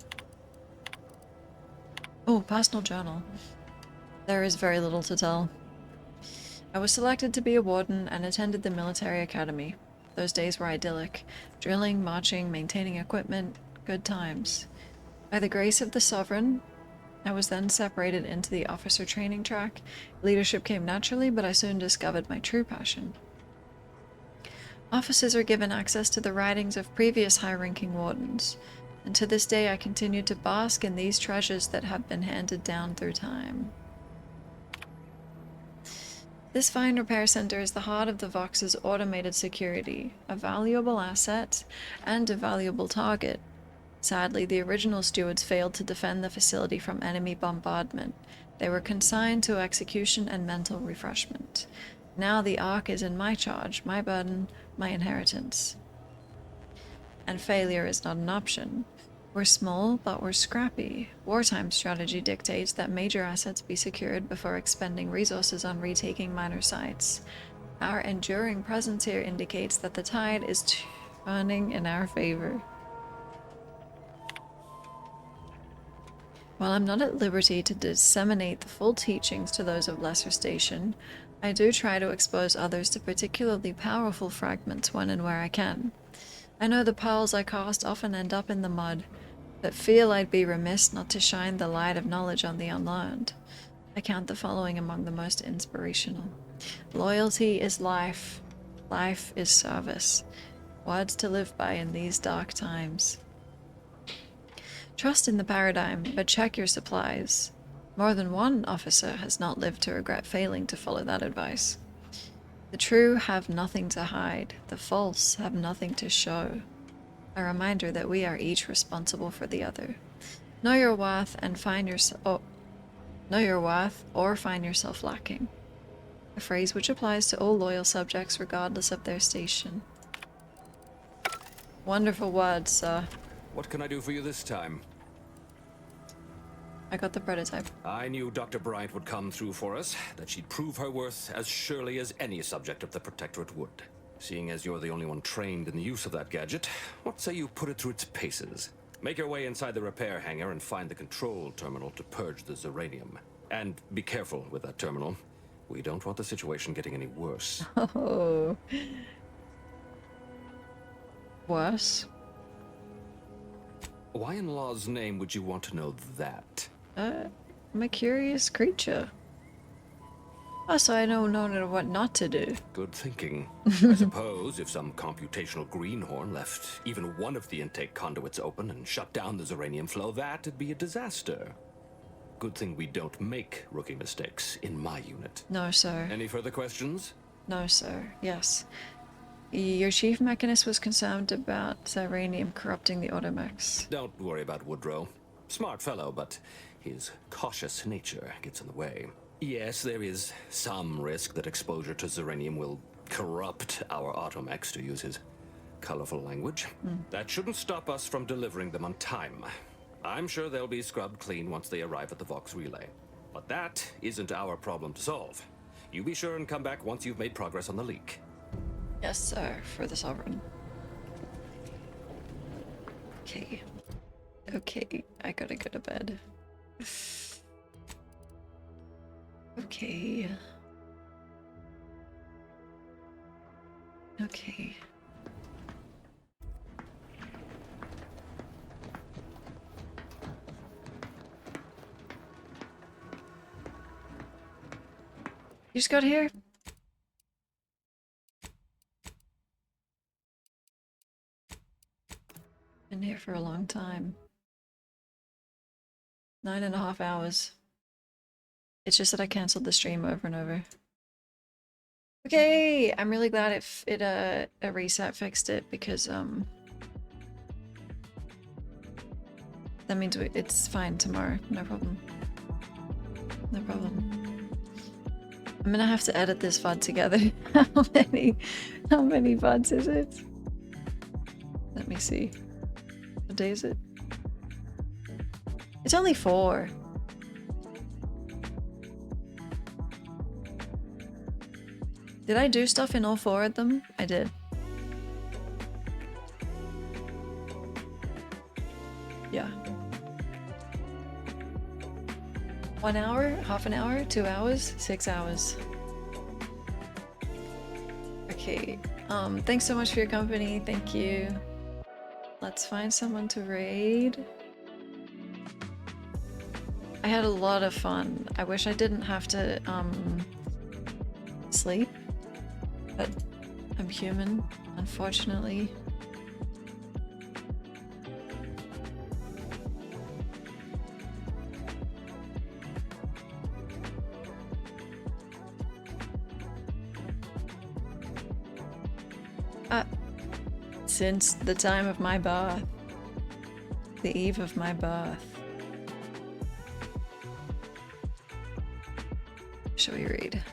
A: Oh, personal journal. There is very little to tell. I was selected to be a warden and attended the military academy. Those days were idyllic. Drilling, marching, maintaining equipment, good times. By the grace of the Sovereign, I was then separated into the officer training track. Leadership came naturally, but I soon discovered my true passion. Officers are given access to the writings of previous high-ranking wardens, and to this day I continue to bask in these treasures that have been handed down through time. This fine repair center is the heart of the Vox's automated security, a valuable asset and a valuable target. Sadly, the original stewards failed to defend the facility from enemy bombardment. They were consigned to execution and mental refreshment. Now the Ark is in my charge, my burden, my inheritance. And failure is not an option. We're small, but we're scrappy. Wartime strategy dictates that major assets be secured before expending resources on retaking minor sites. Our enduring presence here indicates that the tide is turning in our favor. While I'm not at liberty to disseminate the full teachings to those of lesser station, I do try to expose others to particularly powerful fragments when and where I can. I know the pearls I cast often end up in the mud, but feel I'd be remiss not to shine the light of knowledge on the unlearned. I count the following among the most inspirational. Loyalty is life. Life is service. Words to live by in these dark times. Trust in the paradigm, but check your supplies. More than one officer has not lived to regret failing to follow that advice. The true have nothing to hide, the false have nothing to show. A reminder that we are each responsible for the other. Know your worth and find yourself know your worth or find yourself lacking. A phrase which applies to all loyal subjects regardless of their station. Wonderful words, sir.
B: What can I do for you this time?
A: I got the prototype.
B: I knew Dr. Bryant would come through for us, that she'd prove her worth as surely as any subject of the Protectorate would. Seeing as you're the only one trained in the use of that gadget, what say you put it through its paces? Make your way inside the repair hangar and find the control terminal to purge the Zeranium. And be careful with that terminal. We don't want the situation getting any worse.
A: Oh. Worse?
B: Why in law's name would you want to know that?
A: I'm a curious creature. Also, I don't know what not to do.
B: Good thinking. I suppose if some computational greenhorn left even one of the intake conduits open and shut down the Zeranium flow, that'd be a disaster. Good thing we don't make rookie mistakes in my unit.
A: No, sir.
B: Any further questions?
A: No, sir. Yes. Your chief mechanist was concerned about Zeranium corrupting the automechs.
B: Don't worry about Woodrow. Smart fellow, but his cautious nature gets in the way. Yes, there is some risk that exposure to Zeranium will corrupt our automechs, to use his colorful language. That shouldn't stop us from delivering them on time. I'm sure they'll be scrubbed clean once they arrive at the Vox relay. But that isn't our problem to solve. You be sure and come back once you've made progress on the leak.
A: Yes, sir, for the Sovereign. Okay. Okay, I gotta go to bed. Okay. Okay. You just got here? Been here for a long time. 9.5 hours. It's just that I canceled the stream over and over. Okay, I'm really glad a reset fixed it because that means it's fine tomorrow, no problem. No problem. I'm gonna have to edit this VOD together. How many VODs is it? Let me see. What day is it? It's only 4. Did I do stuff in all 4 of them? I did. Yeah. 1 hour? Half an hour? 2 hours? 6 hours. Okay. Thanks so much for your company. Thank you. Let's find someone to raid. I had a lot of fun. I wish I didn't have to sleep, but I'm human, unfortunately. Since the time of my birth, the eve of my birth. Shall we read?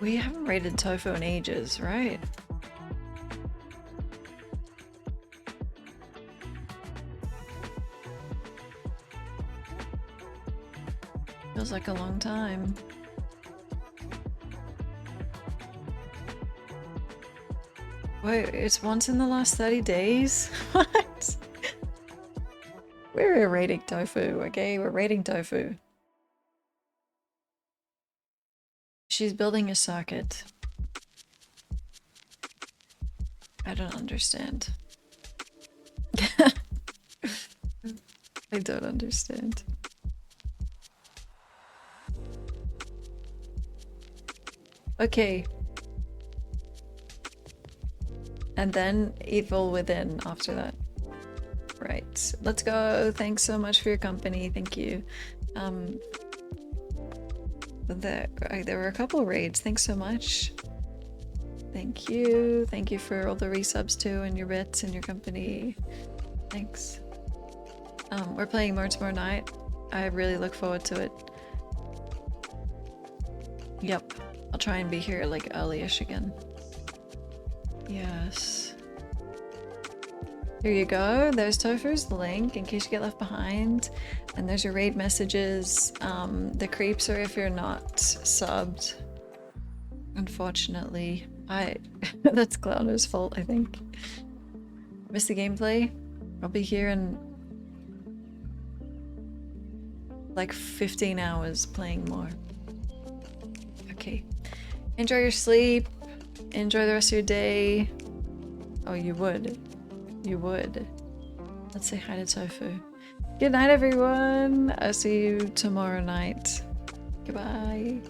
A: We haven't raided Tofu in ages, right? Feels like a long time. Wait, it's once in the last 30 days? What? We're raiding Tofu, okay? We're raiding Tofu. She's building a circuit. I don't understand. I don't understand. Okay. And then Evil Within after that. Right. Let's go. Thanks so much for your company. Thank you. There were a couple raids. Thanks so much. Thank you. Thank you for all the resubs too and your bits and your company. Thanks. We're playing more tomorrow night. I really look forward to it. Yep. I'll try and be here like early-ish again. Yes. Here you go. There's Tofu's link in case you get left behind. And there's your raid messages. The creeps are if you're not subbed. Unfortunately. That's Clowner's fault, I think. Miss the gameplay? I'll be here in like 15 hours playing more. Okay. Enjoy your sleep. Enjoy the rest of your day. Oh, you would. You would. Let's say hi to Tofu. Good night, everyone. I'll see you tomorrow night. Goodbye.